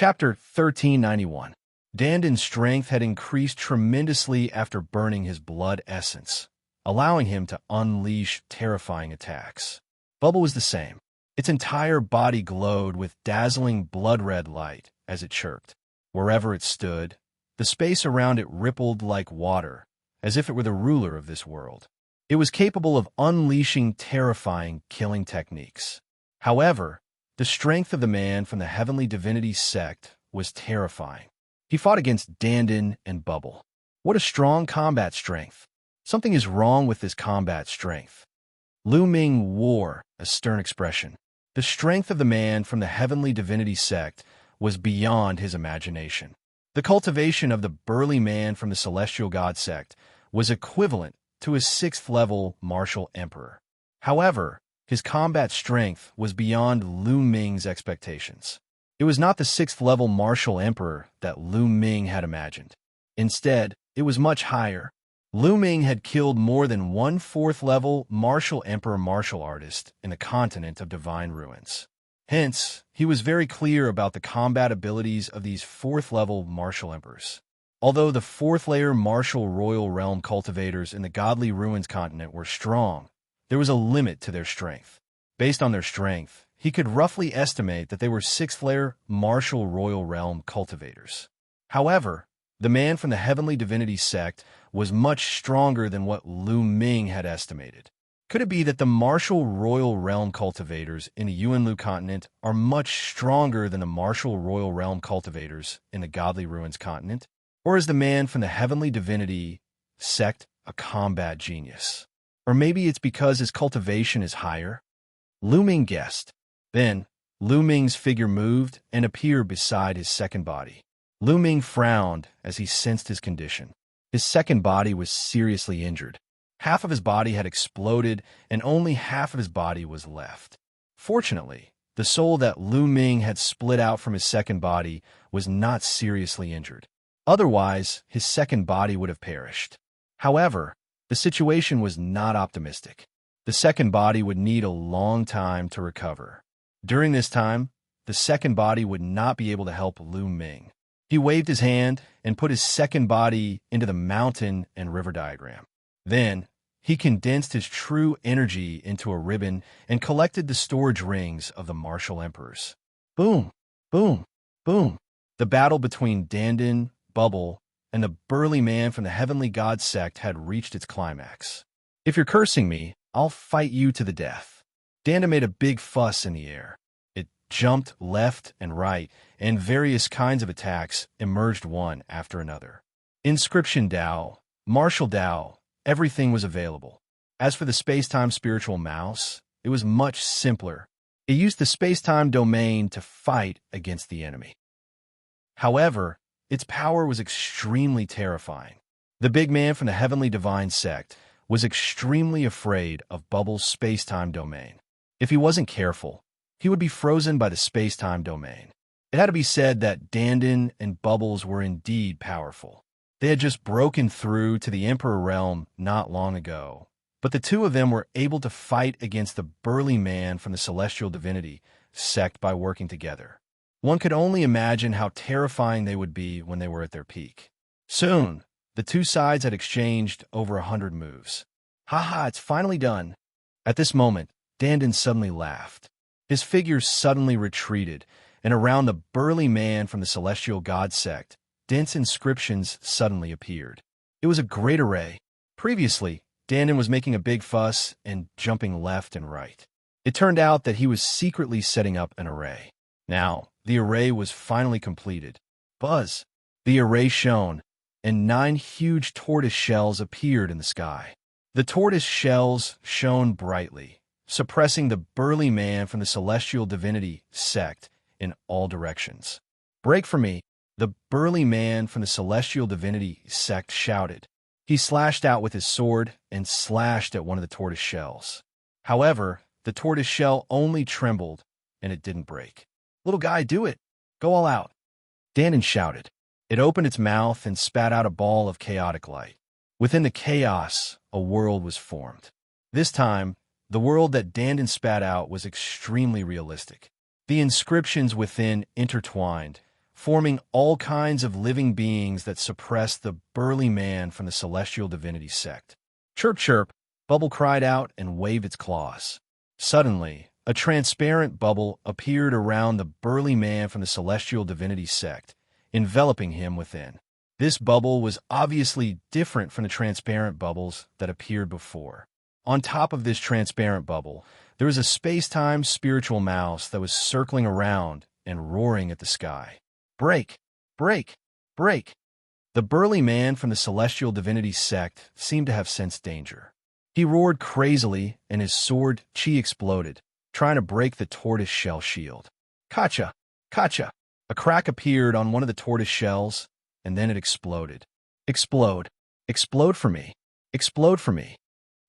Chapter 1391. Dandan's strength had increased tremendously after burning his blood essence, allowing him to unleash terrifying attacks. Bubble was the same. Its entire body glowed with dazzling blood-red light as it chirped. Wherever it stood, the space around it rippled like water, as if it were the ruler of this world. It was capable of unleashing terrifying killing techniques. However, the strength of the man from the Heavenly Divinity sect was terrifying. He fought against Dandan and Bubble. What a strong combat strength! Something is wrong with this combat strength. Lu Ming wore a stern expression. The strength of the man from the Heavenly Divinity sect was beyond his imagination. The cultivation of the burly man from the Celestial God sect was equivalent to a 6th-level martial emperor. However, his combat strength was beyond Lu Ming's expectations. It was not the 6th-level martial emperor that Lu Ming had imagined. Instead, it was much higher. Lu Ming had killed more than one 4th-level martial emperor martial artist in the continent of Divine Ruins. Hence, he was very clear about the combat abilities of these 4th-level martial emperors. Although the 4th-layer martial royal realm cultivators in the Godly Ruins continent were strong, there was a limit to their strength. Based on their strength, he could roughly estimate that they were 6th-layer martial royal realm cultivators. However, the man from the Heavenly Divinity sect was much stronger than what Lu Ming had estimated. Could it be that the martial royal realm cultivators in the Yuanlu continent are much stronger than the martial royal realm cultivators in the Godly Ruins continent? Or is the man from the Heavenly Divinity sect a combat genius? Or maybe it's because his cultivation is higher? Lu Ming guessed. Then, Lu Ming's figure moved and appeared beside his second body. Lu Ming frowned as he sensed his condition. His second body was seriously injured. Half of his body had exploded, and only half of his body was left. Fortunately, the soul that Lu Ming had split out from his second body was not seriously injured. Otherwise, his second body would have perished. However, the situation was not optimistic. The second body would need a long time to recover. During this time, the second body would not be able to help Lu Ming. He waved his hand and put his second body into the mountain and river diagram. Then, he condensed his true energy into a ribbon and collected the storage rings of the martial emperors. Boom, boom, boom. The battle between Dandan, Bubble, and the burly man from the Heavenly God sect had reached its climax. If you're cursing me, I'll fight you to the death. Dandan made a big fuss in the air. It jumped left and right, and various kinds of attacks emerged one after another. Inscription Dao, Martial Dao, everything was available. As for the space-time spiritual mouse, it was much simpler. It used the space-time domain to fight against the enemy. However, its power was extremely terrifying. The big man from the Heavenly Divine sect was extremely afraid of Bubble's space-time domain. If he wasn't careful, he would be frozen by the space-time domain. It had to be said that Dandan and Bubbles were indeed powerful. They had just broken through to the Emperor realm not long ago, but the two of them were able to fight against the burly man from the Celestial Divinity sect by working together. One could only imagine how terrifying they would be when they were at their peak. Soon, the two sides had exchanged over 100 moves. Haha, it's finally done. At this moment, Dandan suddenly laughed. His figure suddenly retreated, and around the burly man from the Celestial God sect, dense inscriptions suddenly appeared. It was a great array. Previously, Dandan was making a big fuss and jumping left and right. It turned out that he was secretly setting up an array. Now, the array was finally completed. Buzz! The array shone, and 9 huge tortoise shells appeared in the sky. The tortoise shells shone brightly, suppressing the burly man from the Celestial Divinity sect in all directions. Break for me! The burly man from the Celestial Divinity sect shouted. He slashed out with his sword and slashed at one of the tortoise shells. However, the tortoise shell only trembled, and it didn't break. Little guy, do it! Go all out! Dandan shouted. It opened its mouth and spat out a ball of chaotic light. Within the chaos, a world was formed. This time, the world that Dandan spat out was extremely realistic. The inscriptions within intertwined, forming all kinds of living beings that suppressed the burly man from the celestial divinity sect. Chirp, chirp, Bubble cried out and waved its claws. Suddenly, a transparent bubble appeared around the burly man from the celestial divinity sect, enveloping him within. This bubble was obviously different from the transparent bubbles that appeared before. On top of this transparent bubble, there was a space-time spiritual mouse that was circling around and roaring at the sky. Break! Break! Break! The burly man from the celestial divinity sect seemed to have sensed danger. He roared crazily, and his sword, Chi, exploded, trying to break the tortoise shell shield. Kacha! Kacha! A crack appeared on one of the tortoise shells, and then it exploded. Explode! Explode for me! Explode for me!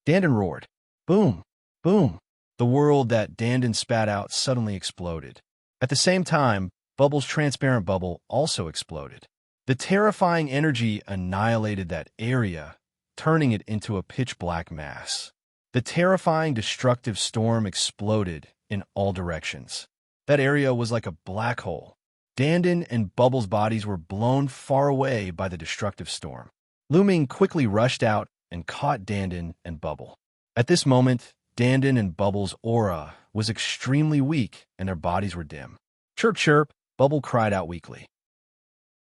Dandan roared. Boom! Boom! The world that Dandan spat out suddenly exploded. At the same time, Bubble's transparent bubble also exploded. The terrifying energy annihilated that area, turning it into a pitch-black mass. The terrifying destructive storm exploded in all directions. That area was like a black hole. Dandan and Bubble's bodies were blown far away by the destructive storm. Lu Ming quickly rushed out and caught Dandan and Bubble. At this moment, Dandan and Bubble's aura was extremely weak and their bodies were dim. Chirp, chirp, Bubble cried out weakly.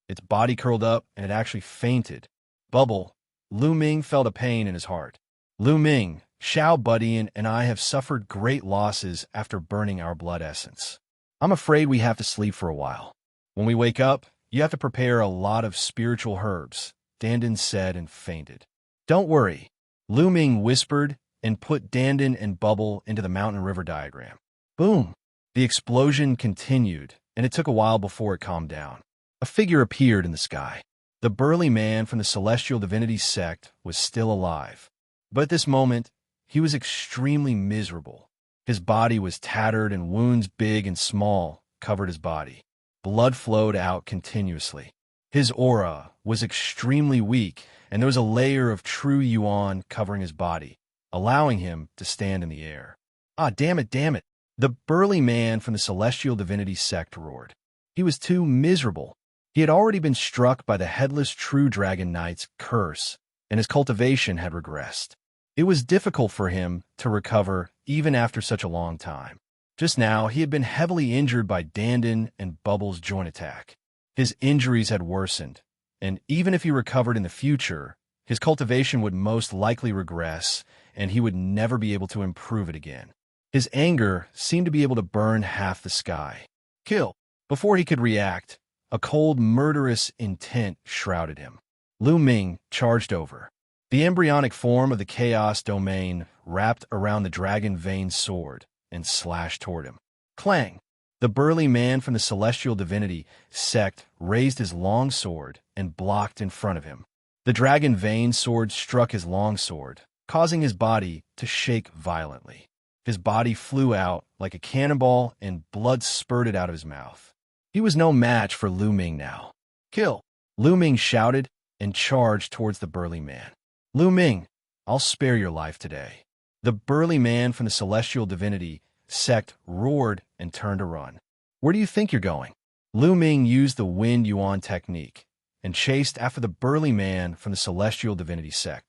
Its body curled up and it actually fainted. Bubble, Lu Ming felt a pain in his heart. Lu Ming, Xiao Buddy and I have suffered great losses after burning our blood essence. I'm afraid we have to sleep for a while. When we wake up, you have to prepare a lot of spiritual herbs, Dandan said and fainted. Don't worry, Lu Ming whispered and put Dandan and Bubble into the mountain river diagram. Boom! The explosion continued, and it took a while before it calmed down. A figure appeared in the sky. The burly man from the celestial divinity sect was still alive. But at this moment, he was extremely miserable. His body was tattered and wounds big and small covered his body. Blood flowed out continuously. His aura was extremely weak, and there was a layer of true yuan covering his body, allowing him to stand in the air. Ah, damn it, damn it! The burly man from the celestial divinity sect roared. He was too miserable. He had already been struck by the headless true dragon knight's curse, and his cultivation had regressed. It was difficult for him to recover even after such a long time. Just now, he had been heavily injured by Dandan and Bubble's joint attack. His injuries had worsened, and even if he recovered in the future, his cultivation would most likely regress, and he would never be able to improve it again. His anger seemed to be able to burn half the sky. Kill! Before he could react, a cold, murderous intent shrouded him. Lu Ming charged over. The embryonic form of the chaos domain wrapped around the dragon vein sword and slashed toward him. Clang! The burly man from the celestial divinity sect raised his long sword and blocked in front of him. The dragon vein sword struck his long sword, causing his body to shake violently. His body flew out like a cannonball and blood spurted out of his mouth. He was no match for Lu Ming now. Kill! Lu Ming shouted and charged towards the burly man. Lu Ming, I'll spare your life today. The burly man from the celestial divinity sect roared and turned to run. Where do you think you're going? Lu Ming used the wind yuan technique and chased after the burly man from the celestial divinity sect.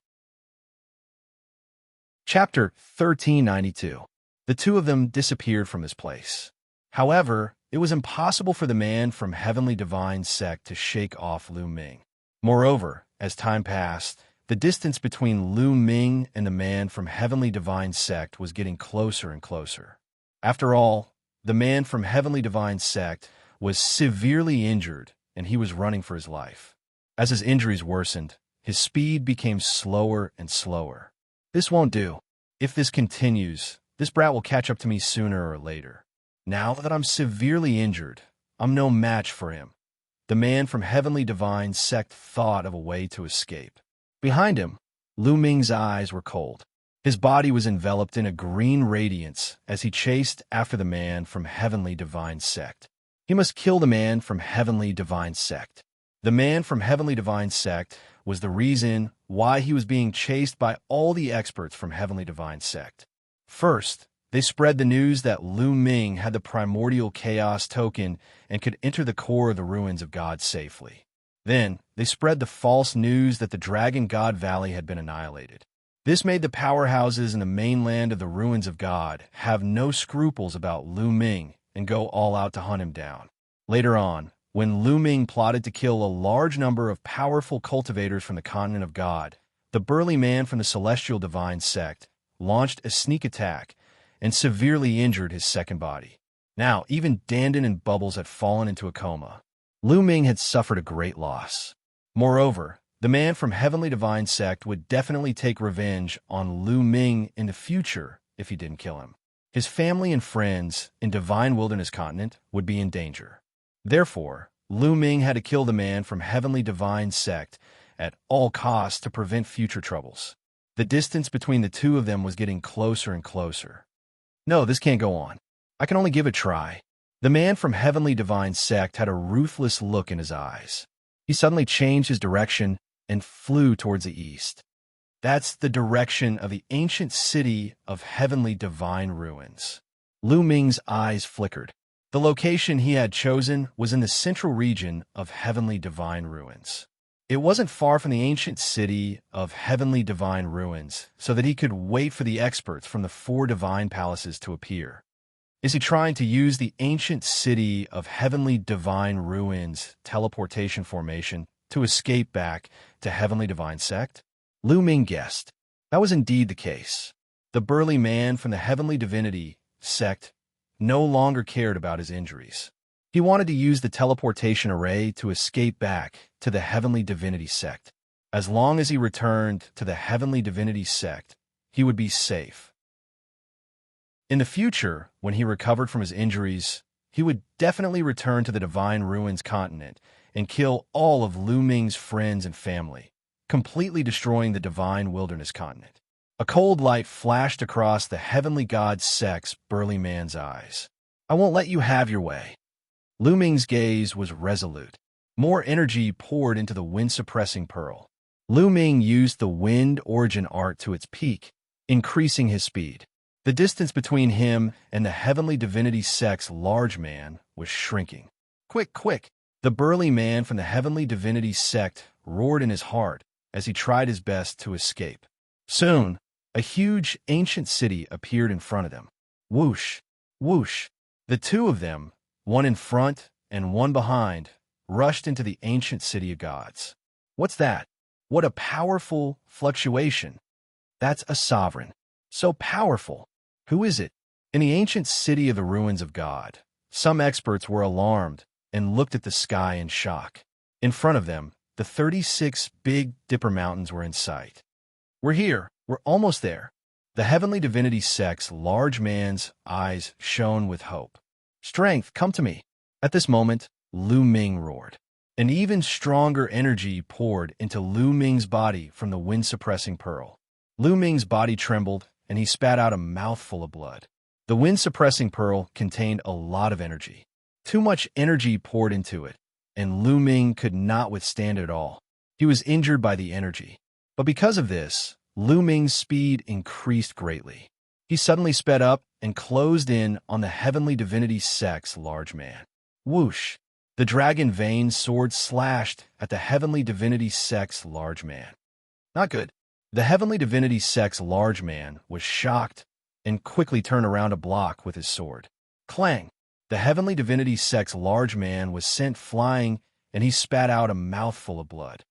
Chapter 1392. The two of them disappeared from this place. However, it was impossible for the man from Heavenly Divine Sect to shake off Lu Ming. Moreover, as time passed, the distance between Lu Ming and the man from Heavenly Divine Sect was getting closer and closer. After all, the man from Heavenly Divine Sect was severely injured, and he was running for his life. As his injuries worsened, his speed became slower and slower. This won't do. If this continues, this brat will catch up to me sooner or later. Now that I'm severely injured, I'm no match for him. The man from Heavenly Divine Sect thought of a way to escape. Behind him, Lu Ming's eyes were cold. His body was enveloped in a green radiance as he chased after the man from Heavenly Divine Sect. He must kill the man from Heavenly Divine Sect. The man from Heavenly Divine Sect was the reason why he was being chased by all the experts from Heavenly Divine Sect. First, They spread the news that Lu Ming had the primordial chaos token and could enter the core of the ruins of God safely. Then, they spread the false news that the Dragon God Valley had been annihilated. This made the powerhouses in the mainland of the ruins of God have no scruples about Lu Ming and go all out to hunt him down. Later on, when Lu Ming plotted to kill a large number of powerful cultivators from the continent of God, the burly man from the Celestial Divine sect launched a sneak attack and severely injured his second body. Now, even Dandan and Bubbles had fallen into a coma. Lu Ming had suffered a great loss. Moreover, the man from Heavenly Divine sect would definitely take revenge on Lu Ming in the future if he didn't kill him. His family and friends in Divine Wilderness Continent would be in danger. Therefore, Lu Ming had to kill the man from Heavenly Divine sect at all costs to prevent future troubles. The distance between the two of them was getting closer and closer. No, this can't go on. I can only give it a try. The man from Heavenly Divine sect had a ruthless look in his eyes. He suddenly changed his direction and flew towards the east. That's the direction of the ancient city of Heavenly Divine Ruins. Lu Ming's eyes flickered. The location he had chosen was in the central region of Heavenly Divine Ruins. It wasn't far from the ancient city of Heavenly Divine Ruins, so that he could wait for the experts from the 4 divine palaces to appear. Is he trying to use the ancient city of Heavenly Divine Ruins teleportation formation to escape back to Heavenly Divine sect? Lu Ming guessed. That was indeed the case. The burly man from the Heavenly Divinity sect no longer cared about his injuries. He wanted to use the teleportation array to escape back to the Heavenly Divinity sect. As long as he returned to the Heavenly Divinity sect, he would be safe. In the future, when he recovered from his injuries, he would definitely return to the Divine Ruins continent and kill all of Lu Ming's friends and family, completely destroying the Divine Wilderness continent. A cold light flashed across the Heavenly God sect's burly man's eyes. I won't let you have your way. Lu Ming's gaze was resolute. More energy poured into the wind-suppressing pearl. Lu Ming used the wind origin art to its peak, increasing his speed. The distance between him and the Heavenly Divinity sect's large man was shrinking. Quick, quick! The burly man from the Heavenly Divinity sect roared in his heart as he tried his best to escape. Soon, a huge ancient city appeared in front of them. Whoosh! Whoosh! The two of them, one in front and one behind, rushed into the ancient city of gods. What's that? What a powerful fluctuation. That's a sovereign. So powerful. Who is it? In the ancient city of the ruins of God, some experts were alarmed and looked at the sky in shock. In front of them, the 36 Big Dipper Mountains were in sight. We're here. We're almost there. The Heavenly Divinity sect's large man's eyes shone with hope. Strength, come to me. At this moment, Lu Ming roared. An even stronger energy poured into Lu Ming's body from the wind-suppressing pearl. Lu Ming's body trembled, and he spat out a mouthful of blood. The wind-suppressing pearl contained a lot of energy. Too much energy poured into it, and Lu Ming could not withstand it all. He was injured by the energy. But because of this, Lu Ming's speed increased greatly. He suddenly sped up and closed in on the Heavenly Divinity sect's large man. Whoosh! The dragon vein sword slashed at the Heavenly Divinity sect's large man. Not good. The Heavenly Divinity sect's large man was shocked and quickly turned around to block with his sword. Clang! The Heavenly Divinity sect's large man was sent flying, and he spat out a mouthful of blood.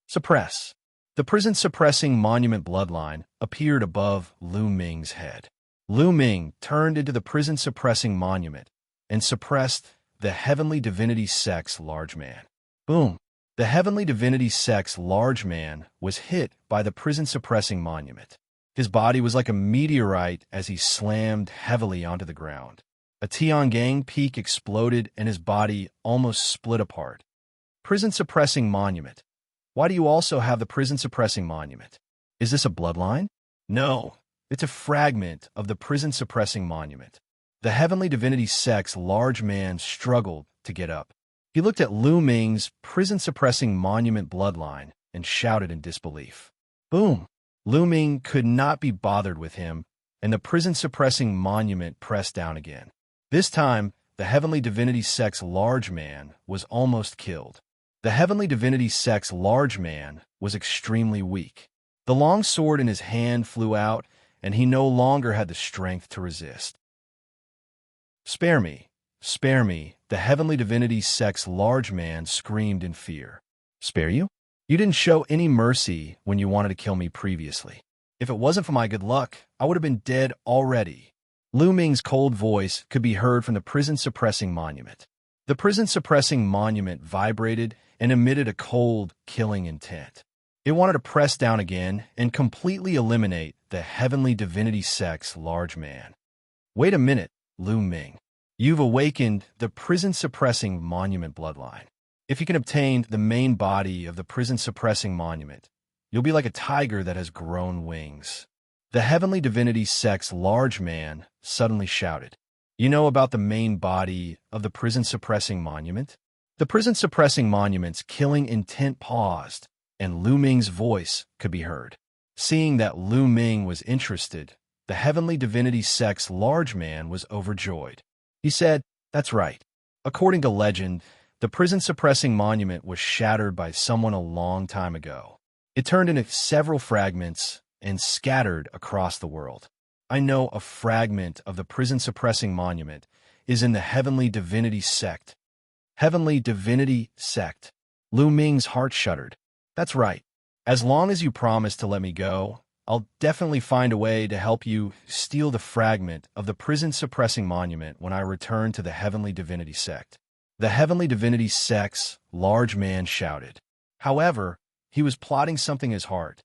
Suppress! The prison-suppressing monument bloodline appeared above Lu Ming's head. Lu Ming turned into the prison-suppressing monument and suppressed the Heavenly Divinity sect's large man. Boom! The Heavenly Divinity sect's large man was hit by the prison-suppressing monument. His body was like a meteorite as he slammed heavily onto the ground. A Tiangang peak exploded and his body almost split apart. Prison-suppressing monument. Why do you also have the prison-suppressing monument? Is this a bloodline? No, it's a fragment of the prison-suppressing monument. The Heavenly Divinity sect's large man struggled to get up. He looked at Lu Ming's prison-suppressing monument bloodline and shouted in disbelief. Boom! Lu Ming could not be bothered with him and the prison-suppressing monument pressed down again. This time, the Heavenly Divinity Sect's large man was almost killed. The Heavenly Divinity Sect's large man was extremely weak. The long sword in his hand flew out, and he no longer had the strength to resist. "Spare me! Spare me!" the Heavenly Divinity Sect's large man screamed in fear. "Spare you? You didn't show any mercy when you wanted to kill me previously. If it wasn't for my good luck, I would have been dead already." Lu Ming's cold voice could be heard from the prison-suppressing monument. The prison-suppressing monument vibrated and emitted a cold, killing intent. It wanted to press down again and completely eliminate the Heavenly Divinity Sect's large man. "Wait a minute, Lu Ming. You've awakened the prison-suppressing monument bloodline. If you can obtain the main body of the prison-suppressing monument, you'll be like a tiger that has grown wings." The Heavenly Divinity Sect's large man suddenly shouted. "You know about the main body of the prison-suppressing monument?" The prison-suppressing monument's killing intent paused, and Lu Ming's voice could be heard. Seeing that Lu Ming was interested, the Heavenly Divinity Sect's large man was overjoyed. He said, "That's right. According to legend, the prison-suppressing monument was shattered by someone a long time ago. It turned into several fragments and scattered across the world. I know a fragment of the prison-suppressing monument is in the Heavenly Divinity Sect." Heavenly Divinity Sect. Lu Ming's heart shuddered. "That's right. As long as you promise to let me go, I'll definitely find a way to help you steal the fragment of the prison-suppressing monument when I return to the Heavenly Divinity Sect." The Heavenly Divinity Sect's large man shouted. However, he was plotting something in his heart.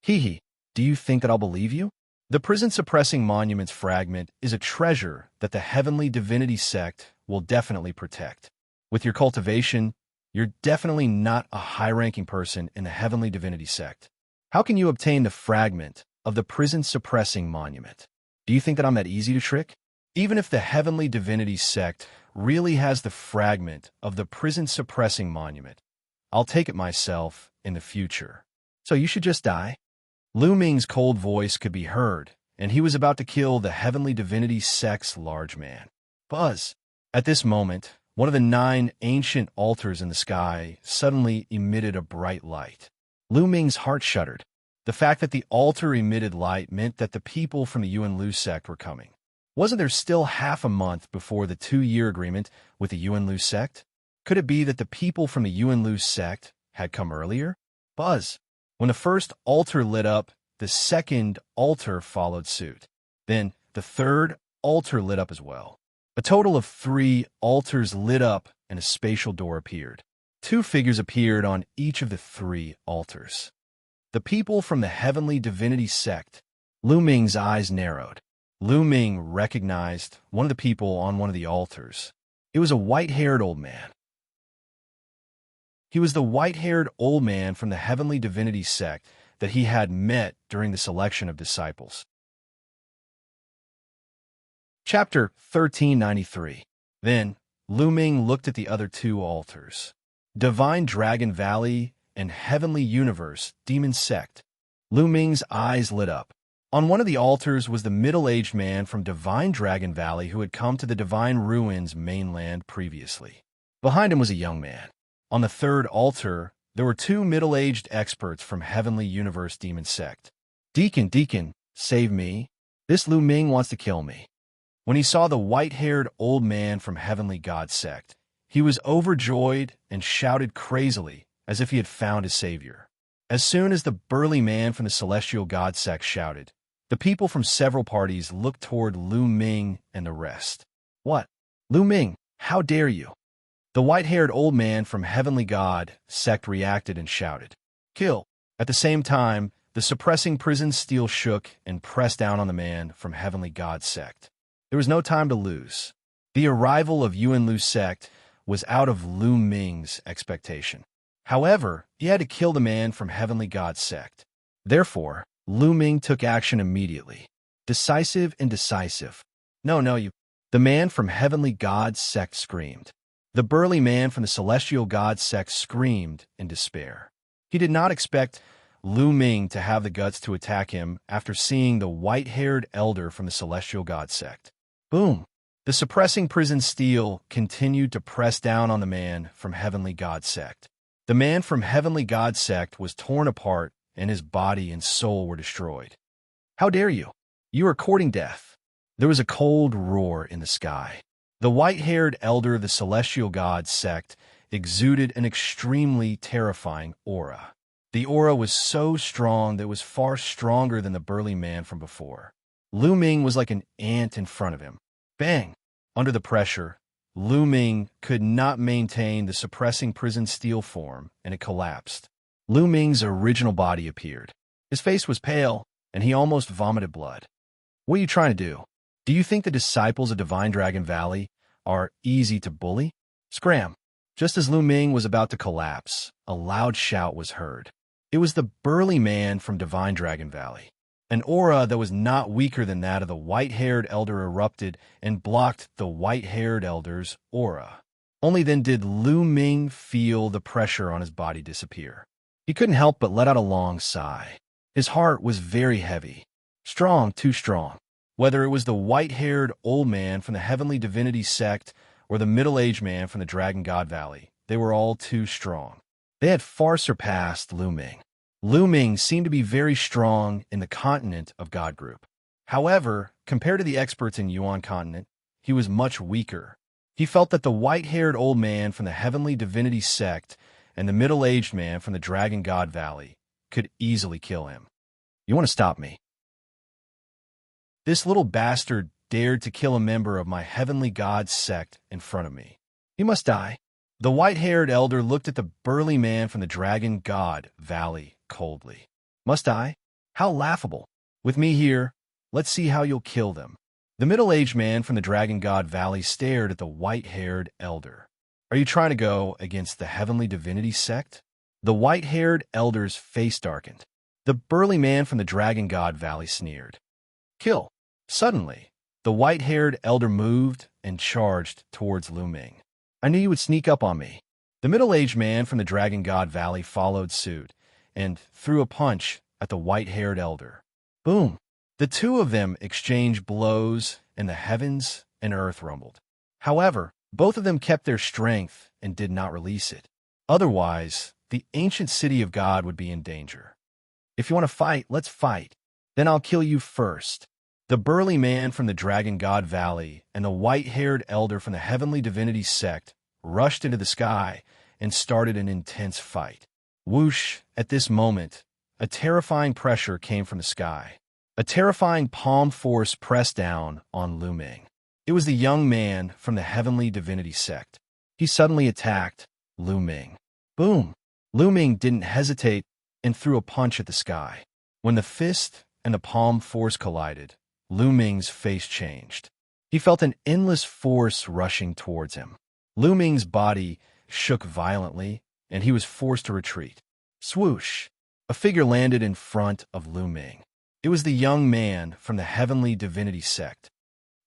"Hee, do you think that I'll believe you? The prison-suppressing monument's fragment is a treasure that the Heavenly Divinity Sect will definitely protect. With your cultivation, you're definitely not a high-ranking person in the Heavenly Divinity Sect. How can you obtain the fragment of the prison-suppressing monument? Do you think that I'm that easy to trick? Even if the Heavenly Divinity Sect really has the fragment of the prison-suppressing monument, I'll take it myself in the future. So you should just die." Lu Ming's cold voice could be heard, and he was about to kill the Heavenly Divinity Sect's large man. Buzz! At this moment, one of the 9 ancient altars in the sky suddenly emitted a bright light. Lu Ming's heart shuddered. The fact that the altar emitted light meant that the people from the Yuan Lu sect were coming. Wasn't there still half a month before the 2-year agreement with the Yuan Lu sect? Could it be that the people from the Yuan Lu sect had come earlier? Buzz! When the first altar lit up, the second altar followed suit. Then the third altar lit up as well. A total of 3 altars lit up and a spatial door appeared. 2 figures appeared on each of the 3 altars. The people from the Heavenly Divinity Sect. Lu Ming's eyes narrowed. Lu Ming recognized one of the people on one of the altars. It was a white-haired old man. He was the white-haired old man from the Heavenly Divinity Sect that he had met during the selection of disciples. Chapter 1393. Then, Lu Ming looked at the other 2 altars. Divine Dragon Valley and Heavenly Universe Demon Sect. Lu Ming's eyes lit up. On one of the altars was the middle-aged man from Divine Dragon Valley who had come to the Divine Ruins mainland previously. Behind him was a young man. On the 3rd altar, there were 2 middle-aged experts from Heavenly Universe Demon Sect. Deacon, save me. This Lu Ming wants to kill me." When he saw the white-haired old man from Heavenly God Sect, he was overjoyed and shouted crazily as if he had found his savior. As soon as the burly man from the Celestial God Sect shouted, the people from several parties looked toward Lu Ming and the rest. "What? Lu Ming, how dare you?" The white-haired old man from Heavenly God Sect reacted and shouted, "Kill!" At the same time, the suppressing prison steel shook and pressed down on the man from Heavenly God Sect. There was no time to lose. The arrival of Yuan Lu Sect was out of Lu Ming's expectation. However, he had to kill the man from Heavenly God Sect. Therefore, Lu Ming took action immediately. Decisive and decisive. No, you. The man from Heavenly God Sect screamed. The burly man from the Celestial God Sect screamed in despair. He did not expect Lu Ming to have the guts to attack him after seeing the white-haired elder from the Celestial God sect. Boom! The suppressing prison steel continued to press down on the man from Heavenly God sect. The man from Heavenly God sect was torn apart, and his body and soul were destroyed. How dare you? You are courting death. There was a cold roar in the sky. The white-haired elder of the Celestial God sect exuded an extremely terrifying aura. The aura was so strong that it was far stronger than the burly man from before. Lu Ming was like an ant in front of him. Bang! Under the pressure, Lu Ming could not maintain the suppressing prison steel form, and it collapsed. Lu Ming's original body appeared. His face was pale, and he almost vomited blood. What are you trying to do? Do you think the disciples of Divine Dragon Valley are easy to bully? Scram! Just as Lu Ming was about to collapse, a loud shout was heard. It was the burly man from Divine Dragon Valley. An aura that was not weaker than that of the white-haired elder erupted and blocked the white-haired elder's aura. Only then did Lu Ming feel the pressure on his body disappear. He couldn't help but let out a long sigh. His heart was very heavy. Strong, too strong. Whether it was the white-haired old man from the Heavenly Divinity sect or the middle-aged man from the Dragon God Valley, they were all too strong. They had far surpassed Lu Ming. Lu Ming seemed to be very strong in the continent of God Group. However, compared to the experts in Yuan continent, he was much weaker. He felt that the white-haired old man from the Heavenly Divinity sect and the middle-aged man from the Dragon God Valley could easily kill him. You want to stop me? This little bastard dared to kill a member of my Heavenly God sect in front of me. He must die. The white-haired elder looked at the burly man from the Dragon God Valley coldly. Must I? How laughable. With me here, let's see how you'll kill them. The middle-aged man from the Dragon God Valley stared at the white-haired elder. Are you trying to go against the Heavenly Divinity sect? The white-haired elder's face darkened. The burly man from the Dragon God Valley sneered. Kill. Suddenly, the white-haired elder moved and charged towards Lu Ming. I knew you would sneak up on me. The middle-aged man from the Dragon God Valley followed suit and threw a punch at the white-haired elder. Boom! The two of them exchanged blows, and the heavens and earth rumbled. However, both of them kept their strength and did not release it. Otherwise, the ancient city of God would be in danger. If you want to fight, let's fight. Then I'll kill you first. The burly man from the Dragon God Valley and the white-haired elder from the Heavenly Divinity sect rushed into the sky and started an intense fight. Whoosh! At this moment, a terrifying pressure came from the sky. A terrifying palm force pressed down on Lu Ming. It was the young man from the Heavenly Divinity sect. He suddenly attacked Lu Ming. Boom! Lu Ming didn't hesitate and threw a punch at the sky. When the fist and the palm force collided, Lu Ming's face changed. He felt an endless force rushing towards him. Lu Ming's body shook violently, and he was forced to retreat. Swoosh! A figure landed in front of Lu Ming. It was the young man from the Heavenly Divinity sect.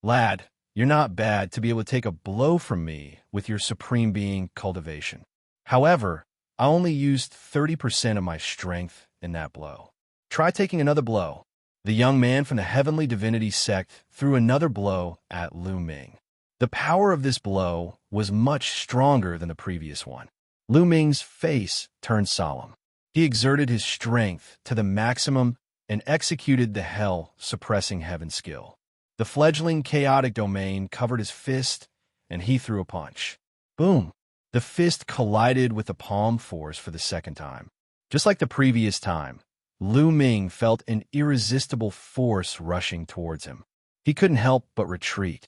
Lad, you're not bad to be able to take a blow from me with your supreme being cultivation. However, I only used 30% of my strength in that blow. Try taking another blow. The young man from the Heavenly Divinity sect threw another blow at Lu Ming. The power of this blow was much stronger than the previous one. Lu Ming's face turned solemn. He exerted his strength to the maximum and executed the hell-suppressing heaven skill. The fledgling chaotic domain covered his fist, and he threw a punch. Boom! The fist collided with the palm force for the second time. Just like the previous time, Lu Ming felt an irresistible force rushing towards him. He couldn't help but retreat.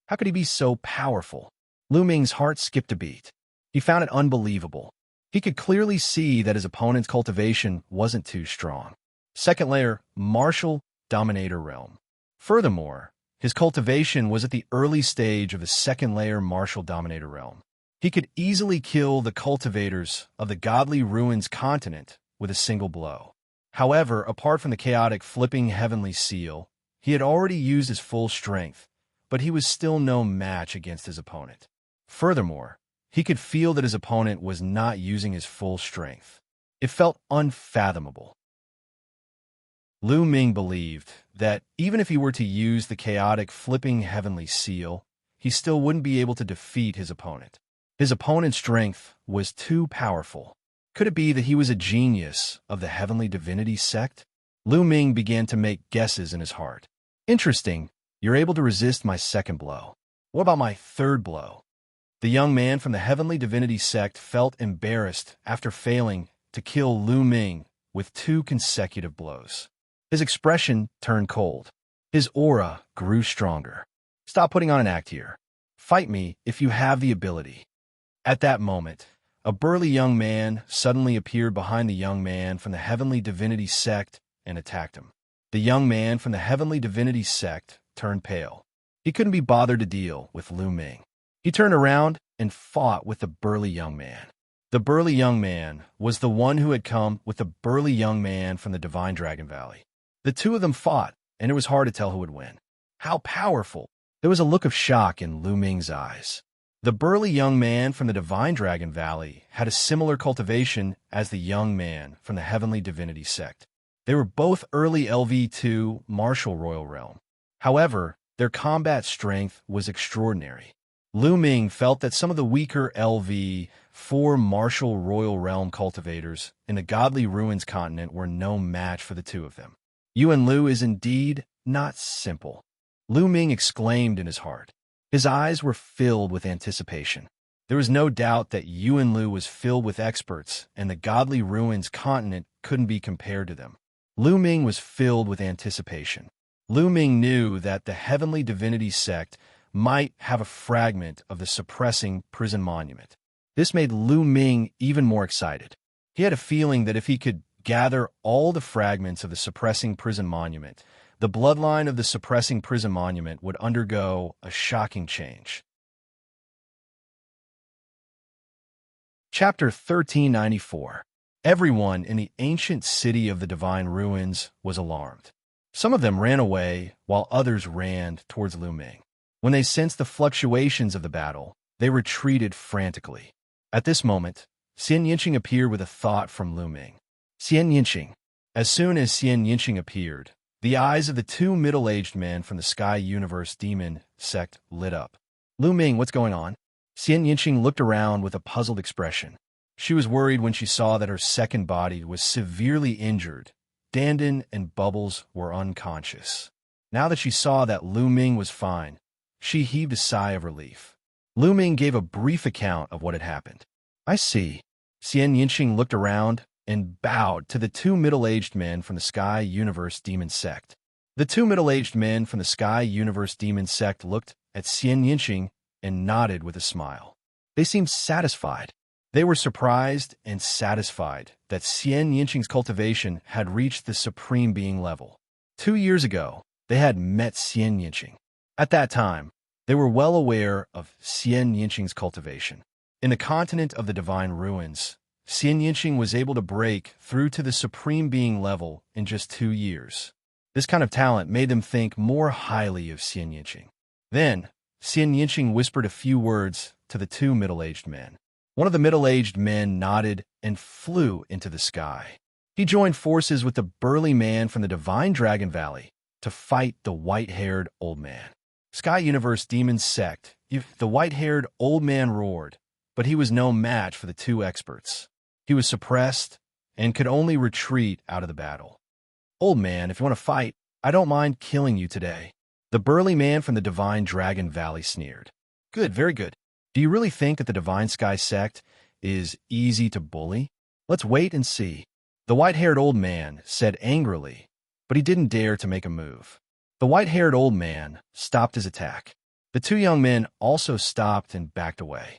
How could he be so powerful? Lu Ming's heart skipped a beat. He found it unbelievable. He could clearly see that his opponent's cultivation wasn't too strong. Second layer, martial dominator realm. Furthermore, his cultivation was at the early stage of his second layer martial dominator realm. He could easily kill the cultivators of the godly ruins continent with a single blow. However, apart from the chaotic flipping heavenly seal, he had already used his full strength, but he was still no match against his opponent. Furthermore, he could feel that his opponent was not using his full strength. It felt unfathomable. Lu Ming believed that even if he were to use the chaotic flipping heavenly seal, he still wouldn't be able to defeat his opponent. His opponent's strength was too powerful. Could it be that he was a genius of the heavenly divinity sect? Lu Ming began to make guesses in his heart. Interesting, you're able to resist my second blow. What about my third blow? The young man from the heavenly divinity sect felt embarrassed after failing to kill Lu Ming with 2 consecutive blows. His expression turned cold. His aura grew stronger. Stop putting on an act here. Fight me if you have the ability. At that moment, a burly young man suddenly appeared behind the young man from the heavenly divinity sect and attacked him. The young man from the heavenly divinity sect turned pale. He couldn't be bothered to deal with Lu Ming. He turned around and fought with the burly young man. The burly young man was the one who had come with the burly young man from the Divine Dragon Valley. The two of them fought, and it was hard to tell who would win. How powerful! There was a look of shock in Lu Ming's eyes. The burly young man from the Divine Dragon Valley had a similar cultivation as the young man from the Heavenly Divinity sect. They were both early LV2 Martial Royal Realm. However, their combat strength was extraordinary. Lu Ming felt that some of the weaker LV4 Martial Royal Realm cultivators in the Godly Ruins continent were no match for the two of them. Yuan Lu is indeed not simple, Lu Ming exclaimed in his heart. His eyes were filled with anticipation. There was no doubt that Yuan Lu was filled with experts, and the Godly Ruins continent couldn't be compared to them. Lu Ming was filled with anticipation. Lu Ming knew that the Heavenly Divinity sect might have a fragment of the suppressing prison monument. This made Lu Ming even more excited. He had a feeling that if he could gather all the fragments of the suppressing prison monument, the bloodline of the suppressing prison monument would undergo a shocking change. Chapter 1394. Everyone in the ancient city of the Divine Ruins was alarmed. Some of them ran away, while others ran towards Lu Ming. When they sensed the fluctuations of the battle, they retreated frantically. At this moment, Xianxia appeared with a thought from Lu Ming. Xianxia. As soon as Xianxia appeared, the eyes of the two middle-aged men from the Sky Universe Demon sect lit up. Lu Ming, what's going on? Xianxia looked around with a puzzled expression. She was worried when she saw that her second body was severely injured. Dandan and Bubbles were unconscious. Now that she saw that Lu Ming was fine, she heaved a sigh of relief. Lu Ming gave a brief account of what had happened. I see. Xianxia looked around and bowed to the two middle-aged men from the Sky Universe Demon sect. The two middle-aged men from the Sky Universe Demon sect looked at Xianxia and nodded with a smile. They seemed satisfied. They were surprised and satisfied that Xianxia's cultivation had reached the Supreme Being level. 2 years ago, they had met Xianxia. At that time, they were well aware of Xianxia's cultivation. In the continent of the Divine Ruins, Xianxia was able to break through to the Supreme Being level in just 2 years. This kind of talent made them think more highly of Xianxia. Then, Xianxia whispered a few words to the two middle-aged men. One of the middle-aged men nodded and flew into the sky. He joined forces with the burly man from the Divine Dragon Valley to fight the white-haired old man. Sky Universe Demon sect, the white-haired old man roared, but he was no match for the two experts. He was suppressed and could only retreat out of the battle. Old man, if you want to fight, I don't mind killing you today. The burly man from the Divine Dragon Valley sneered. Good, very good. Do you really think that the Divine Sky sect is easy to bully? Let's wait and see. The white-haired old man said angrily, but he didn't dare to make a move. The white-haired old man stopped his attack. The two young men also stopped and backed away.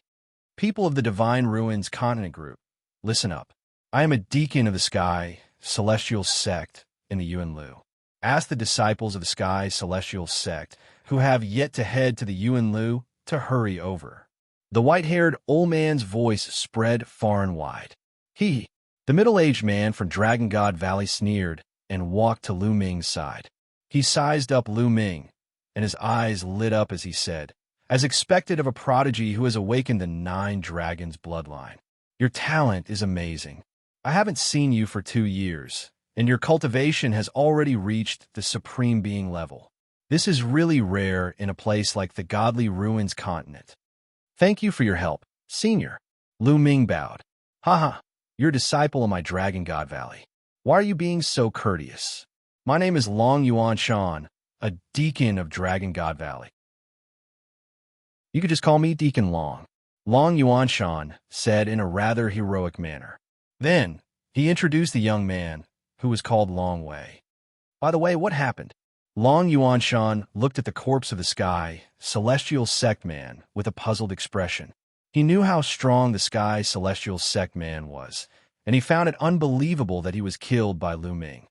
People of the Divine Ruins Continent Group, listen up. I am a deacon of the Sky Celestial Sect in the Yuan Lu. Ask the disciples of the Sky Celestial Sect who have yet to head to the Yuan Lu to hurry over. The white-haired old man's voice spread far and wide. The middle-aged man from Dragon God Valley sneered and walked to Lu Ming's side. He sized up Lu Ming, and his eyes lit up as he said, as expected of a prodigy who has awakened the 9 dragons bloodline. Your talent is amazing. I haven't seen you for 2 years, and your cultivation has already reached the Supreme Being level. This is really rare in a place like the Godly Ruins continent. Thank you for your help, Senior. Lu Ming bowed. Haha, you're a disciple of my Dragon God Valley. Why are you being so courteous? My name is Long Yuan Shan, a deacon of Dragon God Valley. You could just call me Deacon Long. Long Yuan Shan said in a rather heroic manner. Then, he introduced the young man, who was called Long Wei. By the way, what happened? Long Yuan Shan looked at the corpse of the sky, celestial sect man, with a puzzled expression. He knew how strong the sky celestial sect man was, and he found it unbelievable that he was killed by Lu Ming.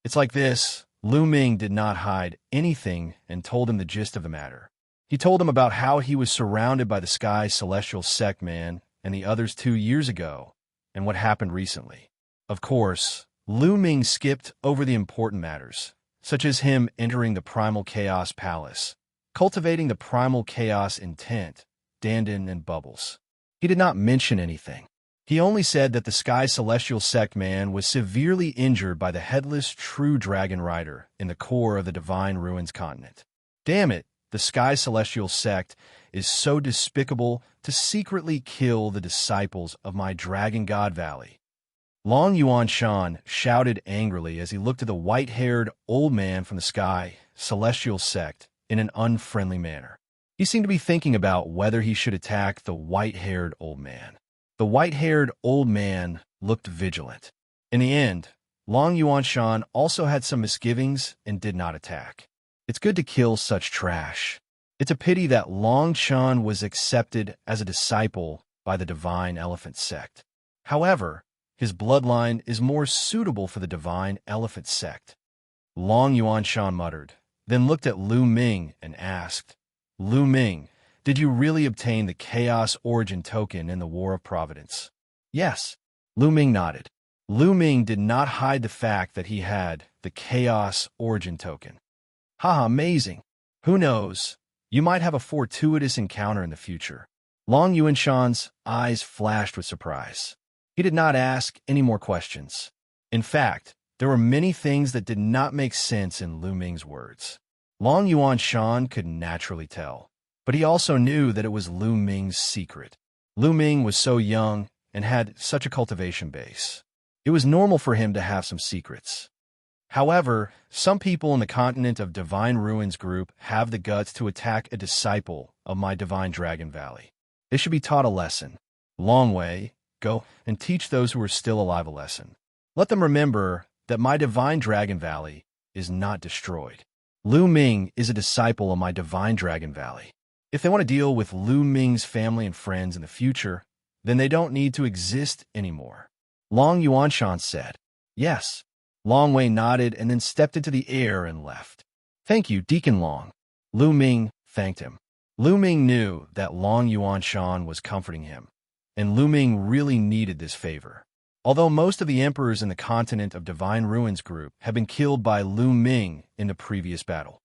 It's like this, Lu Ming did not hide anything and told him the gist of the matter. He told him about how he was surrounded by the sky celestial sect man and the others 2 years ago, and what happened recently. Of course, Lu Ming skipped over the important matters, such as him entering the Primal Chaos Palace, cultivating the Primal Chaos intent, Dandin and Bubbles. He did not mention anything. He only said that the Sky Celestial Sect man was severely injured by the headless true dragon rider in the core of the Divine Ruins continent. Damn it, the Sky Celestial Sect is so despicable to secretly kill the disciples of my Dragon God Valley. Long Yuan Shan shouted angrily as he looked at the white-haired old man from the Sky Celestial Sect in an unfriendly manner. He seemed to be thinking about whether he should attack the white-haired old man. The white-haired old man looked vigilant. In the end, Long Yuan Shan also had some misgivings and did not attack. It's good to kill such trash. It's a pity that Long Shan was accepted as a disciple by the Divine Elephant Sect. However, his bloodline is more suitable for the Divine Elephant Sect. Long Yuan Shan muttered, then looked at Lu Ming and asked, Lu Ming, did you really obtain the Chaos Origin token in the War of Providence? Yes. Lu Ming nodded. Lu Ming did not hide the fact that he had the Chaos Origin token. Haha, amazing. Who knows? You might have a fortuitous encounter in the future. Long Yuan Shan's eyes flashed with surprise. He did not ask any more questions. In fact, there were many things that did not make sense in Lu Ming's words. Long Yuan Shan could naturally tell, but he also knew that it was Lu Ming's secret. Lu Ming was so young and had such a cultivation base. It was normal for him to have some secrets. However, some people in the continent of Divine Ruins group have the guts to attack a disciple of my Divine Dragon Valley. They should be taught a lesson. Long Wei, go and teach those who are still alive a lesson. Let them remember that my Divine Dragon Valley is not destroyed. Lu Ming is a disciple of my Divine Dragon Valley. If they want to deal with Lu Ming's family and friends in the future, then they don't need to exist anymore. Long Yuan Shan said, Yes. Long Wei nodded and then stepped into the air and left. Thank you, Deacon Long. Lu Ming thanked him. Lu Ming knew that Long Yuan Shan was comforting him, and Lu Ming really needed this favor. Although most of the emperors in the continent of Divine Ruins group had been killed by Lu Ming in the previous battle.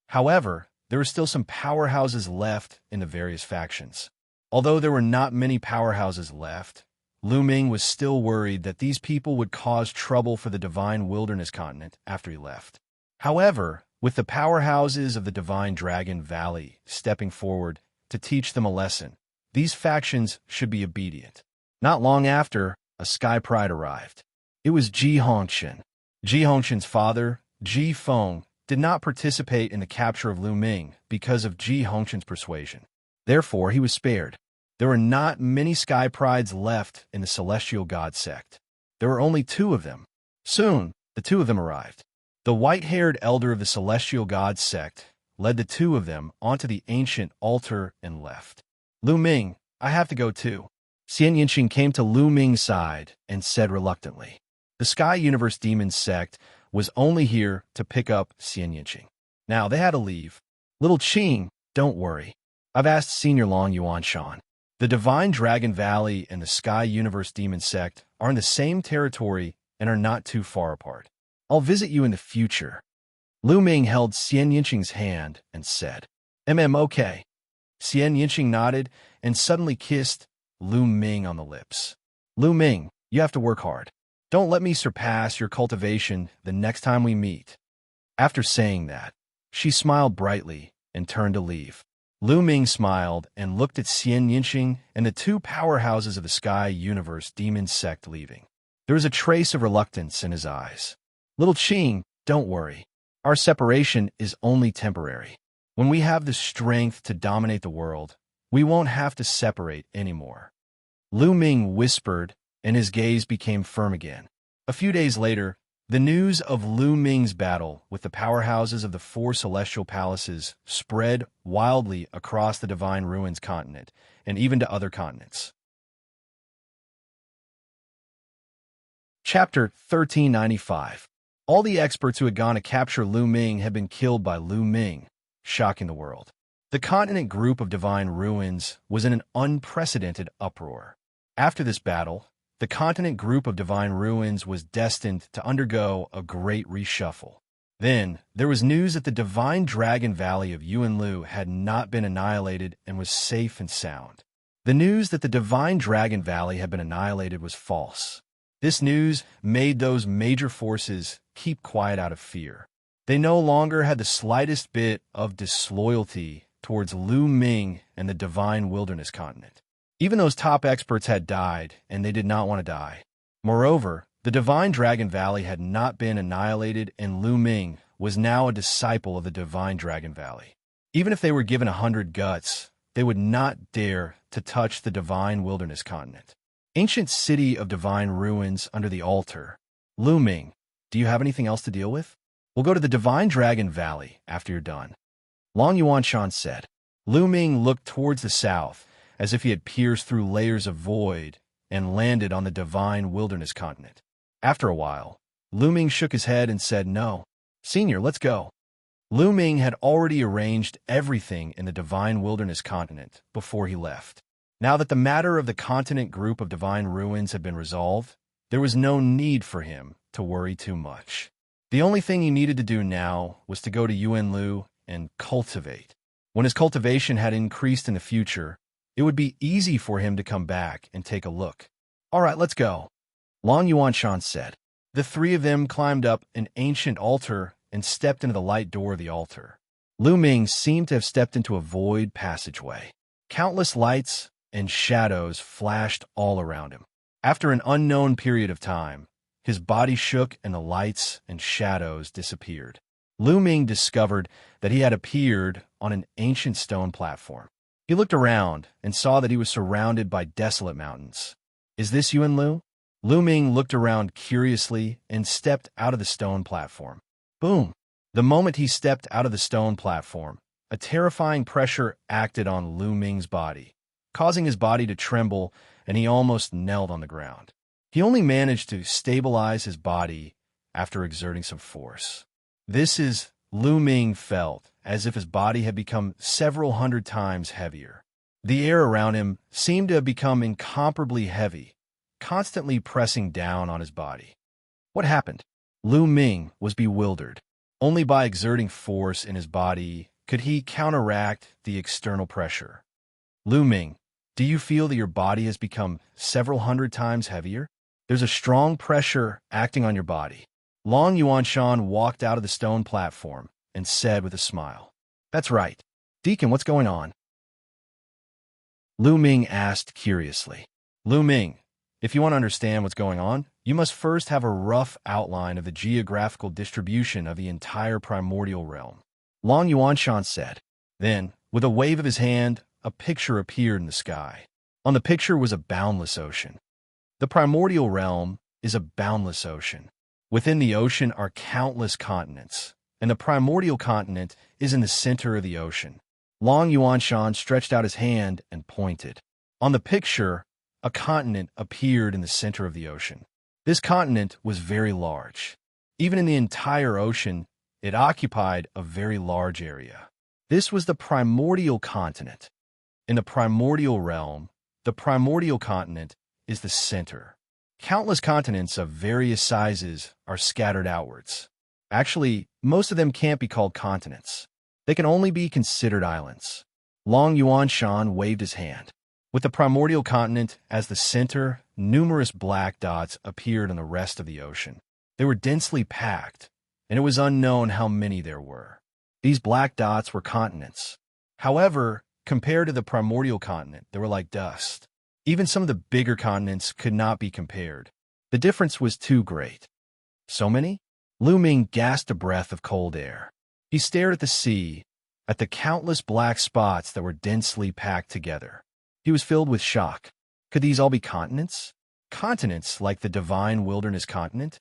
However, there were still some powerhouses left in the various factions. Although there were not many powerhouses left, Lu Ming was still worried that these people would cause trouble for the Divine Wilderness continent after he left. However, with the powerhouses of the Divine Dragon Valley stepping forward to teach them a lesson, these factions should be obedient. Not long after, a Sky Pride arrived. It was Xianxia. Xianxia's father, Ji Feng, did not participate in the capture of Lu Ming because of Xianxia's persuasion. Therefore, he was spared. There were not many Sky Prides left in the Celestial God sect. There were only 2 of them. Soon, the 2 of them arrived. The white-haired elder of the Celestial God sect led the 2 of them onto the ancient altar and left. Lu Ming, I have to go too. Xianxia came to Lu Ming's side and said reluctantly. The Sky Universe Demon sect was only here to pick up Xianxia. Now, they had to leave. Little Qing, don't worry. I've asked Senior Long Yuan Shan. The Divine Dragon Valley and the Sky Universe Demon Sect are in the same territory and are not too far apart. I'll visit you in the future. Lu Ming held Xianxia's hand and said, okay. Xianxia nodded and suddenly kissed Lu Ming on the lips. Lu Ming, you have to work hard. Don't let me surpass your cultivation the next time we meet." After saying that, she smiled brightly and turned to leave. Lu Ming smiled and looked at Xianxia and the two powerhouses of the Sky Universe Demon Sect leaving. There was a trace of reluctance in his eyes. "Little Qing, don't worry. Our separation is only temporary. When we have the strength to dominate the world, we won't have to separate anymore." Lu Ming whispered, and his gaze became firm again. A few days later, the news of Lu Ming's battle with the powerhouses of the four celestial palaces spread wildly across the Divine Ruins continent, and even to other continents. Chapter 1395. All the experts who had gone to capture Lu Ming had been killed by Lu Ming, shocking the world. The continent group of Divine Ruins was in an unprecedented uproar. After this battle, the continent group of Divine Ruins was destined to undergo a great reshuffle. Then, there was news that the Divine Dragon Valley of Yuanlu had not been annihilated and was safe and sound. The news that the Divine Dragon Valley had been annihilated was false. This news made those major forces keep quiet out of fear. They no longer had the slightest bit of disloyalty towards Lu Ming and the Divine Wilderness continent. Even those top experts had died, and they did not want to die. Moreover, the Divine Dragon Valley had not been annihilated, and Lu Ming was now a disciple of the Divine Dragon Valley. Even if they were given 100 guts, they would not dare to touch the Divine Wilderness continent. Ancient city of Divine Ruins under the altar. Lu Ming, do you have anything else to deal with? We'll go to the Divine Dragon Valley after you're done. Long Yuanshan said. Lu Ming looked towards the south, as if he had pierced through layers of void and landed on the Divine Wilderness continent. After a while, Lu Ming shook his head and said, "No. Senior, let's go." Lu Ming had already arranged everything in the Divine Wilderness continent before he left. Now that the matter of the continent group of Divine Ruins had been resolved, there was no need for him to worry too much. The only thing he needed to do now was to go to Yuanlu and cultivate. When his cultivation had increased in the future, it would be easy for him to come back and take a look. "All right, let's go," Long Yuanshan said. The three of them climbed up an ancient altar and stepped into the light door of the altar. Lu Ming seemed to have stepped into a void passageway. Countless lights and shadows flashed all around him. After an unknown period of time, his body shook and the lights and shadows disappeared. Lu Ming discovered that he had appeared on an ancient stone platform. He looked around and saw that he was surrounded by desolate mountains. "Is this Yuanlu?" Lu Ming looked around curiously and stepped out of the stone platform. Boom! The moment he stepped out of the stone platform, a terrifying pressure acted on Lu Ming's body, causing his body to tremble, and he almost knelt on the ground. He only managed to stabilize his body after exerting some force. Lu Ming felt as if his body had become several hundred times heavier. The air around him seemed to have become incomparably heavy, constantly pressing down on his body. What happened? Lu Ming was bewildered. Only by exerting force in his body could he counteract the external pressure. "Lu Ming, do you feel that your body has become several hundred times heavier? There's a strong pressure acting on your body." Long Yuanshan walked out of the stone platform and said with a smile, "That's right. Deacon, what's going on?" Lu Ming asked curiously. "Lu Ming, if you want to understand what's going on, you must first have a rough outline of the geographical distribution of the entire primordial realm," Long Yuanshan said. Then, with a wave of his hand, a picture appeared in the sky. On the picture was a boundless ocean. The primordial realm is a boundless ocean. Within the ocean are countless continents, and the primordial continent is in the center of the ocean. Long Yuanshan stretched out his hand and pointed. On the picture, a continent appeared in the center of the ocean. This continent was very large. Even in the entire ocean, it occupied a very large area. This was the primordial continent. In the primordial realm, the primordial continent is the center. Countless continents of various sizes are scattered outwards. Actually, most of them can't be called continents. They can only be considered islands. Long Yuanshan waved his hand. With the primordial continent as the center, numerous black dots appeared on the rest of the ocean. They were densely packed, and it was unknown how many there were. These black dots were continents. However, compared to the primordial continent, they were like dust. Even some of the bigger continents could not be compared. The difference was too great. So many? Lu Ming gasped a breath of cold air. He stared at the sea, at the countless black spots that were densely packed together. He was filled with shock. Could these all be continents? Continents like the divine wilderness continent?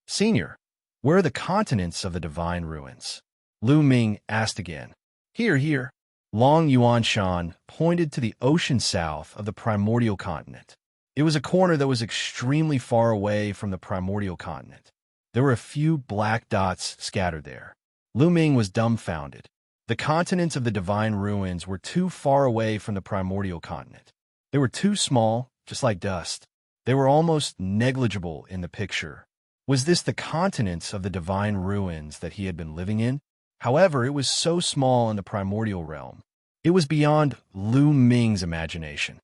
Senior, where are the continents of the divine ruins? Lu Ming asked again. Here. Long Yuanshan pointed to the ocean south of the primordial continent. It was a corner that was extremely far away from the primordial continent. There were a few black dots scattered there. Lu Ming was dumbfounded. The continents of the divine ruins were too far away from the primordial continent. They were too small, just like dust. They were almost negligible in the picture. Was this the continents of the divine ruins that he had been living in? However, it was so small in the primordial realm. It was beyond Lu Ming's imagination.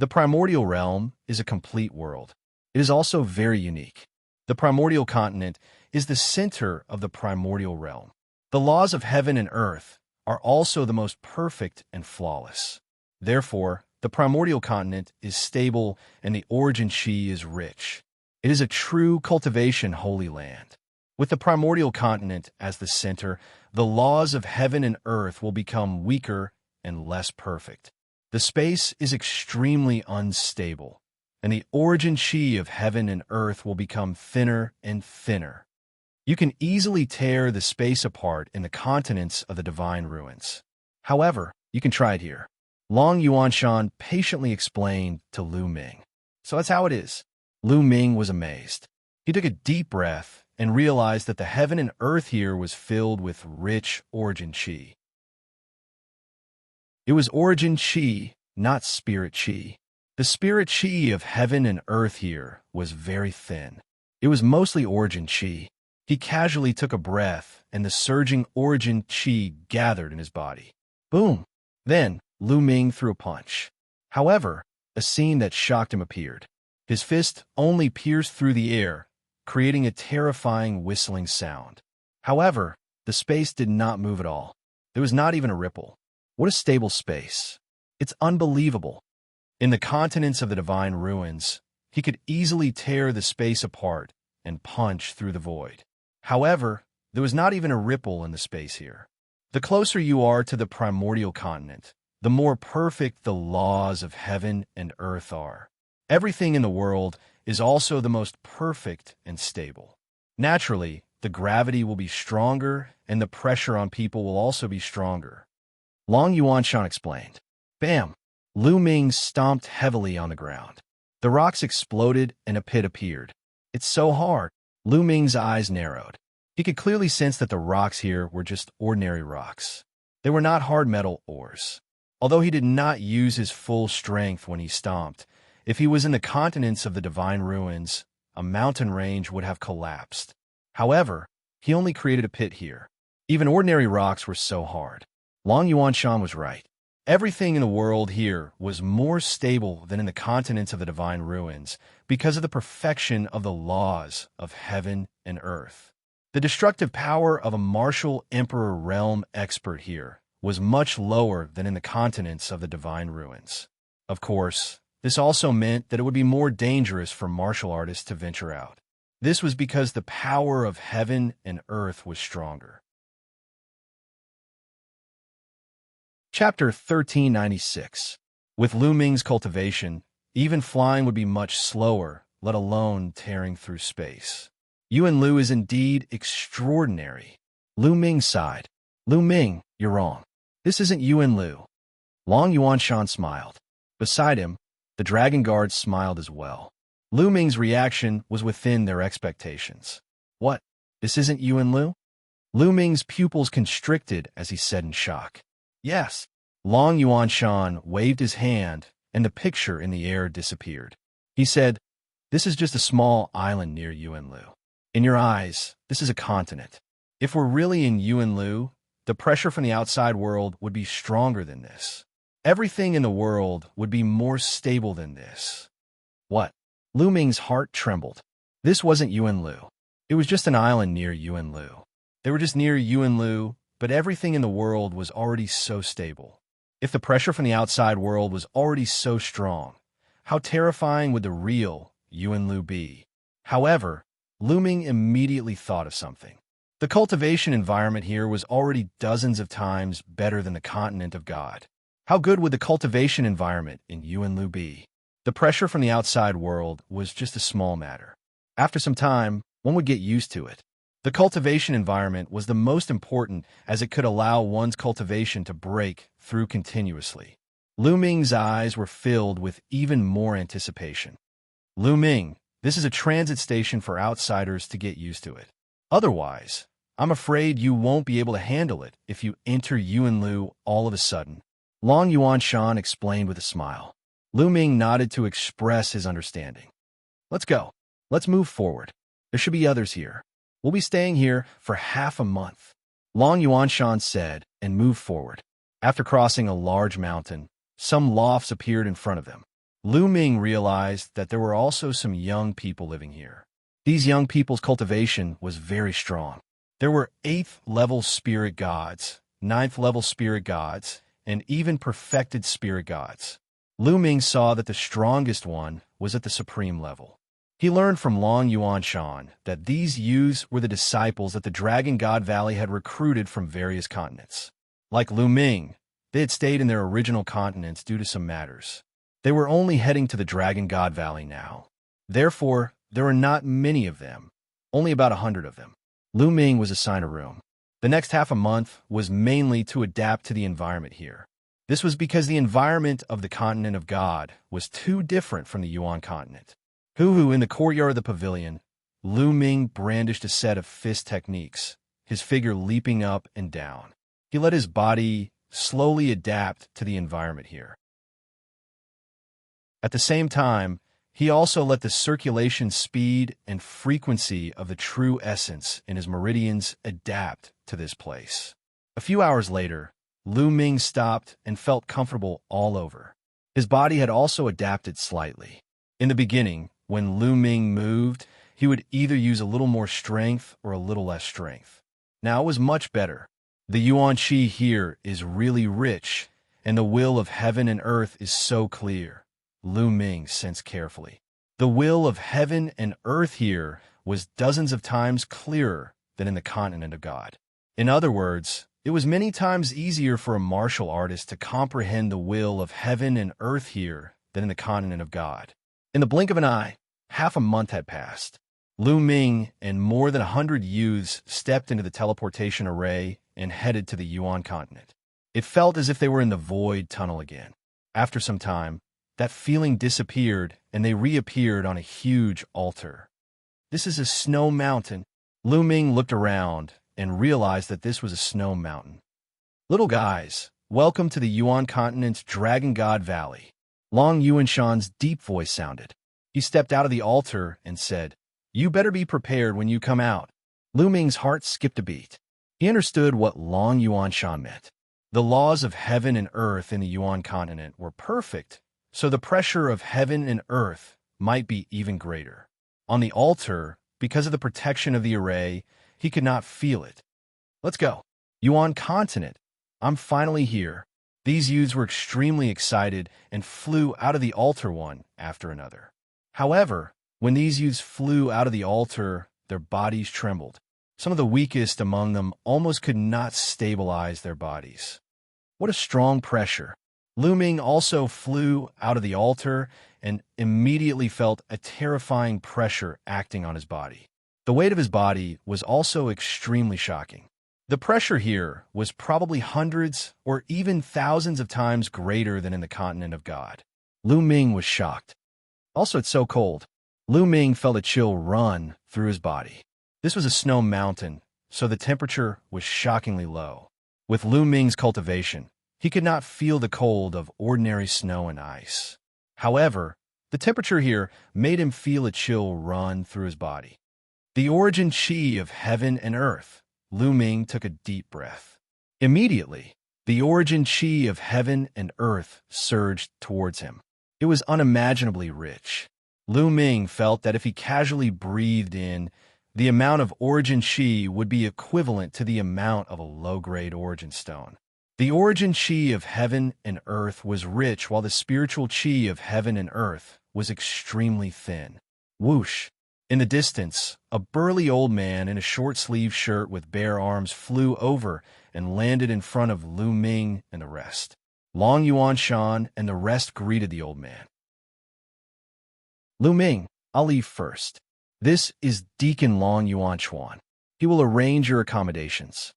The primordial realm is a complete world. It is also very unique. The primordial continent is the center of the primordial realm. The laws of heaven and earth are also the most perfect and flawless. Therefore, the primordial continent is stable and the origin chi is rich. It is a true cultivation holy land. With the primordial continent as the center, the laws of heaven and earth will become weaker and less perfect. The space is extremely unstable, and the origin chi of heaven and earth will become thinner and thinner. You can easily tear the space apart in the continents of the divine ruins. However, you can try it here. Long Yuanshan patiently explained to Lu Ming. So that's how it is. Lu Ming was amazed. He took a deep breath and realized that the heaven and earth here was filled with rich origin chi. It was origin chi, not spirit chi. The spirit chi of heaven and earth here was very thin. It was mostly origin chi. He casually took a breath, and the surging origin chi gathered in his body. Boom! Then, Lu Ming threw a punch. However, a scene that shocked him appeared. His fist only pierced through the air, creating a terrifying whistling sound. However, the space did not move at all. There was not even a ripple. What a stable space. It's unbelievable. In the continents of the divine ruins, he could easily tear the space apart and punch through the void. However, there was not even a ripple in the space here. The closer you are to the primordial continent, the more perfect the laws of heaven and earth are. Everything in the world is also the most perfect and stable. Naturally, the gravity will be stronger and the pressure on people will also be stronger. Long Yuanshan explained. Bam! Lu Ming stomped heavily on the ground. The rocks exploded and a pit appeared. It's so hard. Lu Ming's eyes narrowed. He could clearly sense that the rocks here were just ordinary rocks. They were not hard metal ores. Although he did not use his full strength when he stomped, if he was in the continents of the divine ruins, a mountain range would have collapsed. However, he only created a pit here. Even ordinary rocks were so hard. Long Yuanshan was right. Everything in the world here was more stable than in the continents of the divine ruins because of the perfection of the laws of heaven and earth. The destructive power of a martial emperor realm expert here was much lower than in the continents of the divine ruins. Of course, this also meant that it would be more dangerous for martial artists to venture out. This was because the power of heaven and earth was stronger. Chapter 1396. With Lu Ming's cultivation, even flying would be much slower, let alone tearing through space. Yuan Lu is indeed extraordinary. Lu Ming sighed. Lu Ming, you're wrong. This isn't Yuan Lu. Long Yuanshan smiled. Beside him, the dragon guards smiled as well. Lu Ming's reaction was within their expectations. What? This isn't Yuan Lu? Lu Ming's pupils constricted as he said in shock. Yes. Long Yuanshan waved his hand, and the picture in the air disappeared. He said, This is just a small island near Yuan Lu. In your eyes, this is a continent. If we're really in Yuan Lu, the pressure from the outside world would be stronger than this. Everything in the world would be more stable than this. What? Lu Ming's heart trembled. This wasn't Yuanlu. It was just an island near Yuanlu. They were just near Yuanlu, but everything in the world was already so stable. If the pressure from the outside world was already so strong, how terrifying would the real Yuanlu be? However, Lu Ming immediately thought of something. The cultivation environment here was already dozens of times better than the continent of God. How good would the cultivation environment in Yuanlu be? The pressure from the outside world was just a small matter. After some time, one would get used to it. The cultivation environment was the most important as it could allow one's cultivation to break through continuously. Lu Ming's eyes were filled with even more anticipation. Lu Ming, this is a transit station for outsiders to get used to it. Otherwise, I'm afraid you won't be able to handle it if you enter Yuanlu all of a sudden. Long Yuanshan explained with a smile. Lu Ming nodded to express his understanding. Let's go. Let's move forward. There should be others here. We'll be staying here for half a month. Long Yuanshan said and moved forward. After crossing a large mountain, some lofts appeared in front of them. Lu Ming realized that there were also some young people living here. These young people's cultivation was very strong. There were 8th-level spirit gods, 9th-level spirit gods, and even perfected spirit gods. Lu Ming saw that the strongest one was at the supreme level. He learned from Long Yuanshan that these youths were the disciples that the Dragon God Valley had recruited from various continents. Like Lu Ming, they had stayed in their original continents due to some matters. They were only heading to the Dragon God Valley now. Therefore, there were not many of them, only about 100 of them. Lu Ming was assigned a room. The next half a month was mainly to adapt to the environment here. This was because the environment of the continent of God was too different from the Yuan continent. In the courtyard of the pavilion, Lu Ming brandished a set of fist techniques, his figure leaping up and down. He let his body slowly adapt to the environment here. At the same time, he also let the circulation speed and frequency of the true essence in his meridians adapt to this place. A few hours later, Lu Ming stopped and felt comfortable all over. His body had also adapted slightly. In the beginning, when Lu Ming moved, he would either use a little more strength or a little less strength. Now it was much better. The Yuan Qi here is really rich, and the will of heaven and earth is so clear. Lu Ming sensed carefully. The will of heaven and earth here was dozens of times clearer than in the continent of God. In other words, it was many times easier for a martial artist to comprehend the will of heaven and earth here than in the continent of God. In the blink of an eye, half a month had passed. Lu Ming and more than 100 youths stepped into the teleportation array and headed to the Yuan continent. It felt as if they were in the void tunnel again. After some time, that feeling disappeared and they reappeared on a huge altar. This is a snow mountain. Lu Ming looked around and realized that this was a snow mountain. Little guys, welcome to the Yuan continent's Dragon God Valley. Long Yuanshan's deep voice sounded. He stepped out of the altar and said, "You better be prepared when you come out." Lu Ming's heart skipped a beat. He understood what Long Yuanshan meant. The laws of heaven and earth in the Yuan continent were perfect, so the pressure of heaven and earth might be even greater. On the altar, because of the protection of the array, he could not feel it. Let's go. Yuan continent. I'm finally here. These youths were extremely excited and flew out of the altar one after another. However, when these youths flew out of the altar, their bodies trembled. Some of the weakest among them almost could not stabilize their bodies. What a strong pressure. Lu Ming also flew out of the altar and immediately felt a terrifying pressure acting on his body. The weight of his body was also extremely shocking. The pressure here was probably hundreds or even thousands of times greater than in the continent of God. Lu Ming was shocked. Also, it's so cold. Lu Ming felt a chill run through his body. This was a snow mountain, so the temperature was shockingly low. With Lu Ming's cultivation, he could not feel the cold of ordinary snow and ice. However, the temperature here made him feel a chill run through his body. The origin qi of heaven and earth. Lu Ming took a deep breath. Immediately, The origin chi of heaven and earth surged towards him. It was unimaginably rich. Lu Ming felt that if he casually breathed in, the amount of origin chi would be equivalent to the amount of a low-grade origin stone. The origin chi of heaven and earth was rich, while the spiritual chi of heaven and earth was extremely thin. Whoosh! In the distance, a burly old man in a short-sleeved shirt with bare arms flew over and landed in front of Lu Ming and the rest. Long Yuanshan and the rest greeted the old man. Lu Ming, I'll leave first. This is Deacon Long Yuanshan. He will arrange your accommodations.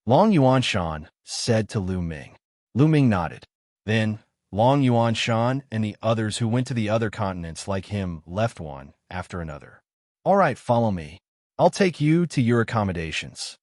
Long Yuanshan said to Lu Ming. Lu Ming nodded. Then, Long Yuanshan and the others who went to the other continents like him left one after another. All right, follow me. I'll take you to your accommodations.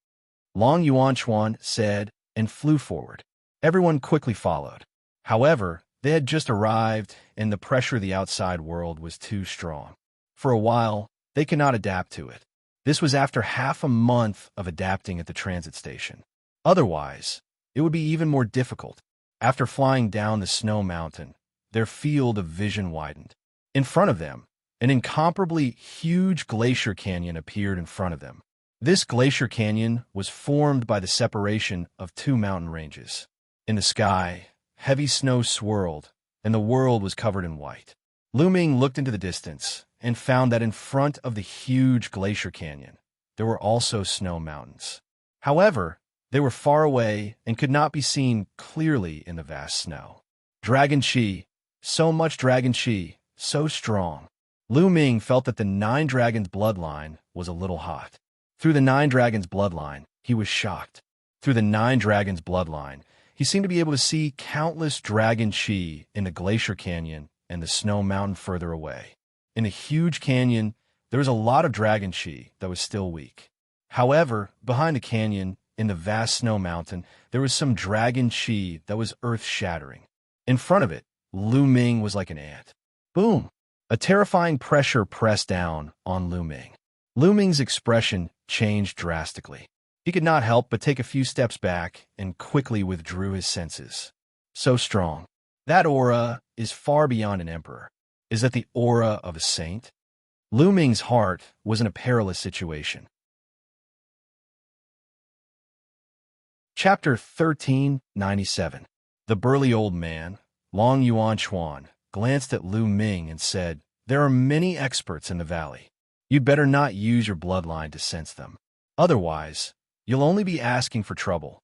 Long Yuanshan said and flew forward. Everyone quickly followed. However, they had just arrived and the pressure of the outside world was too strong. For a while, they could not adapt to it. This was after half a month of adapting at the transit station. Otherwise, it would be even more difficult. After flying down the snow mountain, their field of vision widened. In front of them, an incomparably huge glacier canyon appeared in front of them. This glacier canyon was formed by the separation of two mountain ranges. In the sky, heavy snow swirled, and the world was covered in white. Lu Ming looked into the distance and found that in front of the huge glacier canyon, there were also snow mountains. However, they were far away and could not be seen clearly in the vast snow. Dragon Chi, so much Dragon Chi, so strong. Lu Ming felt that the Nine Dragons bloodline was a little hot. Through the Nine Dragons bloodline, he was shocked. Through the Nine Dragons bloodline, he seemed to be able to see countless Dragon Chi in the glacier canyon and the snow mountain further away. In the huge canyon, there was a lot of Dragon Chi that was still weak. However, behind the canyon, in the vast snow mountain, there was some Dragon Chi that was earth-shattering. In front of it, Lu Ming was like an ant. Boom! A terrifying pressure pressed down on Lu Ming. Lu Ming's expression changed drastically. He could not help but take a few steps back and quickly withdrew his senses. So strong. That aura is far beyond an emperor. Is that the aura of a saint? Lu Ming's heart was in a perilous situation. Chapter 1397. The burly old man, Long Yuanshan, glanced at Lu Ming and said, "There are many experts in the valley. You'd better not use your bloodline to sense them. Otherwise, you'll only be asking for trouble."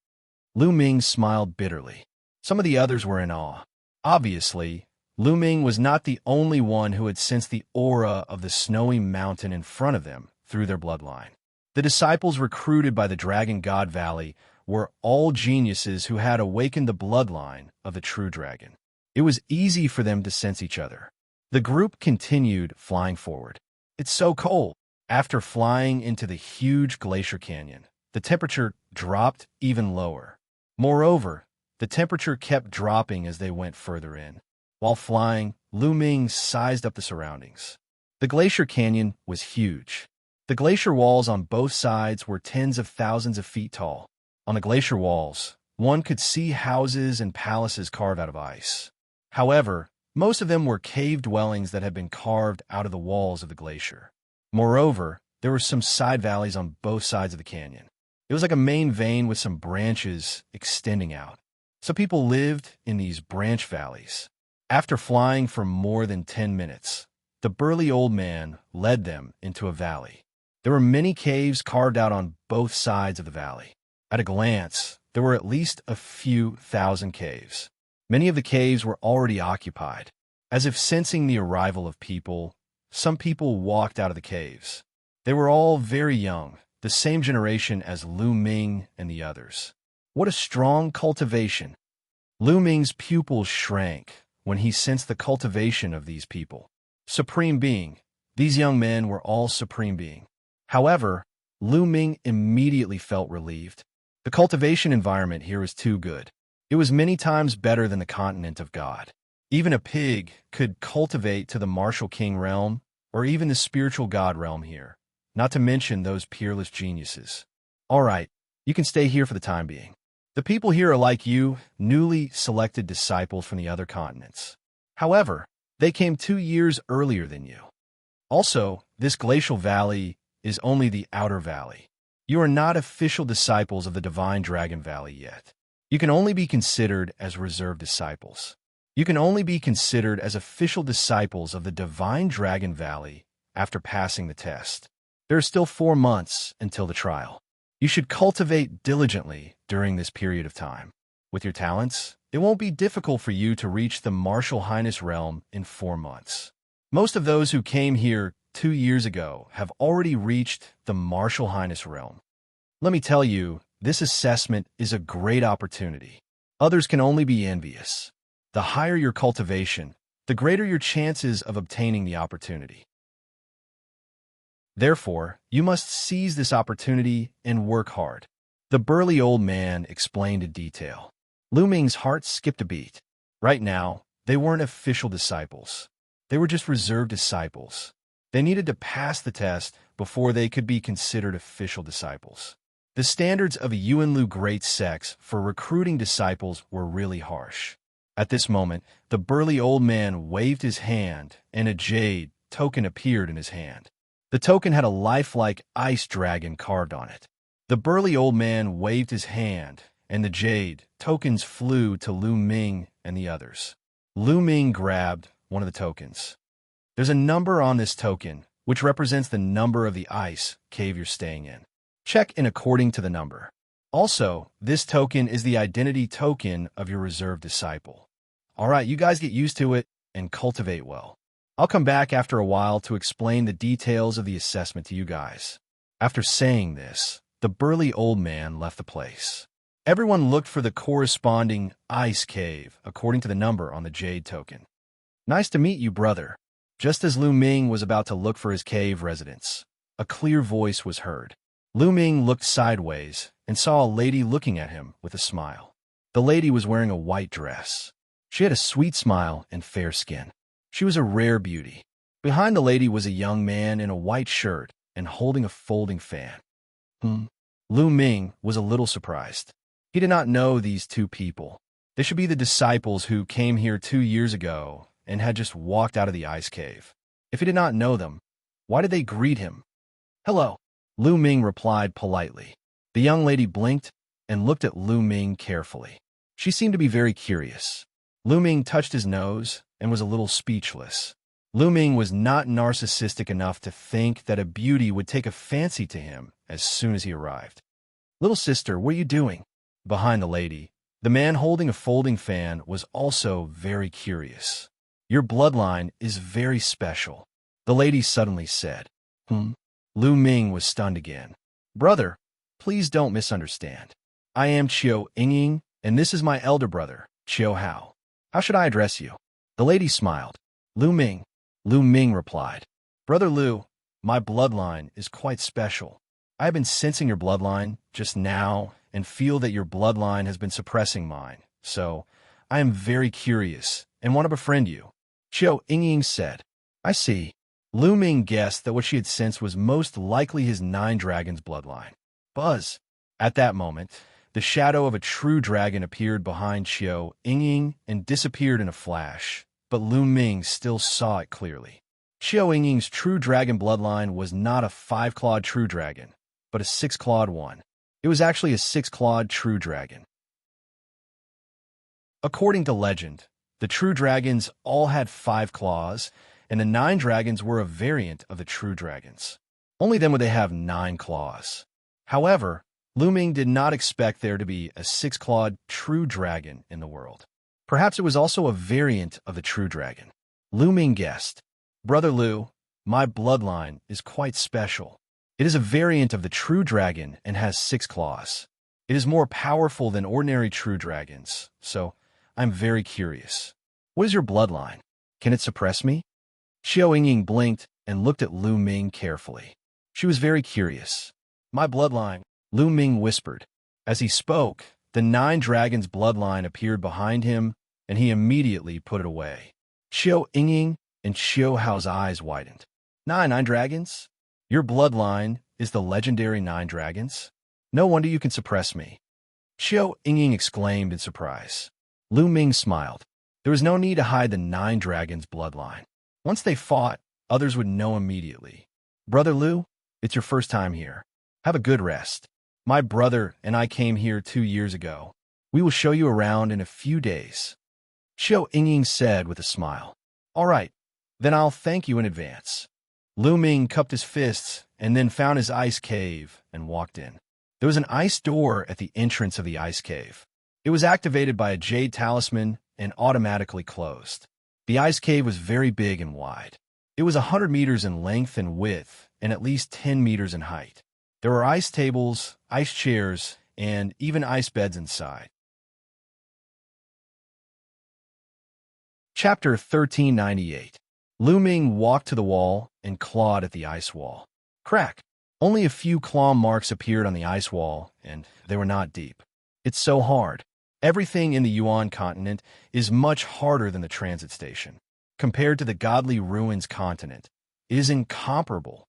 Lu Ming smiled bitterly. Some of the others were in awe. Obviously, Lu Ming was not the only one who had sensed the aura of the snowy mountain in front of them through their bloodline. The disciples recruited by the Dragon God Valley were all geniuses who had awakened the bloodline of the true dragon. It was easy for them to sense each other. The group continued flying forward. It's so cold. After flying into the huge glacier canyon, the temperature dropped even lower. Moreover, the temperature kept dropping as they went further in. While flying, Lu Ming sized up the surroundings. The glacier canyon was huge. The glacier walls on both sides were tens of thousands of feet tall. On the glacier walls, one could see houses and palaces carved out of ice. However, most of them were cave dwellings that had been carved out of the walls of the glacier. Moreover, there were some side valleys on both sides of the canyon. It was like a main vein with some branches extending out. So people lived in these branch valleys. After flying for more than 10 minutes, the burly old man led them into a valley. There were many caves carved out on both sides of the valley. At a glance, there were at least a few thousand caves. Many of the caves were already occupied. As if sensing the arrival of people, some people walked out of the caves. They were all very young, the same generation as Lu Ming and the others. What a strong cultivation! Lu Ming's pupils shrank when he sensed the cultivation of these people. Supreme Being. These young men were all Supreme Being. However, Lu Ming immediately felt relieved. The cultivation environment here was too good. It was many times better than the continent of God. Even a pig could cultivate to the martial king realm, or even the spiritual god realm here, not to mention those peerless geniuses. All right, you can stay here for the time being. The people here are like you, newly selected disciples from the other continents. However, they came 2 years earlier than you. Also, this glacial valley is only the outer valley. You are not official disciples of the Divine Dragon Valley yet. You can only be considered as reserved disciples. You can only be considered as official disciples of the Divine Dragon Valley after passing the test. There are still 4 months until the trial. You should cultivate diligently during this period of time. With your talents, it won't be difficult for you to reach the Martial Highness realm in 4 months. Most of those who came here 2 years ago have already reached the Martial Highness realm. Let me tell you, this assessment is a great opportunity. Others can only be envious. The higher your cultivation, the greater your chances of obtaining the opportunity. Therefore, you must seize this opportunity and work hard. The burly old man explained in detail. Lu Ming's heart skipped a beat. Right now, they weren't official disciples. They were just reserved disciples. They needed to pass the test before they could be considered official disciples. The standards of a Yuanlu great sects for recruiting disciples were really harsh. At this moment, the burly old man waved his hand, and a jade token appeared in his hand. The token had a lifelike ice dragon carved on it. The burly old man waved his hand, and the jade tokens flew to Lu Ming and the others. Lu Ming grabbed one of the tokens. There's a number on this token, which represents the number of the ice cave you're staying in. Check in according to the number. Also, this token is the identity token of your reserved disciple. All right, you guys get used to it and cultivate well. I'll come back after a while to explain the details of the assessment to you guys. After saying this, the burly old man left the place. Everyone looked for the corresponding ice cave according to the number on the jade token. Nice to meet you, brother. Just as Lu Ming was about to look for his cave residence, a clear voice was heard. Lu Ming looked sideways and saw a lady looking at him with a smile. The lady was wearing a white dress. She had a sweet smile and fair skin. She was a rare beauty. Behind the lady was a young man in a white shirt and holding a folding fan. Lu Ming was a little surprised. He did not know these two people. They should be the disciples who came here 2 years ago and had just walked out of the ice cave. If he did not know them, why did they greet him? Hello, Lu Ming replied politely. The young lady blinked and looked at Lu Ming carefully. She seemed to be very curious. Lu Ming touched his nose and was a little speechless. Lu Ming was not narcissistic enough to think that a beauty would take a fancy to him as soon as he arrived. Little sister, what are you doing? Behind the lady, the man holding a folding fan was also very curious. Your bloodline is very special, the lady suddenly said. Lu Ming was stunned again. Brother, please don't misunderstand. I am Qiu Yingying, and this is my elder brother, Qiu Hao. How should I address you? The lady smiled. Lu Ming. Lu Ming replied. Brother Lu, my bloodline is quite special. I have been sensing your bloodline just now and feel that your bloodline has been suppressing mine, so I am very curious and want to befriend you. Qiu Yingying said. I see. Lu Ming guessed that what she had sensed was most likely his 9 dragons bloodline. Buzz. At that moment, the shadow of a true dragon appeared behind Qiu Yingying and disappeared in a flash, but Lu Ming still saw it clearly. Qiu Yingying's true dragon bloodline was not a 5-clawed true dragon, but a 6-clawed one. It was actually a 6-clawed true dragon. According to legend, the true dragons all had 5 claws, and the 9 dragons were a variant of the true dragons. Only then would they have 9 claws. However, Lu Ming did not expect there to be a 6-clawed true dragon in the world. Perhaps it was also a variant of the true dragon. Lu Ming guessed. Brother Lu, my bloodline is quite special. It is a variant of the true dragon and has 6 claws. It is more powerful than ordinary true dragons, so I'm very curious. What is your bloodline? Can it suppress me? Qiu Yingying blinked and looked at Lu Ming carefully. She was very curious. My bloodline, Lu Ming whispered. As he spoke, the 9 dragons' bloodline appeared behind him, and he immediately put it away. Qiu Yingying and Qiu Hao's eyes widened. 9 dragons? Your bloodline is the legendary 9 dragons? No wonder you can suppress me. Xianxia exclaimed in surprise. Lu Ming smiled. There was no need to hide the 9 dragons' bloodline. Once they fought, others would know immediately. Brother Lu, it's your first time here. Have a good rest. My brother and I came here 2 years ago. We will show you around in a few days. Xianxia said with a smile. All right, then I'll thank you in advance. Lu Ming cupped his fists and then found his ice cave and walked in. There was an ice door at the entrance of the ice cave. It was activated by a jade talisman and automatically closed. The ice cave was very big and wide. It was 100 meters in length and width and at least 10 meters in height. There were ice tables, ice chairs, and even ice beds inside. Chapter 1398. Lu Ming walked to the wall and clawed at the ice wall. Crack! Only a few claw marks appeared on the ice wall, and they were not deep. It's so hard. Everything in the Yuan continent is much harder than the transit station. Compared to the godly ruins continent, it is incomparable.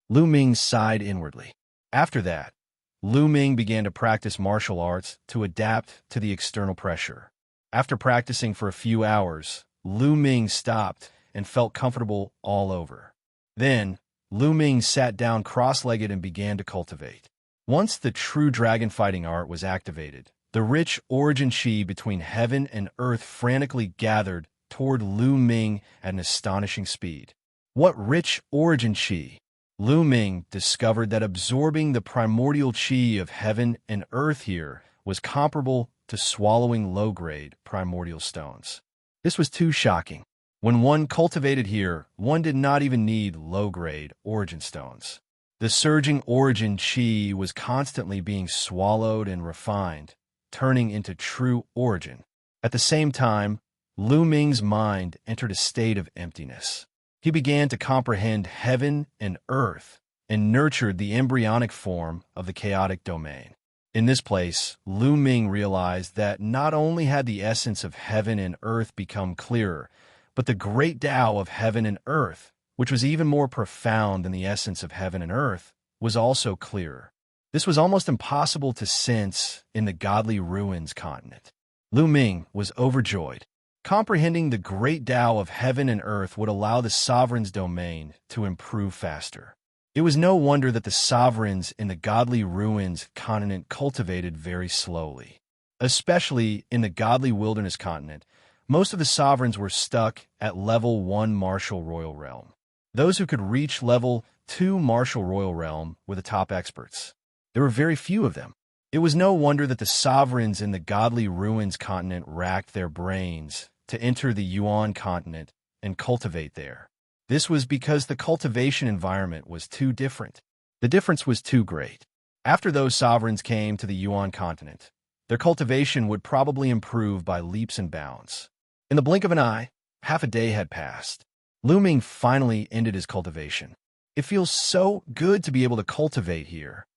Lu Ming sighed inwardly. After that, Lu Ming began to practice martial arts to adapt to the external pressure. After practicing for a few hours, Lu Ming stopped and felt comfortable all over. Then, Lu Ming sat down cross-legged and began to cultivate. Once the true dragon fighting art was activated, the rich origin chi between heaven and earth frantically gathered toward Lu Ming at an astonishing speed. What rich origin chi? Lu Ming discovered that absorbing the primordial chi of heaven and earth here was comparable to swallowing low-grade primordial stones. This was too shocking. When one cultivated here, one did not even need low-grade origin stones. The surging origin chi was constantly being swallowed and refined, turning into true origin. At the same time, Lu Ming's mind entered a state of emptiness. He began to comprehend heaven and earth and nurtured the embryonic form of the chaotic domain. In this place, Lu Ming realized that not only had the essence of heaven and earth become clearer, but the great Tao of heaven and earth, which was even more profound than the essence of heaven and earth, was also clearer. This was almost impossible to sense in the godly ruins continent. Lu Ming was overjoyed. Comprehending the great Tao of heaven and earth would allow the sovereign's domain to improve faster. It was no wonder that the sovereigns in the godly ruins continent cultivated very slowly. Especially in the godly wilderness continent, most of the sovereigns were stuck at level 1 martial royal realm. Those who could reach level 2 martial royal realm were the top experts. There were very few of them. It was no wonder that the sovereigns in the godly ruins continent racked their brains to enter the Yuan continent and cultivate there. This was because the cultivation environment was too different. The difference was too great. After those sovereigns came to the Yuan continent, their cultivation would probably improve by leaps and bounds. In the blink of an eye, half a day had passed. Lu Ming finally ended his cultivation. It feels so good to be able to cultivate here.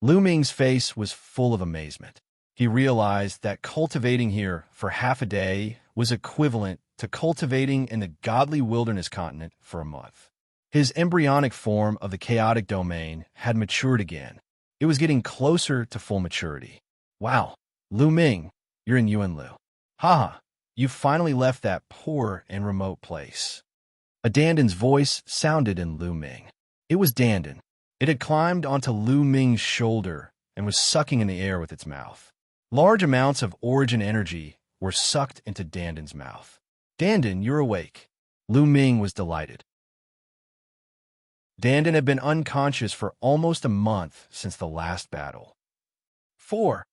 Lu Ming's face was full of amazement. He realized that cultivating here for half a day was equivalent to cultivating in the godly wilderness continent for a month. His embryonic form of the chaotic domain had matured again. It was getting closer to full maturity. Wow, Lu Ming, you're in Yuanlu. Haha, you finally left that poor and remote place. A Dandan's voice sounded in Lu Ming. It was Dandan. It had climbed onto Lu Ming's shoulder and was sucking in the air with its mouth. Large amounts of origin energy were sucked into Dandan's mouth. Dandan, you're awake. Lu Ming was delighted. Dandan had been unconscious for almost a month since the last battle. 4.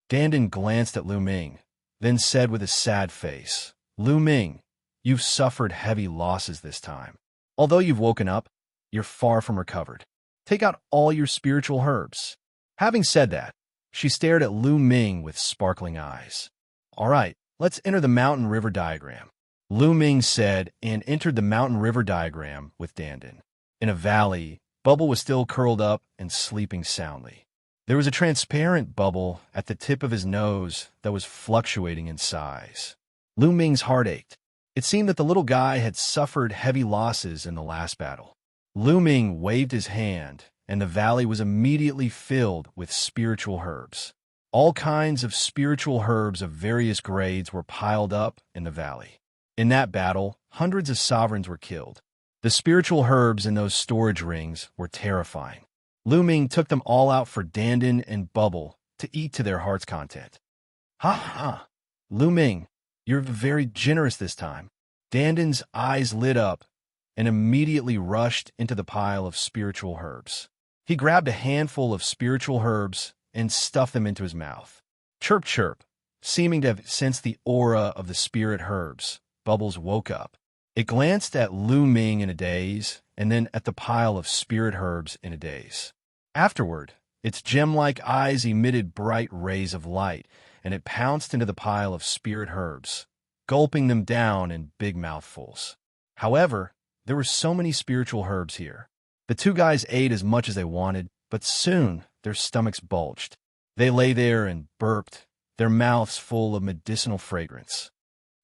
Dandan glanced at Lu Ming, then said with a sad face, Lu Ming, you've suffered heavy losses this time. Although you've woken up, you're far from recovered. Take out all your spiritual herbs. Having said that, she stared at Lu Ming with sparkling eyes. All right, let's enter the mountain river diagram. Lu Ming said and entered the mountain river diagram with Dandan. In a valley, Bubble was still curled up and sleeping soundly. There was a transparent bubble at the tip of his nose that was fluctuating in size. Lu Ming's heart ached. It seemed that the little guy had suffered heavy losses in the last battle. Lu Ming waved his hand, and the valley was immediately filled with spiritual herbs. All kinds of spiritual herbs of various grades were piled up in the valley. In that battle, hundreds of sovereigns were killed. The spiritual herbs in those storage rings were terrifying. Lu Ming took them all out for Dandan and Bubble to eat to their heart's content. Ha ha! Lu Ming, you're very generous this time. Dandan's eyes lit up and immediately rushed into the pile of spiritual herbs. He grabbed a handful of spiritual herbs and stuffed them into his mouth. Chirp, chirp, seeming to have sensed the aura of the spirit herbs, Bubbles woke up. It glanced at Lu Ming in a daze, and then at the pile of spirit herbs in a daze. Afterward, its gem-like eyes emitted bright rays of light, and it pounced into the pile of spirit herbs, gulping them down in big mouthfuls. However, there were so many spiritual herbs here. The two guys ate as much as they wanted, but soon their stomachs bulged. They lay there and burped, their mouths full of medicinal fragrance.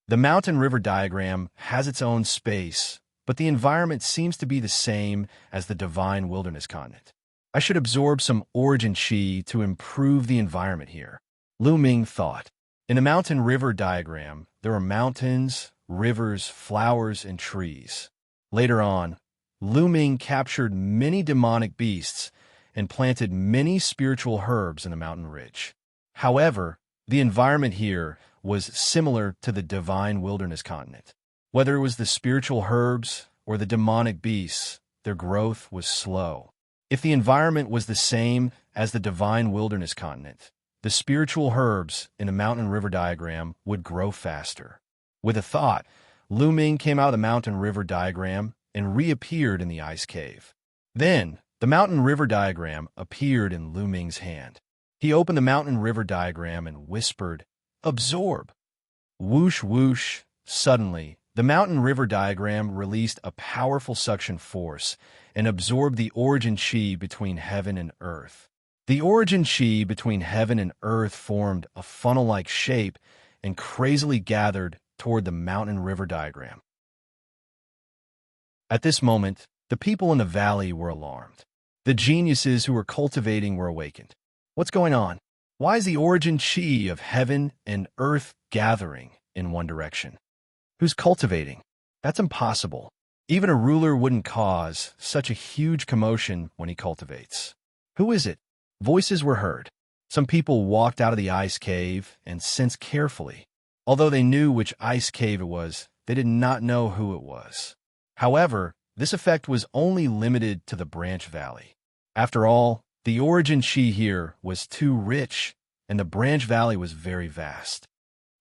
The mountain-river diagram has its own space, but the environment seems to be the same as the divine wilderness continent. I should absorb some origin chi to improve the environment here, Lu Ming thought. In the mountain-river diagram, there are mountains, rivers, flowers, and trees. Later on, Lu Ming captured many demonic beasts and planted many spiritual herbs in the mountain ridge. However, the environment here was similar to the divine wilderness continent. Whether it was the spiritual herbs or the demonic beasts, their growth was slow. If the environment was the same as the divine wilderness continent, the spiritual herbs in the mountain-river diagram would grow faster. With a thought, Lu Ming came out of the mountain-river diagram and reappeared in the ice cave. Then, the mountain-river diagram appeared in Lu Ming's hand. He opened the mountain-river diagram and whispered, "Absorb." Whoosh, whoosh. Suddenly, the mountain-river diagram released a powerful suction force and absorbed the origin chi between heaven and earth. The origin chi between heaven and earth formed a funnel-like shape and crazily gathered toward the mountain-river diagram. At this moment, the people in the valley were alarmed. The geniuses who were cultivating were awakened. What's going on? Why is the origin chi of heaven and earth gathering in one direction? Who's cultivating? That's impossible. Even a ruler wouldn't cause such a huge commotion when he cultivates. Who is it? Voices were heard. Some people walked out of the ice cave and sensed carefully. Although they knew which ice cave it was, they did not know who it was. However, this effect was only limited to the branch valley. After all, the origin chi here was too rich, and the branch valley was very vast.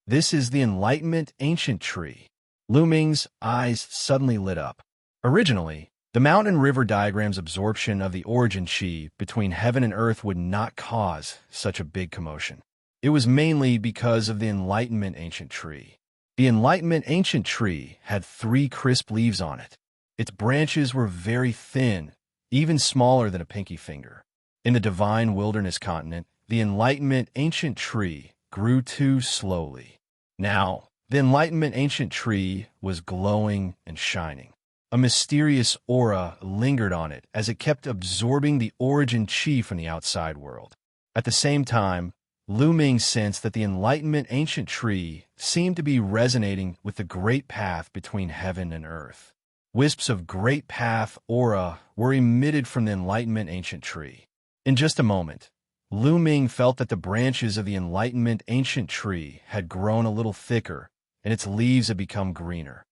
This is the Enlightenment Ancient Tree. Lu Ming's eyes suddenly lit up. Originally, the mountain-river diagram's absorption of the origin chi between heaven and earth would not cause such a big commotion. It was mainly because of the Enlightenment Ancient Tree. The Enlightenment Ancient Tree had 3 crisp leaves on it. Its branches were very thin, even smaller than a pinky finger. In the divine wilderness continent, the Enlightenment Ancient Tree grew too slowly. Now, the Enlightenment Ancient Tree was glowing and shining. A mysterious aura lingered on it as it kept absorbing the origin chi from the outside world. At the same time, Lu Ming sensed that the Enlightenment Ancient Tree seemed to be resonating with the great path between heaven and earth. Wisps of great path aura were emitted from the Enlightenment Ancient Tree. In just a moment, Lu Ming felt that the branches of the Enlightenment Ancient Tree had grown a little thicker, and its leaves had become greener.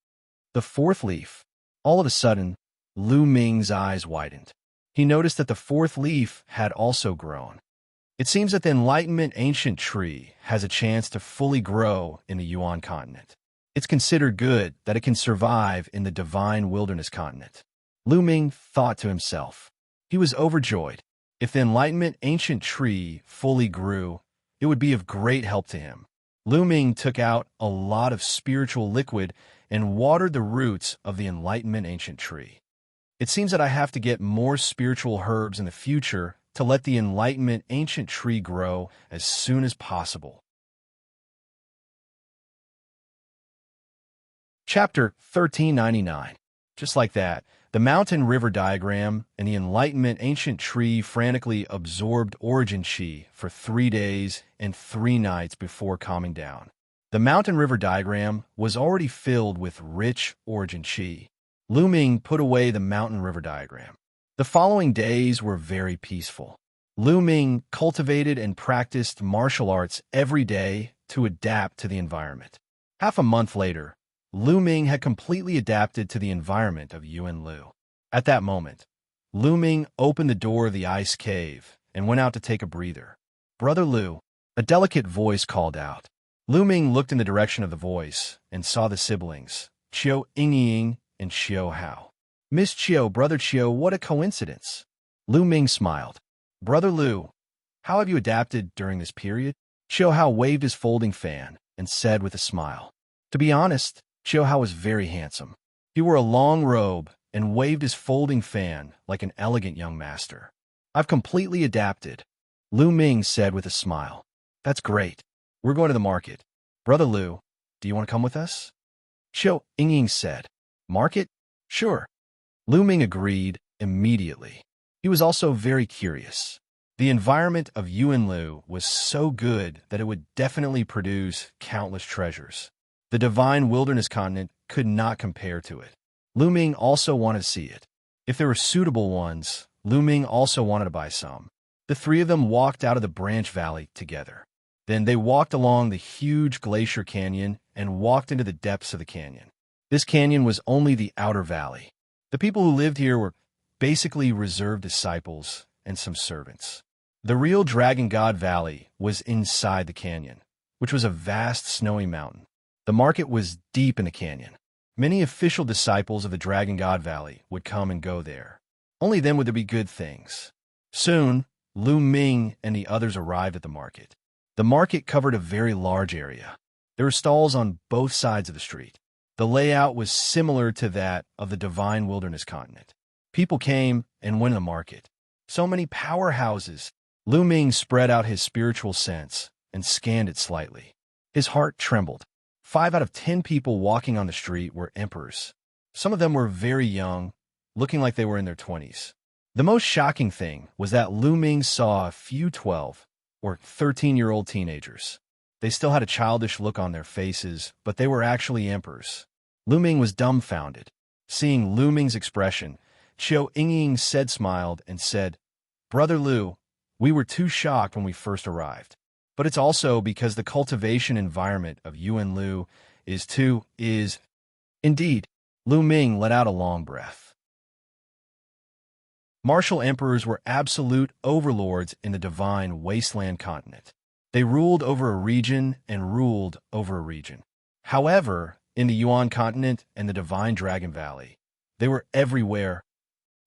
The 4th leaf. All of a sudden, Lu Ming's eyes widened. He noticed that the 4th leaf had also grown. It seems that the Enlightenment Ancient Tree has a chance to fully grow in the Yuan continent. It's considered good that it can survive in the divine wilderness continent. Lu Ming thought to himself. He was overjoyed. If the Enlightenment Ancient Tree fully grew, it would be of great help to him. Lu Ming took out a lot of spiritual liquid and watered the roots of the Enlightenment Ancient Tree. It seems that I have to get more spiritual herbs in the future to let the Enlightenment Ancient Tree grow as soon as possible. Chapter 1399. Just like that, The mountain-river diagram and the Enlightenment ancient tree frantically absorbed origin chi for 3 days and 3 nights before calming down. The mountain-river diagram was already filled with rich origin chi. Lu Ming put away the mountain-river diagram. The following days were very peaceful. Lu Ming cultivated and practiced martial arts every day to adapt to the environment. Half a month later, Lu Ming had completely adapted to the environment of Yuan Lu. At that moment, Lu Ming opened the door of the ice cave and went out to take a breather. "Brother Lu," a delicate voice called out. Lu Ming looked in the direction of the voice and saw the siblings, Qiu Yingying and Xiao Hao. "Miss Qiu, Brother Qiu, what a coincidence." Lu Ming smiled. "Brother Lu, how have you adapted during this period?" Xiao Hao waved his folding fan and said with a smile. To be honest, Xiao Hao was very handsome. He wore a long robe and waved his folding fan like an elegant young master. "I've completely adapted," Lu Ming said with a smile. "That's great. We're going to the market. Brother Lu, do you want to come with us?" Qiu Yingying said. "Market? Sure." Lu Ming agreed immediately. He was also very curious. The environment of Yuan Lu was so good that it would definitely produce countless treasures. The divine wilderness continent could not compare to it. Lu Ming also wanted to see it. If there were suitable ones, Lu Ming also wanted to buy some. The three of them walked out of the branch valley together. Then they walked along the huge glacier canyon and walked into the depths of the canyon. This canyon was only the outer valley. The people who lived here were basically reserved disciples and some servants. The real Dragon God Valley was inside the canyon, which was a vast snowy mountain. The market was deep in the canyon. Many official disciples of the Dragon God Valley would come and go there. Only then would there be good things. Soon, Lu Ming and the others arrived at the market. The market covered a very large area. There were stalls on both sides of the street. The layout was similar to that of the divine wilderness continent. People came and went in the market. So many powerhouses. Lu Ming spread out his spiritual sense and scanned it slightly. His heart trembled. 5 out of 10 people walking on the street were emperors. Some of them were very young, looking like they were in their 20s. The most shocking thing was that Lu Ming saw a few 12 or 13-year-old teenagers. They still had a childish look on their faces, but they were actually emperors. Lu Ming was dumbfounded. Seeing Lu Ming's expression, Qiu Yingying smiled and said, "Brother Lu, we were too shocked when we first arrived. But it's also because the cultivation environment of Yuan Lu is. Indeed." Lu Ming let out a long breath. Martial emperors were absolute overlords in the divine wasteland continent. They ruled over a region and ruled over a region. However, in the Yuan continent and the divine Dragon Valley, they were everywhere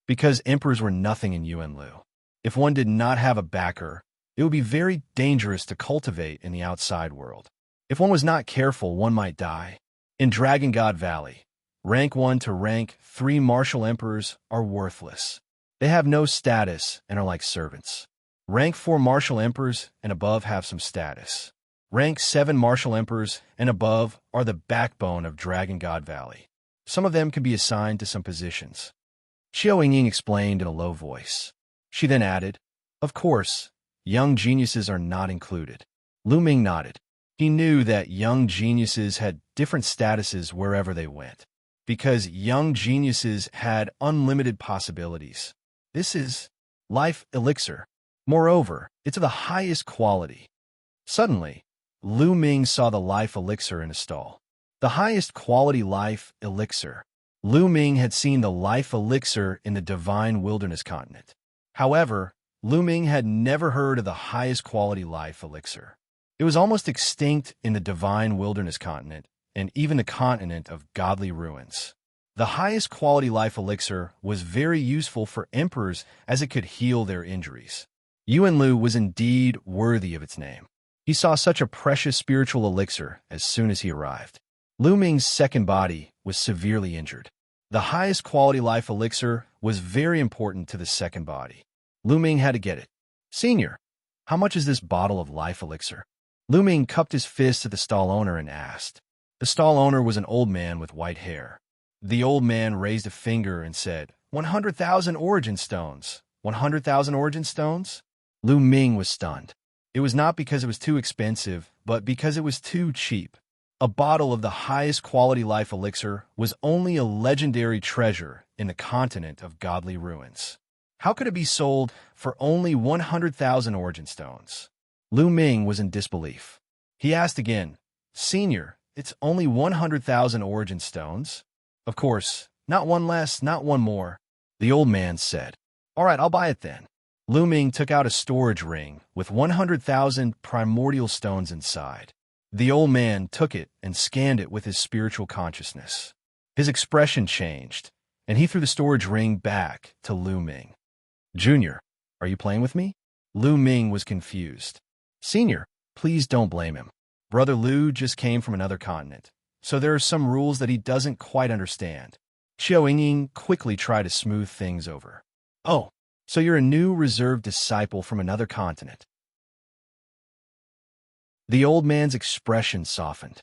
because emperors were nothing in Yuan Lu. If one did not have a backer, it would be very dangerous to cultivate in the outside world. If one was not careful, one might die. In Dragon God Valley, rank 1 to rank 3 martial emperors are worthless. They have no status and are like servants. Rank 4 martial emperors and above have some status. Rank 7 martial emperors and above are the backbone of Dragon God Valley. Some of them can be assigned to some positions. Qiu Yingying explained in a low voice. She then added, "Of course, young geniuses are not included." Lu Ming nodded. He knew that young geniuses had different statuses wherever they went, because young geniuses had unlimited possibilities. This is life elixir. Moreover, it's of the highest quality. Suddenly, Lu Ming saw the life elixir in a stall. The highest quality life elixir. Lu Ming had seen the life elixir in the divine wilderness continent. However, Lu Ming had never heard of the highest quality life elixir. It was almost extinct in the divine wilderness continent and even the continent of godly ruins. The highest quality life elixir was very useful for emperors as it could heal their injuries. Yuan Lu was indeed worthy of its name. He saw such a precious spiritual elixir as soon as he arrived. Lu Ming's second body was severely injured. The highest quality life elixir was very important to the second body. Lu Ming had to get it. "Senior, how much is this bottle of life elixir?" Lu Ming cupped his fist at the stall owner and asked. The stall owner was an old man with white hair. The old man raised a finger and said, 100,000 origin stones. 100,000 origin stones? Lu Ming was stunned. It was not because it was too expensive, but because it was too cheap. A bottle of the highest quality life elixir was only a legendary treasure in the continent of godly ruins. How could it be sold for only 100,000 origin stones? Lu Ming was in disbelief. He asked again, "Senior, it's only 100,000 origin stones?" "Of course, not one less, not one more," the old man said. "All right, I'll buy it then." Lu Ming took out a storage ring with 100,000 primordial stones inside. The old man took it and scanned it with his spiritual consciousness. His expression changed, and he threw the storage ring back to Lu Ming. "Junior, are you playing with me?" Lu Ming was confused. "Senior, please don't blame him. Brother Lu just came from another continent, so there are some rules that he doesn't quite understand." Xiao Yingying quickly tried to smooth things over. "Oh, so you're a new reserve disciple from another continent." The old man's expression softened.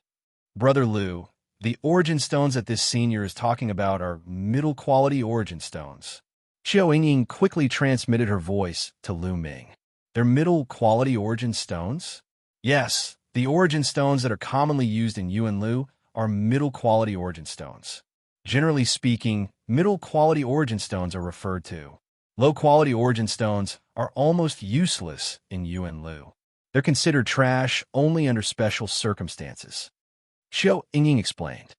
"Brother Lu, the origin stones that this senior is talking about are middle-quality origin stones." Xiao Yingying quickly transmitted her voice to Lu Ming. "They're middle-quality origin stones?" "Yes, the origin stones that are commonly used in Yuan Lu are middle-quality origin stones. Generally speaking, middle-quality origin stones are referred to. Low-quality origin stones are almost useless in Yuan Lu. They're considered trash only under special circumstances." Xiao Yingying explained.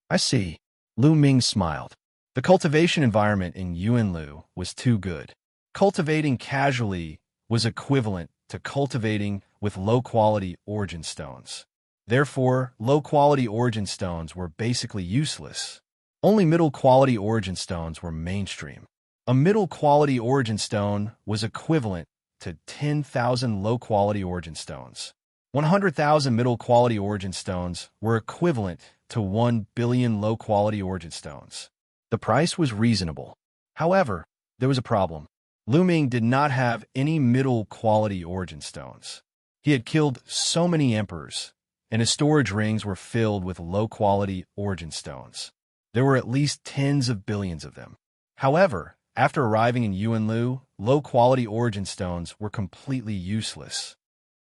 "I see." Lu Ming smiled. The cultivation environment in Yuan Lu was too good. Cultivating casually was equivalent to cultivating with low-quality origin stones. Therefore, low-quality origin stones were basically useless. Only middle-quality origin stones were mainstream. A middle-quality origin stone was equivalent to 10,000 low-quality origin stones. 100,000 middle-quality origin stones were equivalent to 1 billion low-quality origin stones. The price was reasonable. However, there was a problem. Lu Ming did not have any middle-quality origin stones. He had killed so many emperors, and his storage rings were filled with low-quality origin stones. There were at least tens of billions of them. However, after arriving in Yuan Lu, low-quality origin stones were completely useless.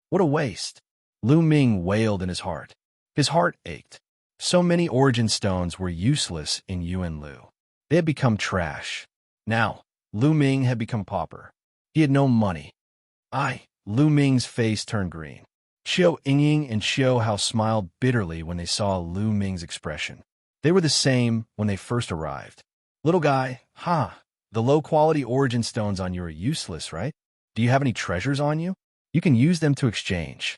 What a waste! Lu Ming wailed in his heart. His heart ached. So many origin stones were useless in Yuan Lu. They had become trash. Now, Lu Ming had become pauper. He had no money. Lu Ming's face turned green. Xiao Yingying and Xiao Hao smiled bitterly when they saw Lu Ming's expression. They were the same when they first arrived. "Little guy, the low-quality origin stones on you are useless, right? Do you have any treasures on you? You can use them to exchange."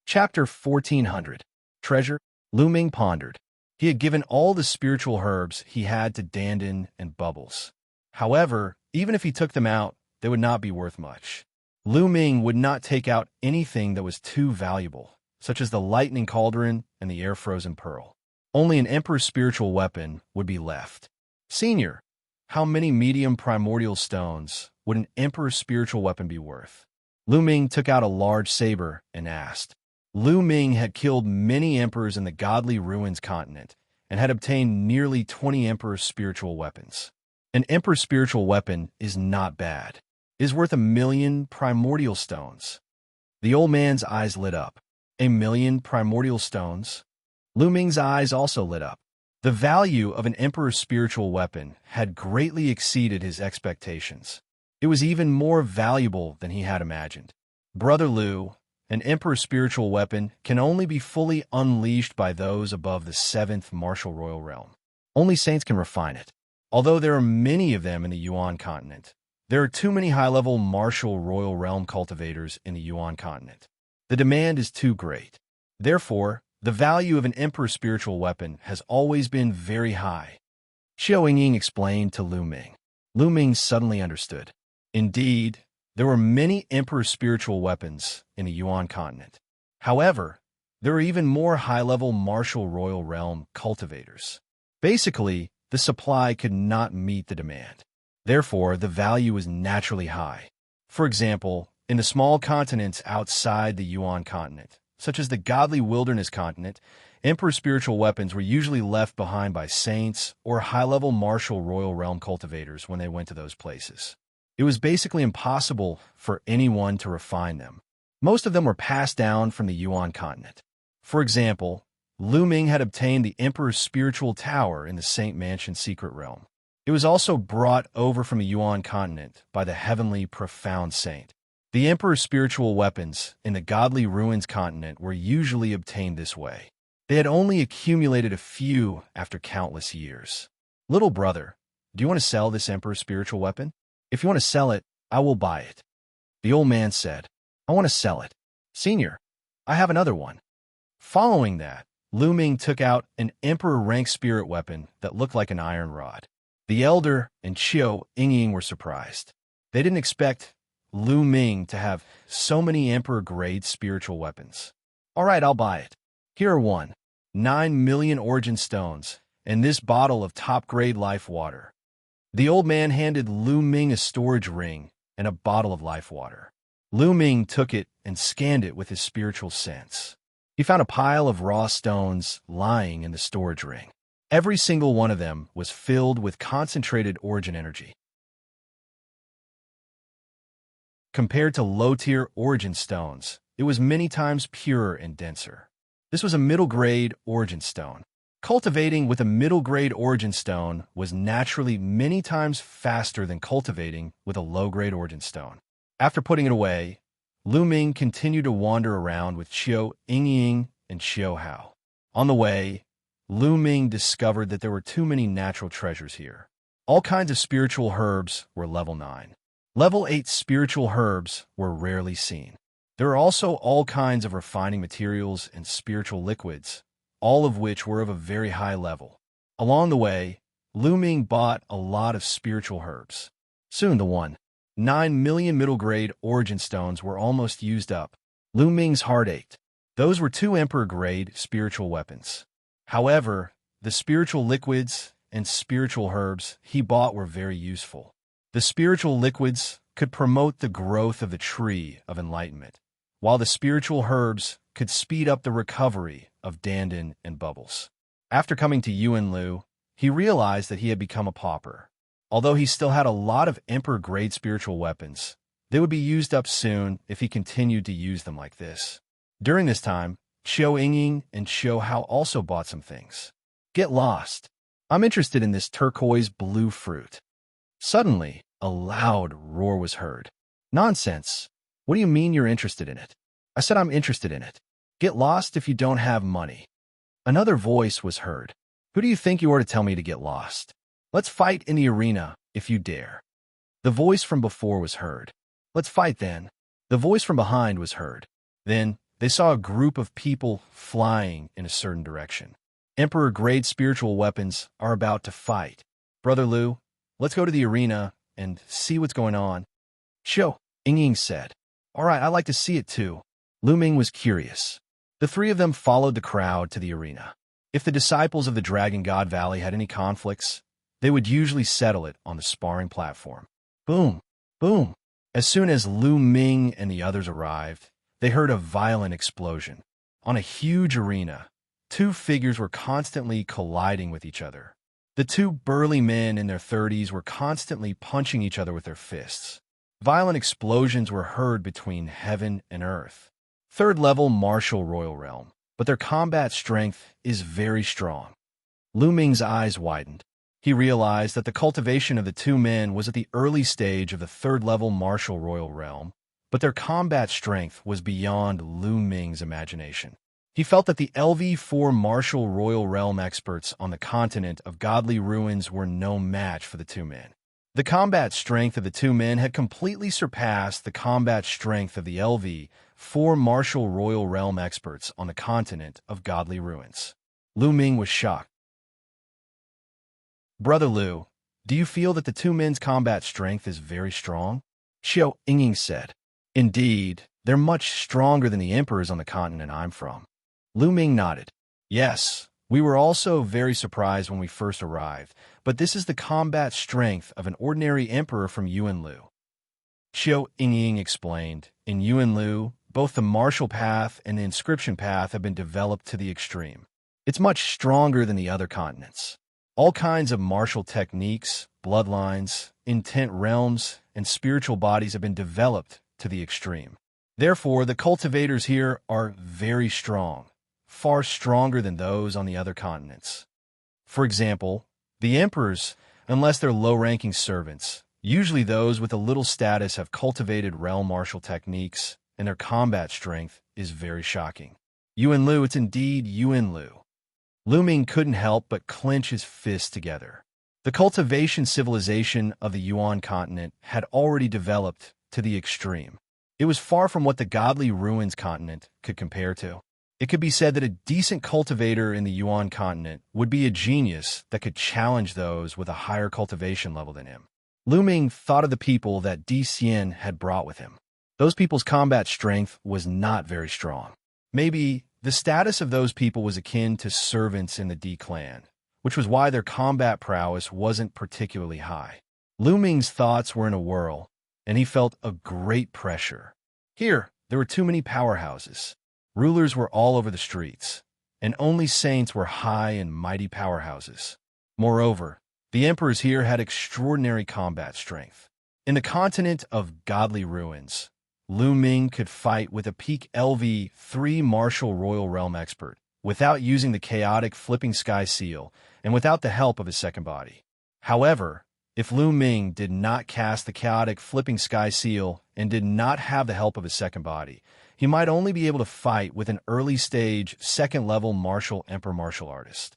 Chapter 1400. Treasure. Lu Ming pondered. He had given all the spiritual herbs he had to Dandan and Bubbles. However, even if he took them out, they would not be worth much. Lu Ming would not take out anything that was too valuable, such as the lightning cauldron and the air-frozen pearl. Only an emperor's spiritual weapon would be left. "Senior, how many medium primordial stones would an emperor's spiritual weapon be worth?" Lu Ming took out a large saber and asked. Lu Ming had killed many emperors in the godly ruins continent and had obtained nearly 20 emperor's spiritual weapons. An emperor's spiritual weapon is not bad. It is worth 1,000,000 primordial stones. The old man's eyes lit up. 1,000,000 primordial stones? Lu Ming's eyes also lit up. The value of an emperor's spiritual weapon had greatly exceeded his expectations. It was even more valuable than he had imagined. "Brother Lu, an emperor's spiritual weapon can only be fully unleashed by those above the 7th martial royal realm. Only saints can refine it. Although there are many of them in the Yuan continent, there are too many high-level martial royal realm cultivators in the Yuan continent. The demand is too great. Therefore, the value of an emperor's spiritual weapon has always been very high." Xiao Yingying explained to Lu Ming. Lu Ming suddenly understood. Indeed, there were many emperor's spiritual weapons in the Yuan continent. However, there are even more high-level martial royal realm cultivators. Basically, the supply could not meet the demand. Therefore, the value is naturally high. For example, in the small continents outside the Yuan continent, such as the godly wilderness continent, Emperor spiritual weapons were usually left behind by saints or high-level martial royal realm cultivators when they went to those places. It was basically impossible for anyone to refine them. Most of them were passed down from the Yuan continent. For example, Lu Ming had obtained the Emperor's spiritual tower in the Saint Mansion secret realm. It was also brought over from the Yuan continent by the heavenly profound saint. The Emperor's spiritual weapons in the godly ruins continent were usually obtained this way. They had only accumulated a few after countless years. Little brother, do you want to sell this Emperor's spiritual weapon? If you want to sell it, I will buy it. The old man said, I want to sell it. Senior, I have another one. Following that, Lu Ming took out an Emperor-rank spirit weapon that looked like an iron rod. The elder and Xianxia were surprised. They didn't expect Lu Ming to have so many Emperor-grade spiritual weapons. All right, I'll buy it. Here are 9 million origin stones and this bottle of top-grade life water. The old man handed Lu Ming a storage ring and a bottle of life water. Lu Ming took it and scanned it with his spiritual sense. He found a pile of raw stones lying in the storage ring. Every single one of them was filled with concentrated origin energy. Compared to low-tier origin stones, it was many times purer and denser. This was a middle-grade origin stone. Cultivating with a middle-grade origin stone was naturally many times faster than cultivating with a low-grade origin stone. After putting it away, Lu Ming continued to wander around with Xianxia and Xiaohao. On the way, Lu Ming discovered that there were too many natural treasures here. All kinds of spiritual herbs were level 9. Level 8 spiritual herbs were rarely seen. There are also all kinds of refining materials and spiritual liquids, all of which were of a very high level. Along the way, Lu Ming bought a lot of spiritual herbs. Soon the 9 million middle-grade origin stones were almost used up. Lu Ming's heart ached. Those were 2 Emperor-grade spiritual weapons. However, the spiritual liquids and spiritual herbs he bought were very useful. The spiritual liquids could promote the growth of the tree of enlightenment, while the spiritual herbs could speed up the recovery of Dandan and Bubbles. After coming to Yuanlu, he realized that he had become a pauper. Although he still had a lot of Emperor-grade spiritual weapons, they would be used up soon if he continued to use them like this. During this time, Xianxia and Xiaohao also bought some things. Get lost. I'm interested in this turquoise blue fruit. Suddenly, a loud roar was heard. Nonsense. What do you mean you're interested in it? I said I'm interested in it. Get lost if you don't have money. Another voice was heard. Who do you think you are to tell me to get lost? Let's fight in the arena, if you dare. The voice from before was heard. Let's fight then. The voice from behind was heard. Then, they saw a group of people flying in a certain direction. Emperor-grade spiritual weapons are about to fight. Brother Lu, let's go to the arena and see what's going on. Xianxia said. All right, I'd like to see it too. Lu Ming was curious. The 3 of them followed the crowd to the arena. If the disciples of the Dragon God Valley had any conflicts, they would usually settle it on the sparring platform. Boom! Boom! As soon as Lu Ming and the others arrived, they heard a violent explosion. On a huge arena, 2 figures were constantly colliding with each other. The 2 burly men in their 30s were constantly punching each other with their fists. Violent explosions were heard between heaven and earth. 3rd-level martial royal realm, but their combat strength is very strong. Lu Ming's eyes widened. He realized that the cultivation of the 2 men was at the early stage of the 3rd-level martial royal realm, but their combat strength was beyond Lu Ming's imagination. He felt that the LV4 martial royal realm experts on the continent of godly ruins were no match for the 2 men. The combat strength of the 2 men had completely surpassed the combat strength of the LV4 martial royal realm experts on the continent of godly ruins. Lu Ming was shocked. Brother Lu, do you feel that the 2 men's combat strength is very strong? Xianxia said. Indeed, they're much stronger than the emperors on the continent I'm from. Lu Ming nodded. Yes, we were also very surprised when we first arrived, but this is the combat strength of an ordinary emperor from Yuanlu. Xianxia explained. In Yuanlu, both the martial path and the inscription path have been developed to the extreme. It's much stronger than the other continents. All kinds of martial techniques, bloodlines, intent realms, and spiritual bodies have been developed to the extreme. Therefore, the cultivators here are very strong, far stronger than those on the other continents. For example, the emperors, unless they're low-ranking servants, usually those with a little status, have cultivated realm martial techniques, and their combat strength is very shocking. Yuan Lu, it's indeed Yuan Lu. Lu Ming couldn't help but clench his fists together. The cultivation civilization of the Yuan continent had already developed to the extreme. It was far from what the godly ruins continent could compare to. It could be said that a decent cultivator in the Yuan continent would be a genius that could challenge those with a higher cultivation level than him. Lu Ming thought of the people that Di Xian had brought with him. Those people's combat strength was not very strong. Maybe the status of those people was akin to servants in the Di clan, which was why their combat prowess wasn't particularly high. Lu Ming's thoughts were in a whirl, and he felt a great pressure. Here, there were too many powerhouses. Rulers were all over the streets, and only saints were high and mighty powerhouses. Moreover, the emperors here had extraordinary combat strength. In the continent of godly ruins, Lu Ming could fight with a peak LV3 martial royal realm expert, without using the chaotic flipping sky seal, and without the help of his second body. However, if Lu Ming did not cast the chaotic flipping sky seal and did not have the help of his second body, he might only be able to fight with an early-stage, second-level martial emperor martial artist.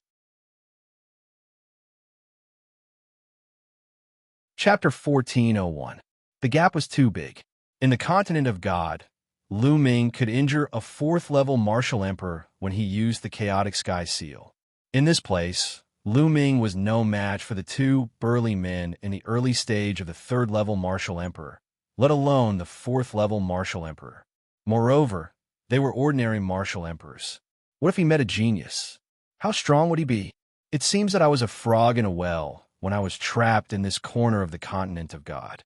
Chapter 1401. The gap was too big. In the continent of God, Lu Ming could injure a fourth-level martial emperor when he used the chaotic sky seal. In this place, Lu Ming was no match for the two burly men in the early stage of the third-level martial emperor, let alone the fourth-level martial emperor. Moreover, they were ordinary martial emperors. What if he met a genius? How strong would he be? It seems that I was a frog in a well when I was trapped in this corner of the continent of God.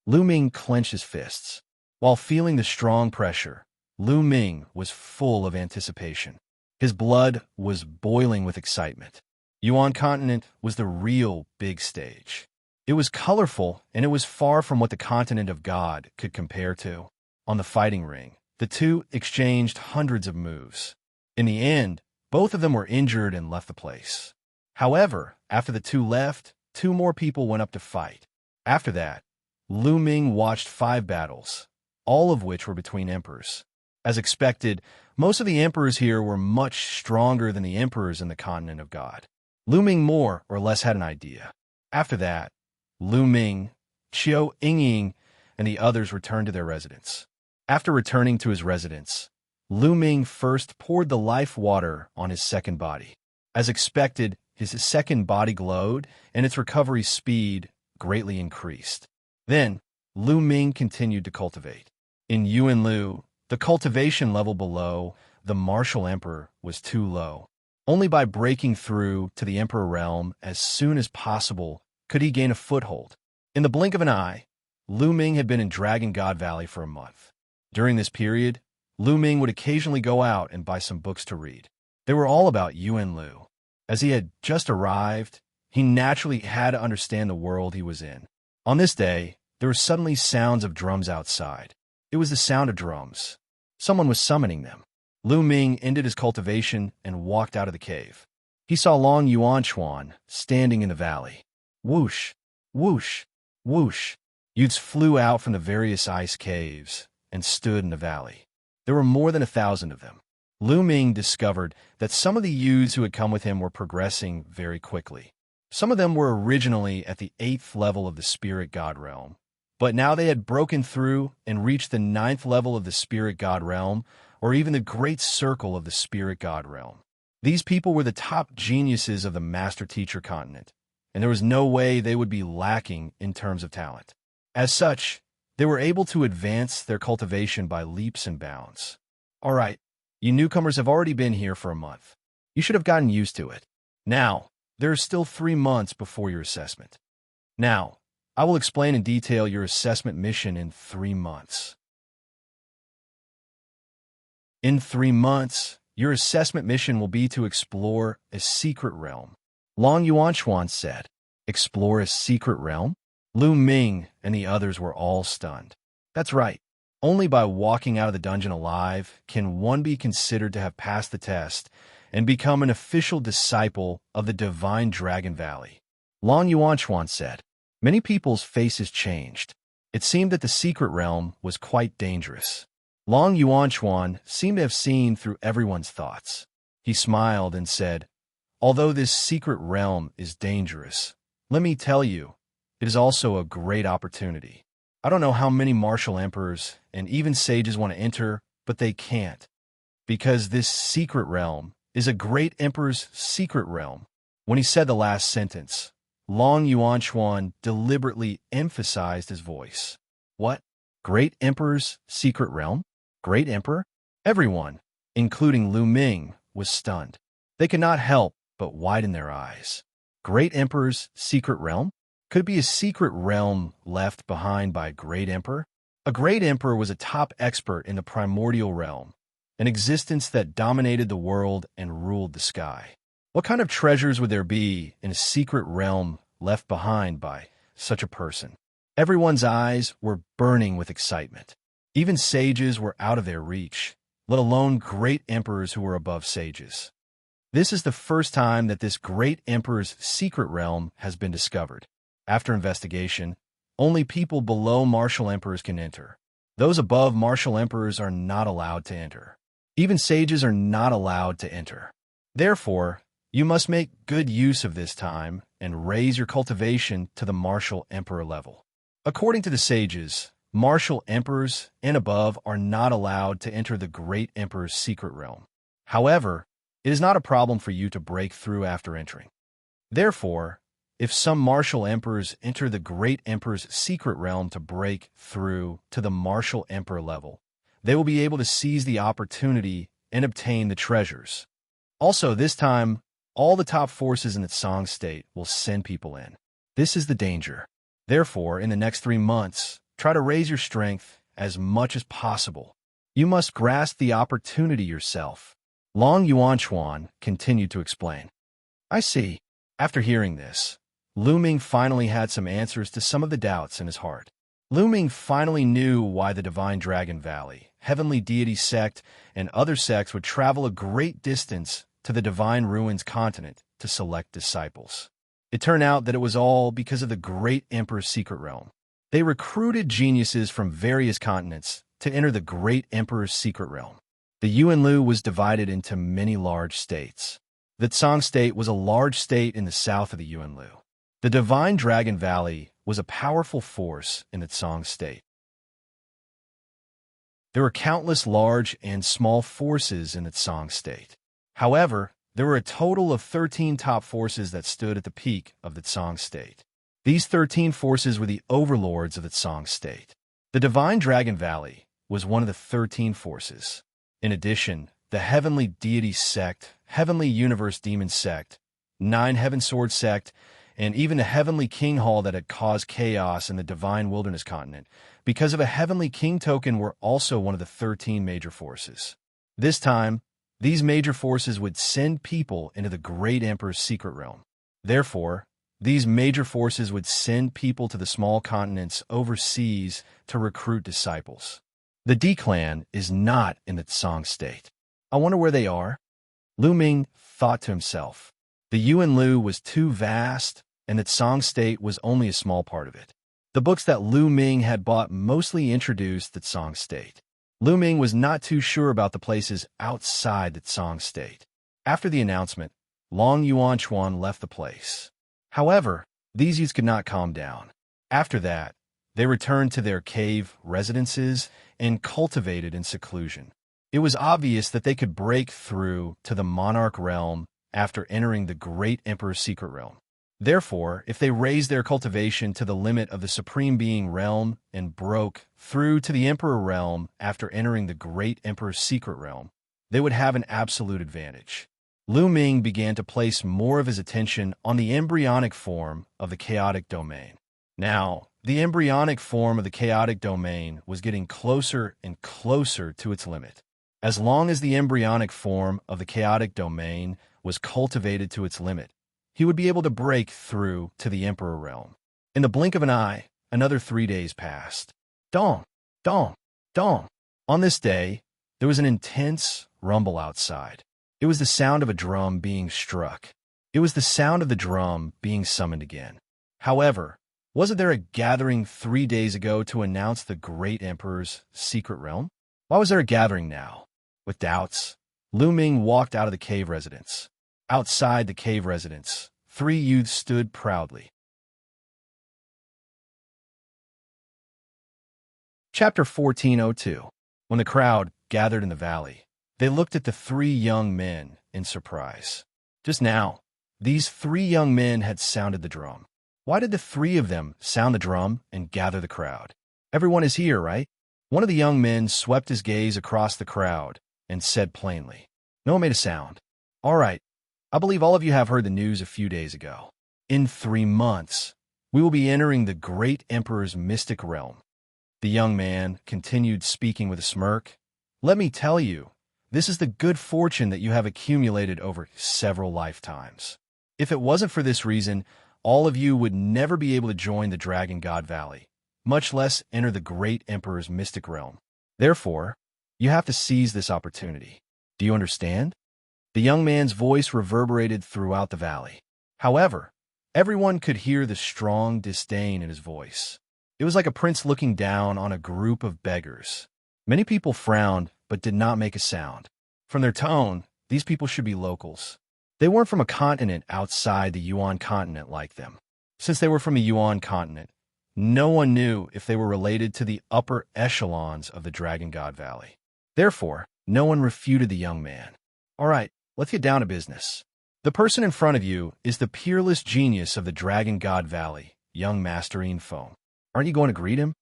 Lu Ming clenched his fists. While feeling the strong pressure, Lu Ming was full of anticipation. His blood was boiling with excitement. Yuan continent was the real big stage. It was colorful, and it was far from what the continent of God could compare to. On the fighting ring, the two exchanged hundreds of moves. In the end, both of them were injured and left the place. However, after the two left, two more people went up to fight. After that, Lu Ming watched 5 battles, all of which were between emperors. As expected, most of the emperors here were much stronger than the emperors in the continent of God. Lu Ming more or less had an idea. After that, Lu Ming, Qiu Yingying, and the others returned to their residence. After returning to his residence, Lu Ming first poured the life water on his second body. As expected, his second body glowed, and its recovery speed greatly increased. Then, Lu Ming continued to cultivate. In Yuan Lu, the cultivation level below the martial emperor was too low. Only by breaking through to the emperor realm as soon as possible could he gain a foothold. In the blink of an eye, Lu Ming had been in Dragon God Valley for a month. During this period, Lu Ming would occasionally go out and buy some books to read. They were all about Yuan Lu. As he had just arrived, he naturally had to understand the world he was in. On this day, there were suddenly sounds of drums outside. It was the sound of drums. Someone was summoning them. Lu Ming ended his cultivation and walked out of the cave. He saw Long Yuanchuan standing in the valley. Whoosh, whoosh, whoosh. Youths flew out from the various ice caves and stood in the valley. There were more than 1,000 of them. Lu Ming discovered that some of the youths who had come with him were progressing very quickly. Some of them were originally at the 8th level of the Spirit God Realm, but now they had broken through and reached the 9th level of the Spirit God Realm, or even the Great Circle of the Spirit God Realm. These people were the top geniuses of the Master Teacher continent, and there was no way they would be lacking in terms of talent. As such, they were able to advance their cultivation by leaps and bounds. All right, you newcomers have already been here for a month. You should have gotten used to it. Now, there are still 3 months before your assessment. Now, I will explain in detail your assessment mission in 3 months. In 3 months, Your assessment mission will be to explore a secret realm. Long Yuanchuan said. Explore a secret realm? Lu Ming and the others were all stunned. That's right. Only by walking out of the dungeon alive can one be considered to have passed the test and become an official disciple of the Divine Dragon Valley. Long Yuanchuan said. Many people's faces changed. It seemed that the secret realm was quite dangerous. Long Yuanchuan seemed to have seen through everyone's thoughts. He smiled and said, although this secret realm is dangerous, let me tell you, it is also a great opportunity. I don't know how many martial emperors and even sages want to enter, but they can't. Because this secret realm is a great emperor's secret realm. When he said the last sentence, Long Yuanchuan deliberately emphasized his voice. What? Great emperor's secret realm? Great emperor? Everyone, including Lu Ming, was stunned. They could not help but widen their eyes. Great emperor's secret realm? Could it be a secret realm left behind by a great emperor? A great emperor was a top expert in the primordial realm, an existence that dominated the world and ruled the sky. What kind of treasures would there be in a secret realm left behind by such a person? Everyone's eyes were burning with excitement. Even sages were out of their reach, let alone great emperors who were above sages. This is the first time that this great emperor's secret realm has been discovered. After investigation, only people below martial emperors can enter. Those above martial emperors are not allowed to enter. Even sages are not allowed to enter. Therefore, you must make good use of this time and raise your cultivation to the martial emperor level. According to the sages, martial emperors and above are not allowed to enter the great emperor's secret realm. However, it is not a problem for you to break through after entering. Therefore, if some martial emperors enter the great emperor's secret realm to break through to the martial emperor level, they will be able to seize the opportunity and obtain the treasures. Also, this time, all the top forces in the Tsang state will send people in. This is the danger. Therefore, in the next 3 months, try to raise your strength as much as possible. You must grasp the opportunity yourself. Long Yuanchuan continued to explain. I see. After hearing this, Lu Ming finally had some answers to some of the doubts in his heart. Lu Ming finally knew why the Divine Dragon Valley, Heavenly Deity Sect, and other sects would travel a great distance to the Divine Ruins continent to select disciples. It turned out that it was all because of the great Emperor's secret realm. They recruited geniuses from various continents to enter the great Emperor's secret realm. The Yuanlu was divided into many large states. The Tsang state was a large state in the south of the Yuanlu. The Divine Dragon Valley was a powerful force in the Tsang state. There were countless large and small forces in the Tsang state. However, there were a total of 13 top forces that stood at the peak of the Tsang state. These 13 forces were the overlords of the Tsang state. The Divine Dragon Valley was one of the 13 forces. In addition, the Heavenly Deity Sect, Heavenly Universe Demon Sect, 9 Heaven Sword Sect, and even the Heavenly King Hall that had caused chaos in the Divine Wilderness continent because of a Heavenly King token were also one of the 13 major forces. This time, these major forces would send people into the Great Emperor's secret realm. Therefore, these major forces would send people to the small continents overseas to recruit disciples. The D-Clan is not in the Tsang state. I wonder where they are. Lu Ming thought to himself. The Yuanlu was too vast, and the Tsang state was only a small part of it. The books that Lu Ming had bought mostly introduced the Tsang state. Lu Ming was not too sure about the places outside the Tsang state. After the announcement, Long Yuanchuan left the place. However, these youths could not calm down. After that, they returned to their cave residences and cultivated in seclusion. It was obvious that they could break through to the monarch realm after entering the great emperor's secret realm. Therefore, if they raised their cultivation to the limit of the Supreme Being realm and broke through to the Emperor realm after entering the great emperor's secret realm, they would have an absolute advantage. Lu Ming began to place more of his attention on the embryonic form of the chaotic domain. Now, the embryonic form of the chaotic domain was getting closer and closer to its limit. As long as the embryonic form of the chaotic domain was cultivated to its limit, he would be able to break through to the Emperor realm. In the blink of an eye, another 3 days passed. Dong, dong, dong. On this day, there was an intense rumble outside. It was the sound of a drum being struck. It was the sound of the drum being summoned again. However, wasn't there a gathering 3 days ago to announce the great emperor's secret realm? Why was there a gathering now? With doubts, Lu Ming walked out of the cave residence. Outside the cave residence, 3 youths stood proudly. Chapter 1402. When the crowd gathered in the valley, they looked at the 3 young men in surprise. Just now, these 3 young men had sounded the drum. Why did the 3 of them sound the drum and gather the crowd? Everyone is here, right? One of the young men swept his gaze across the crowd and said plainly. No one made a sound. All right, I believe all of you have heard the news a few days ago. In 3 months, we will be entering the great emperor's mystic realm. The young man continued speaking with a smirk. Let me tell you, this is the good fortune that you have accumulated over several lifetimes. If it wasn't for this reason, all of you would never be able to join the Dragon God Valley, much less enter the great emperor's mystic realm. Therefore, you have to seize this opportunity. Do you understand? The young man's voice reverberated throughout the valley. However, everyone could hear the strong disdain in his voice. It was like a prince looking down on a group of beggars. Many people frowned, but did not make a sound. From their tone, these people should be locals. They weren't from a continent outside the Yuan continent like them. Since they were from the Yuan continent, no one knew if they were related to the upper echelons of the Dragon God Valley. Therefore, no one refuted the young man. All right, let's get down to business. The person in front of you is the peerless genius of the Dragon God Valley, young Master Infeng. Aren't you going to greet him?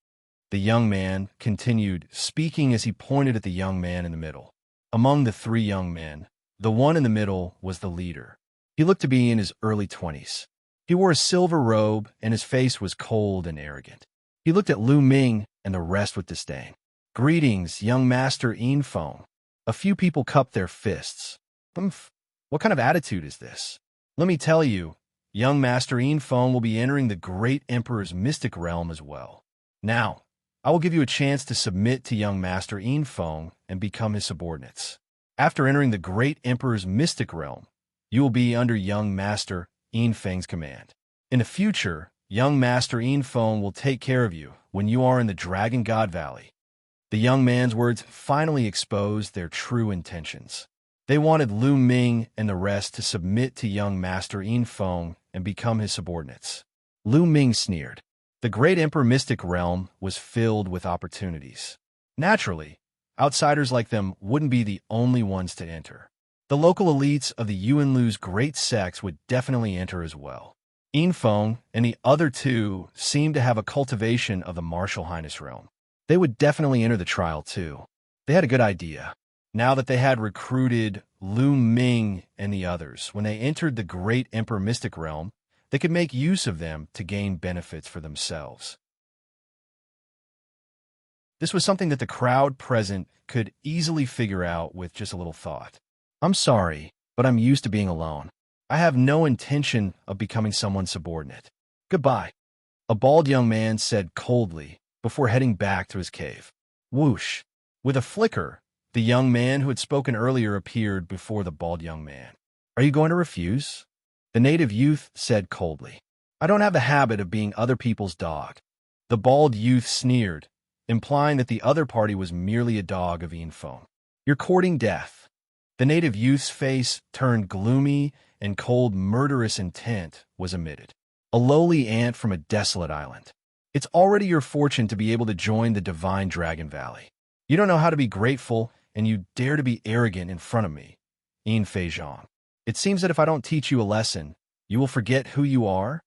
The young man continued, speaking as he pointed at the young man in the middle. Among the 3 young men, the one in the middle was the leader. He looked to be in his early 20s. He wore a silver robe, and his face was cold and arrogant. He looked at Lu Ming and the rest with disdain. Greetings, young Master Infeng. A few people cupped their fists. Humph, what kind of attitude is this? Let me tell you, young Master Infeng will be entering the great emperor's mystic realm as well. Now, I will give you a chance to submit to young Master Infeng and become his subordinates. After entering the great emperor's mystic realm, you will be under young Master Infeng's command. In the future, young Master Infeng will take care of you when you are in the Dragon God Valley. The young man's words finally exposed their true intentions. They wanted Lu Ming and the rest to submit to young Master Infeng and become his subordinates. Lu Ming sneered. The great emperor mystic realm was filled with opportunities. Naturally, outsiders like them wouldn't be the only ones to enter. The local elites of the Yuanlu's great sects would definitely enter as well. Infeng and the other 2 seemed to have a cultivation of the martial highness realm. They would definitely enter the trial too. They had a good idea. Now that they had recruited Lu Ming and the others, when they entered the great emperor mystic realm, they could make use of them to gain benefits for themselves. This was something that the crowd present could easily figure out with just a little thought. I'm sorry, but I'm used to being alone. I have no intention of becoming someone's subordinate. Goodbye. A bald young man said coldly before heading back to his cave. Whoosh. With a flicker, the young man who had spoken earlier appeared before the bald young man. Are you going to refuse? The native youth said coldly. I don't have the habit of being other people's dog. The bald youth sneered, implying that the other party was merely a dog of Infeng. You're courting death. The native youth's face turned gloomy and cold murderous intent was emitted. A lowly ant from a desolate island. It's already your fortune to be able to join the divine Dragon Valley. You don't know how to be grateful, and you dare to be arrogant in front of me, Infeng. It seems that if I don't teach you a lesson, you will forget who you are.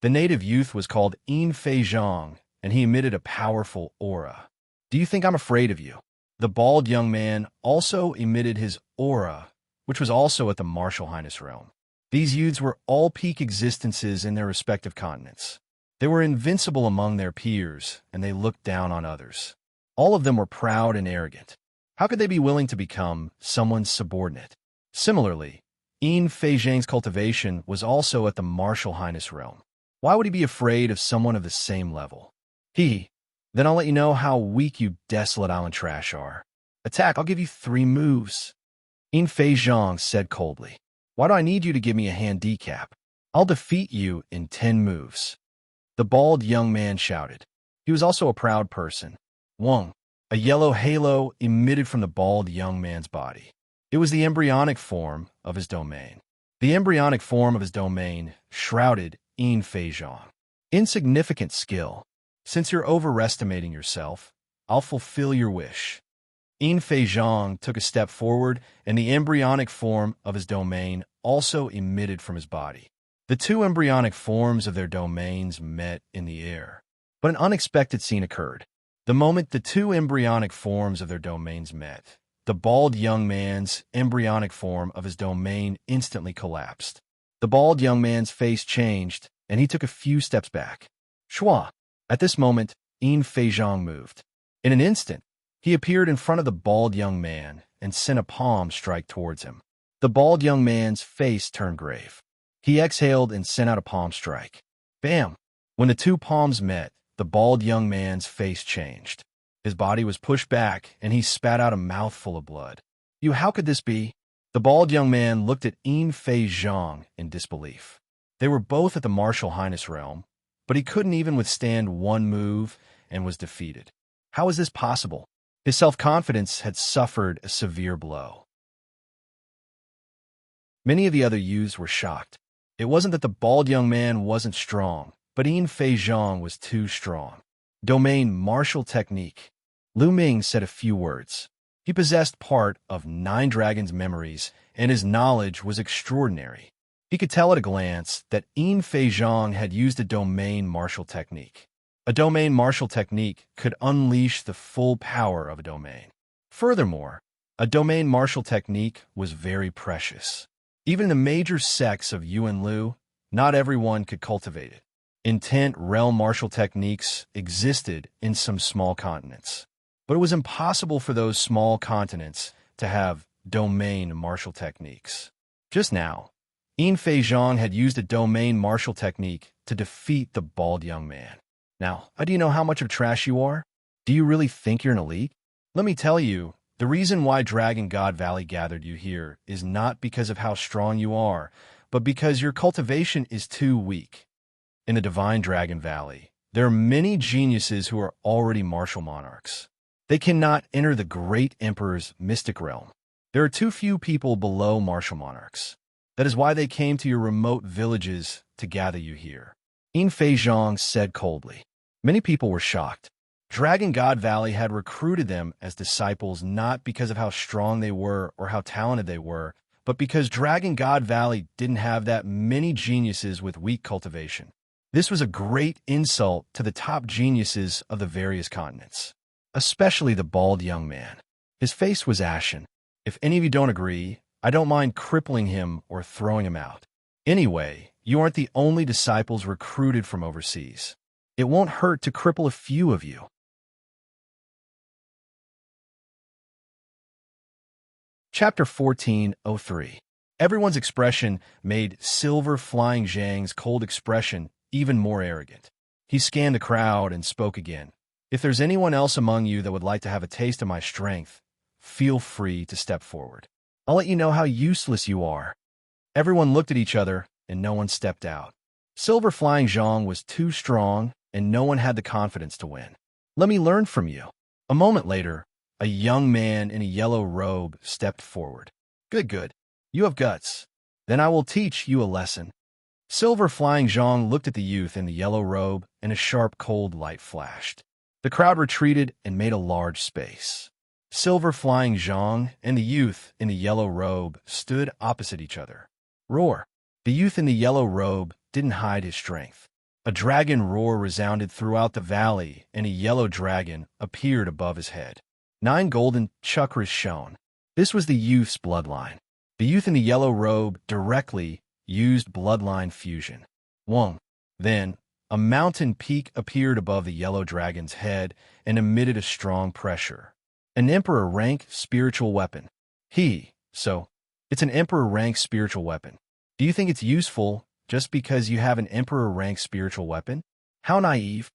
The native youth was called Infeng, and he emitted a powerful aura. Do you think I'm afraid of you? The bald young man also emitted his aura, which was also at the martial highness realm. These youths were all peak existences in their respective continents. They were invincible among their peers, and they looked down on others. All of them were proud and arrogant. How could they be willing to become someone's subordinate? Similarly, Yin Fei Zhang's cultivation was also at the martial highness realm. Why would he be afraid of someone of the same level? Then I'll let you know how weak you desolate island trash are. Attack, I'll give you 3 moves. Yin Fei Zhang said coldly. Why do I need you to give me a handicap? I'll defeat you in 10 moves. The bald young man shouted. He was also a proud person. Wong. A yellow halo emitted from the bald young man's body. It was the embryonic form of his domain. The embryonic form of his domain shrouded Yin Fei Zhang. Insignificant skill. Since you're overestimating yourself, I'll fulfill your wish. Yin Fei Zhang took a step forward, and the embryonic form of his domain also emitted from his body. The 2 embryonic forms of their domains met in the air. But an unexpected scene occurred. The moment the 2 embryonic forms of their domains met, the bald young man's embryonic form of his domain instantly collapsed. The bald young man's face changed, and he took a few steps back. Shua! At this moment, Yin Fei Zhang moved. In an instant, he appeared in front of the bald young man and sent a palm strike towards him. The bald young man's face turned grave. He exhaled and sent out a palm strike. Bam! When the 2 palms met, the bald young man's face changed. His body was pushed back, and he spat out a mouthful of blood. How could this be? The bald young man looked at Yin Fei Zhang in disbelief. They were both at the martial highness realm, but he couldn't even withstand 1 move and was defeated. How is this possible? His self-confidence had suffered a severe blow. Many of the other youths were shocked. It wasn't that the bald young man wasn't strong, but Yin Fei Zhang was too strong. Domain martial technique. Lu Ming said a few words. He possessed part of 9 dragons' memories, and his knowledge was extraordinary. He could tell at a glance that Yin Fei Zhang had used a domain martial technique. A domain martial technique could unleash the full power of a domain. Furthermore, a domain martial technique was very precious. Even in the major sects of Yuan Lu, not everyone could cultivate it. Intent realm martial techniques existed in some small continents, but it was impossible for those small continents to have domain martial techniques. Just now, Yin Fei Zhang had used a domain martial technique to defeat the bald young man. Now, do you know how much of trash you are? Do you really think you're an elite? Let me tell you, the reason why Dragon God Valley gathered you here is not because of how strong you are, but because your cultivation is too weak. In the Divine Dragon Valley, there are many geniuses who are already martial monarchs. They cannot enter the great emperor's mystic realm. There are too few people below martial monarchs. That is why they came to your remote villages to gather you here. Yin Fei Zhang said coldly. Many people were shocked. Dragon God Valley had recruited them as disciples not because of how strong they were or how talented they were, but because Dragon God Valley didn't have that many geniuses with weak cultivation. This was a great insult to the top geniuses of the various continents, especially the bald young man. His face was ashen. If any of you don't agree, I don't mind crippling him or throwing him out. Anyway, you aren't the only disciples recruited from overseas. It won't hurt to cripple a few of you. Chapter 14:03. Everyone's expression made Silver Flying Zhang's cold expression even more arrogant. He scanned the crowd and spoke again. If there's anyone else among you that would like to have a taste of my strength, feel free to step forward. I'll let you know how useless you are. Everyone looked at each other, and no one stepped out. Silver Flying Zhang was too strong, and no one had the confidence to win. Let me learn from you. A moment later, a young man in a yellow robe stepped forward. Good. You have guts. Then I will teach you a lesson. Silver Flying Zhang looked at the youth in the yellow robe, and a sharp cold light flashed. The crowd retreated and made a large space. Silver Flying Zhang and the youth in the yellow robe stood opposite each other. Roar! The youth in the yellow robe didn't hide his strength. A dragon roar resounded throughout the valley, and a yellow dragon appeared above his head. 9 golden chakras shone. This was the youth's bloodline. The youth in the yellow robe directly used bloodline fusion. Wong. Then, a mountain peak appeared above the yellow dragon's head and emitted a strong pressure. An Emperor rank spiritual weapon. So, it's an Emperor rank spiritual weapon. Do you think it's useful just because you have an Emperor rank spiritual weapon? How naive.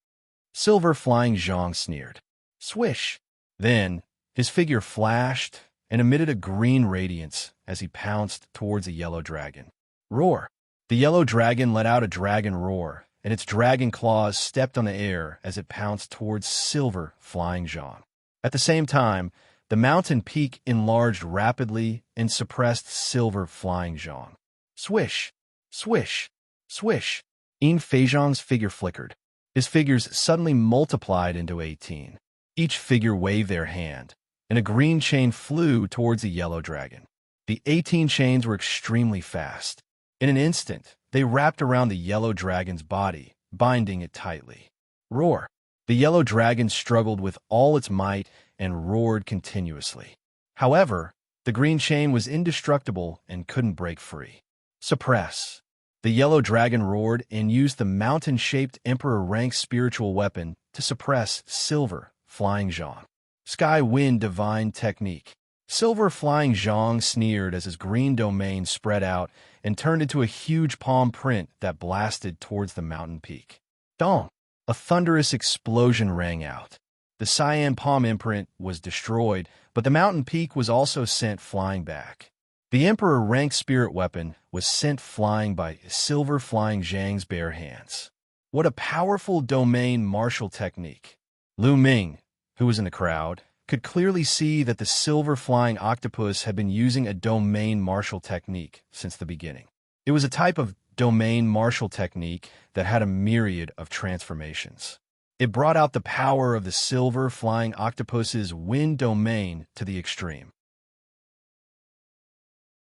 Silver Flying Zhang sneered. Swish. Then, his figure flashed and emitted a green radiance as he pounced towards a yellow dragon. Roar. The yellow dragon let out a dragon roar, and its dragon claws stepped on the air as it pounced towards Silver Flying Zhang. At the same time, the mountain peak enlarged rapidly and suppressed Silver Flying Zhang. Swish, swish, swish. Yin Feizhang's figure flickered. His figures suddenly multiplied into 18. Each figure waved their hand, and a green chain flew towards the yellow dragon. The 18 chains were extremely fast. In an instant, they wrapped around the yellow dragon's body, binding it tightly. Roar. The yellow dragon struggled with all its might and roared continuously. However, the green chain was indestructible and couldn't break free. Suppress. The yellow dragon roared and used the mountain-shaped Emperor rank spiritual weapon to suppress Silver Flying Zhang. Sky Wind Divine Technique. Silver Flying Zhang sneered as his green domain spread out and turned into a huge palm print that blasted towards the mountain peak. Dong! A thunderous explosion rang out. The cyan palm imprint was destroyed, but the mountain peak was also sent flying back. The Emperor rank spirit weapon was sent flying by Silver Flying Zhang's bare hands. What a powerful domain martial technique. Lu Ming, who was in the crowd, could clearly see that the Silver Flying Octopus had been using a domain martial technique since the beginning. It was a type of domain martial technique that had a myriad of transformations. It brought out the power of the Silver Flying Octopus's wind domain to the extreme.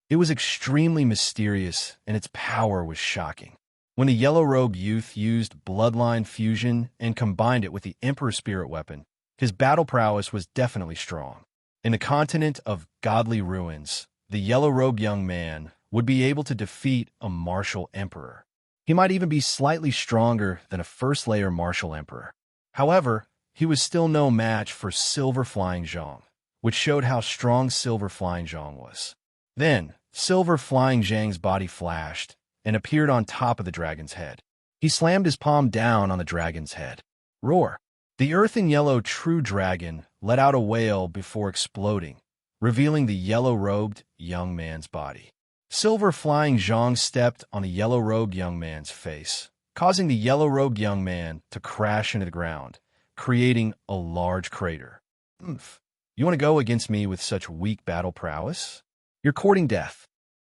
It was extremely mysterious, and its power was shocking. When the yellow-robed youth used bloodline fusion and combined it with the Emperor spirit weapon, his battle prowess was definitely strong. In the continent of godly ruins, the yellow-robed young man would be able to defeat a martial emperor. He might even be slightly stronger than a first-layer martial emperor. However, he was still no match for Silver Flying Zhang, which showed how strong Silver Flying Zhang was. Then, Silver Flying Zhang's body flashed and appeared on top of the dragon's head. He slammed his palm down on the dragon's head. Roar! The earthen yellow true dragon let out a wail before exploding, revealing the yellow-robed young man's body. Silver Flying Zhang stepped on the yellow-robed young man's face, causing the yellow-robed young man to crash into the ground, creating a large crater. You want to go against me with such weak battle prowess? You're courting death.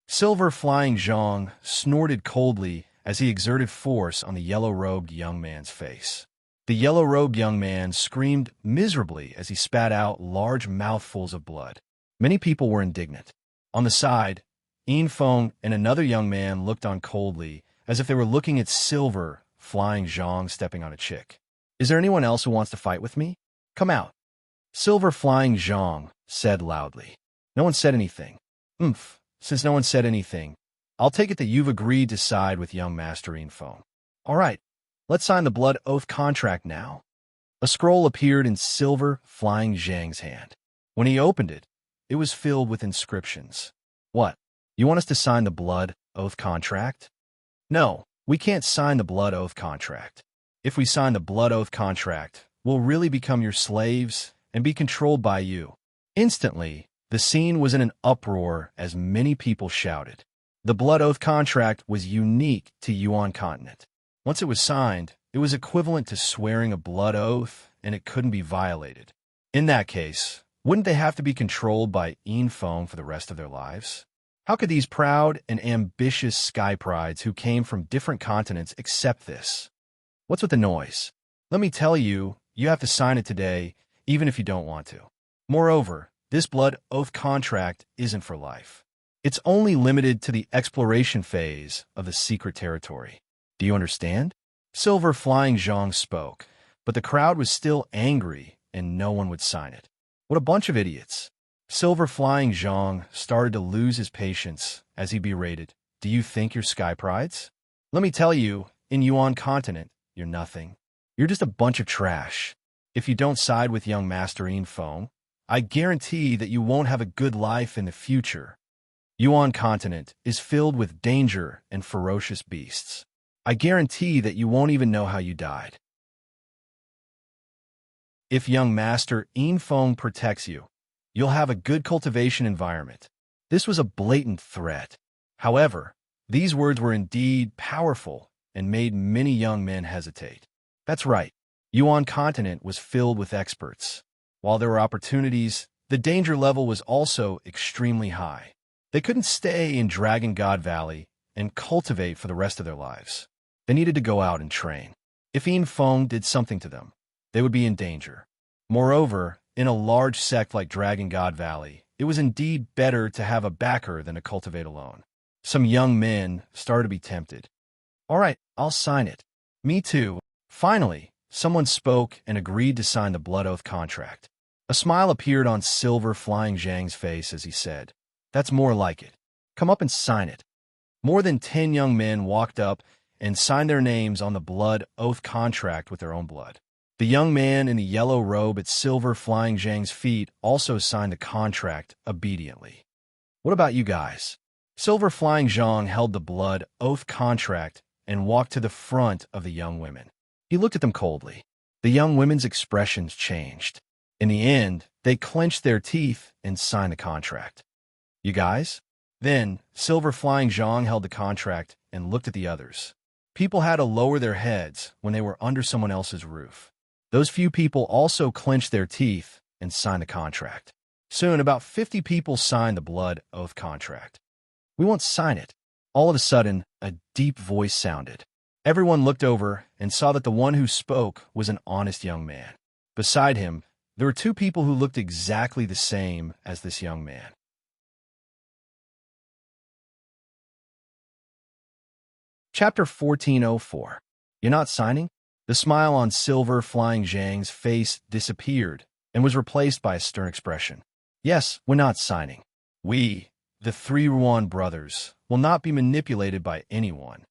Silver Flying Zhang snorted coldly as he exerted force on the yellow-robed young man's face. The yellow-robed young man screamed miserably as he spat out large mouthfuls of blood. Many people were indignant. On the side, Yin Feng and another young man looked on coldly, as if they were looking at Silver Flying Zhang stepping on a chick. Is there anyone else who wants to fight with me? Come out. Silver Flying Zhang said loudly. No one said anything. Since no one said anything, I'll take it that you've agreed to side with young Master Yin Feng. All right. Let's sign the blood oath contract now. A scroll appeared in Silver Flying Zhang's hand. When he opened it, it was filled with inscriptions. What? You want us to sign the blood oath contract? No, we can't sign the blood oath contract. If we sign the blood oath contract, we'll really become your slaves and be controlled by you. Instantly, the scene was in an uproar as many people shouted. The blood oath contract was unique to Yuan continent. Once it was signed, it was equivalent to swearing a blood oath, and it couldn't be violated. In that case, wouldn't they have to be controlled by Yin Feng for the rest of their lives? How could these proud and ambitious sky prides who came from different continents accept this? What's with the noise? Let me tell you, you have to sign it today, even if you don't want to. Moreover, this blood oath contract isn't for life. It's only limited to the exploration phase of the secret territory. Do you understand? Silver Flying Zhang spoke, but the crowd was still angry and no one would sign it. What a bunch of idiots. Silver Flying Zhang started to lose his patience as he berated, Do you think you're sky prides? Let me tell you, in Yuan continent, you're nothing. You're just a bunch of trash. If you don't side with young Master Yin Feng, I guarantee that you won't have a good life in the future. Yuan continent is filled with danger and ferocious beasts. I guarantee that you won't even know how you died. If young master Yinfeng protects you, you'll have a good cultivation environment. This was a blatant threat. However, these words were indeed powerful and made many young men hesitate. That's right. Yuan continent was filled with experts. While there were opportunities, the danger level was also extremely high. They couldn't stay in Dragon God Valley and cultivate for the rest of their lives. They needed to go out and train. If Yinfeng did something to them, they would be in danger. Moreover, in a large sect like Dragon God Valley, it was indeed better to have a backer than to cultivate alone. Some young men started to be tempted. All right, I'll sign it. Me too. Finally, someone spoke and agreed to sign the blood oath contract. A smile appeared on Silver Flying Zhang's face as he said, "That's more like it. Come up and sign it." More than 10 young men walked up and signed their names on the blood oath contract with their own blood. The young man in the yellow robe at Silver Flying Zhang's feet also signed the contract obediently. What about you guys? Silver Flying Zhang held the blood oath contract and walked to the front of the young women. He looked at them coldly. The young women's expressions changed. In the end, they clenched their teeth and signed the contract. You guys? Then, Silver Flying Zhang held the contract and looked at the others. People had to lower their heads when they were under someone else's roof. Those few people also clenched their teeth and signed the contract. Soon, about 50 people signed the blood oath contract. We won't sign it. All of a sudden, a deep voice sounded. Everyone looked over and saw that the one who spoke was an honest young man. Beside him, there were two people who looked exactly the same as this young man. Chapter 1404. You're not signing? The smile on Silver Flying Zhang's face disappeared and was replaced by a stern expression. Yes, we're not signing. We, the three Ruan brothers, will not be manipulated by anyone.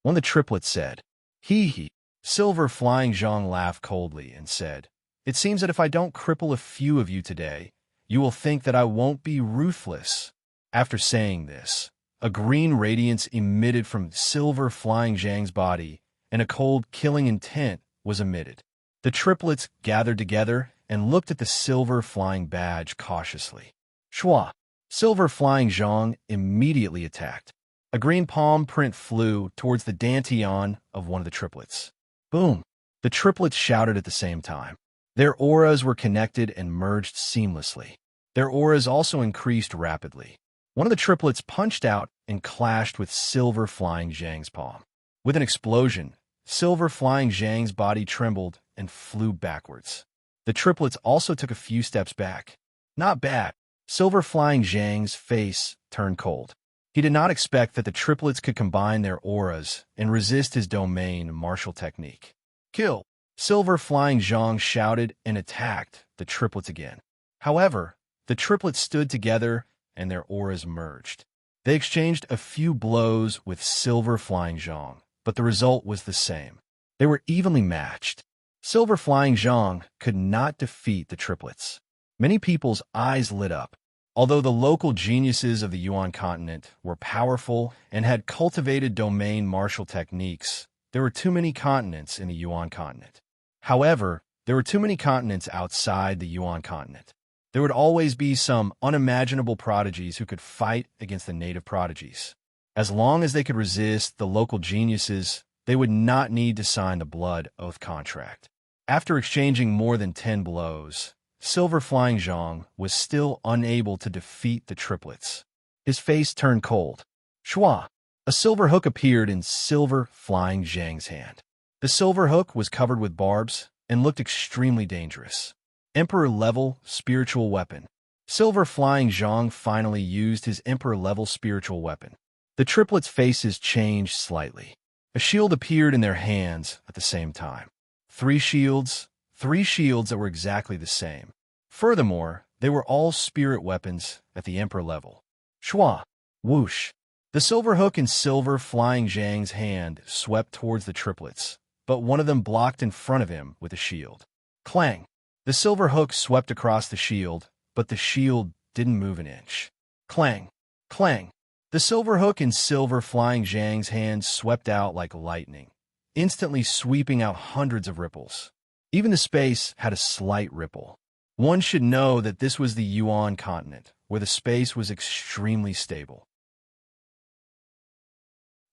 One of the triplets said, He. Silver Flying Zhang laughed coldly and said, It seems that if I don't cripple a few of you today, you will think that I won't be ruthless. After saying this, a green radiance emitted from Silver Flying Zhang's body, and a cold, killing intent was emitted. The triplets gathered together and looked at the Silver Flying badge cautiously. Shua! Silver Flying Zhang immediately attacked. A green palm print flew towards the dantian of one of the triplets. Boom! The triplets shouted at the same time. Their auras were connected and merged seamlessly. Their auras also increased rapidly. One of the triplets punched out and clashed with Silver Flying Zhang's palm. With an explosion, Silver Flying Zhang's body trembled and flew backwards. The triplets also took a few steps back. Not bad. Silver Flying Zhang's face turned cold. He did not expect that the triplets could combine their auras and resist his domain martial technique. Kill! Silver Flying Zhang shouted and attacked the triplets again. However, the triplets stood together and their auras merged. They exchanged a few blows with Silver Flying Zhang, but the result was the same. They were evenly matched. Silver Flying Zhang could not defeat the triplets. Many people's eyes lit up. Although the local geniuses of the Yuan continent were powerful and had cultivated domain martial techniques, there were too many continents in the Yuan continent. However, there were too many continents outside the Yuan continent. There would always be some unimaginable prodigies who could fight against the native prodigies. As long as they could resist the local geniuses, they would not need to sign the blood oath contract. After exchanging more than 10 blows, Silver Flying Zhang was still unable to defeat the triplets. His face turned cold. Shua! A silver hook appeared in Silver Flying Zhang's hand. The silver hook was covered with barbs and looked extremely dangerous. Emperor-level spiritual weapon. Silver Flying Zhang finally used his Emperor-level spiritual weapon. The triplets' faces changed slightly. A shield appeared in their hands at the same time. Three shields that were exactly the same. Furthermore, they were all spirit weapons at the Emperor level. Shua! Whoosh! The silver hook in Silver Flying Zhang's hand swept towards the triplets, but one of them blocked in front of him with a shield. Clang! The silver hook swept across the shield but the shield didn't move an inch. Clang! Clang! The silver hook in silver flying Zhang's hands swept out like lightning, instantly sweeping out hundreds of ripples. Even the space had a slight ripple. One should know that this was the Yuan continent, where the space was extremely stable.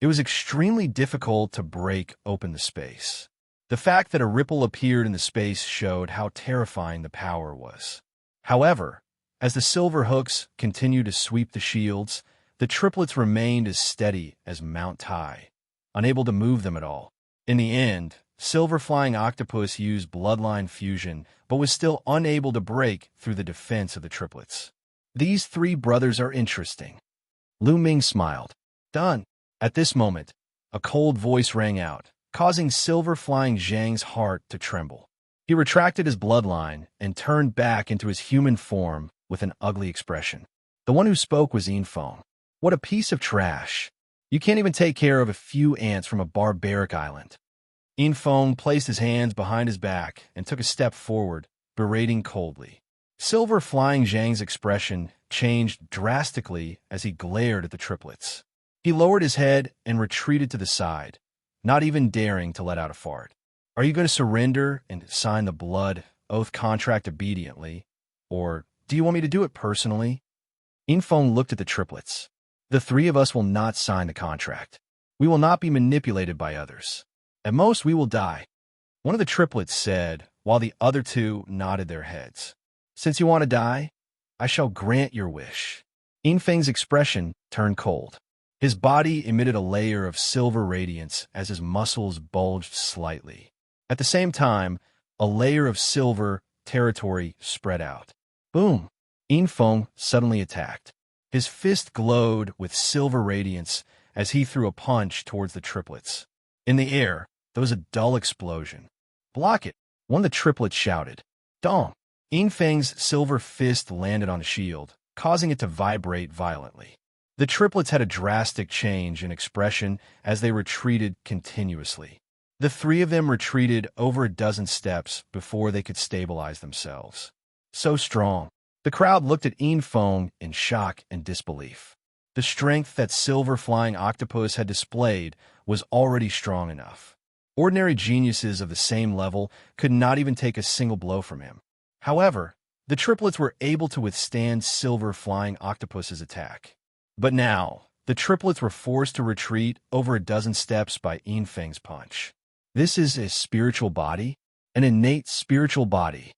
It was extremely difficult to break open the space. The fact that a ripple appeared in the space showed how terrifying the power was. However, as the silver hooks continued to sweep the shields, the triplets remained as steady as Mount Tai, unable to move them at all. In the end, Silver Flying Octopus used bloodline fusion, but was still unable to break through the defense of the triplets. These three brothers are interesting. Lu Ming smiled. Done. At this moment, a cold voice rang out, causing Silver Flying Zhang's heart to tremble. He retracted his bloodline and turned back into his human form with an ugly expression. The one who spoke was Yinfeng. What a piece of trash. You can't even take care of a few ants from a barbaric island. Yinfeng placed his hands behind his back and took a step forward, berating coldly. Silver Flying Zhang's expression changed drastically as he glared at the triplets. He lowered his head and retreated to the side, not even daring to let out a fart. Are you going to surrender and sign the blood oath contract obediently, or do you want me to do it personally? Yinfeng looked at the triplets. The three of us will not sign the contract. We will not be manipulated by others. At most, we will die. One of the triplets said, while the other two nodded their heads. Since you want to die, I shall grant your wish. Yinfeng's expression turned cold. His body emitted a layer of silver radiance as his muscles bulged slightly. At the same time, a layer of silver territory spread out. Boom! Yinfeng suddenly attacked. His fist glowed with silver radiance as he threw a punch towards the triplets. In the air, there was a dull explosion. Block it! One of the triplets shouted. Dong! Yinfeng's silver fist landed on a shield, causing it to vibrate violently. The triplets had a drastic change in expression as they retreated continuously. The three of them retreated over a dozen steps before they could stabilize themselves. So strong. The crowd looked at Yinfeng in shock and disbelief. The strength that Silver Flying Octopus had displayed was already strong enough. Ordinary geniuses of the same level could not even take a single blow from him. However, the triplets were able to withstand Silver Flying Octopus's attack. But now, the triplets were forced to retreat over a dozen steps by Yinfeng's punch. This is a spiritual body? An innate spiritual body.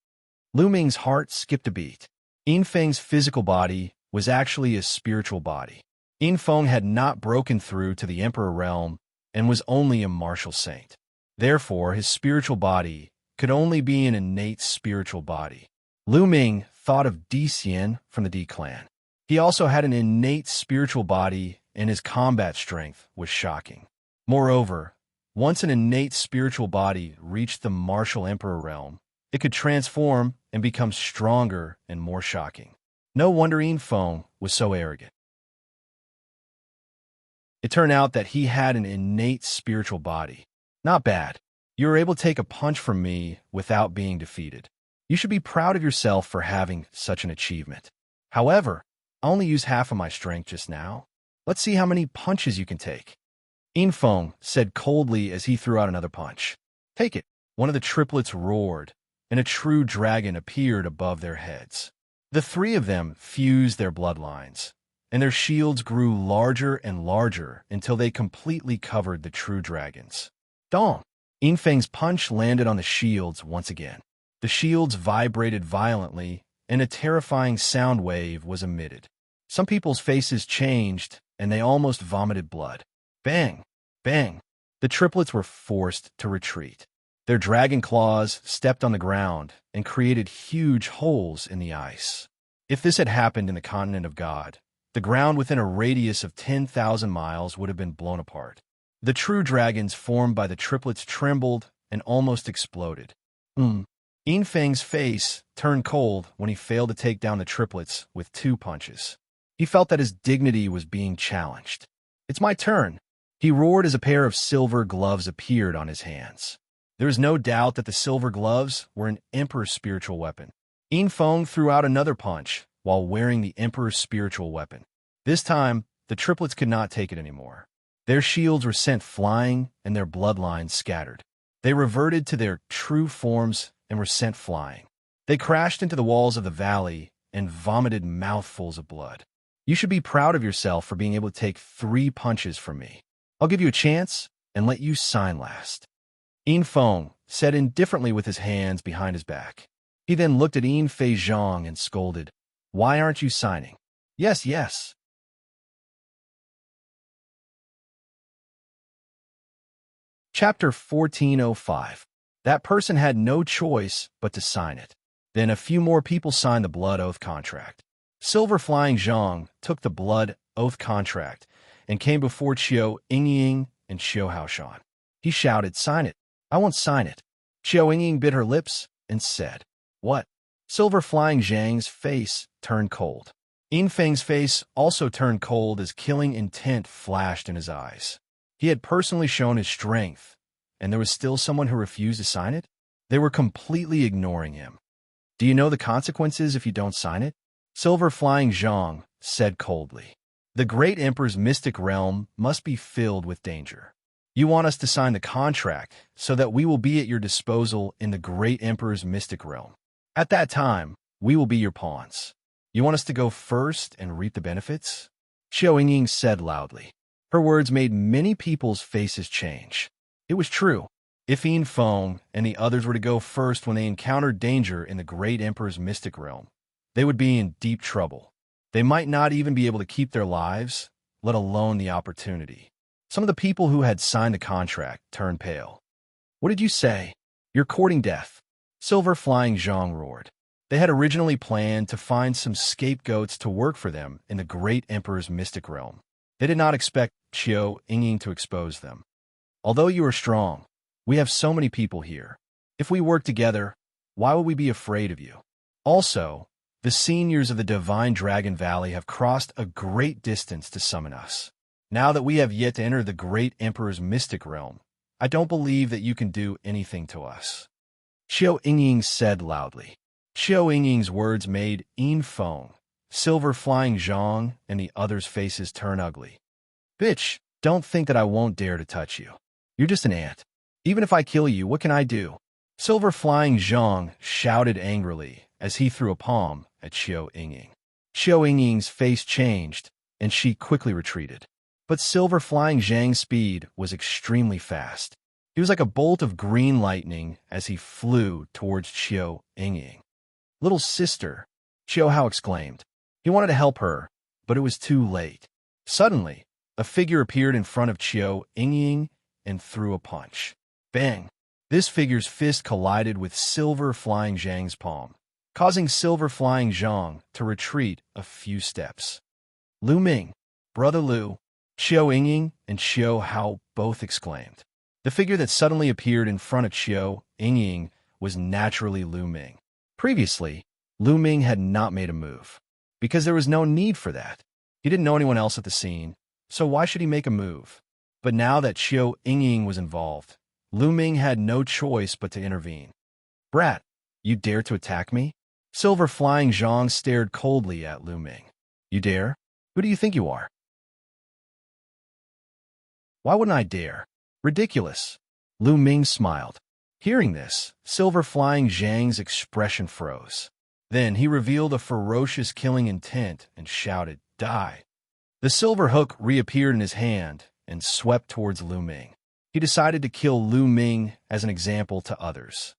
Lu Ming's heart skipped a beat. Yinfeng's physical body was actually a spiritual body. Yinfeng had not broken through to the Emperor realm and was only a martial saint. Therefore, his spiritual body could only be an innate spiritual body. Lu Ming thought of Di Xian from the Di clan. He also had an innate spiritual body, and his combat strength was shocking. Moreover, once an innate spiritual body reached the martial Emperor realm, it could transform and become stronger and more shocking. No wonder Yinfeng was so arrogant. It turned out that he had an innate spiritual body. Not bad. You were able to take a punch from me without being defeated. You should be proud of yourself for having such an achievement. However, I only used half of my strength just now. Let's see how many punches you can take. Yinfeng said coldly as he threw out another punch. Take it. One of the triplets roared, and a true dragon appeared above their heads. The three of them fused their bloodlines, and their shields grew larger and larger until they completely covered the true dragons. Dong! Yinfeng's punch landed on the shields once again. The shields vibrated violently, and a terrifying sound wave was emitted. Some people's faces changed, and they almost vomited blood. Bang! Bang! The triplets were forced to retreat. Their dragon claws stepped on the ground and created huge holes in the ice. If this had happened in the continent of God, the ground within a radius of 10,000 miles would have been blown apart. The true dragons formed by the triplets trembled and almost exploded. Yinfeng's face turned cold when he failed to take down the triplets with 2 punches. He felt that his dignity was being challenged. It's my turn. He roared as a pair of silver gloves appeared on his hands. There is no doubt that the silver gloves were an emperor's spiritual weapon. Yin Feng threw out another punch while wearing the Emperor's spiritual weapon. This time, the triplets could not take it anymore. Their shields were sent flying and their bloodlines scattered. They reverted to their true forms and were sent flying. They crashed into the walls of the valley and vomited mouthfuls of blood. You should be proud of yourself for being able to take 3 punches from me. I'll give you a chance and let you sign last. Yin Feng said indifferently with his hands behind his back. He then looked at Yin Fei Zhang and scolded, "Why aren't you signing?" "Yes, yes." Chapter 1405. That person had no choice but to sign it. Then a few more people signed the blood oath contract. Silver Flying Zhang took the blood oath contract and came before Qiu Yingying and Xiu Haoshan. He shouted, "Sign it." "I won't sign it." Qiu Yingying bit her lips and said, "What?" Silver Flying Zhang's face turned cold. Yin Feng's face also turned cold as killing intent flashed in his eyes. He had personally shown his strength, and there was still someone who refused to sign it? They were completely ignoring him. "Do you know the consequences if you don't sign it?" Silver Flying Zhang said coldly. "The great Emperor's mystic realm must be filled with danger. You want us to sign the contract so that we will be at your disposal in the great Emperor's mystic realm. At that time, we will be your pawns. You want us to go first and reap the benefits?" Qiu Yingying said loudly. Her words made many people's faces change. It was true. If Yin Feng and the others were to go first when they encountered danger in the great Emperor's mystic realm, they would be in deep trouble. They might not even be able to keep their lives, let alone the opportunity. Some of the people who had signed the contract turned pale. "What did you say? You're courting death?" Silver Flying Zhang roared. They had originally planned to find some scapegoats to work for them in the great Emperor's mystic realm. They did not expect Qiu Yingying to expose them. "Although you are strong, we have so many people here. If we work together, why would we be afraid of you? Also, the seniors of the Divine Dragon Valley have crossed a great distance to summon us. Now that we have yet to enter the great Emperor's mystic realm, I don't believe that you can do anything to us." Qiu Yingying said loudly. Qiu Yingying's words made Yin Feng, Silver Flying Zhang, and the others' faces turn ugly. "Bitch, don't think that I won't dare to touch you. You're just an ant. Even if I kill you, what can I do?" Silver Flying Zhang shouted angrily as he threw a palm at Qiu Yingying. Qiu Yingying's face changed, and she quickly retreated. But Silver Flying Zhang's speed was extremely fast. He was like a bolt of green lightning as he flew towards Qiu Yingying. "Little sister," Xiu Hao exclaimed. He wanted to help her, but it was too late. Suddenly, a figure appeared in front of Qiu Yingying and threw a punch. Bang! This figure's fist collided with Silver Flying Zhang's palm, causing Silver Flying Zhang to retreat a few steps. "Lu Ming, Brother Lu," Qiu Yingying and Xiu Hao both exclaimed. The figure that suddenly appeared in front of Qiu Yingying was naturally Lu Ming. Previously, Lu Ming had not made a move, because there was no need for that. He didn't know anyone else at the scene, so why should he make a move? But now that Qiu Yingying was involved, Lu Ming had no choice but to intervene. "Brat, you dare to attack me?" Silver Flying Zhang stared coldly at Lu Ming. "You dare? Who do you think you are?" "Why wouldn't I dare? Ridiculous." Lu Ming smiled. Hearing this, Silver Flying Zhang's expression froze. Then he revealed a ferocious killing intent and shouted, "Die!" The silver hook reappeared in his hand and swept towards Lu Ming. He decided to kill Lu Ming as an example to others.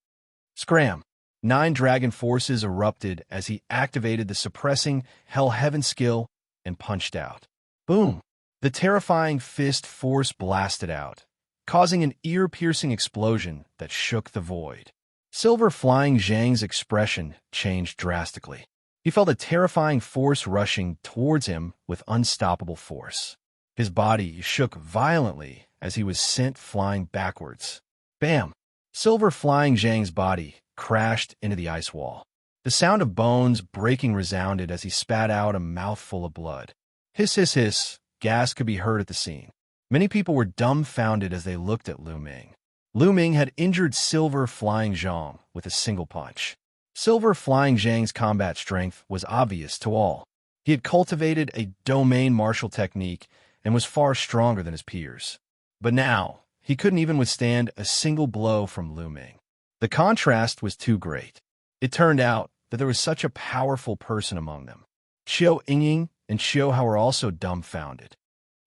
Scram! 9 dragon forces erupted as he activated the suppressing Hell Heaven skill and punched out. Boom! The terrifying fist force blasted out, causing an ear-piercing explosion that shook the void. Silver Flying Zhang's expression changed drastically. He felt a terrifying force rushing towards him with unstoppable force. His body shook violently as he was sent flying backwards. Bam! Silver Flying Zhang's body crashed into the ice wall. The sound of bones breaking resounded as he spat out a mouthful of blood. Hiss, hiss, hiss. Gas could be heard at the scene. Many people were dumbfounded as they looked at Lu Ming. Lu Ming had injured Silver Flying Zhang with a single punch. Silver Flying Zhang's combat strength was obvious to all. He had cultivated a domain martial technique and was far stronger than his peers. But now, he couldn't even withstand a single blow from Lu Ming. The contrast was too great. It turned out that there was such a powerful person among them. Xiao Yingying and Xiao Hao were also dumbfounded.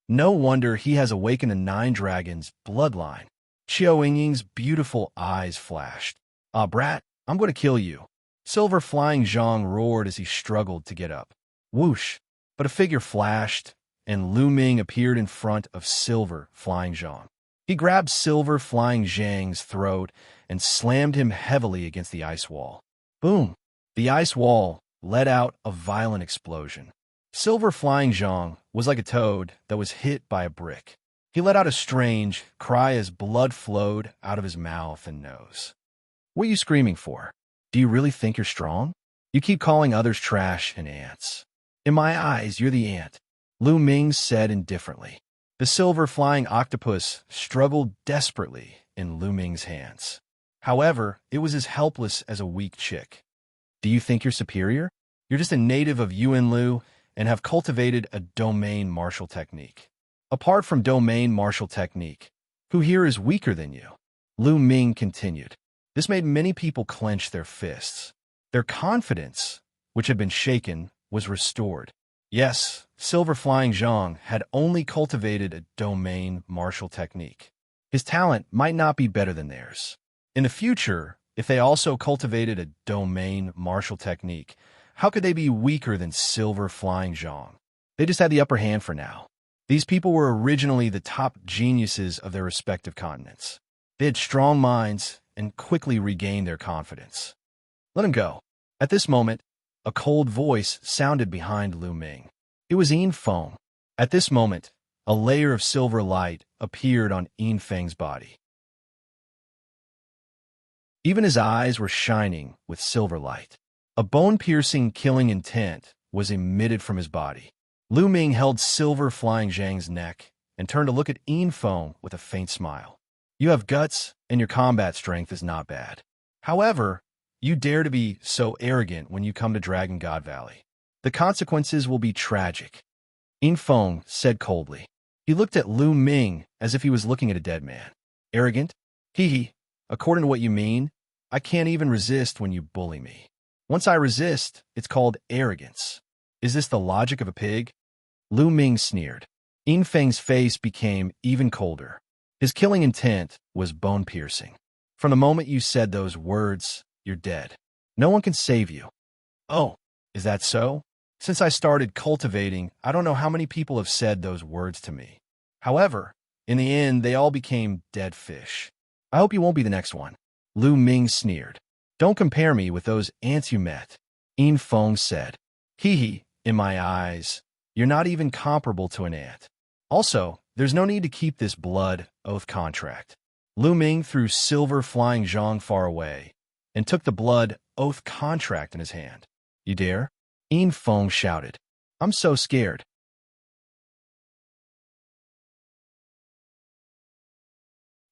No wonder he has awakened a Nine Dragons bloodline. Xiao Yingying's beautiful eyes flashed. "Ah, brat, I'm going to kill you." Silver Flying Zhang roared as he struggled to get up. Whoosh! But a figure flashed, and Lu Ming appeared in front of Silver Flying Zhang. He grabbed Silver Flying Zhang's throat and slammed him heavily against the ice wall. Boom! The ice wall let out a violent explosion. Silver Flying Zhang was like a toad that was hit by a brick. He let out a strange cry as blood flowed out of his mouth and nose. "What are you screaming for? Do you really think you're strong? You keep calling others trash and ants. In my eyes, you're the ant," Lu Ming said indifferently. The silver flying octopus struggled desperately in Lu Ming's hands. However, it was as helpless as a weak chick. "Do you think you're superior? You're just a native of Yuanlu and have cultivated a domain martial technique. Apart from domain martial technique, who here is weaker than you?" Lu Ming continued. This made many people clench their fists. Their confidence, which had been shaken, was restored. Yes, Silver Flying Zhang had only cultivated a domain martial technique. His talent might not be better than theirs. In the future, if they also cultivated a domain martial technique, how could they be weaker than Silver Flying Zhang? They just had the upper hand for now. These people were originally the top geniuses of their respective continents. They had strong minds and quickly regained their confidence. "Let him go." At this moment, a cold voice sounded behind Lu Ming. It was Yin Feng. At this moment, a layer of silver light appeared on Yin Feng's body. Even his eyes were shining with silver light. A bone-piercing killing intent was emitted from his body. Lu Ming held Silver Flying Zhang's neck and turned to look at Yin Feng with a faint smile. "You have guts, and your combat strength is not bad. However, you dare to be so arrogant when you come to Dragon God Valley. The consequences will be tragic," Yin Feng said coldly. He looked at Lu Ming as if he was looking at a dead man. "Arrogant? Hee. According to what you mean, I can't even resist when you bully me. Once I resist, it's called arrogance. Is this the logic of a pig?" Lu Ming sneered. Yin Feng's face became even colder. His killing intent was bone-piercing. "From the moment you said those words, you're dead. No one can save you." "Oh, is that so? Since I started cultivating, I don't know how many people have said those words to me. However, in the end, they all became dead fish. I hope you won't be the next one," Lu Ming sneered. "Don't compare me with those ants you met," Yin Feng said. "Hee, in my eyes, you're not even comparable to an ant. Also, there's no need to keep this blood oath contract." Lu Ming threw Silver Flying Zhang far away and took the blood oath contract in his hand. "You dare?" Yin Feng shouted. "I'm so scared."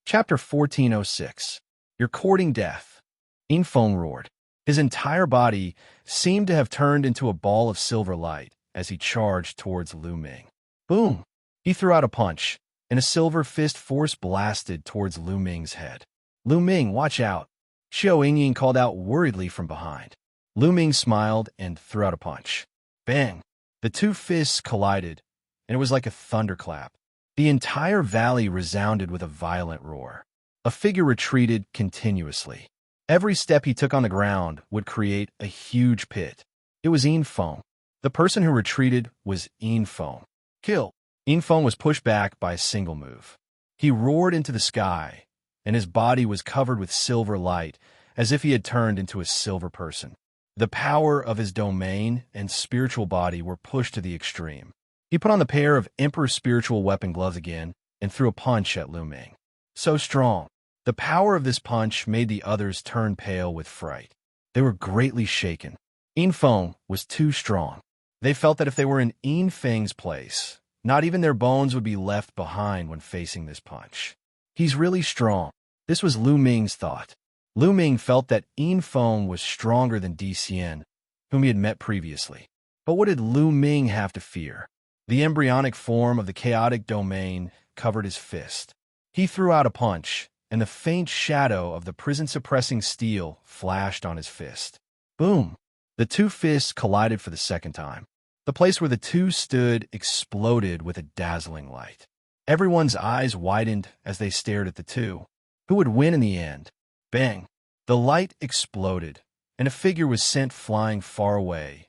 Chapter 1406. You're courting death. Yin Feng roared. His entire body seemed to have turned into a ball of silver light as he charged towards Lu Ming. Boom! He threw out a punch, and a silver fist force blasted towards Lu Ming's head. "Lu Ming, watch out!" Xiao Yingying called out worriedly from behind. Lu Ming smiled and threw out a punch. Bang! The two fists collided, and it was like a thunderclap. The entire valley resounded with a violent roar. A figure retreated continuously. Every step he took on the ground would create a huge pit. It was Yin Feng. The person who retreated was Yin Feng. Kill! Yin Feng was pushed back by a single move. He roared into the sky, and his body was covered with silver light, as if he had turned into a silver person. The power of his domain and spiritual body were pushed to the extreme. He put on the pair of Emperor Spiritual Weapon gloves again and threw a punch at Lu Ming. So strong. The power of this punch made the others turn pale with fright. They were greatly shaken. Yin Feng was too strong. They felt that if they were in Yin Feng's place, not even their bones would be left behind when facing this punch. He's really strong. This was Lu Ming's thought. Lu Ming felt that Yin Feng was stronger than Di Xian, whom he had met previously. But what did Lu Ming have to fear? The embryonic form of the chaotic domain covered his fist. He threw out a punch, and the faint shadow of the prison-suppressing steel flashed on his fist. Boom! The two fists collided for the second time. The place where the two stood exploded with a dazzling light. Everyone's eyes widened as they stared at the two. Who would win in the end? Bang! The light exploded, and a figure was sent flying far away,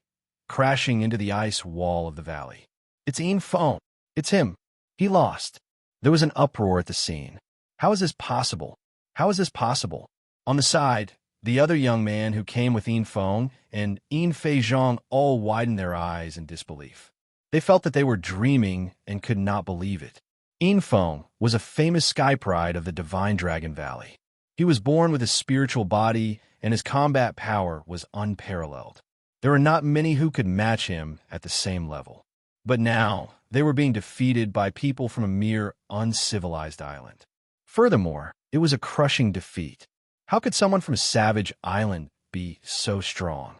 crashing into the ice wall of the valley. It's Yin Feng. It's him. He lost. There was an uproar at the scene. How is this possible? How is this possible? On the side, the other young man who came with Yin Feng and Yin Feizhong all widened their eyes in disbelief. They felt that they were dreaming and could not believe it. Yin Feng was a famous sky pride of the Divine Dragon Valley. He was born with a spiritual body, and his combat power was unparalleled. There were not many who could match him at the same level. But now, they were being defeated by people from a mere uncivilized island. Furthermore, it was a crushing defeat. How could someone from a savage island be so strong?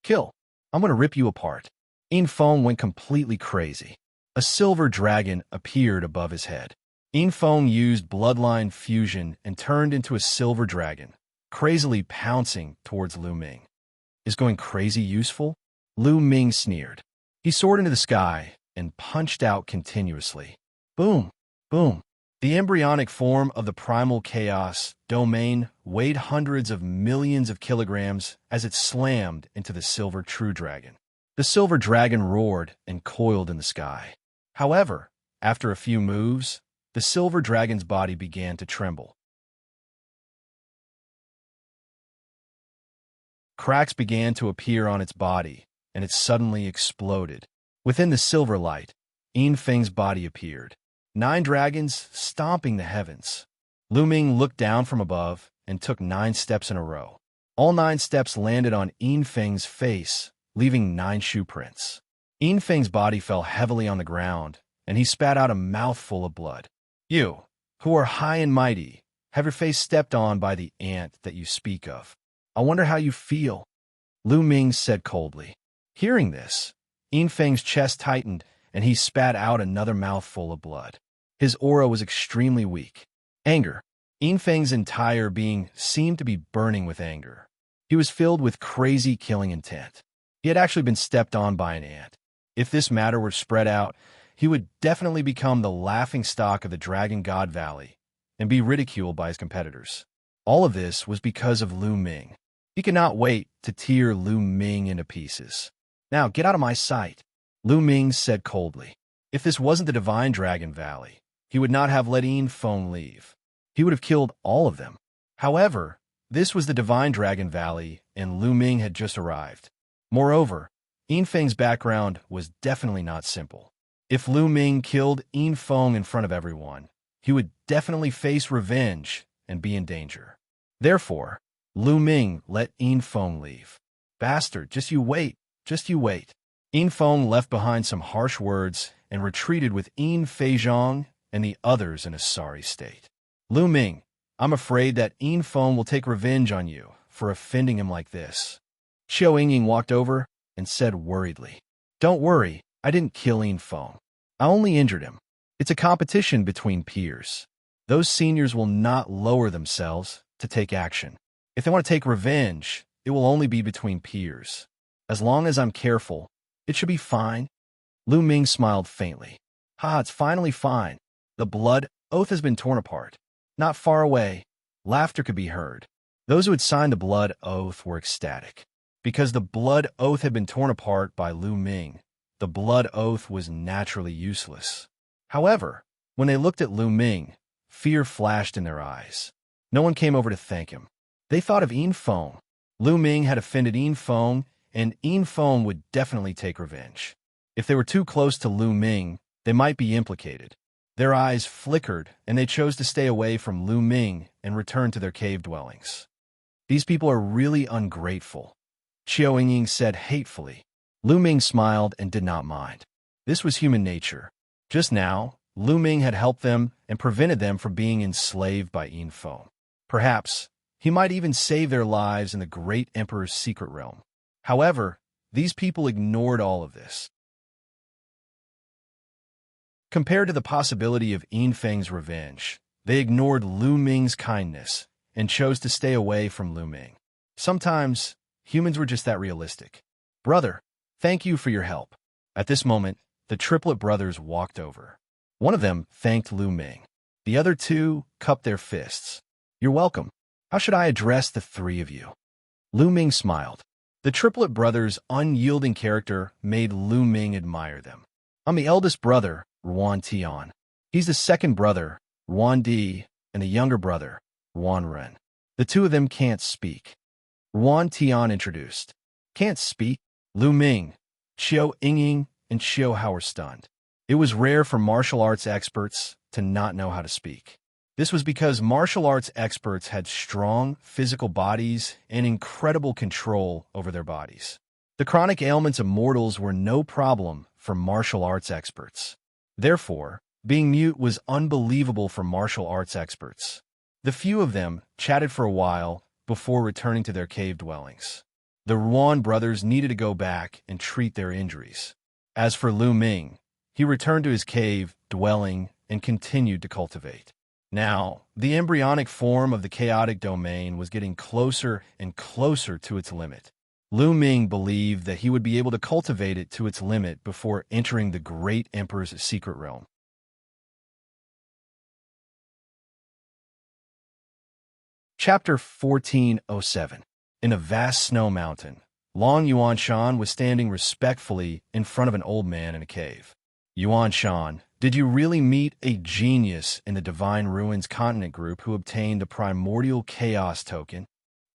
Kill. I'm going to rip you apart. Yin Feng went completely crazy. A silver dragon appeared above his head. Yin Feng used bloodline fusion and turned into a silver dragon, crazily pouncing towards Lu Ming. Is going crazy useful? Lu Ming sneered. He soared into the sky and punched out continuously. Boom! Boom! The embryonic form of the primal chaos domain weighed hundreds of millions of kilograms as it slammed into the silver true dragon. The silver dragon roared and coiled in the sky. However, after a few moves, the silver dragon's body began to tremble. Cracks began to appear on its body, and it suddenly exploded. Within the silver light, Yin Feng's body appeared. 9 dragons stomping the heavens. Lu Ming looked down from above and took 9 steps in a row. All 9 steps landed on Yin Feng's face, leaving 9 shoe prints. Yin Feng's body fell heavily on the ground, and he spat out a mouthful of blood. You, who are high and mighty, have your face stepped on by the ant that you speak of. I wonder how you feel, Lu Ming said coldly. Hearing this, Yin Feng's chest tightened, and he spat out another mouthful of blood. His aura was extremely weak. Anger. Yin Feng's entire being seemed to be burning with anger. He was filled with crazy killing intent. He had actually been stepped on by an ant. If this matter were spread out, he would definitely become the laughingstock of the Dragon God Valley and be ridiculed by his competitors. All of this was because of Lu Ming. He could not wait to tear Lu Ming into pieces. Now, get out of my sight, Lu Ming said coldly. If this wasn't the Divine Dragon Valley, he would not have let Yin Feng leave. He would have killed all of them. However, this was the Divine Dragon Valley, and Lu Ming had just arrived. Moreover, Yin Feng's background was definitely not simple. If Lu Ming killed Yin Feng in front of everyone, he would definitely face revenge and be in danger. Therefore, Lu Ming let Yin Feng leave. Bastard, just you wait, just you wait. Yin Feng left behind some harsh words and retreated with Yin Feizhong and the others in a sorry state. Lu Ming, I'm afraid that Yin Feng will take revenge on you for offending him like this. Xiao Yingying walked over and said worriedly, Don't worry, I didn't kill Yin Feng. I only injured him. It's a competition between peers. Those seniors will not lower themselves to take action. If they want to take revenge, it will only be between peers. As long as I'm careful, it should be fine. Lu Ming smiled faintly. It's finally fine. The blood oath has been torn apart. Not far away, laughter could be heard. Those who had signed the blood oath were ecstatic. Because the blood oath had been torn apart by Lu Ming, the blood oath was naturally useless. However, when they looked at Lu Ming, fear flashed in their eyes. No one came over to thank him. They thought of Yin Feng. Lu Ming had offended Yin Feng, and Yin Feng would definitely take revenge. If they were too close to Lu Ming, they might be implicated. Their eyes flickered, and they chose to stay away from Lu Ming and return to their cave dwellings. These people are really ungrateful, Xiao Yingying said hatefully. Lu Ming smiled and did not mind. This was human nature. Just now, Lu Ming had helped them and prevented them from being enslaved by Yin Feng. Perhaps, He might even save their lives in the great emperor's secret realm. However, these people ignored all of this. Compared to the possibility of Yinfeng's revenge, they ignored Lu Ming's kindness and chose to stay away from Lu Ming. Sometimes, humans were just that realistic. Brother, thank you for your help. At this moment, the triplet brothers walked over. One of them thanked Lu Ming. The other two cupped their fists. You're welcome. How should I address the three of you? Lu Ming smiled. The triplet brothers' unyielding character made Lu Ming admire them. I'm the eldest brother, Ruan Tian. He's the second brother, Ruan Di, and the younger brother, Ruan Ren. The two of them can't speak. Ruan Tian introduced. Can't speak? Lu Ming, Xiao Yingying, and Xiao Hao were stunned. It was rare for martial arts experts to not know how to speak. This was because martial arts experts had strong physical bodies and incredible control over their bodies. The chronic ailments of mortals were no problem for martial arts experts. Therefore, being mute was unbelievable for martial arts experts. The few of them chatted for a while before returning to their cave dwellings. The Ruan brothers needed to go back and treat their injuries. As for Lu Ming, he returned to his cave dwelling and continued to cultivate. Now, the embryonic form of the chaotic domain was getting closer and closer to its limit. Lu Ming believed that he would be able to cultivate it to its limit before entering the great emperor's secret realm. Chapter 1407. In a vast snow mountain, Long Yuanshan was standing respectfully in front of an old man in a cave. Yuanshan, did you really meet a genius in the Divine Ruins Continent group who obtained the primordial chaos token?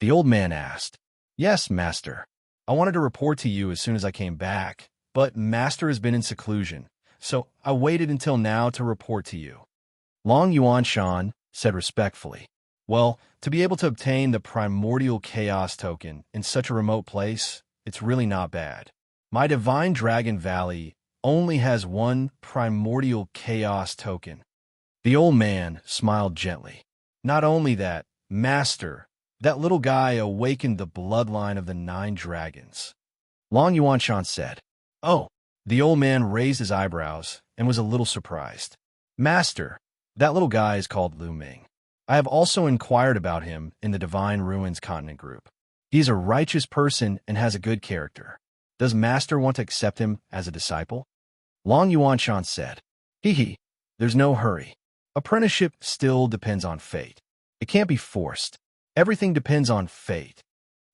The old man asked. Yes, Master. I wanted to report to you as soon as I came back, but Master has been in seclusion, so I waited until now to report to you. Long Yuanshan said respectfully. Well, to be able to obtain the primordial chaos token in such a remote place, it's really not bad. My Divine Dragon Valley only has one primordial chaos token. The old man smiled gently. Not only that, Master, that little guy awakened the bloodline of the 9 dragons. Long Yuanshan said. Oh, the old man raised his eyebrows and was a little surprised. Master, that little guy is called Lu Ming. I have also inquired about him in the Divine Ruins Continent group. He is a righteous person and has a good character. Does Master want to accept him as a disciple? Long Yuanshan said. There's no hurry. Apprenticeship still depends on fate. It can't be forced. Everything depends on fate.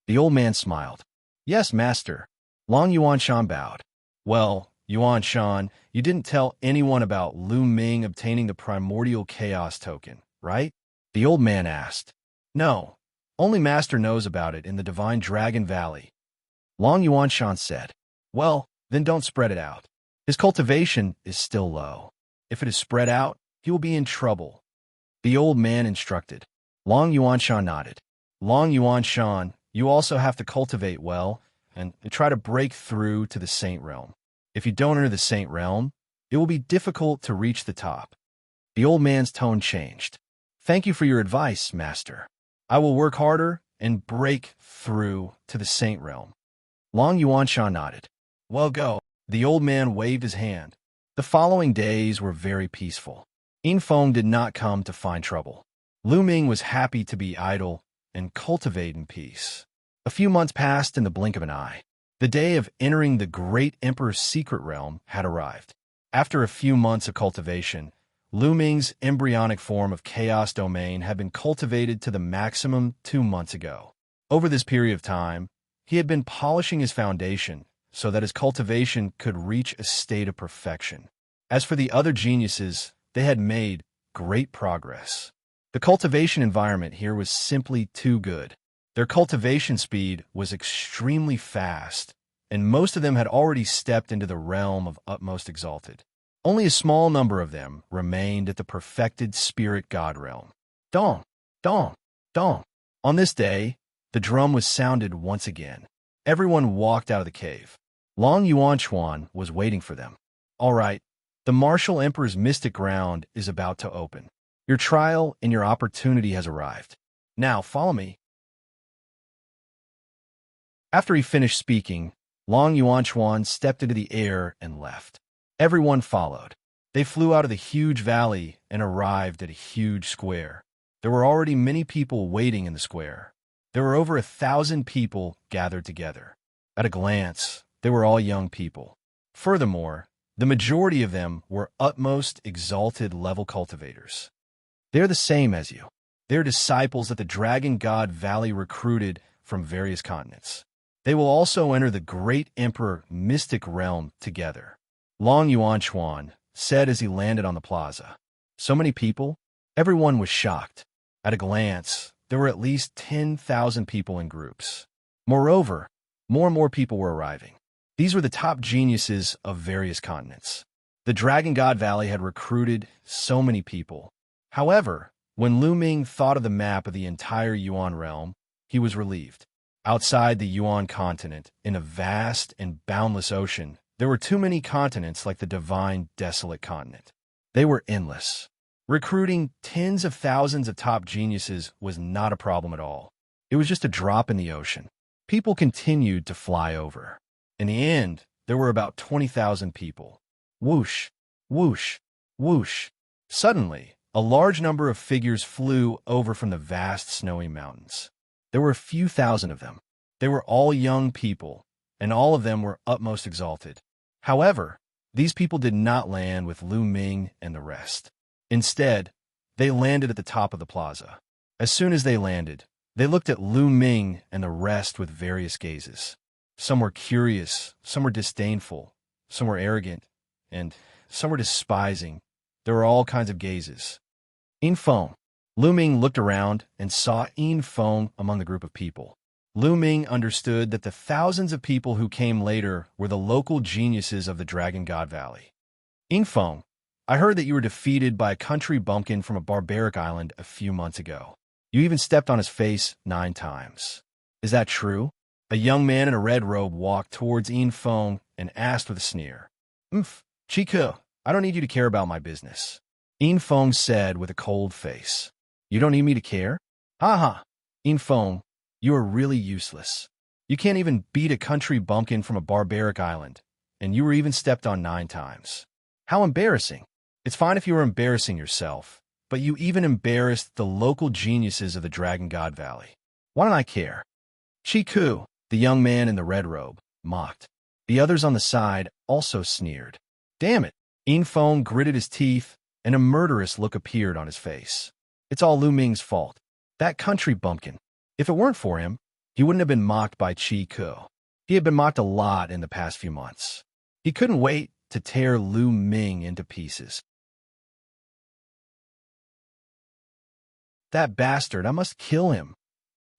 The old man smiled. Yes, Master. Long Yuanshan bowed. Well, Yuanshan, you didn't tell anyone about Lu Ming obtaining the primordial chaos token, right? The old man asked. No, only Master knows about it in the Divine Dragon Valley. Long Yuanshan said. Well, then don't spread it out. His cultivation is still low. If it is spread out, he will be in trouble. The old man instructed. Long Yuanshan nodded. Long Yuanshan, you also have to cultivate well and try to break through to the Saint Realm. If you don't enter the Saint Realm, it will be difficult to reach the top. The old man's tone changed. Thank you for your advice, Master. I will work harder and break through to the Saint Realm. Long Yuanshan nodded. Well, go. The old man waved his hand. The following days were very peaceful. Yinfeng did not come to find trouble. Lu Ming was happy to be idle and cultivate in peace. A few months passed in the blink of an eye. The day of entering the great emperor's secret realm had arrived. After a few months of cultivation, Lu Ming's embryonic form of chaos domain had been cultivated to the maximum 2 months ago. Over this period of time, he had been polishing his foundation so that his cultivation could reach a state of perfection. As for the other geniuses, they had made great progress. The cultivation environment here was simply too good. Their cultivation speed was extremely fast, and most of them had already stepped into the realm of utmost exalted. Only a small number of them remained at the perfected spirit god realm. Dong, dong, dong. On this day, the drum was sounded once again. Everyone walked out of the cave. Long Yuanchuan was waiting for them. All right, the martial emperor's mystic ground is about to open. Your trial and your opportunity has arrived. Now follow me. After he finished speaking, Long Yuanchuan stepped into the air and left. Everyone followed. They flew out of the huge valley and arrived at a huge square. There were already many people waiting in the square. There were over 1,000 people gathered together. At a glance, they were all young people. Furthermore, the majority of them were utmost exalted level cultivators. They're the same as you. They're disciples that the Dragon God Valley recruited from various continents. They will also enter the great Emperor Mystic Realm together. Long Yuanchuan said as he landed on the plaza. So many people? Everyone was shocked. At a glance, there were at least 10,000 people in groups. Moreover, more and more people were arriving. These were the top geniuses of various continents. The Dragon God Valley had recruited so many people. However, when Lu Ming thought of the map of the entire Yuan realm, he was relieved. Outside the Yuan continent, in a vast and boundless ocean, there were too many continents like the divine desolate continent. They were endless. Recruiting tens of thousands of top geniuses was not a problem at all. It was just a drop in the ocean. People continued to fly over. In the end, there were about 20,000 people. Whoosh, whoosh, whoosh. Suddenly, a large number of figures flew over from the vast snowy mountains. There were a few thousand of them. They were all young people, and all of them were utmost exalted. However, these people did not land with Lu Ming and the rest. Instead, they landed at the top of the plaza. As soon as they landed, they looked at Lu Ming and the rest with various gazes. Some were curious, some were disdainful, some were arrogant, and some were despising. There were all kinds of gazes. Yin Feng. Lu Ming looked around and saw Yin Feng among the group of people. Lu Ming understood that the thousands of people who came later were the local geniuses of the Dragon God Valley. Yin Feng, I heard that you were defeated by a country bumpkin from a barbaric island a few months ago. You even stepped on his face 9 times. Is that true? A young man in a red robe walked towards Yin Feng and asked with a sneer. Chiku, I don't need you to care about my business. Yin Feng said with a cold face. You don't need me to care? Ha! Yin Feng, you are really useless. You can't even beat a country bumpkin from a barbaric island, and you were even stepped on 9 times. How embarrassing. It's fine if you were embarrassing yourself, but you even embarrassed the local geniuses of the Dragon God Valley. Why don't I care? Chiku, the young man in the red robe, mocked. The others on the side also sneered. Damn it! Yin Feng gritted his teeth, and a murderous look appeared on his face. It's all Lu Ming's fault. That country bumpkin. If it weren't for him, he wouldn't have been mocked by Chiku. He had been mocked a lot in the past few months. He couldn't wait to tear Lu Ming into pieces. That bastard, I must kill him.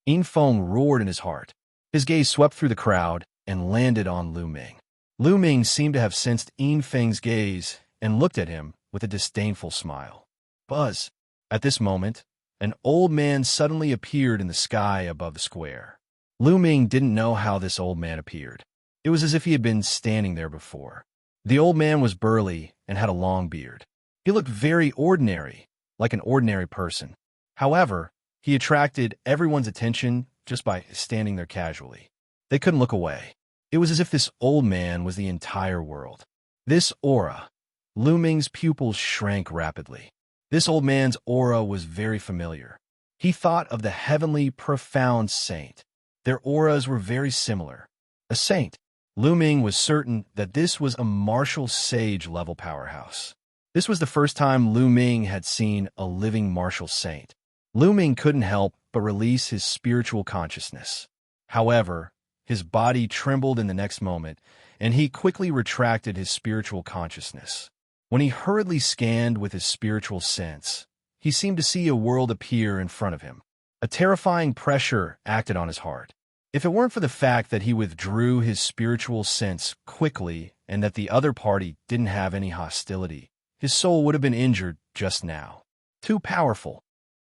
Yin Feng roared in his heart. His gaze swept through the crowd and landed on Lu Ming. Lu Ming seemed to have sensed Yin Feng's gaze and looked at him with a disdainful smile. Buzz. At this moment, an old man suddenly appeared in the sky above the square. Lu Ming didn't know how this old man appeared. It was as if he had been standing there before. The old man was burly and had a long beard. He looked very ordinary, like an ordinary person. However, he attracted everyone's attention just by standing there casually. They couldn't look away. It was as if this old man was the entire world. This aura. Lu Ming's pupils shrank rapidly. This old man's aura was very familiar. He thought of the heavenly, profound saint. Their auras were very similar. A saint. Lu Ming was certain that this was a martial sage-level powerhouse. This was the first time Lu Ming had seen a living martial saint. Lu Ming couldn't help but release his spiritual consciousness. However, his body trembled in the next moment, and he quickly retracted his spiritual consciousness. When he hurriedly scanned with his spiritual sense, he seemed to see a world appear in front of him. A terrifying pressure acted on his heart. If it weren't for the fact that he withdrew his spiritual sense quickly and that the other party didn't have any hostility, his soul would have been injured just now. Too powerful.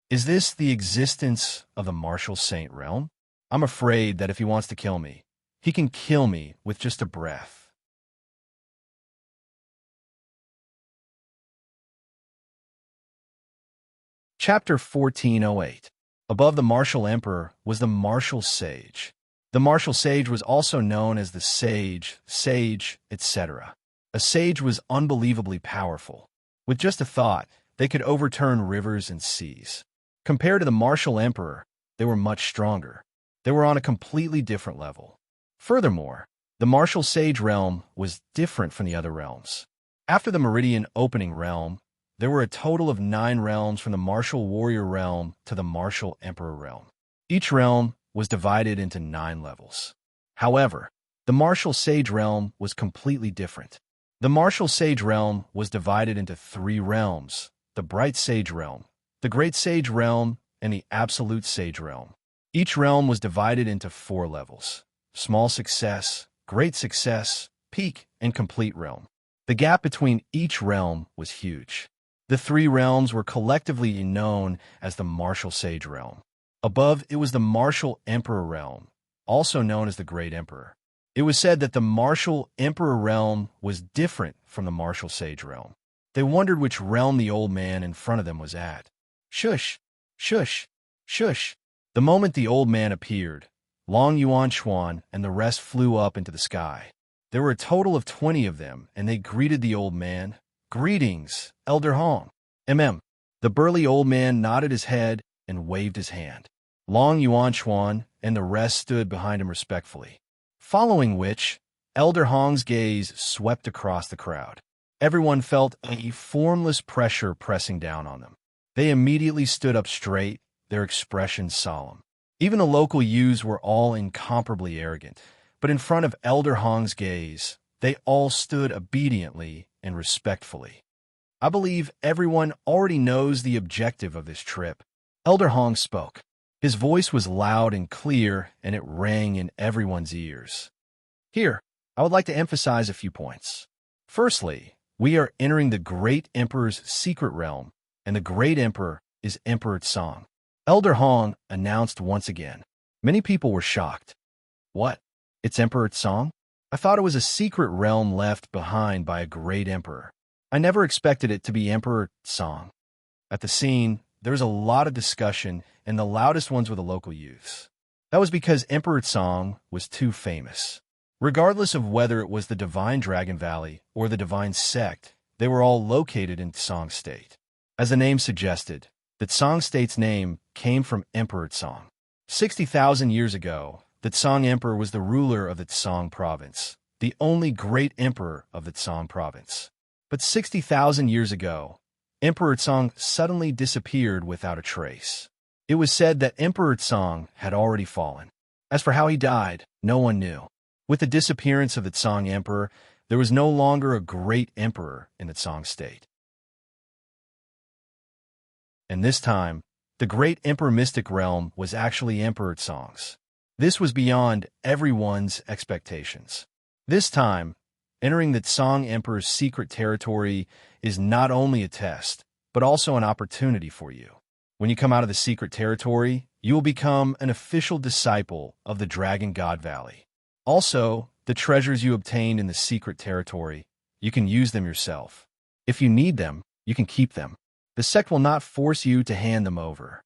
Is this the existence of the martial saint realm? I'm afraid that if he wants to kill me, he can kill me with just a breath. Chapter 1408. Above the martial emperor was the martial sage. The martial sage was also known as the sage, etc. A sage was unbelievably powerful. With just a thought, they could overturn rivers and seas. Compared to the martial emperor, they were much stronger. They were on a completely different level. Furthermore, the martial sage realm was different from the other realms. After the Meridian Opening realm, there were a total of 9 realms from the martial warrior realm to the martial emperor realm. Each realm was divided into 9 levels. However, the martial sage realm was completely different. The martial sage realm was divided into 3 realms: the bright sage realm, the great sage realm, and the absolute sage realm. Each realm was divided into 4 levels: small success, great success, peak, and complete realm. The gap between each realm was huge. The 3 realms were collectively known as the martial sage realm. Above, it was the martial emperor realm, also known as the great emperor. It was said that the martial emperor realm was different from the martial sage realm. They wondered which realm the old man in front of them was at. Shush, shush, shush. The moment the old man appeared, Long Yuan Chuan and the rest flew up into the sky. There were a total of 20 of them, and they greeted the old man. "Greetings, Elder Hong." The burly old man nodded his head and waved his hand. Long Yuan Chuan and the rest stood behind him respectfully. Following which, Elder Hong's gaze swept across the crowd. Everyone felt a formless pressure pressing down on them. They immediately stood up straight, their expressions solemn. Even the local youths were all incomparably arrogant, but in front of Elder Hong's gaze, they all stood obediently and respectfully. I believe everyone already knows the objective of this trip. Elder Hong spoke. His voice was loud and clear, and it rang in everyone's ears. Here, I would like to emphasize a few points. Firstly, we are entering the Great Emperor's secret realm, and the Great Emperor is Emperor Tsang. Elder Hong announced once again. Many people were shocked. What? It's Emperor Tsang? I thought it was a secret realm left behind by a great emperor. I never expected it to be Emperor Tsang. At the scene, there was a lot of discussion, and the loudest ones were the local youths. That was because Emperor Tsang was too famous. Regardless of whether it was the Divine Dragon Valley or the Divine Sect, they were all located in Tsang State. As the name suggested, the Tsang State's name came from Emperor Tsang. 60,000 years ago, the Tsang Emperor was the ruler of the Tsang province, the only great emperor of the Tsang province. But 60,000 years ago, Emperor Tsang suddenly disappeared without a trace. It was said that Emperor Tsang had already fallen. As for how he died, no one knew. With the disappearance of the Tsang Emperor, there was no longer a great emperor in the Tsang state. And this time, the great emperor mystic realm was actually Emperor Tsang's. This was beyond everyone's expectations. This time, entering the Tsang Emperor's secret territory is not only a test, but also an opportunity for you. When you come out of the secret territory, you will become an official disciple of the Dragon God Valley. Also, the treasures you obtained in the secret territory, you can use them yourself. If you need them, you can keep them. The sect will not force you to hand them over.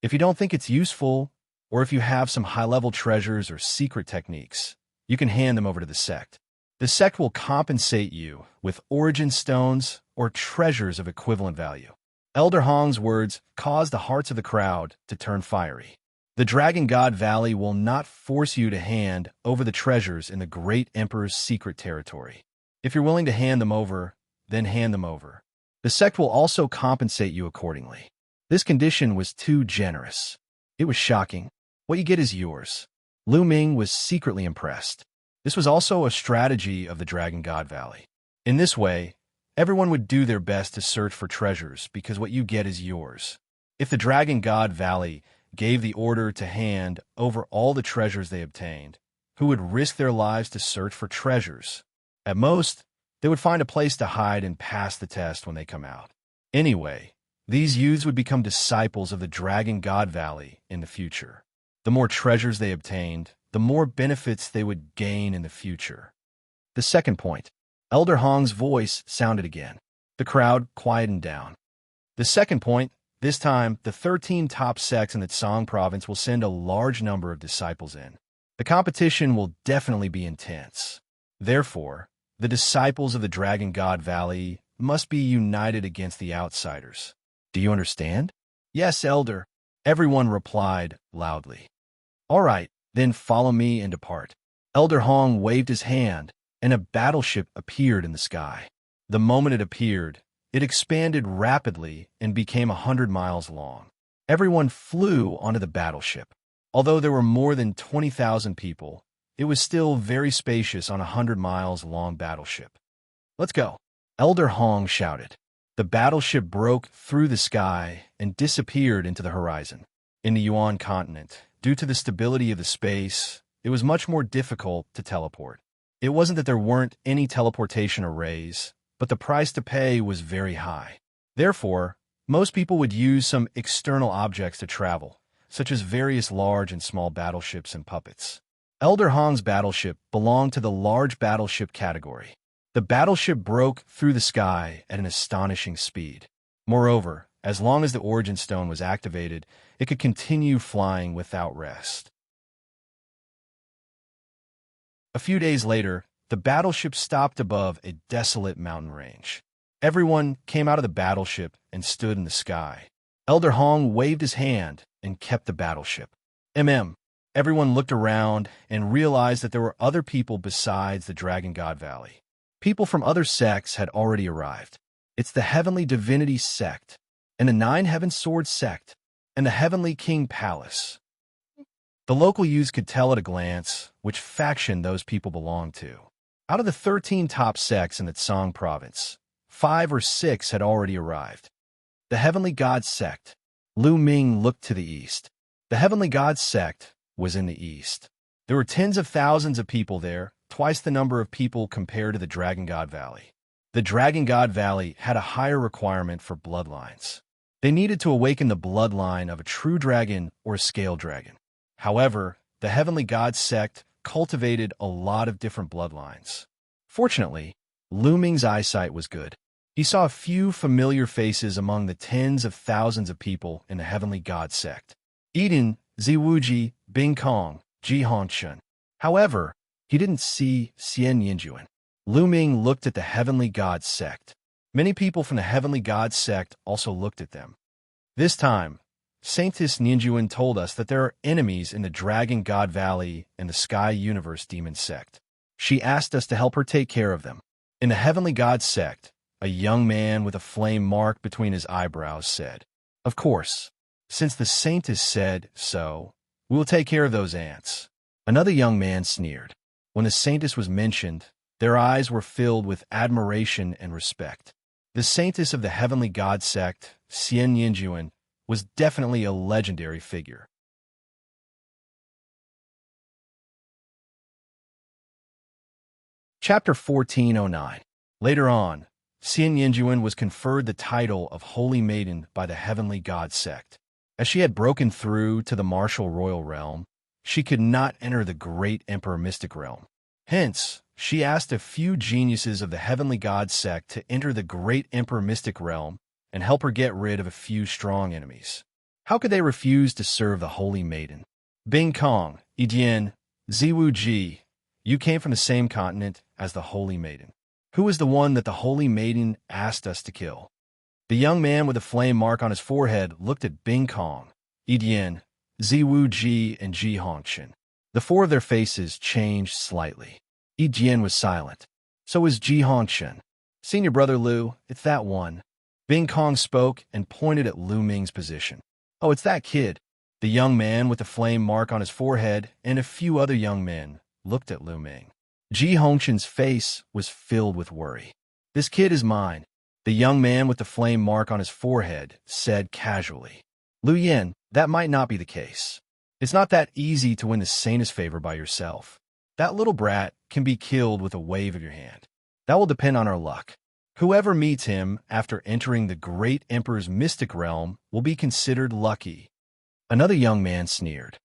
If you don't think it's useful, or if you have some high-level treasures or secret techniques, you can hand them over to the sect. The sect will compensate you with origin stones or treasures of equivalent value. Elder Hong's words caused the hearts of the crowd to turn fiery. The Dragon God Valley will not force you to hand over the treasures in the Great Emperor's secret territory. If you're willing to hand them over, then hand them over. The sect will also compensate you accordingly. This condition was too generous. It was shocking. What you get is yours. Lu Ming was secretly impressed. This was also a strategy of the Dragon God Valley. In this way, everyone would do their best to search for treasures because what you get is yours. If the Dragon God Valley gave the order to hand over all the treasures they obtained, who would risk their lives to search for treasures? At most, they would find a place to hide and pass the test when they come out. Anyway, these youths would become disciples of the Dragon God Valley in the future. The more treasures they obtained, the more benefits they would gain in the future. The second point. Elder Hong's voice sounded again. The crowd quietened down. The second point. This time, the 13 top sects in the Tsang province will send a large number of disciples in. The competition will definitely be intense. Therefore, the disciples of the Dragon God Valley must be united against the outsiders. Do you understand? Yes, Elder. Everyone replied loudly. All right, then follow me and depart. Elder Hong waved his hand, and a battleship appeared in the sky. The moment it appeared, it expanded rapidly and became 100 miles long. Everyone flew onto the battleship. Although there were more than 20,000 people, it was still very spacious on a 100 miles long battleship. Let's go, Elder Hong shouted. The battleship broke through the sky and disappeared into the horizon. In the Yuan continent, due to the stability of the space, it was much more difficult to teleport. It wasn't that there weren't any teleportation arrays, but the price to pay was very high. Therefore, most people would use some external objects to travel, such as various large and small battleships and puppets. Elder Hong's battleship belonged to the large battleship category. The battleship broke through the sky at an astonishing speed. Moreover, as long as the Origin Stone was activated, it could continue flying without rest. A few days later, the battleship stopped above a desolate mountain range. Everyone came out of the battleship and stood in the sky. Elder Hong waved his hand and kept the battleship. Everyone looked around and realized that there were other people besides the Dragon God Valley. People from other sects had already arrived. It's the Heavenly Divinity Sect, and the Nine Heaven Sword Sect, and the Heavenly King Palace. The local youths could tell at a glance which faction those people belonged to. Out of the 13 top sects in the Tsang province, 5 or 6 had already arrived. The Heavenly God Sect. Lu Ming looked to the east. The Heavenly God Sect was in the east. There were tens of thousands of people there, twice the number of people compared to the Dragon God Valley. The Dragon God Valley had a higher requirement for bloodlines. They needed to awaken the bloodline of a true dragon or a scale dragon. However, the Heavenly God Sect cultivated a lot of different bloodlines. Fortunately, Lu Ming's eyesight was good. He saw a few familiar faces among the tens of thousands of people in the Heavenly God Sect. Eden, Ziwuji, Bing Kong, Ji Hongchun. However, he didn't see Xianxia. Lu Ming looked at the Heavenly God Sect. Many people from the Heavenly God Sect also looked at them. This time, Saintess Ninjuan told us that there are enemies in the Dragon God Valley and the Sky Universe Demon Sect. She asked us to help her take care of them. In the Heavenly God Sect, a young man with a flame mark between his eyebrows said, "Of course, since the Saintess said so, we will take care of those ants." Another young man sneered. When the Saintess was mentioned, their eyes were filled with admiration and respect. The Saintess of the Heavenly God Sect, Xianxia, was definitely a legendary figure. Chapter 1409. Later on, Xianxia was conferred the title of Holy Maiden by the Heavenly God Sect. As she had broken through to the martial royal realm, she could not enter the great Emperor Mystic realm. Hence, she asked a few geniuses of the Heavenly God Sect to enter the great Emperor Mystic realm and help her get rid of a few strong enemies. How could they refuse to serve the Holy Maiden? Bing Kong, Yidian, Ziwu Ji, you came from the same continent as the Holy Maiden. Who is the one that the Holy Maiden asked us to kill? The young man with the flame mark on his forehead looked at Bing Kong, Yidian, Ziwu Ji, and Ji Hongchun. The 4 of their faces changed slightly. Yidian was silent. So was Ji Hongchun. Senior brother Lu, it's that one. Bing Kong spoke and pointed at Lu Ming's position. Oh, it's that kid. The young man with the flame mark on his forehead and a few other young men looked at Lu Ming. Ji Hongchun's face was filled with worry. This kid is mine, the young man with the flame mark on his forehead said casually. Lu Yin, that might not be the case. It's not that easy to win the Saintess favor by yourself. That little brat can be killed with a wave of your hand. That will depend on our luck. Whoever meets him after entering the great Emperor's mystic realm will be considered lucky. Another young man sneered.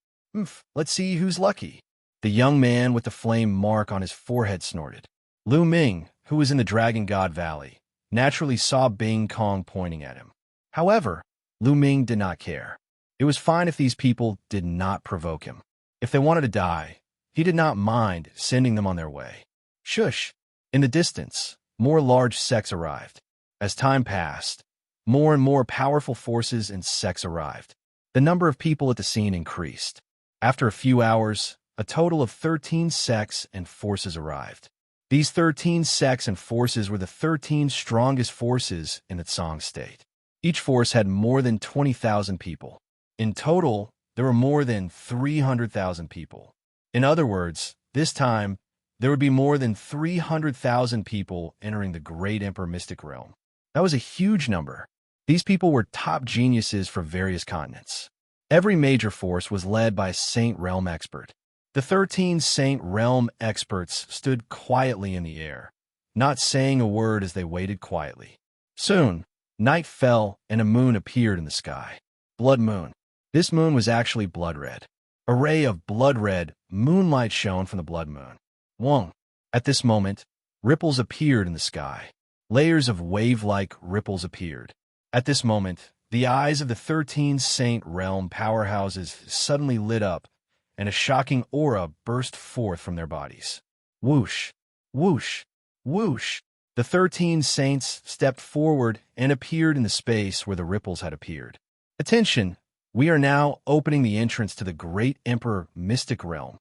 Let's see who's lucky. The young man with the flame mark on his forehead snorted. Lu Ming, who was in the Dragon God Valley, naturally saw Bing Kong pointing at him. However, Lu Ming did not care. It was fine if these people did not provoke him. If they wanted to die, he did not mind sending them on their way. Shush! In the distance, more large sects arrived. As time passed, more and more powerful forces and sects arrived. The number of people at the scene increased. After a few hours, a total of 13 sects and forces arrived. These 13 sects and forces were the 13 strongest forces in the Tsang state. Each force had more than 20,000 people. In total, there were more than 300,000 people. In other words, this time, there would be more than 300,000 people entering the Great Emperor Mystic Realm. That was a huge number. These people were top geniuses from various continents. Every major force was led by a Saint Realm expert. The 13 Saint Realm experts stood quietly in the air, not saying a word as they waited quietly. Soon, night fell and a moon appeared in the sky. Blood moon. This moon was actually blood red. A ray of blood red moonlight shone from the blood moon. Wong. At this moment, ripples appeared in the sky. Layers of wave-like ripples appeared. At this moment, the eyes of the 13 Saint Realm powerhouses suddenly lit up, and a shocking aura burst forth from their bodies. Whoosh! Whoosh! Whoosh! The 13 saints stepped forward and appeared in the space where the ripples had appeared. Attention! We are now opening the entrance to the Great Emperor Mystic Realm.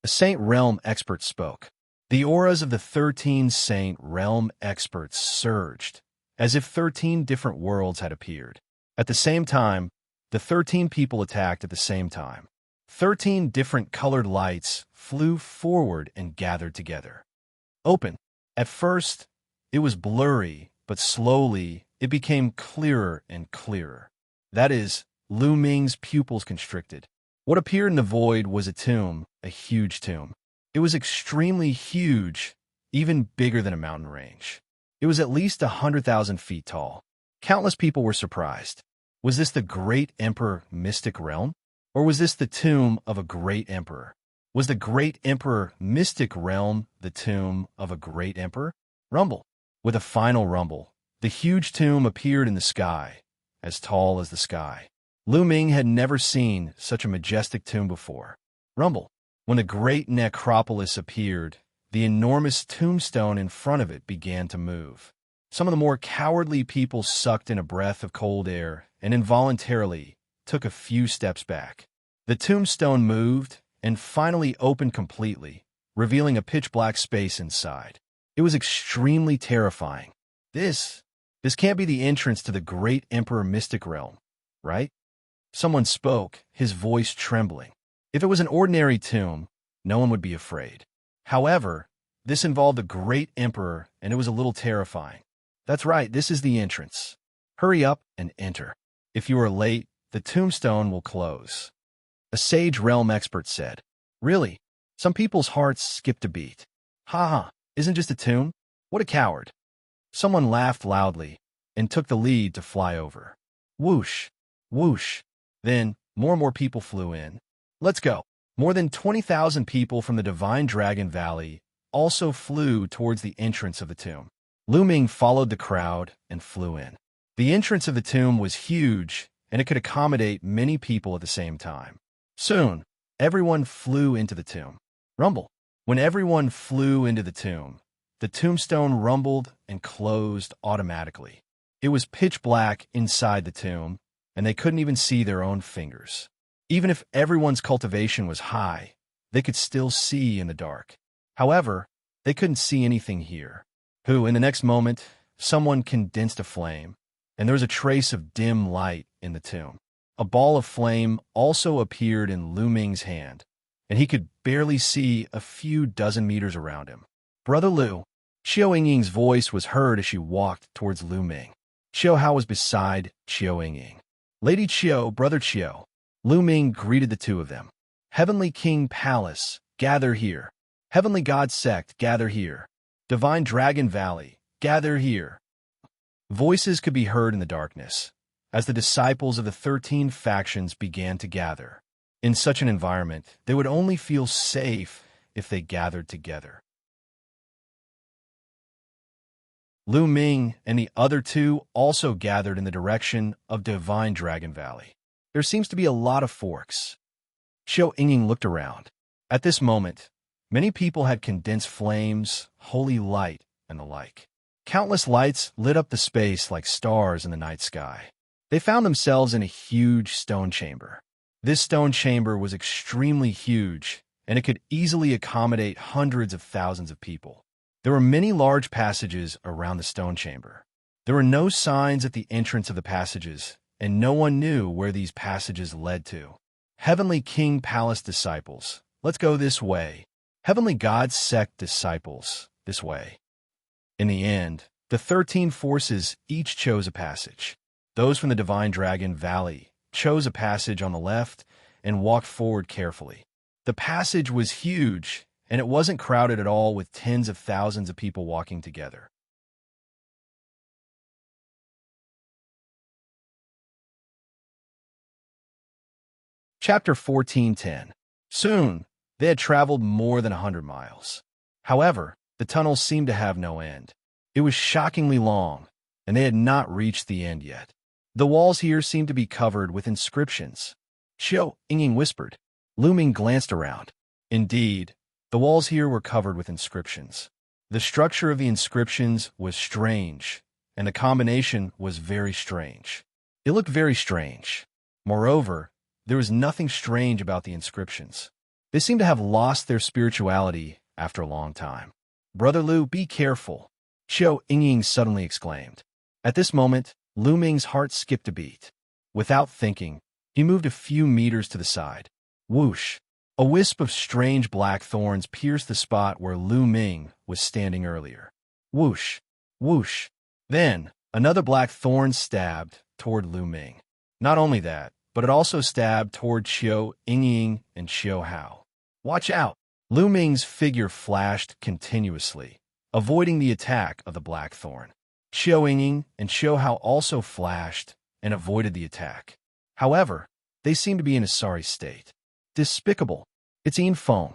A Saint Realm expert spoke. The auras of the 13 Saint Realm experts surged, as if 13 different worlds had appeared. At the same time, the 13 people attacked at the same time. 13 different colored lights flew forward and gathered together. Open. At first, it was blurry, but slowly it became clearer and clearer. That is, Lu Ming's pupils constricted. What appeared in the void was a tomb, a huge tomb. It was extremely huge, even bigger than a mountain range. It was at least 100,000 feet tall. Countless people were surprised. Was this the Great Emperor Mystic Realm? Or was this the tomb of a great emperor? Was the Great Emperor Mystic Realm the tomb of a great emperor? Rumble. With a final rumble, the huge tomb appeared in the sky, as tall as the sky. Lu Ming had never seen such a majestic tomb before. Rumble. When the great necropolis appeared, the enormous tombstone in front of it began to move. Some of the more cowardly people sucked in a breath of cold air and involuntarily took a few steps back. The tombstone moved and finally opened completely, revealing a pitch-black space inside. It was extremely terrifying. This can't be the entrance to the Great Emperor Mystic Realm, right? Someone spoke, his voice trembling. If it was an ordinary tomb, no one would be afraid. However, this involved the Great Emperor, and it was a little terrifying. That's right, this is the entrance. Hurry up and enter. If you are late, the tombstone will close. A sage realm expert said. Really? Some people's hearts skipped a beat. Ha ha, isn't just a tomb? What a coward. Someone laughed loudly and took the lead to fly over. Whoosh, whoosh. Then, more and more people flew in. Let's go. More than 20,000 people from the Divine Dragon Valley also flew towards the entrance of the tomb. Lu Ming followed the crowd and flew in. The entrance of the tomb was huge, and it could accommodate many people at the same time. Soon, everyone flew into the tomb. Rumble. When everyone flew into the tombstone rumbled and closed automatically. It was pitch black inside the tomb, and they couldn't even see their own fingers. Even if everyone's cultivation was high, they could still see in the dark. However, they couldn't see anything here. In the next moment, someone condensed a flame, and there was a trace of dim light in the tomb. A ball of flame also appeared in Lu Ming's hand, and he could barely see a few dozen meters around him. Brother Lu. Xiao Yingying's voice was heard as she walked towards Lu Ming. Xiao Hao was beside Xiao Yingying. Lady Qiao, Brother Qiao. Lu Ming greeted the two of them. Heavenly King Palace, gather here. Heavenly God Sect, gather here. Divine Dragon Valley, gather here. Voices could be heard in the darkness, as the disciples of the 13 factions began to gather. In such an environment, they would only feel safe if they gathered together. Lu Ming and the other two also gathered in the direction of Divine Dragon Valley. There seems to be a lot of forks. Xiao Yingying looked around. At this moment, many people had condensed flames, holy light, and the like. Countless lights lit up the space like stars in the night sky. They found themselves in a huge stone chamber. This stone chamber was extremely huge, and it could easily accommodate hundreds of thousands of people. There were many large passages around the stone chamber. There were no signs at the entrance of the passages, and no one knew where these passages led to. Heavenly King Palace disciples, let's go this way. Heavenly God sect disciples, this way. In the end, the 13 forces each chose a passage. Those from the Divine Dragon Valley chose a passage on the left and walked forward carefully. The passage was huge, and it wasn't crowded at all with tens of thousands of people walking together. Chapter 14:10. Soon, they had traveled more than 100 miles. However, the tunnel seemed to have no end. It was shockingly long, and they had not reached the end yet. The walls here seemed to be covered with inscriptions. Xiao Yingying whispered. Lu Ming glanced around. Indeed, the walls here were covered with inscriptions. The structure of the inscriptions was strange, and the combination was very strange. It looked very strange. Moreover, there was nothing strange about the inscriptions. They seemed to have lost their spirituality after a long time. Brother Lu, be careful, Xiao Yingying suddenly exclaimed. At this moment, Lu Ming's heart skipped a beat. Without thinking, he moved a few meters to the side. Whoosh! A wisp of strange black thorns pierced the spot where Lu Ming was standing earlier. Whoosh! Whoosh! Then, another black thorn stabbed toward Lu Ming. Not only that, but it also stabbed toward Xiao Yingying and Xiao Hao. Watch out! Lu Ming's figure flashed continuously, avoiding the attack of the black thorn. Xiao Yingying and Xiao Hao also flashed and avoided the attack. However, they seemed to be in a sorry state. Despicable. It's Yin Feng.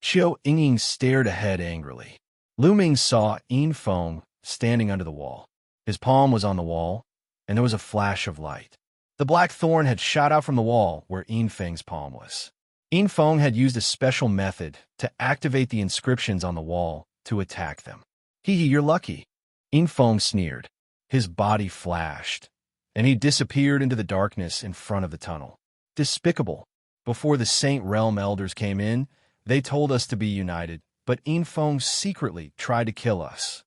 Xiao Yingying stared ahead angrily. Lu Ming saw Yin Feng standing under the wall. His palm was on the wall, and there was a flash of light. The black thorn had shot out from the wall where Yin Feng's palm was. Yin Feng had used a special method to activate the inscriptions on the wall to attack them. Hee hee, you're lucky. Yin Feng sneered. His body flashed, and he disappeared into the darkness in front of the tunnel. Despicable. Before the Saint Realm elders came in, they told us to be united, but Yin Feng secretly tried to kill us.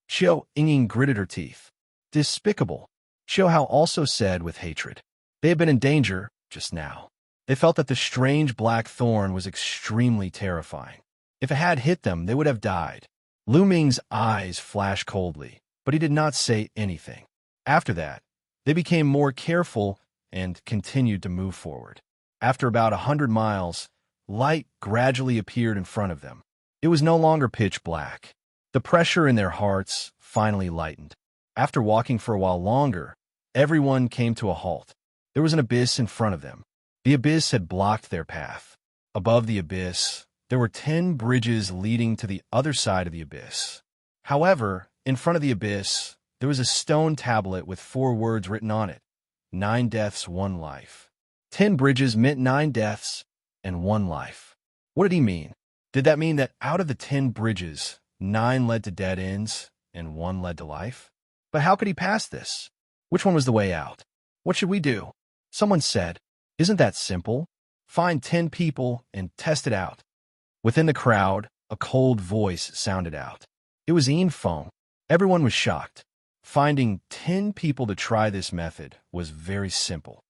Xiao Yingying gritted her teeth. Despicable. Xiao Hao also said with hatred. They had been in danger just now. They felt that the strange black thorn was extremely terrifying. If it had hit them, they would have died. Lu Ming's eyes flashed coldly, but he did not say anything. After that, they became more careful and continued to move forward. After about 100 miles, light gradually appeared in front of them. It was no longer pitch black. The pressure in their hearts finally lightened. After walking for a while longer, everyone came to a halt. There was an abyss in front of them. The abyss had blocked their path. Above the abyss, there were 10 bridges leading to the other side of the abyss. However, in front of the abyss, there was a stone tablet with 4 words written on it. 9 deaths, 1 life. 10 bridges meant 9 deaths and 1 life. What did he mean? Did that mean that out of the 10 bridges, 9 led to dead ends and 1 led to life? But how could he pass this? Which one was the way out? What should we do? Someone said, isn't that simple? Find 10 people and test it out. Within the crowd, a cold voice sounded out. It was Yin Feng. Everyone was shocked. Finding 10 people to try this method was very simple.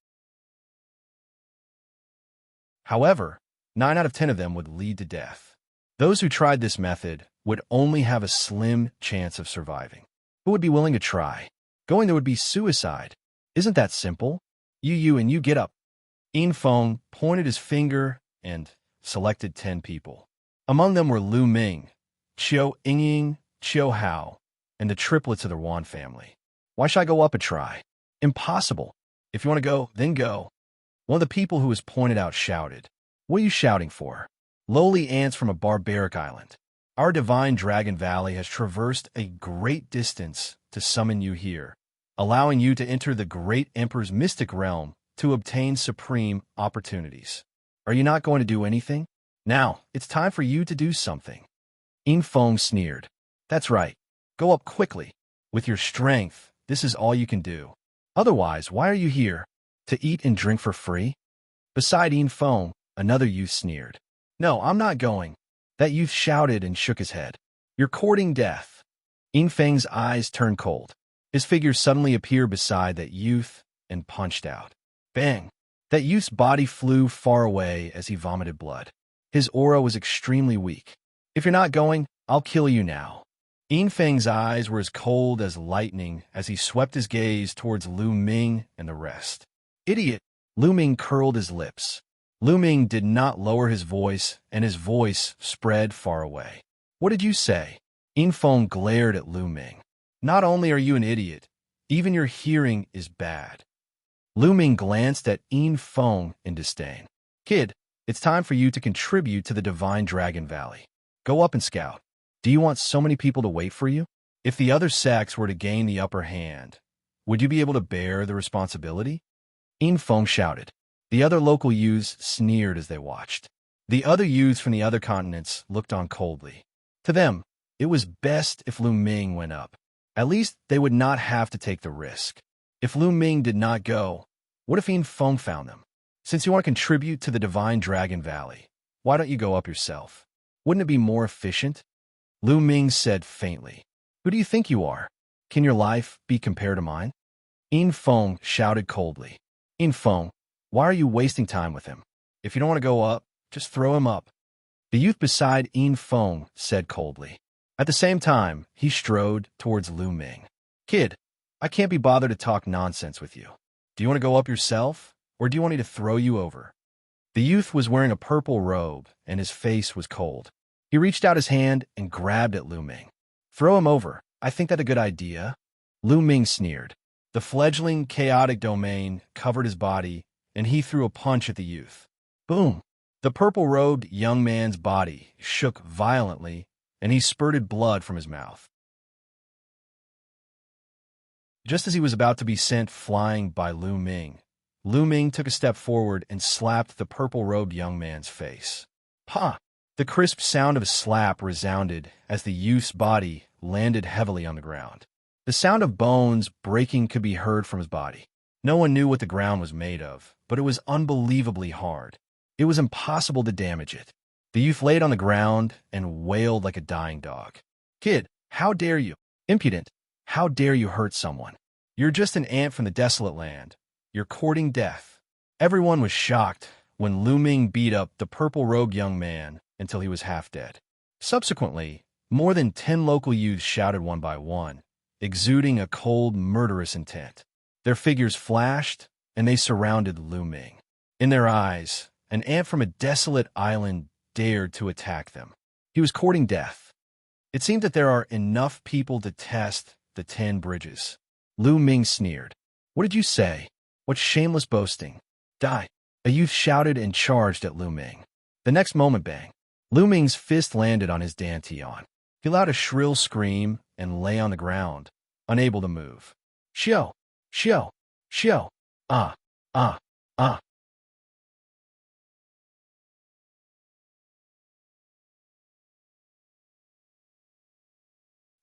However, 9 out of 10 of them would lead to death. Those who tried this method would only have a slim chance of surviving. Who would be willing to try? Going there would be suicide. Isn't that simple? You and you get up. Yin Feng pointed his finger and selected 10 people. Among them were Lu Ming, Xiao Yingying, Xiao Hao, and the triplets of the Wan family. Why should I go up and try? Impossible. If you want to go, then go. One of the people who was pointed out shouted, What are you shouting for? Lowly ants from a barbaric island. Our divine Dragon Valley has traversed a great distance to summon you here, allowing you to enter the great Emperor's mystic realm to obtain supreme opportunities. Are you not going to do anything? Now, it's time for you to do something. Yin Feng sneered. That's right. Go up quickly. With your strength, this is all you can do. Otherwise, why are you here? To eat and drink for free? Beside Yin Feng, another youth sneered. No, I'm not going. That youth shouted and shook his head. You're courting death. Yin Feng's eyes turned cold. His figure suddenly appeared beside that youth and punched out. Bang! That youth's body flew far away as he vomited blood. His aura was extremely weak. If you're not going, I'll kill you now. Yin Feng's eyes were as cold as lightning as he swept his gaze towards Lu Ming and the rest. Idiot! Lu Ming curled his lips. Lu Ming did not lower his voice, and his voice spread far away. What did you say? Yin Feng glared at Lu Ming. Not only are you an idiot, even your hearing is bad. Lu Ming glanced at Yin Feng in disdain. Kid, it's time for you to contribute to the Divine Dragon Valley. Go up and scout. Do you want so many people to wait for you? If the other sects were to gain the upper hand, would you be able to bear the responsibility? Yin Feng shouted. The other local youths sneered as they watched. The other youths from the other continents looked on coldly. To them, it was best if Lu Ming went up. At least they would not have to take the risk. If Lu Ming did not go, what if Yin Feng found them? Since you want to contribute to the Divine Dragon Valley, why don't you go up yourself? Wouldn't it be more efficient? Lu Ming said faintly. Who do you think you are? Can your life be compared to mine? Yin Feng shouted coldly. Yin Feng, why are you wasting time with him? If you don't want to go up, just throw him up. The youth beside Yin Feng said coldly. At the same time, he strode towards Lu Ming. Kid, I can't be bothered to talk nonsense with you. Do you want to go up yourself, or do you want me to throw you over? The youth was wearing a purple robe, and his face was cold. He reached out his hand and grabbed at Lu Ming. Throw him over. I think that's a good idea. Lu Ming sneered. The fledgling chaotic domain covered his body, and he threw a punch at the youth. Boom! The purple-robed young man's body shook violently, and he spurted blood from his mouth. Just as he was about to be sent flying by Lu Ming took a step forward and slapped the purple-robed young man's face. Pa! The crisp sound of a slap resounded as the youth's body landed heavily on the ground. The sound of bones breaking could be heard from his body. No one knew what the ground was made of, but it was unbelievably hard. It was impossible to damage it. The youth laid on the ground and wailed like a dying dog. Kid, how dare you? Impudent! How dare you hurt someone? You're just an ant from the desolate land. You're courting death. Everyone was shocked when Lu Ming beat up the purple-robed young man until he was half dead. Subsequently, more than 10 local youths shouted one by one, exuding a cold, murderous intent. Their figures flashed, and they surrounded Lu Ming. In their eyes, an ant from a desolate island dared to attack them. He was courting death. It seemed that there are enough people to test the 10 bridges. Lu Ming sneered. What did you say? What shameless boasting. Die! A youth shouted and charged at Lu Ming. The next moment, bang! Lu Ming's fist landed on his dantian. He let out a shrill scream and lay on the ground, unable to move. Xiao! Xiao! Xiao! Ah! Ah! Ah!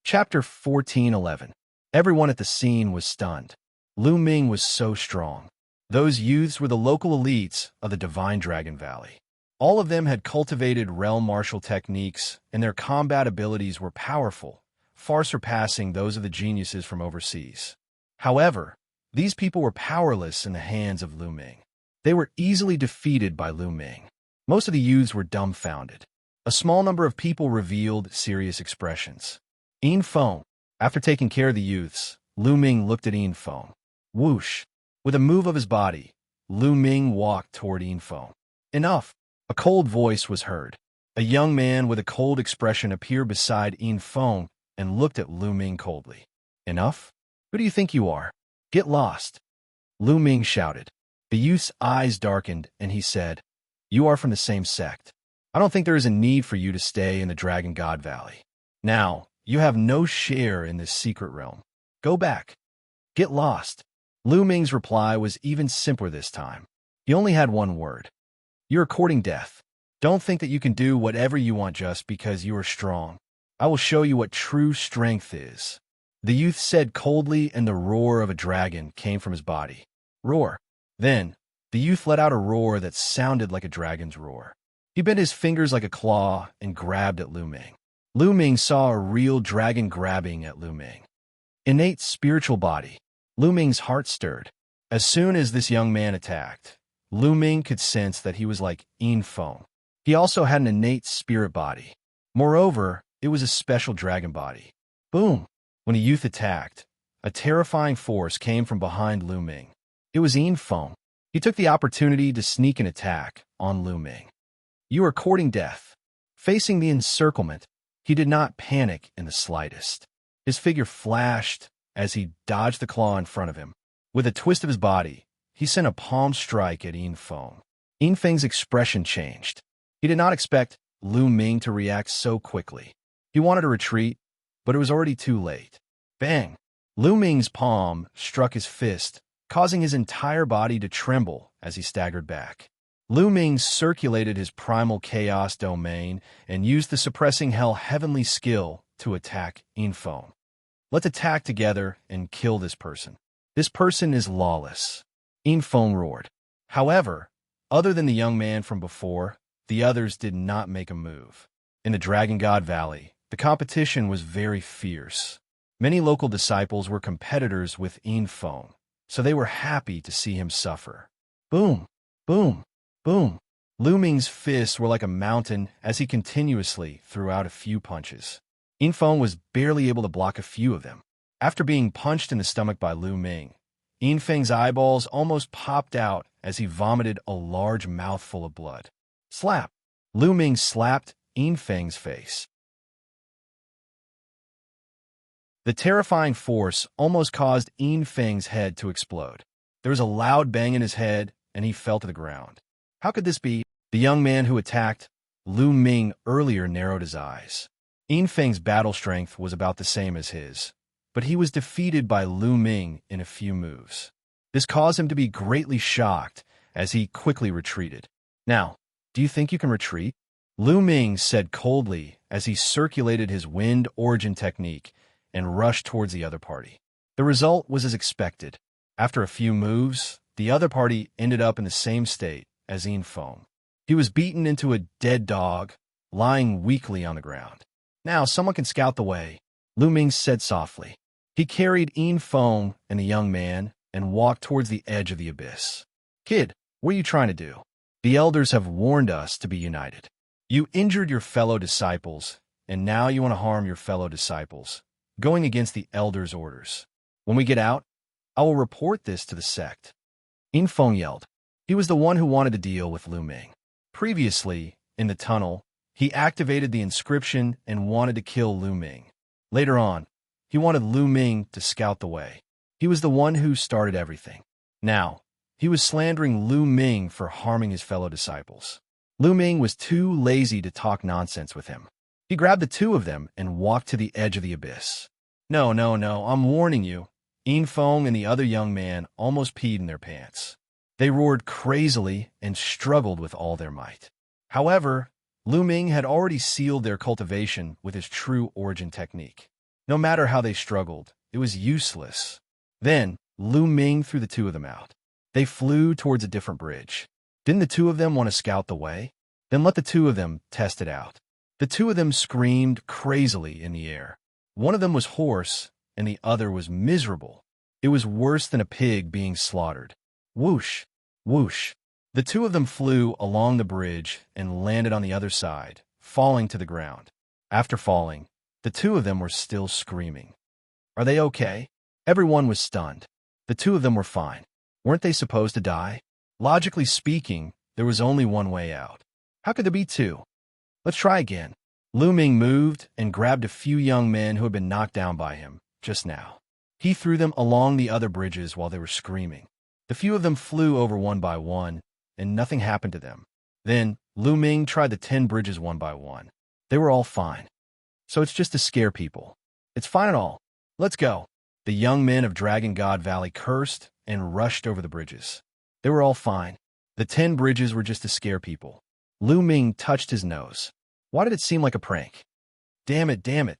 Chapter 14:11. Everyone at the scene was stunned. Lu Ming was so strong. Those youths were the local elites of the Divine Dragon Valley. All of them had cultivated realm martial techniques, and their combat abilities were powerful, far surpassing those of the geniuses from overseas. However, these people were powerless in the hands of Lu Ming. They were easily defeated by Lu Ming. Most of the youths were dumbfounded. A small number of people revealed serious expressions. Yin Feng. After taking care of the youths, Lu Ming looked at Yin Feng. Whoosh! With a move of his body, Lu Ming walked toward Yin Feng. Enough! A cold voice was heard. A young man with a cold expression appeared beside Yin Feng and looked at Lu Ming coldly. Enough? Who do you think you are? Get lost! Lu Ming shouted. The youth's eyes darkened, and he said, You are from the same sect. I don't think there is a need for you to stay in the Dragon God Valley. Now, you have no share in this secret realm. Go back. Get lost. Lu Ming's reply was even simpler this time. He only had one word. You're courting death. Don't think that you can do whatever you want just because you are strong. I will show you what true strength is. The youth said coldly, and the roar of a dragon came from his body. Roar. Then, the youth let out a roar that sounded like a dragon's roar. He bent his fingers like a claw and grabbed at Lu Ming. Lu Ming saw a real dragon grabbing at Lu Ming. Innate spiritual body. Lu Ming's heart stirred. As soon as this young man attacked, Lu Ming could sense that he was like Yin Feng. He also had an innate spirit body. Moreover, it was a special dragon body. Boom! When a youth attacked, a terrifying force came from behind Lu Ming. It was Yin Feng. He took the opportunity to sneak an attack on Lu Ming. You are courting death. Facing the encirclement, he did not panic in the slightest. His figure flashed as he dodged the claw in front of him. With a twist of his body, he sent a palm strike at Yin Feng. Yin Feng's expression changed. He did not expect Lu Ming to react so quickly. He wanted to retreat, but it was already too late. Bang! Lu Ming's palm struck his fist, causing his entire body to tremble as he staggered back. Lu Ming circulated his primal chaos domain and used the suppressing hell heavenly skill to attack Yin Feng. Let's attack together and kill this person. This person is lawless. Yin Feng roared. However, other than the young man from before, the others did not make a move. In the Dragon God Valley, the competition was very fierce. Many local disciples were competitors with Yin Feng, so they were happy to see him suffer. Boom! Boom! Boom! Lu Ming's fists were like a mountain as he continuously threw out a few punches. Yin Feng was barely able to block a few of them. After being punched in the stomach by Lu Ming, Yin Feng's eyeballs almost popped out as he vomited a large mouthful of blood. Slap! Lu Ming slapped Yin Feng's face. The terrifying force almost caused Yin Feng's head to explode. There was a loud bang in his head, and he fell to the ground. How could this be? The young man who attacked Lu Ming earlier narrowed his eyes. Yin Feng's battle strength was about the same as his, but he was defeated by Lu Ming in a few moves. This caused him to be greatly shocked as he quickly retreated. Now, do you think you can retreat? Lu Ming said coldly as he circulated his wind origin technique and rushed towards the other party. The result was as expected. After a few moves, the other party ended up in the same state as Yin Feng. He was beaten into a dead dog, lying weakly on the ground. Now someone can scout the way, Lu Ming said softly. He carried Yin Feng and the young man and walked towards the edge of the abyss. Kid, what are you trying to do? The elders have warned us to be united. You injured your fellow disciples, and now you want to harm your fellow disciples, going against the elders' orders. When we get out, I will report this to the sect. Yin Feng yelled. He was the one who wanted to deal with Lu Ming. Previously, in the tunnel, he activated the inscription and wanted to kill Lu Ming. Later on, he wanted Lu Ming to scout the way. He was the one who started everything. Now, he was slandering Lu Ming for harming his fellow disciples. Lu Ming was too lazy to talk nonsense with him. He grabbed the two of them and walked to the edge of the abyss. No, I'm warning you. Yin Feng and the other young man almost peed in their pants. They roared crazily and struggled with all their might. However, Lu Ming had already sealed their cultivation with his true origin technique. No matter how they struggled, it was useless. Then, Lu Ming threw the two of them out. They flew towards a different bridge. Didn't the two of them want to scout the way? Then let the two of them test it out. The two of them screamed crazily in the air. One of them was hoarse, and the other was miserable. It was worse than a pig being slaughtered. Whoosh! Whoosh! The two of them flew along the bridge and landed on the other side, falling to the ground. After falling, the two of them were still screaming. Are they okay? Everyone was stunned. The two of them were fine. Weren't they supposed to die? Logically speaking, there was only one way out. How could there be two? Let's try again. Lu Ming moved and grabbed a few young men who had been knocked down by him just now. He threw them along the other bridges while they were screaming. The few of them flew over one by one, and nothing happened to them. Then, Lu Ming tried the 10 bridges one by one. They were all fine. So it's just to scare people. It's fine and all. Let's go. The young men of Dragon God Valley cursed and rushed over the bridges. They were all fine. The 10 bridges were just to scare people. Lu Ming touched his nose. Why did it seem like a prank? Damn it, damn it.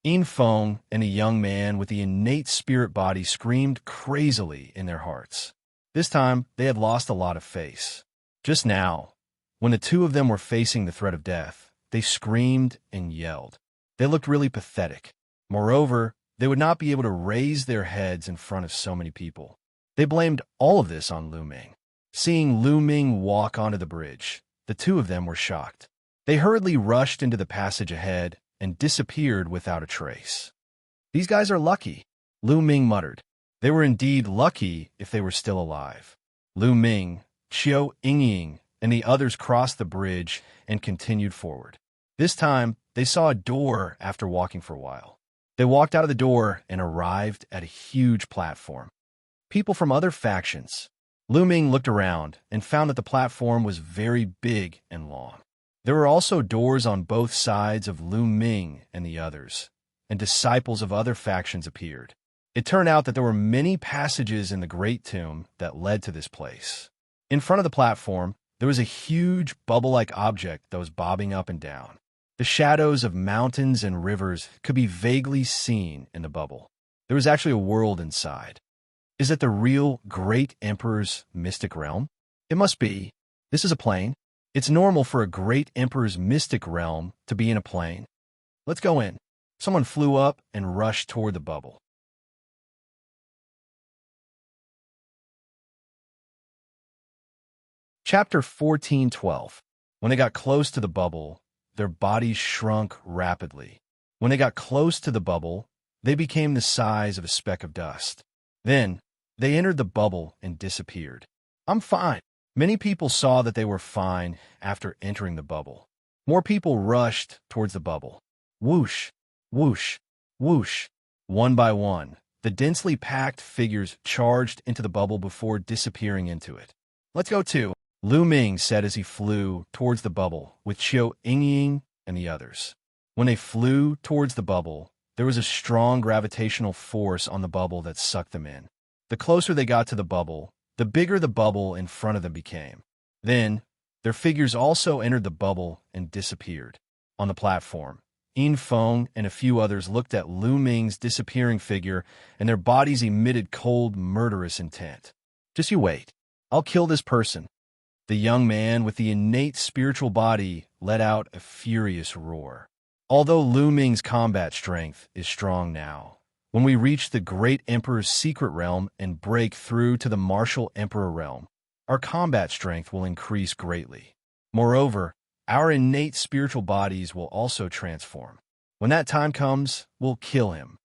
Yin Feng and a young man with the innate spirit body screamed crazily in their hearts. This time, they had lost a lot of face. Just now, when the two of them were facing the threat of death, they screamed and yelled. They looked really pathetic. Moreover, they would not be able to raise their heads in front of so many people. They blamed all of this on Lu Ming. Seeing Lu Ming walk onto the bridge, the two of them were shocked. They hurriedly rushed into the passage ahead and disappeared without a trace. These guys are lucky, Lu Ming muttered. They were indeed lucky if they were still alive. Lu Ming, Qiu Yingying, and the others crossed the bridge and continued forward. This time, they saw a door after walking for a while. They walked out of the door and arrived at a huge platform. People from other factions. Lu Ming looked around and found that the platform was very big and long. There were also doors on both sides of Lu Ming and the others, and disciples of other factions appeared. It turned out that there were many passages in the Great Tomb that led to this place. In front of the platform, there was a huge bubble-like object that was bobbing up and down. The shadows of mountains and rivers could be vaguely seen in the bubble. There was actually a world inside. Is it the real Great Emperor's mystic realm? It must be. This is a plane. It's normal for a Great Emperor's mystic realm to be in a plane. Let's go in. Someone flew up and rushed toward the bubble. Chapter 14:12. When they got close to the bubble, their bodies shrunk rapidly. When they got close to the bubble, they became the size of a speck of dust. Then, they entered the bubble and disappeared. I'm fine. Many people saw that they were fine after entering the bubble. More people rushed towards the bubble. Whoosh, whoosh, whoosh. One by one, the densely packed figures charged into the bubble before disappearing into it. Let's go too, Lu Ming said as he flew towards the bubble with Qiu Yingying and the others. When they flew towards the bubble, there was a strong gravitational force on the bubble that sucked them in. The closer they got to the bubble, the bigger the bubble in front of them became. Then, their figures also entered the bubble and disappeared. On the platform, Yin Feng and a few others looked at Lu Ming's disappearing figure, and their bodies emitted cold, murderous intent. Just you wait. I'll kill this person. The young man with the innate spiritual body let out a furious roar. Although Lu Ming's combat strength is strong now, when we reach the Great Emperor's secret realm and break through to the Martial Emperor realm, our combat strength will increase greatly. Moreover, our innate spiritual bodies will also transform. When that time comes, we'll kill him.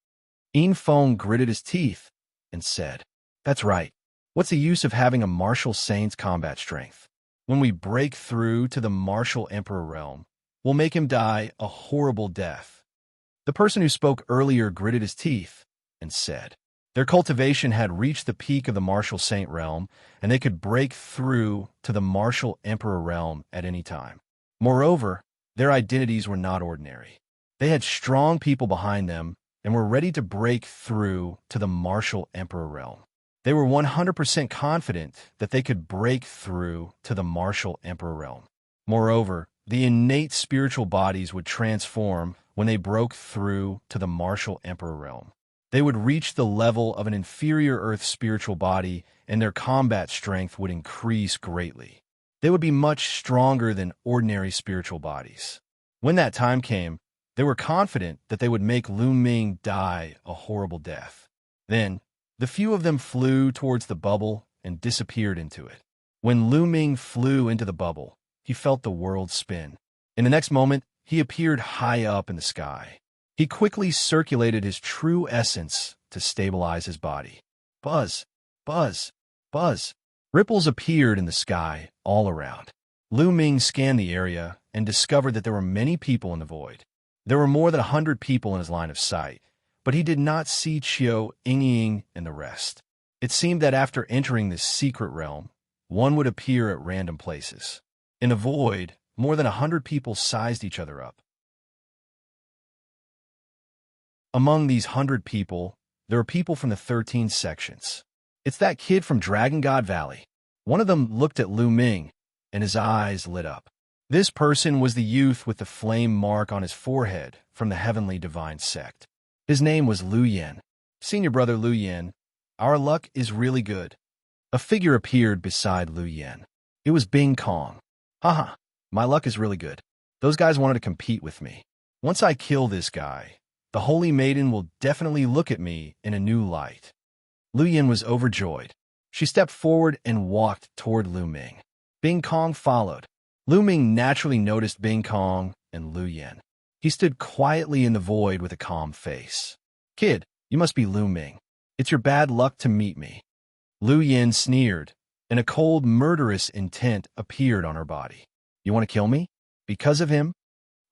Yin Feng gritted his teeth and said, That's right. What's the use of having a martial saint's combat strength? When we break through to the Martial Emperor realm, we'll make him die a horrible death. The person who spoke earlier gritted his teeth and said, Their cultivation had reached the peak of the Martial Saint realm, and they could break through to the Martial Emperor realm at any time. Moreover, their identities were not ordinary. They had strong people behind them and were ready to break through to the Martial Emperor realm. They were 100% confident that they could break through to the Martial Emperor realm. Moreover, the innate spiritual bodies would transform when they broke through to the Martial Emperor realm. They would reach the level of an inferior Earth spiritual body, and their combat strength would increase greatly. They would be much stronger than ordinary spiritual bodies. When that time came, they were confident that they would make Lu Ming die a horrible death. Then, the few of them flew towards the bubble and disappeared into it. When Lu Ming flew into the bubble, he felt the world spin. In the next moment, he appeared high up in the sky. He quickly circulated his true essence to stabilize his body. Buzz, buzz, buzz. Ripples appeared in the sky all around. Lu Ming scanned the area and discovered that there were many people in the void. There were more than 100 people in his line of sight, but he did not see Qiu Yingying and the rest. It seemed that after entering this secret realm, one would appear at random places. In the void, more than 100 people sized each other up. Among these 100 people, there were people from the 13 sections. It's that kid from Dragon God Valley. One of them looked at Lu Ming, and his eyes lit up. This person was the youth with the flame mark on his forehead from the Heavenly Divine Sect. His name was Lu Yen. Senior brother Lu Yen, our luck is really good. A figure appeared beside Lu Yen. It was Bing Kong. Haha, my luck is really good. Those guys wanted to compete with me. Once I kill this guy, the Holy Maiden will definitely look at me in a new light. Lu Yen was overjoyed. She stepped forward and walked toward Lu Ming. Bing Kong followed. Lu Ming naturally noticed Bing Kong and Lu Yen. He stood quietly in the void with a calm face. Kid, you must be Lu Ming. It's your bad luck to meet me. Lu Yen sneered, and a cold, murderous intent appeared on her body. You want to kill me? Because of him?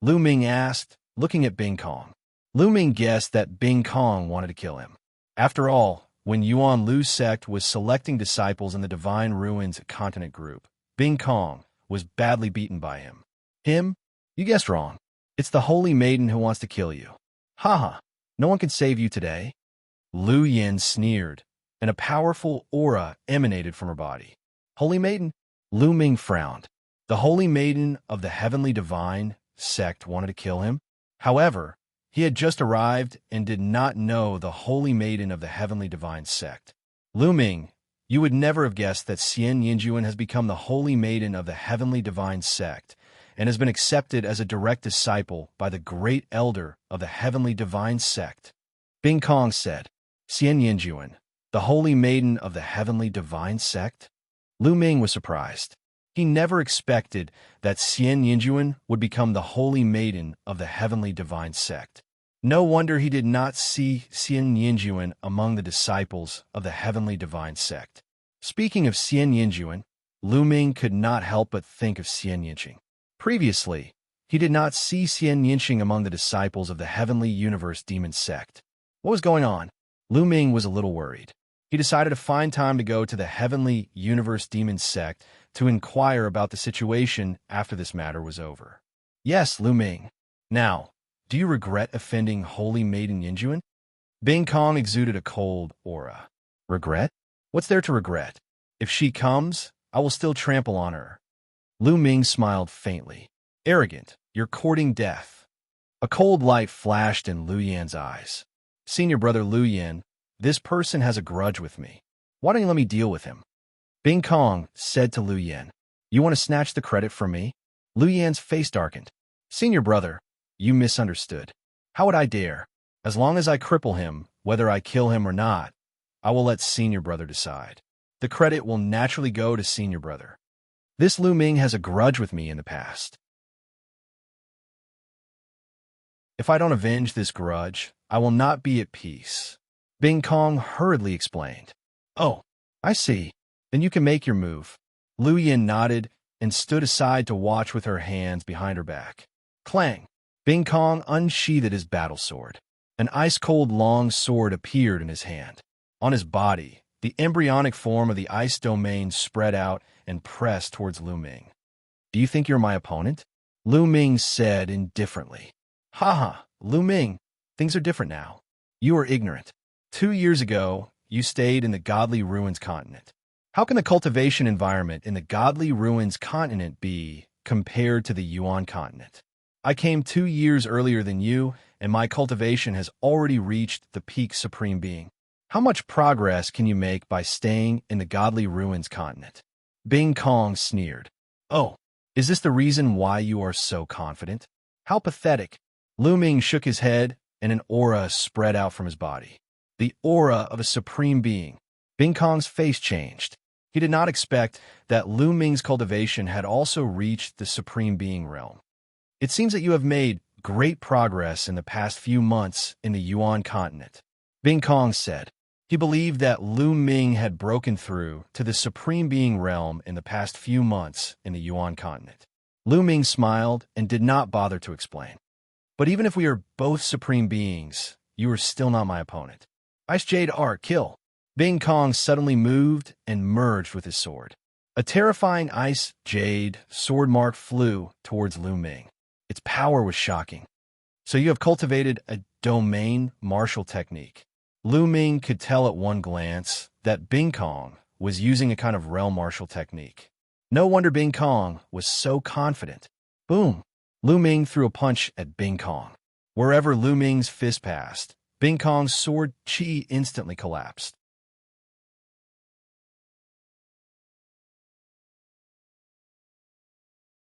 Lu Ming asked, looking at Bing Kong. Lu Ming guessed that Bing Kong wanted to kill him. After all, when Yuan Lu's sect was selecting disciples in the Divine Ruins Continent group, Bing Kong was badly beaten by him. Him? You guessed wrong. It's the Holy Maiden who wants to kill you. Haha, no one can save you today. Lu Yen sneered, and a powerful aura emanated from her body. Holy Maiden? Lu Ming frowned. The Holy Maiden of the Heavenly Divine Sect wanted to kill him. However, he had just arrived and did not know the Holy Maiden of the Heavenly Divine Sect. Lu Ming, you would never have guessed that Xianxia has become the Holy Maiden of the Heavenly Divine Sect and has been accepted as a direct disciple by the Great Elder of the Heavenly Divine Sect. Bing Kong said, Xianxia, the Holy Maiden of the Heavenly Divine Sect? Lu Ming was surprised. He never expected that Xianxia would become the Holy Maiden of the Heavenly Divine Sect. No wonder he did not see Xianxia among the disciples of the Heavenly Divine Sect. Speaking of Xianxia, Lu Ming could not help but think of Xianxia. Previously, he did not see Xianxia among the disciples of the Heavenly Universe Demon Sect. What was going on? Lu Ming was a little worried. He decided to find time to go to the Heavenly Universe Demon Sect to inquire about the situation after this matter was over. Yes, Lu Ming. Now, do you regret offending Holy Maiden Yinjuan? Bing Kong exuded a cold aura. Regret? What's there to regret? If she comes, I will still trample on her. Lu Ming smiled faintly. Arrogant, you're courting death. A cold light flashed in Lu Yan's eyes. Senior brother Lu Yan, this person has a grudge with me. Why don't you let me deal with him? Bing Kong said to Lu Yan, you want to snatch the credit from me? Lu Yan's face darkened. Senior brother, you misunderstood. How would I dare? As long as I cripple him, whether I kill him or not, I will let senior brother decide. The credit will naturally go to senior brother. This Lu Ming has a grudge with me in the past. If I don't avenge this grudge, I will not be at peace. Bing Kong hurriedly explained. Oh, I see. Then you can make your move. Lu Yan nodded and stood aside to watch with her hands behind her back. Clang! Bing Kong unsheathed his battle sword. An ice-cold long sword appeared in his hand. On his body, the embryonic form of the ice domain spread out and pressed towards Lu Ming. Do you think you're my opponent? Lu Ming said indifferently. Haha, Lu Ming, things are different now. You are ignorant. 2 years ago, you stayed in the Godly Ruins continent. How can the cultivation environment in the Godly Ruins continent be compared to the Yuan continent? I came 2 years earlier than you, and my cultivation has already reached the peak supreme being. How much progress can you make by staying in the Godly Ruins continent? Bing Kong sneered. Oh, is this the reason why you are so confident? How pathetic. Lu Ming shook his head, and an aura spread out from his body. The aura of a supreme being. Bing Kong's face changed. He did not expect that Lu Ming's cultivation had also reached the supreme being realm. It seems that you have made great progress in the past few months in the Yuan continent. Bing Kong said. He believed that Lu Ming had broken through to the supreme being realm in the past few months in the Yuan continent. Lu Ming smiled and did not bother to explain. But even if we are both supreme beings, you are still not my opponent. Ice Jade Art, kill. Bing Kong suddenly moved and merged with his sword. A terrifying ice jade sword mark flew towards Lu Ming. Its power was shocking. So you have cultivated a domain martial technique. Lu Ming could tell at one glance that Bing Kong was using a kind of realm martial technique. No wonder Bing Kong was so confident. Boom! Lu Ming threw a punch at Bing Kong. Wherever Lu Ming's fist passed, Bing Kong's sword chi instantly collapsed.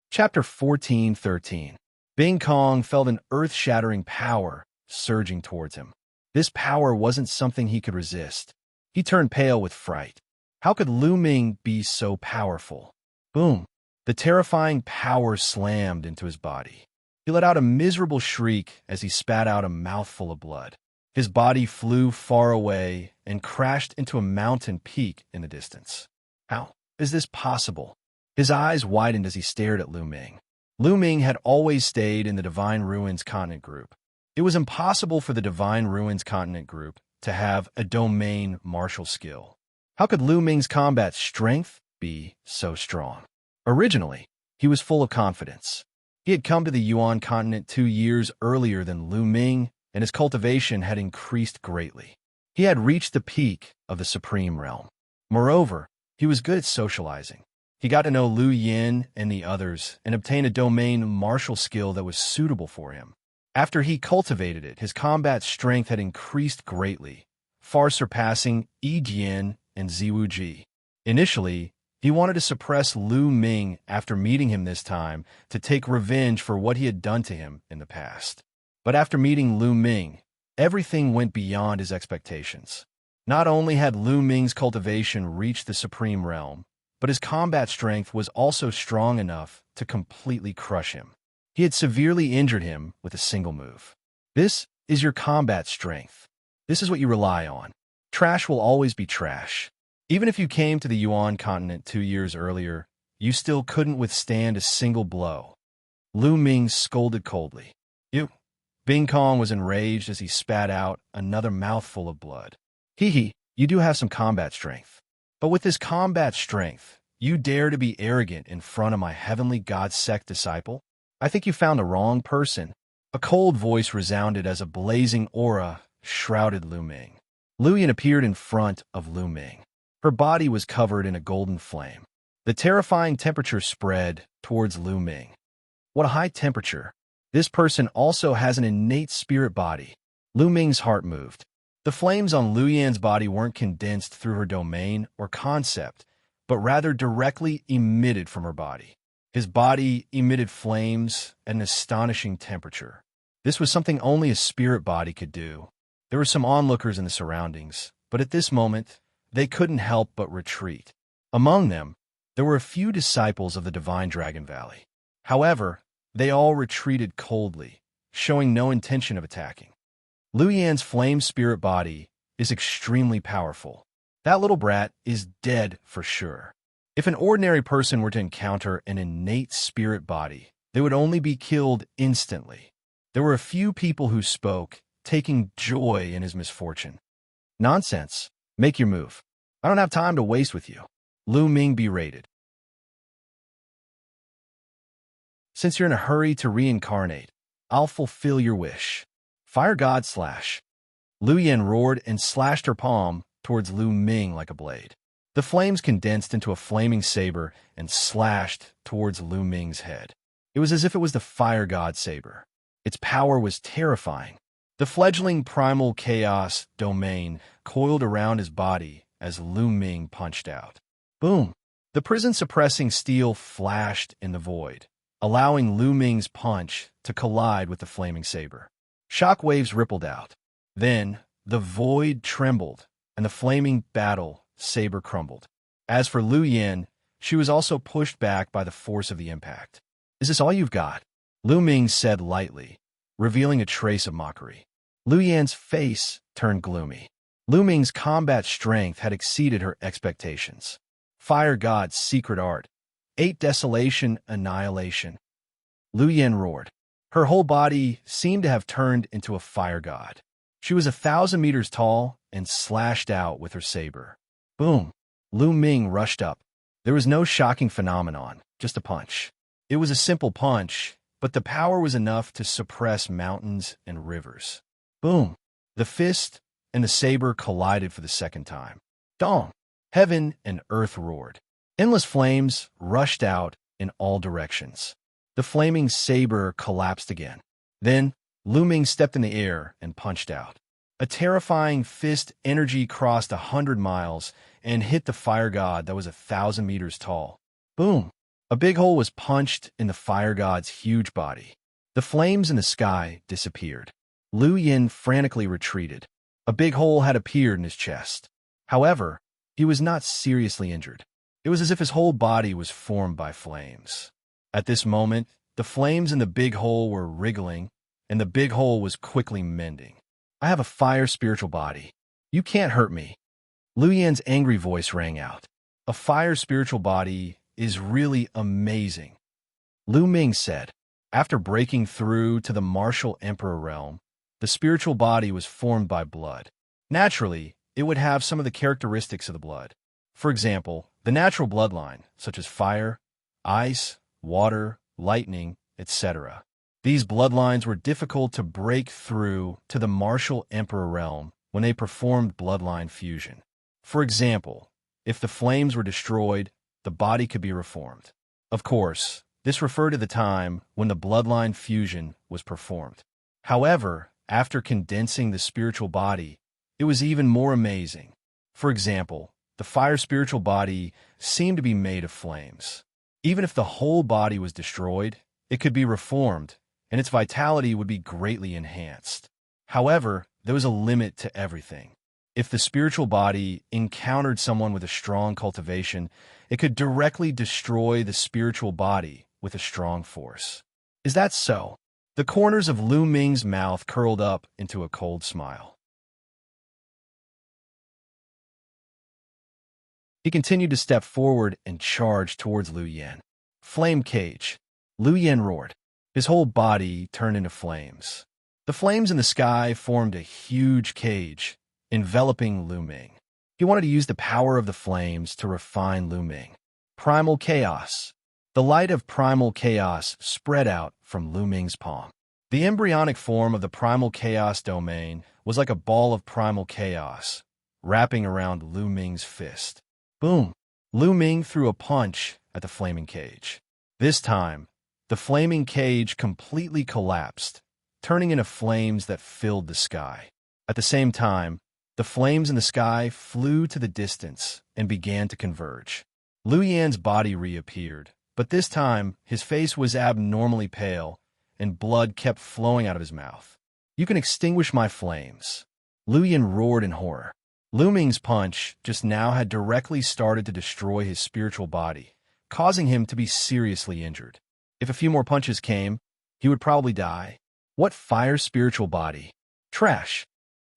Chapter 14:13. Bing Kong felt an earth-shattering power surging towards him. This power wasn't something he could resist. He turned pale with fright. How could Lu Ming be so powerful? Boom! The terrifying power slammed into his body. He let out a miserable shriek as he spat out a mouthful of blood. His body flew far away and crashed into a mountain peak in the distance. How is this possible? His eyes widened as he stared at Lu Ming. Lu Ming had always stayed in the Divine Ruins Continent Group. It was impossible for the Divine Ruins Continent Group to have a domain martial skill. How could Lu Ming's combat strength be so strong? Originally, he was full of confidence. He had come to the Yuan continent 2 years earlier than Lu Ming, and his cultivation had increased greatly. He had reached the peak of the Supreme Realm. Moreover, he was good at socializing. He got to know Lu Yin and the others and obtained a domain martial skill that was suitable for him. After he cultivated it, his combat strength had increased greatly, far surpassing Yi Jian and Ziwu Ji. Initially, he wanted to suppress Lu Ming after meeting him this time to take revenge for what he had done to him in the past. But after meeting Lu Ming, everything went beyond his expectations. Not only had Lu Ming's cultivation reached the Supreme Realm, but his combat strength was also strong enough to completely crush him. He had severely injured him with a single move. This is your combat strength. This is what you rely on. Trash will always be trash. Even if you came to the Yuan continent 2 years earlier, you still couldn't withstand a single blow. Lu Ming scolded coldly. You. Bing Kong was enraged as he spat out another mouthful of blood. Hee, you do have some combat strength. But with this combat strength, you dare to be arrogant in front of my heavenly god sect disciple? I think you found the wrong person. A cold voice resounded as a blazing aura shrouded Lu Ming. Lu Yin appeared in front of Lu Ming. Her body was covered in a golden flame. The terrifying temperature spread towards Lu Ming. What a high temperature. This person also has an innate spirit body. Lu Ming's heart moved. The flames on Lu Yan's body weren't condensed through her domain or concept, but rather directly emitted from her body. His body emitted flames at an astonishing temperature. This was something only a spirit body could do. There were some onlookers in the surroundings, but at this moment, they couldn't help but retreat. Among them, there were a few disciples of the Divine Dragon Valley. However, they all retreated coldly, showing no intention of attacking. Lu Yan's flame spirit body is extremely powerful. That little brat is dead for sure. If an ordinary person were to encounter an innate spirit body, they would only be killed instantly. There were a few people who spoke, taking joy in his misfortune. Nonsense. Make your move. I don't have time to waste with you. Lu Ming berated. Since you're in a hurry to reincarnate, I'll fulfill your wish. Fire God slash. Lu Yan roared and slashed her palm towards Lu Ming like a blade. The flames condensed into a flaming saber and slashed towards Lu Ming's head. It was as if it was the Fire God saber. Its power was terrifying. The fledgling primal chaos domain coiled around his body as Lu Ming punched out. Boom! The prison-suppressing steel flashed in the void, allowing Lu Ming's punch to collide with the flaming saber. Shockwaves rippled out. Then, the void trembled, and the flaming battle saber crumbled. As for Lu Yan, she was also pushed back by the force of the impact. Is this all you've got? Lu Ming said lightly, revealing a trace of mockery. Lu Yan's face turned gloomy. Lu Ming's combat strength had exceeded her expectations. Fire God's secret art. 8 desolation, annihilation. Lu Yan roared. Her whole body seemed to have turned into a fire god. She was 1,000 meters tall and slashed out with her saber. Boom! Lu Ming rushed up. There was no shocking phenomenon, just a punch. It was a simple punch, but the power was enough to suppress mountains and rivers. Boom! The fist and the saber collided for the second time. Dong! Heaven and earth roared. Endless flames rushed out in all directions. The flaming saber collapsed again. Then, Lu Ming stepped in the air and punched out. A terrifying fist energy crossed 100 miles and hit the fire god that was 1,000 meters tall. Boom! A big hole was punched in the fire god's huge body. The flames in the sky disappeared. Lu Yin frantically retreated. A big hole had appeared in his chest. However, he was not seriously injured. It was as if his whole body was formed by flames. At this moment, the flames in the big hole were wriggling, and the big hole was quickly mending. I have a fire spiritual body. You can't hurt me. Lu Yan's angry voice rang out. A fire spiritual body is really amazing. Lu Ming said. After breaking through to the martial emperor realm, the spiritual body was formed by blood. Naturally, it would have some of the characteristics of the blood. For example, the natural bloodline, such as fire, ice, water, lightning, etc. These bloodlines were difficult to break through to the martial emperor realm when they performed bloodline fusion. For example, if the flames were destroyed, the body could be reformed. Of course, this referred to the time when the bloodline fusion was performed. However, after condensing the spiritual body, it was even more amazing. For example, the fire spiritual body seemed to be made of flames. Even if the whole body was destroyed, it could be reformed, and its vitality would be greatly enhanced. However, there was a limit to everything. If the spiritual body encountered someone with a strong cultivation, it could directly destroy the spiritual body with a strong force. Is that so? The corners of Lu Ming's mouth curled up into a cold smile. He continued to step forward and charge towards Lu Yan. Flame cage. Lu Yan roared. His whole body turned into flames. The flames in the sky formed a huge cage, enveloping Lu Ming. He wanted to use the power of the flames to refine Lu Ming. Primal chaos. The light of primal chaos spread out from Lu Ming's palm. The embryonic form of the primal chaos domain was like a ball of primal chaos, wrapping around Lu Ming's fist. Boom! Lu Ming threw a punch at the flaming cage. This time, the flaming cage completely collapsed, turning into flames that filled the sky. At the same time, the flames in the sky flew to the distance and began to converge. Lu Yan's body reappeared, but this time his face was abnormally pale and blood kept flowing out of his mouth. You can extinguish my flames. Lu Yan roared in horror. Lu Ming's punch just now had directly started to destroy his spiritual body, causing him to be seriously injured. If a few more punches came, he would probably die. What fire spiritual body? Trash,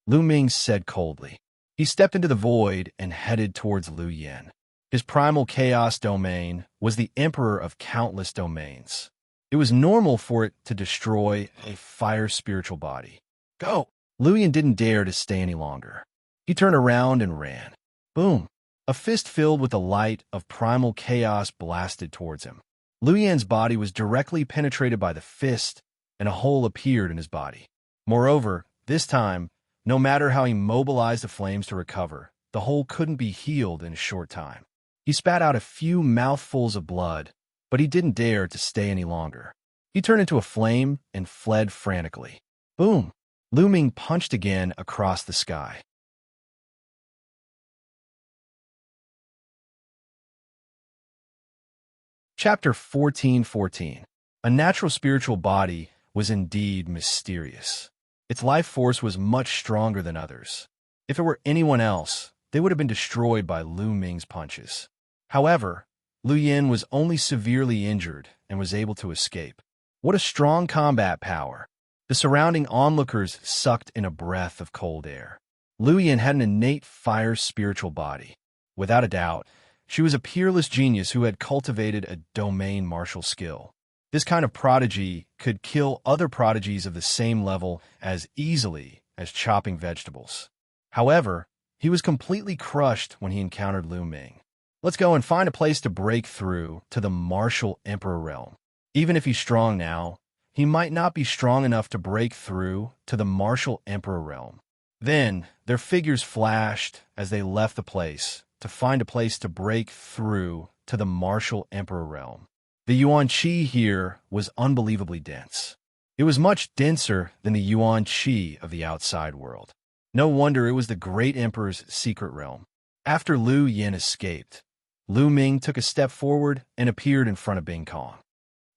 Lu Ming said coldly. He stepped into the void and headed towards Lu Yan. His primal chaos domain was the emperor of countless domains. It was normal for it to destroy a fire spiritual body. Go! Lu Yan didn't dare to stay any longer. He turned around and ran. Boom! A fist filled with the light of primal chaos blasted towards him. Lu Yan's body was directly penetrated by the fist, and a hole appeared in his body. Moreover, this time, no matter how he mobilized the flames to recover, the hole couldn't be healed in a short time. He spat out a few mouthfuls of blood, but he didn't dare to stay any longer. He turned into a flame and fled frantically. Boom! Lu Ming punched again across the sky. Chapter 14:14. A natural spiritual body was indeed mysterious. Its life force was much stronger than others. If it were anyone else, they would have been destroyed by Lu Ming's punches. However, Lu Yan was only severely injured and was able to escape. What a strong combat power! The surrounding onlookers sucked in a breath of cold air. Lu Yan had an innate fire spiritual body. Without a doubt, she was a peerless genius who had cultivated a domain martial skill. This kind of prodigy could kill other prodigies of the same level as easily as chopping vegetables. However, he was completely crushed when he encountered Lu Ming. Let's go and find a place to break through to the martial emperor realm. Even if he's strong now, he might not be strong enough to break through to the martial emperor realm. Then their figures flashed as they left the place to find a place to break through to the martial emperor realm. The yuan qi here was unbelievably dense. It was much denser than the yuan qi of the outside world. No wonder it was the great emperor's secret realm. After Lu Yin escaped, Lu Ming took a step forward and appeared in front of Bing Kong.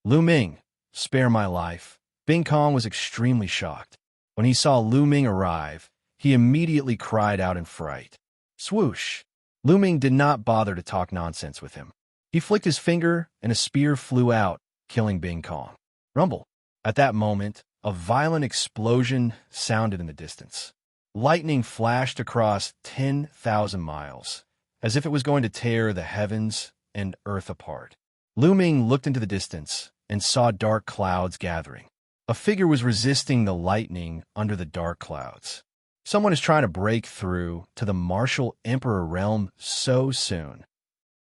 Lu Ming, spare my life. Bing Kong was extremely shocked. When he saw Lu Ming arrive, he immediately cried out in fright. Swoosh! Lu Ming did not bother to talk nonsense with him. He flicked his finger, and a spear flew out, killing Bing Kong. Rumble! At that moment, a violent explosion sounded in the distance. Lightning flashed across 10,000 miles, as if it was going to tear the heavens and earth apart. Lu Ming looked into the distance and saw dark clouds gathering. A figure was resisting the lightning under the dark clouds. Someone is trying to break through to the martial emperor realm so soon.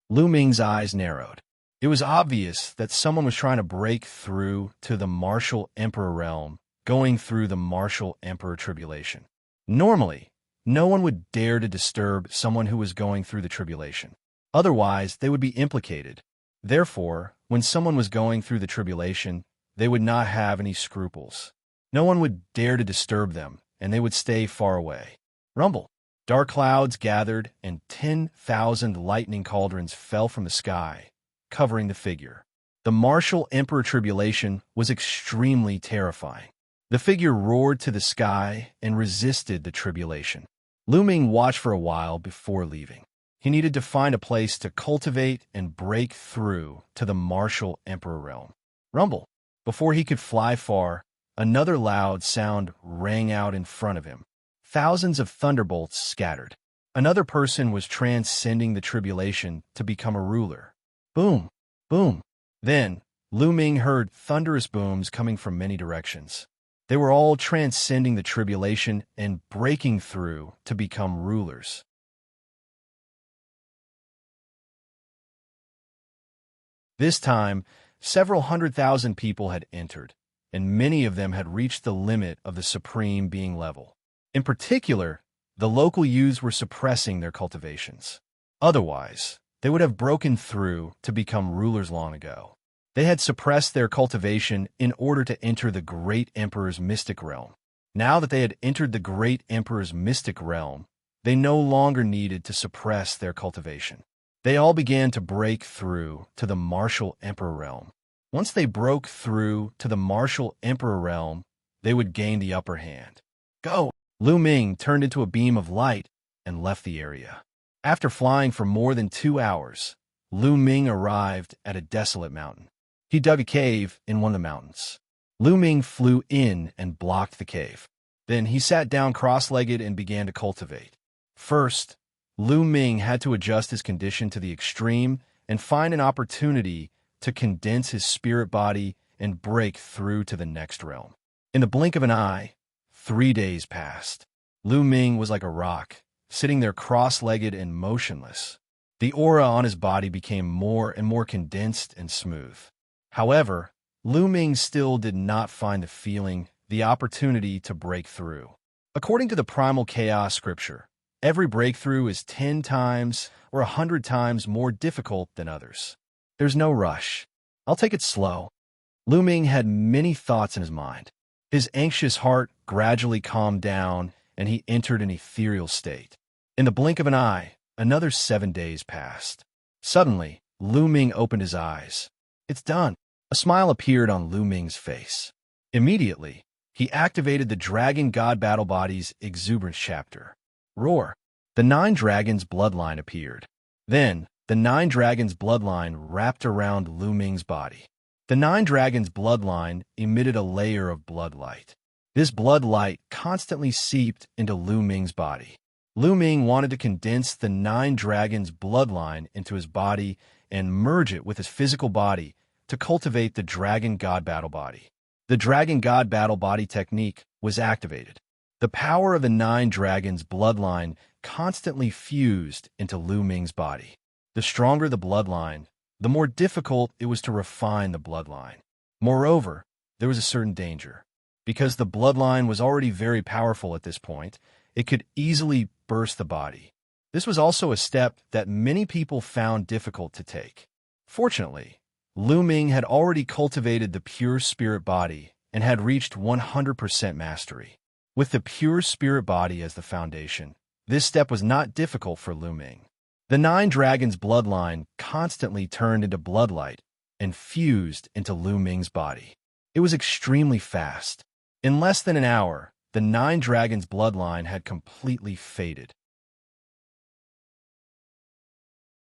Lu Ming's eyes narrowed. It was obvious that someone was trying to break through to the martial emperor realm, going through the martial emperor tribulation. Normally, no one would dare to disturb someone who was going through the tribulation. Otherwise, they would be implicated. Therefore, when someone was going through the tribulation, they would not have any scruples. No one would dare to disturb them, and they would stay far away. Rumble! Dark clouds gathered, and 10,000 lightning cauldrons fell from the sky, covering the figure. The martial emperor tribulation was extremely terrifying. The figure roared to the sky and resisted the tribulation. Lu Ming watched for a while before leaving. He needed to find a place to cultivate and break through to the martial emperor realm. Rumble! Before he could fly far, another loud sound rang out in front of him. Thousands of thunderbolts scattered. Another person was transcending the tribulation to become a ruler. Boom! Boom! Then, Lu Ming heard thunderous booms coming from many directions. They were all transcending the tribulation and breaking through to become rulers. This time, several 100,000 people had entered, and many of them had reached the limit of the supreme being level. In particular, the local youths were suppressing their cultivations. Otherwise, they would have broken through to become rulers long ago. They had suppressed their cultivation in order to enter the great emperor's mystic realm. Now that they had entered the great emperor's mystic realm, they no longer needed to suppress their cultivation. They all began to break through to the martial emperor realm. Once they broke through to the martial emperor realm, they would gain the upper hand. Go! Lu Ming turned into a beam of light and left the area. After flying for more than 2 hours, Lu Ming arrived at a desolate mountain. He dug a cave in one of the mountains. Lu Ming flew in and blocked the cave. Then he sat down cross-legged and began to cultivate. First, Lu Ming had to adjust his condition to the extreme and find an opportunity to condense his spirit body and break through to the next realm. In the blink of an eye, 3 days passed. Lu Ming was like a rock, sitting there cross-legged and motionless. The aura on his body became more and more condensed and smooth. However, Lu Ming still did not find the opportunity to break through. According to the Primal Chaos scripture, every breakthrough is 10 times or 100 times more difficult than others. There's no rush. I'll take it slow. Lu Ming had many thoughts in his mind. His anxious heart gradually calmed down, and he entered an ethereal state. In the blink of an eye, another 7 days passed. Suddenly, Lu Ming opened his eyes. It's done. A smile appeared on Lu Ming's face. Immediately, he activated the Dragon God Battle Body's Exuberance chapter. Roar! The 9 dragons' bloodline appeared. Then, the 9 dragons' bloodline wrapped around Lu Ming's body. The 9 dragons' bloodline emitted a layer of blood light. This blood light constantly seeped into Lu Ming's body. Lu Ming wanted to condense the 9 dragons' bloodline into his body and merge it with his physical body to cultivate the Dragon God Battle Body. The Dragon God Battle Body technique was activated. The power of the 9 dragons' bloodline constantly fused into Lu Ming's body. The stronger the bloodline, the more difficult it was to refine the bloodline. Moreover, there was a certain danger. Because the bloodline was already very powerful at this point, it could easily burst the body. This was also a step that many people found difficult to take. Fortunately, Lu Ming had already cultivated the pure spirit body and had reached 100% mastery. With the pure spirit body as the foundation, this step was not difficult for Lu Ming. The Nine Dragons bloodline constantly turned into bloodlight and fused into Lu Ming's body. It was extremely fast. In less than an hour, the Nine Dragons bloodline had completely faded.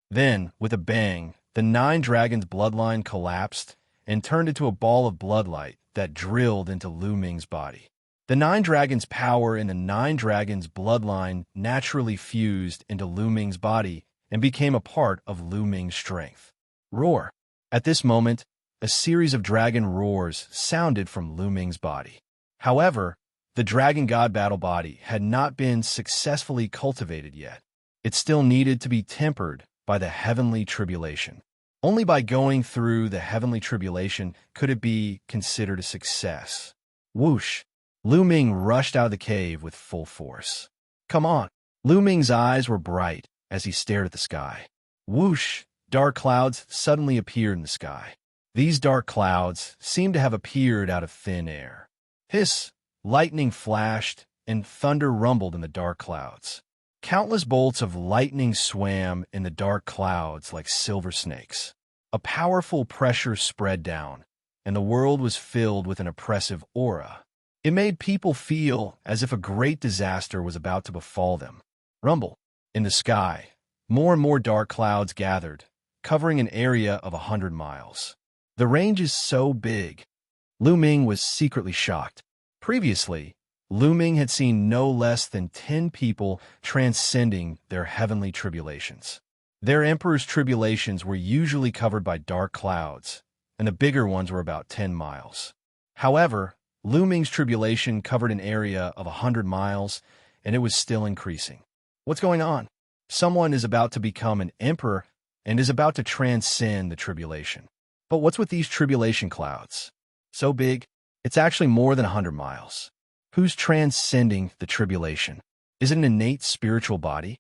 Then, with a bang, the Nine Dragons bloodline collapsed and turned into a ball of bloodlight that drilled into Lu Ming's body. The Nine Dragons' power in the Nine Dragons bloodline naturally fused into Lu Ming's body and became a part of Lu Ming's strength. Roar! At this moment, a series of dragon roars sounded from Lu Ming's body. However, the Dragon God battle body had not been successfully cultivated yet. It still needed to be tempered by the heavenly tribulation. Only by going through the heavenly tribulation could it be considered a success. Whoosh! Lu Ming rushed out of the cave with full force. Come on! Lu Ming's eyes were bright as he stared at the sky. Whoosh! Dark clouds suddenly appeared in the sky. These dark clouds seemed to have appeared out of thin air. Hiss! Lightning flashed and thunder rumbled in the dark clouds. Countless bolts of lightning swam in the dark clouds like silver snakes. A powerful pressure spread down, and the world was filled with an oppressive aura. It made people feel as if a great disaster was about to befall them. Rumble. In the sky, more and more dark clouds gathered, covering an area of 100 miles. The range is so big. Lu Ming was secretly shocked. Previously, Lu Ming had seen no less than 10 people transcending their heavenly tribulations. Their emperor's tribulations were usually covered by dark clouds, and the bigger ones were about 10 miles. However, Lu Ming's tribulation covered an area of 100 miles, and it was still increasing. What's going on? Someone is about to become an emperor and is about to transcend the tribulation. But what's with these tribulation clouds? So big, it's actually more than 100 miles. Who's transcending the tribulation? Is it an innate spiritual body?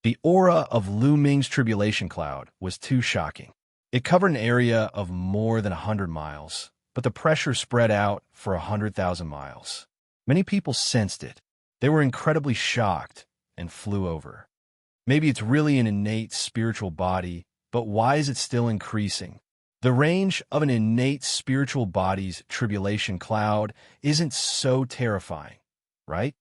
The aura of Lu Ming's tribulation cloud was too shocking. It covered an area of more than 100 miles, but the pressure spread out for 100,000 miles. Many people sensed it. They were incredibly shocked and flew over. Maybe it's really an innate spiritual body, but why is it still increasing? The range of an innate spiritual body's tribulation cloud isn't so terrifying, right?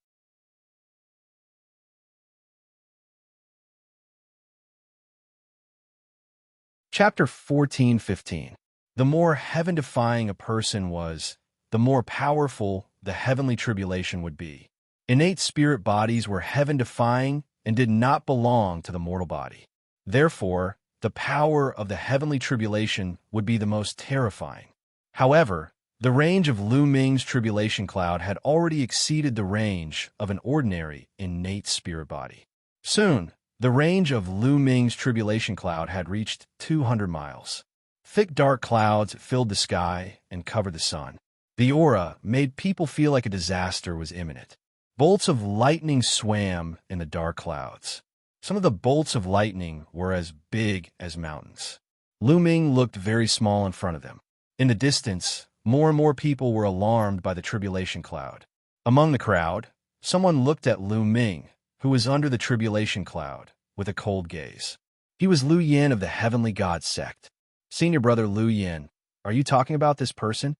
Chapter 14:15. The more heaven-defying a person was, the more powerful the heavenly tribulation would be. Innate spirit bodies were heaven-defying and did not belong to the mortal body. Therefore, the power of the heavenly tribulation would be the most terrifying. However, the range of Lu Ming's tribulation cloud had already exceeded the range of an ordinary innate spirit body. Soon, the range of Lu Ming's tribulation cloud had reached 200 miles. Thick dark clouds filled the sky and covered the sun. The aura made people feel like a disaster was imminent. Bolts of lightning swam in the dark clouds. Some of the bolts of lightning were as big as mountains. Lu Ming looked very small in front of them. In the distance, more and more people were alarmed by the tribulation cloud. Among the crowd, someone looked at Lu Ming, who was under the tribulation cloud, with a cold gaze. He was Lu Yin of the Heavenly God sect. Senior brother Lu Yin, are you talking about this person?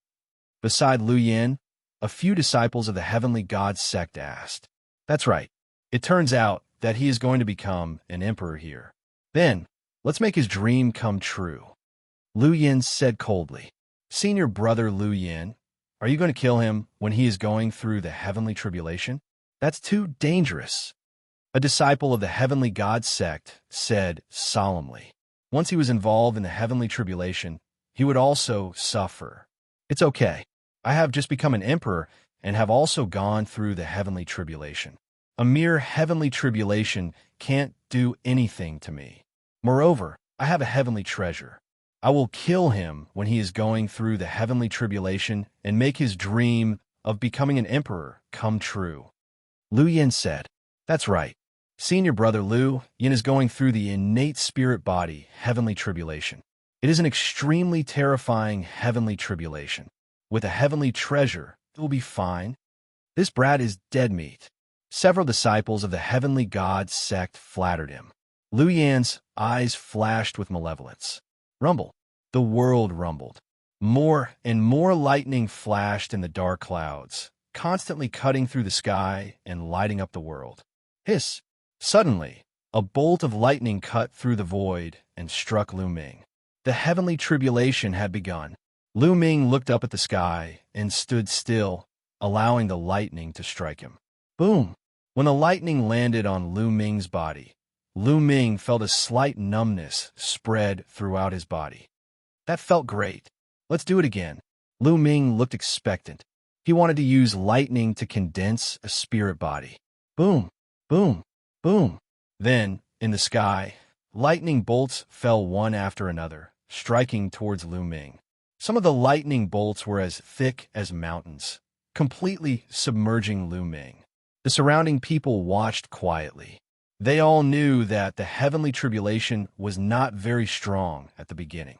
Beside Lu Yin, a few disciples of the Heavenly God sect asked. That's right. It turns out that he is going to become an emperor here. Then, let's make his dream come true. Lu Yin said coldly. Senior brother Lu Yin, are you going to kill him when he is going through the heavenly tribulation? That's too dangerous. A disciple of the Heavenly God sect said solemnly. Once he was involved in the heavenly tribulation, he would also suffer. It's okay. I have just become an emperor and have also gone through the heavenly tribulation. A mere heavenly tribulation can't do anything to me. Moreover, I have a heavenly treasure. I will kill him when he is going through the heavenly tribulation and make his dream of becoming an emperor come true. Lu Yin said. That's right. Senior brother Lu Yin is going through the innate spirit body, heavenly tribulation. It is an extremely terrifying heavenly tribulation. With a heavenly treasure, it will be fine. This brat is dead meat. Several disciples of the heavenly god sect flattered him. Lu Yan's eyes flashed with malevolence. Rumble. The world rumbled. More and more lightning flashed in the dark clouds, constantly cutting through the sky and lighting up the world. Hiss! Suddenly, a bolt of lightning cut through the void and struck Lu Ming. The heavenly tribulation had begun. Lu Ming looked up at the sky and stood still, allowing the lightning to strike him. Boom! When the lightning landed on Lu Ming's body, Lu Ming felt a slight numbness spread throughout his body. That felt great. Let's do it again. Lu Ming looked expectant. He wanted to use lightning to condense a spirit body. Boom! Boom! Boom! Then, in the sky, lightning bolts fell one after another, striking towards Lu Ming. Some of the lightning bolts were as thick as mountains, completely submerging Lu Ming. The surrounding people watched quietly. They all knew that the heavenly tribulation was not very strong at the beginning.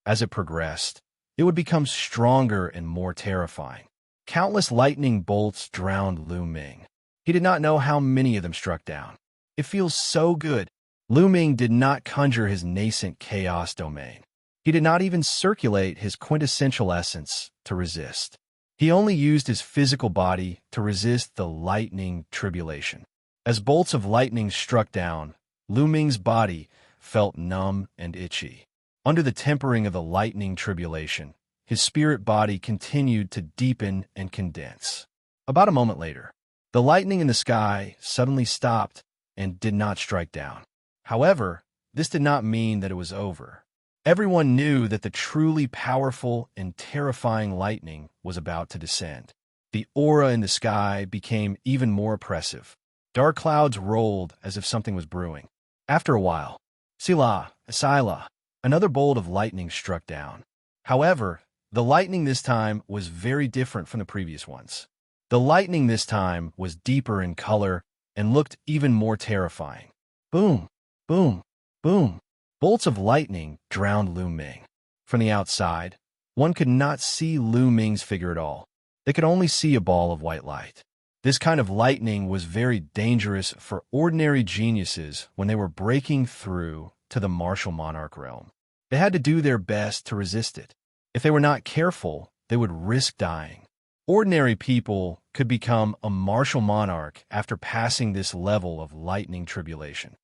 As it progressed, it would become stronger and more terrifying. Countless lightning bolts drowned Lu Ming. He did not know how many of them struck down. It feels so good. Lu Ming did not conjure his nascent chaos domain. He did not even circulate his quintessential essence to resist. He only used his physical body to resist the lightning tribulation. As bolts of lightning struck down, Lu Ming's body felt numb and itchy. Under the tempering of the lightning tribulation, his spirit body continued to deepen and condense. About a moment later, the lightning in the sky suddenly stopped and did not strike down. However, this did not mean that it was over. Everyone knew that the truly powerful and terrifying lightning was about to descend. The aura in the sky became even more oppressive. Dark clouds rolled as if something was brewing. After a while, Sila, another bolt of lightning struck down. However, the lightning this time was very different from the previous ones. The lightning this time was deeper in color and looked even more terrifying. Boom, boom, boom. Bolts of lightning drowned Lu Ming. From the outside, one could not see Lu Ming's figure at all. They could only see a ball of white light. This kind of lightning was very dangerous for ordinary geniuses when they were breaking through to the martial monarch realm. They had to do their best to resist it. If they were not careful, they would risk dying. Ordinary people could become a martial monarch after passing this level of lightning tribulation.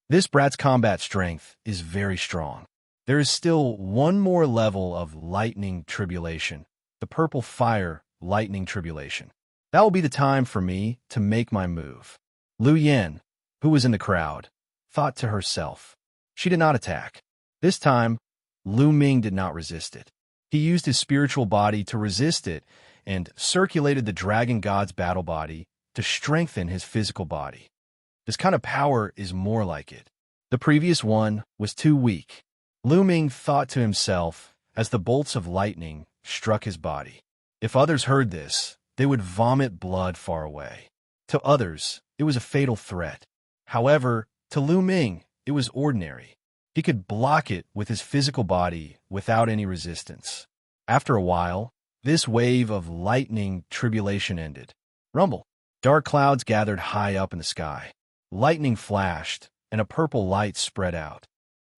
This brat's combat strength is very strong. There is still one more level of lightning tribulation, the purple fire lightning tribulation. That will be the time for me to make my move. Lu Yan, who was in the crowd, thought to herself. She did not attack. This time, Lu Ming did not resist it. He used his spiritual body to resist it and circulated the dragon god's battle body to strengthen his physical body. This kind of power is more like it. The previous one was too weak. Lu Ming thought to himself as the bolts of lightning struck his body. If others heard this, they would vomit blood far away. To others, it was a fatal threat. However, to Lu Ming, it was ordinary. He could block it with his physical body without any resistance. After a while, this wave of lightning tribulation ended. Rumble. Dark clouds gathered high up in the sky. Lightning flashed, and a purple light spread out.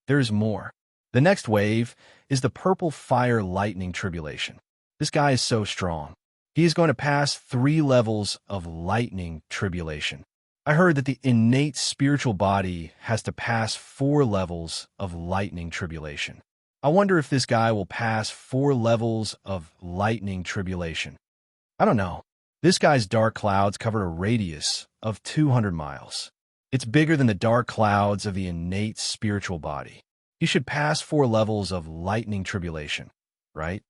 There is more. The next wave is the purple fire lightning tribulation. This guy is so strong. He is going to pass 3 levels of lightning tribulation. I heard that the innate spiritual body has to pass 4 levels of lightning tribulation. I wonder if this guy will pass 4 levels of lightning tribulation. I don't know. This guy's dark clouds covered a radius of 200 miles. It's bigger than the dark clouds of the innate spiritual body. He should pass 4 levels of lightning tribulation, right?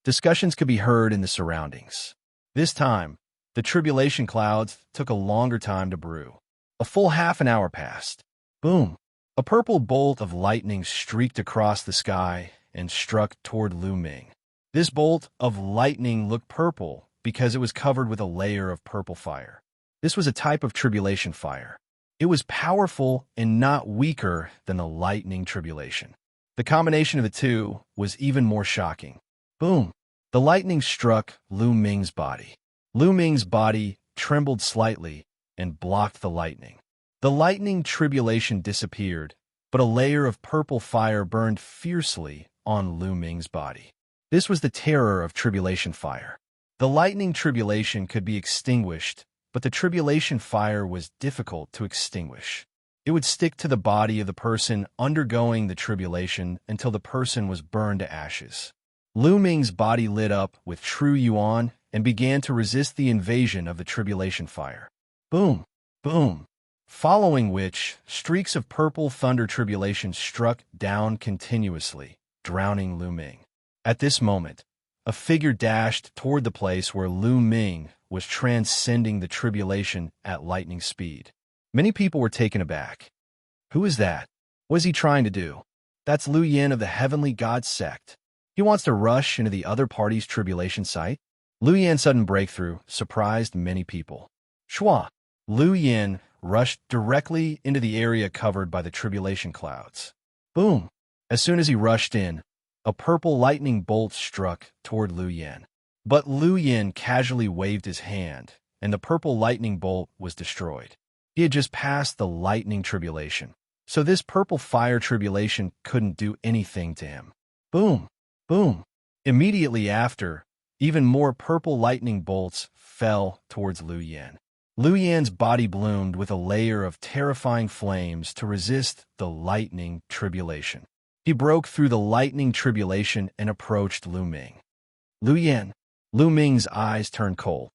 Discussions could be heard in the surroundings. This time, the tribulation clouds took a longer time to brew. A full half an hour passed. Boom! A purple bolt of lightning streaked across the sky and struck toward Lu Ming. This bolt of lightning looked purple because it was covered with a layer of purple fire. This was a type of tribulation fire. It was powerful and not weaker than the lightning tribulation. The combination of the two was even more shocking. Boom! The lightning struck Lu Ming's body. Lu Ming's body trembled slightly and blocked the lightning. The lightning tribulation disappeared, but a layer of purple fire burned fiercely on Lu Ming's body. This was the terror of tribulation fire. The lightning tribulation could be extinguished, but the tribulation fire was difficult to extinguish. It would stick to the body of the person undergoing the tribulation until the person was burned to ashes. Lu Ming's body lit up with true yuan and began to resist the invasion of the tribulation fire. Boom! Boom! Following which, streaks of purple thunder tribulation struck down continuously, drowning Lu Ming. At this moment, a figure dashed toward the place where Lu Ming was transcending the tribulation at lightning speed. Many people were taken aback. Who is that? What is he trying to do? That's Lu Yin of the Heavenly God sect. He wants to rush into the other party's tribulation site? Lu Yin's sudden breakthrough surprised many people. Shua! Lu Yin rushed directly into the area covered by the tribulation clouds. Boom! As soon as he rushed in, a purple lightning bolt struck toward Lu Yin. But Lu Yin casually waved his hand, and the purple lightning bolt was destroyed. He had just passed the lightning tribulation, so this purple fire tribulation couldn't do anything to him. Boom! Boom! Immediately after, even more purple lightning bolts fell towards Lu Yin. Lu Yin's body bloomed with a layer of terrifying flames to resist the lightning tribulation. He broke through the lightning tribulation and approached Lu Ming. Lu Yin. Lu Ming's eyes turned cold.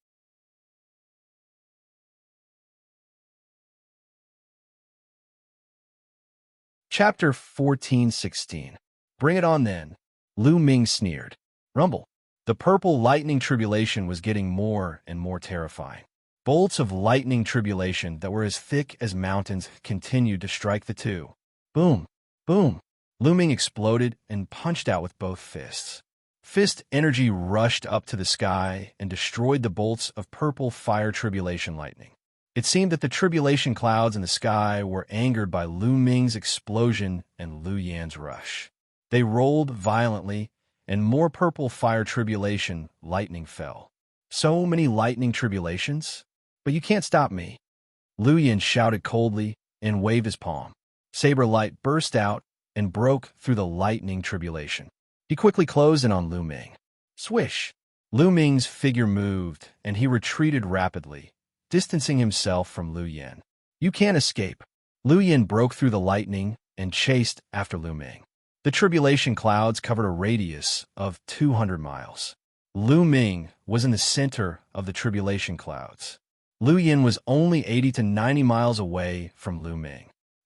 Chapter 14:16. Bring it on then. Lu Ming sneered. Rumble. The purple lightning tribulation was getting more and more terrifying. Bolts of lightning tribulation that were as thick as mountains continued to strike the two. Boom. Boom. Lu Ming exploded and punched out with both fists. Fist energy rushed up to the sky and destroyed the bolts of purple fire tribulation lightning. It seemed that the tribulation clouds in the sky were angered by Lu Ming's explosion and Lu Yan's rush. They rolled violently, and more purple fire tribulation lightning fell. So many lightning tribulations? But you can't stop me. Lu Yin shouted coldly and waved his palm. Saber light burst out and broke through the lightning tribulation. He quickly closed in on Lu Ming. Swish! Lu Ming's figure moved, and he retreated rapidly, distancing himself from Lu Yin. You can't escape. Lu Yin broke through the lightning and chased after Lu Ming. The tribulation clouds covered a radius of 200 miles. Lu Ming was in the center of the tribulation clouds. Lu Yin was only 80 to 90 miles away from Lu Ming.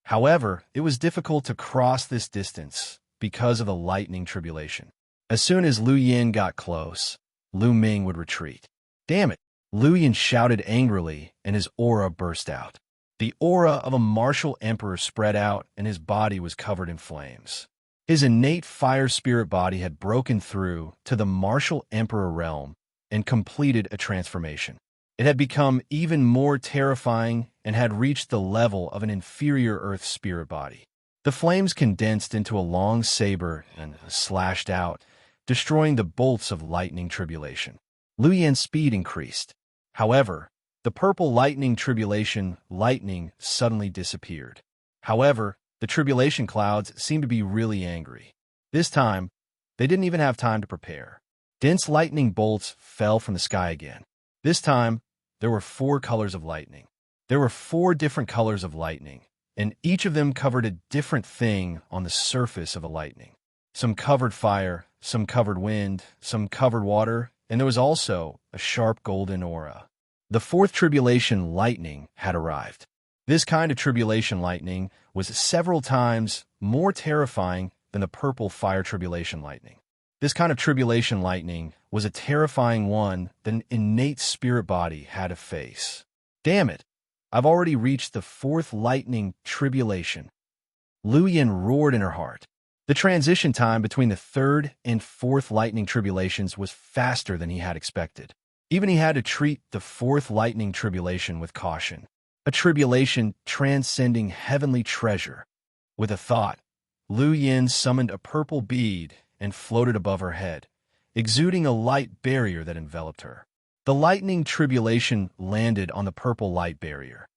However, it was difficult to cross this distance because of the lightning tribulation. As soon as Lu Yin got close, Lu Ming would retreat. Damn it! Lu Yin shouted angrily, and his aura burst out. The aura of a martial emperor spread out, and his body was covered in flames. His innate fire spirit body had broken through to the martial emperor realm and completed a transformation. It had become even more terrifying and had reached the level of an inferior earth spirit body. The flames condensed into a long saber and slashed out, destroying the bolts of lightning tribulation. Lu Yin's speed increased. However, the purple lightning tribulation lightning suddenly disappeared. However, the tribulation clouds seemed to be really angry. This time, they didn't even have time to prepare. Dense lightning bolts fell from the sky again. This time, there were 4 colors of lightning. There were 4 different colors of lightning, and each of them covered a different thing on the surface of the lightning. Some covered fire, some covered wind, some covered water, and there was also a sharp golden aura. The 4th tribulation lightning had arrived. This kind of tribulation lightning was several times more terrifying than the purple fire tribulation lightning. This kind of tribulation lightning was a terrifying one that an innate spirit body had to face. Damn it! I've already reached the 4th lightning tribulation. Lu Yin roared in her heart. The transition time between the third and fourth lightning tribulations was faster than he had expected. Even he had to treat the fourth lightning tribulation with caution, a tribulation transcending heavenly treasure. With a thought, Lu Yin summoned a purple bead and floated above her head, exuding a light barrier that enveloped her. The lightning tribulation landed on the purple light barrier.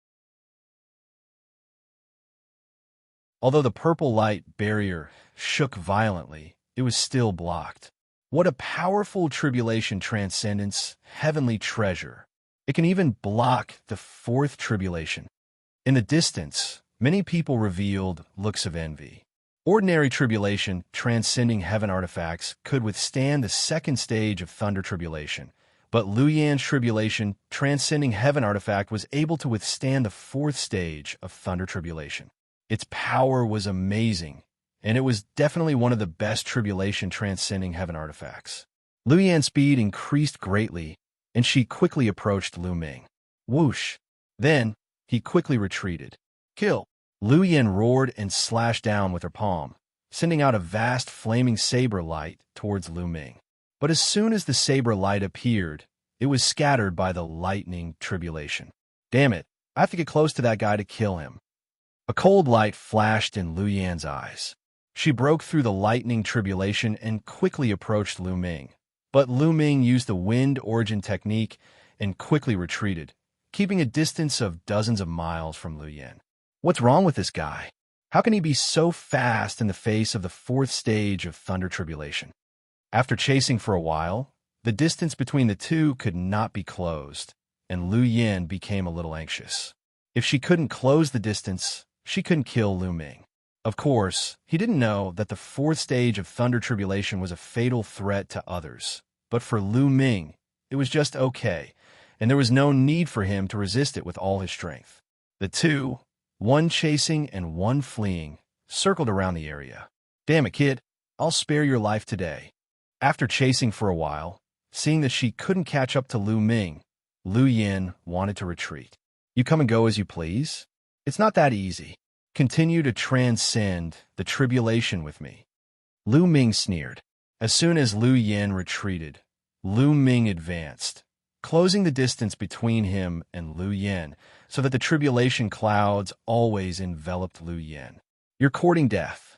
Although the purple light barrier shook violently, it was still blocked. What a powerful tribulation transcendence, heavenly treasure. It can even block the fourth tribulation. In the distance, many people revealed looks of envy. Ordinary tribulation, transcending heaven artifacts, could withstand the second stage of thunder tribulation, but Lu Yan's tribulation, transcending heaven artifact, was able to withstand the fourth stage of thunder tribulation. Its power was amazing, and it was definitely one of the best tribulation transcending heaven artifacts. Lu Yan's speed increased greatly, and she quickly approached Lu Ming. Whoosh! Then, he quickly retreated. Kill! Lu Yan roared and slashed down with her palm, sending out a vast flaming saber light towards Lu Ming. But as soon as the saber light appeared, it was scattered by the lightning tribulation. Damn it, I have to get close to that guy to kill him. A cold light flashed in Lu Yan's eyes. She broke through the lightning tribulation and quickly approached Lu Ming. But Lu Ming used the wind origin technique and quickly retreated, keeping a distance of dozens of miles from Lu Yan. What's wrong with this guy? How can he be so fast in the face of the fourth stage of thunder tribulation? After chasing for a while, the distance between the two could not be closed, and Lu Yan became a little anxious. If she couldn't close the distance, she couldn't kill Lu Ming. Of course, he didn't know that the fourth stage of thunder tribulation was a fatal threat to others. But for Lu Ming, it was just okay, and there was no need for him to resist it with all his strength. The two, one chasing and one fleeing, circled around the area. Damn it, kid, I'll spare your life today. After chasing for a while, seeing that she couldn't catch up to Lu Ming, Lu Yan wanted to retreat. You come and go as you please? It's not that easy. Continue to transcend the tribulation with me. Lu Ming sneered. As soon as Lu Yan retreated, Lu Ming advanced, closing the distance between him and Lu Yan so that the tribulation clouds always enveloped Lu Yan. You're courting death.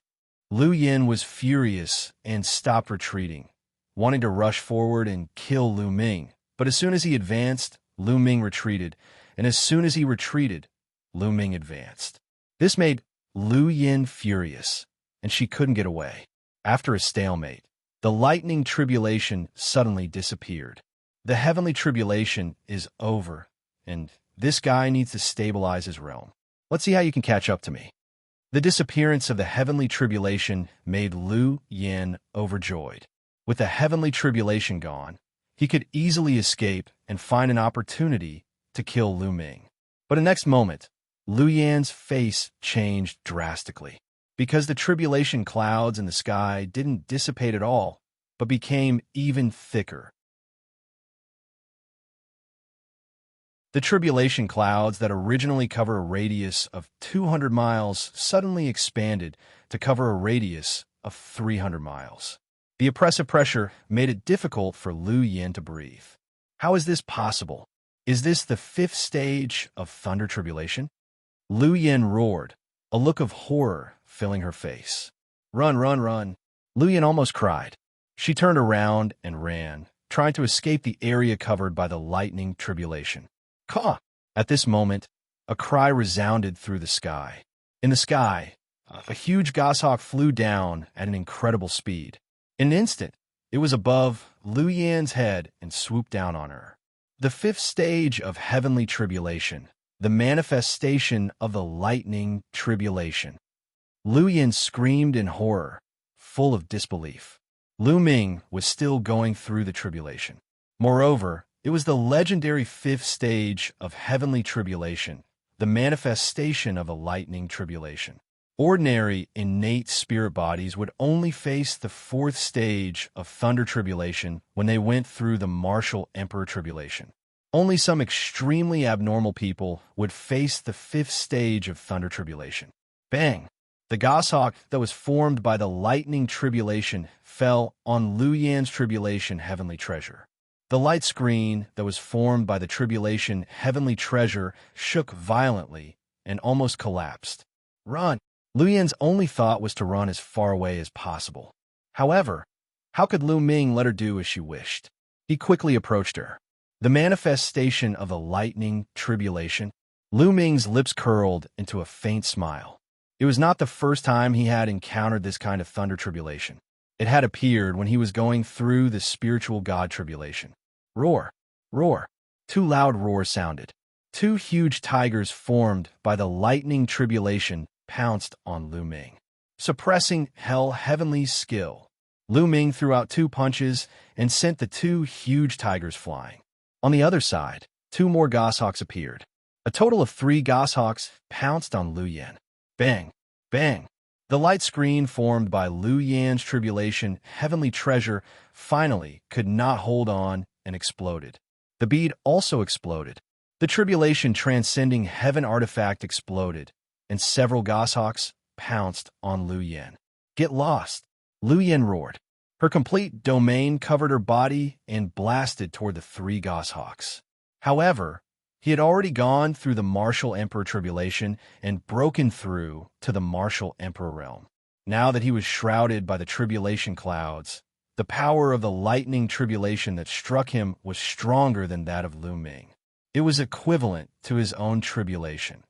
Lu Yan was furious and stopped retreating, wanting to rush forward and kill Lu Ming. But as soon as he advanced, Lu Ming retreated, and as soon as he retreated, Lu Ming advanced. This made Lu Yan furious, and she couldn't get away. After a stalemate, the lightning tribulation suddenly disappeared. The heavenly tribulation is over, and this guy needs to stabilize his realm. Let's see how you can catch up to me. The disappearance of the heavenly tribulation made Lu Yan overjoyed. With the heavenly tribulation gone, he could easily escape and find an opportunity to kill Lu Ming. But the next moment, Lu Yan's face changed drastically, because the tribulation clouds in the sky didn't dissipate at all, but became even thicker. The tribulation clouds that originally cover a radius of 200 miles suddenly expanded to cover a radius of 300 miles. The oppressive pressure made it difficult for Lu Yan to breathe. How is this possible? Is this the fifth stage of thunder tribulation? Lu Yan roared, a look of horror filling her face. Run, run, run. Lu Yan almost cried. She turned around and ran, trying to escape the area covered by the lightning tribulation. Caw! At this moment, a cry resounded through the sky. In the sky, a huge goshawk flew down at an incredible speed. In an instant, it was above Lu Yan's head and swooped down on her. The fifth stage of heavenly tribulation, the manifestation of the lightning tribulation. Lu Yan screamed in horror, full of disbelief. Lu Ming was still going through the tribulation. Moreover, it was the legendary fifth stage of heavenly tribulation, the manifestation of a lightning tribulation. Ordinary, innate spirit bodies would only face the fourth stage of thunder tribulation when they went through the martial emperor tribulation. Only some extremely abnormal people would face the fifth stage of thunder tribulation. Bang! The goshawk that was formed by the lightning tribulation fell on Lu Yan's tribulation heavenly treasure. The light screen that was formed by the tribulation heavenly treasure shook violently and almost collapsed. Run! Lu Yan's only thought was to run as far away as possible. However, how could Lu Ming let her do as she wished? He quickly approached her. The manifestation of the lightning tribulation. Lu Ming's lips curled into a faint smile. It was not the first time he had encountered this kind of thunder tribulation. It had appeared when he was going through the spiritual god tribulation. Roar! Roar! Two loud roars sounded. Two huge tigers formed by the lightning tribulation pounced on Lu Ming. Suppressing Hell Heavenly's skill, Lu Ming threw out two punches and sent the two huge tigers flying. On the other side, two more goshawks appeared. A total of 3 goshawks pounced on Lu Yan. Bang! Bang! The light screen formed by Lu Yan's tribulation heavenly treasure finally could not hold on and exploded. The bead also exploded. The tribulation transcending heaven artifact exploded, and several goshawks pounced on Lu Yan. Get lost! Lu Yan roared. Her complete domain covered her body and blasted toward the 3 goshawks. However, he had already gone through the Martial Emperor tribulation and broken through to the Martial Emperor realm. Now that he was shrouded by the tribulation clouds, the power of the lightning tribulation that struck him was stronger than that of Lu Ming. It was equivalent to his own tribulation.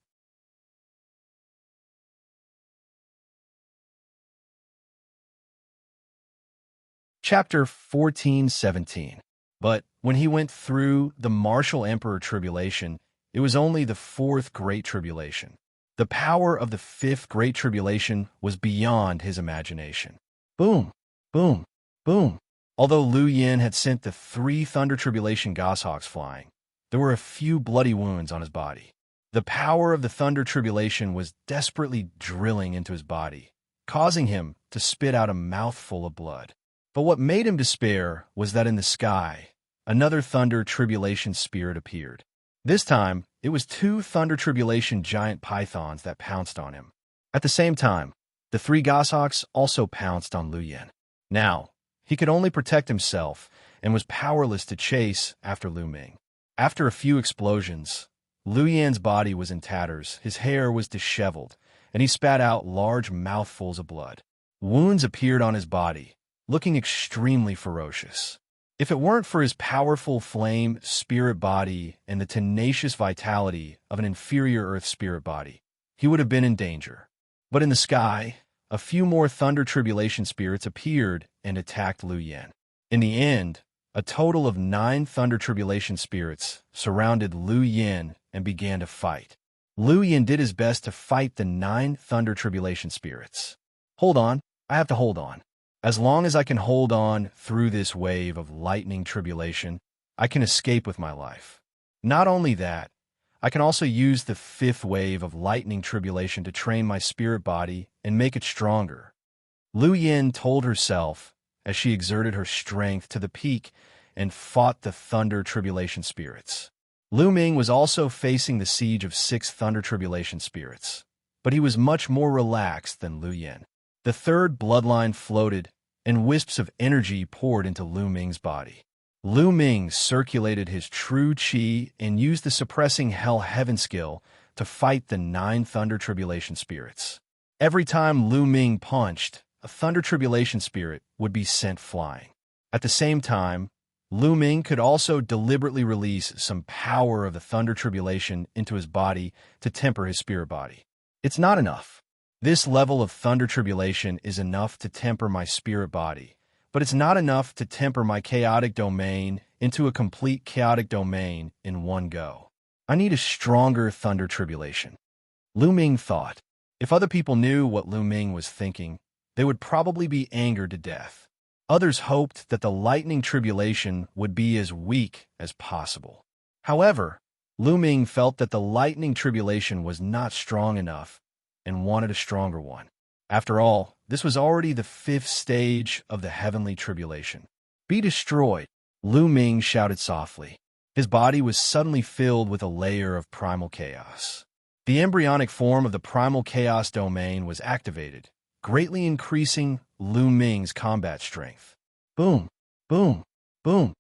Chapter 14:17. But when he went through the Martial Emperor tribulation, it was only the 4th Great Tribulation. The power of the 5th Great Tribulation was beyond his imagination. Boom! Boom! Boom! Although Lu Yan had sent the 3 Thunder Tribulation goshawks flying, there were a few bloody wounds on his body. The power of the Thunder Tribulation was desperately drilling into his body, causing him to spit out a mouthful of blood. But what made him despair was that in the sky, another Thunder Tribulation spirit appeared. This time, it was 2 Thunder Tribulation giant pythons that pounced on him. At the same time, the 3 goshawks also pounced on Lu Yan. Now, he could only protect himself and was powerless to chase after Lu Ming. After a few explosions, Lu Yan's body was in tatters, his hair was disheveled, and he spat out large mouthfuls of blood. Wounds appeared on his body, looking extremely ferocious. If it weren't for his powerful flame spirit body and the tenacious vitality of an inferior earth spirit body, he would have been in danger. But in the sky, a few more Thunder Tribulation spirits appeared and attacked Lu Yan. In the end, a total of 9 Thunder Tribulation spirits surrounded Lu Yan and began to fight. Lu Yan did his best to fight the 9 Thunder Tribulation spirits. Hold on, I have to hold on. As long as I can hold on through this wave of lightning tribulation, I can escape with my life. Not only that, I can also use the 5th wave of lightning tribulation to train my spirit body and make it stronger. Lu Yan told herself as she exerted her strength to the peak and fought the Thunder Tribulation spirits. Lu Ming was also facing the siege of 6 Thunder Tribulation spirits, but he was much more relaxed than Lu Yan. The 3rd bloodline floated, and wisps of energy poured into Lu Ming's body. Lu Ming circulated his true qi and used the suppressing Hell Heaven skill to fight the 9 Thunder Tribulation spirits. Every time Lu Ming punched, a Thunder Tribulation spirit would be sent flying. At the same time, Lu Ming could also deliberately release some power of the Thunder Tribulation into his body to temper his spirit body. It's not enough. This level of Thunder Tribulation is enough to temper my spirit body, but it's not enough to temper my chaotic domain into a complete chaotic domain in one go. I need a stronger Thunder Tribulation. Lu Ming thought. If other people knew what Lu Ming was thinking, they would probably be angered to death. Others hoped that the lightning tribulation would be as weak as possible. However, Lu Ming felt that the lightning tribulation was not strong enough and wanted a stronger one. After all, this was already the 5th stage of the heavenly tribulation. Be destroyed, Lu Ming shouted softly. His body was suddenly filled with a layer of primal chaos. The embryonic form of the primal chaos domain was activated, greatly increasing Lu Ming's combat strength. Boom, boom, boom.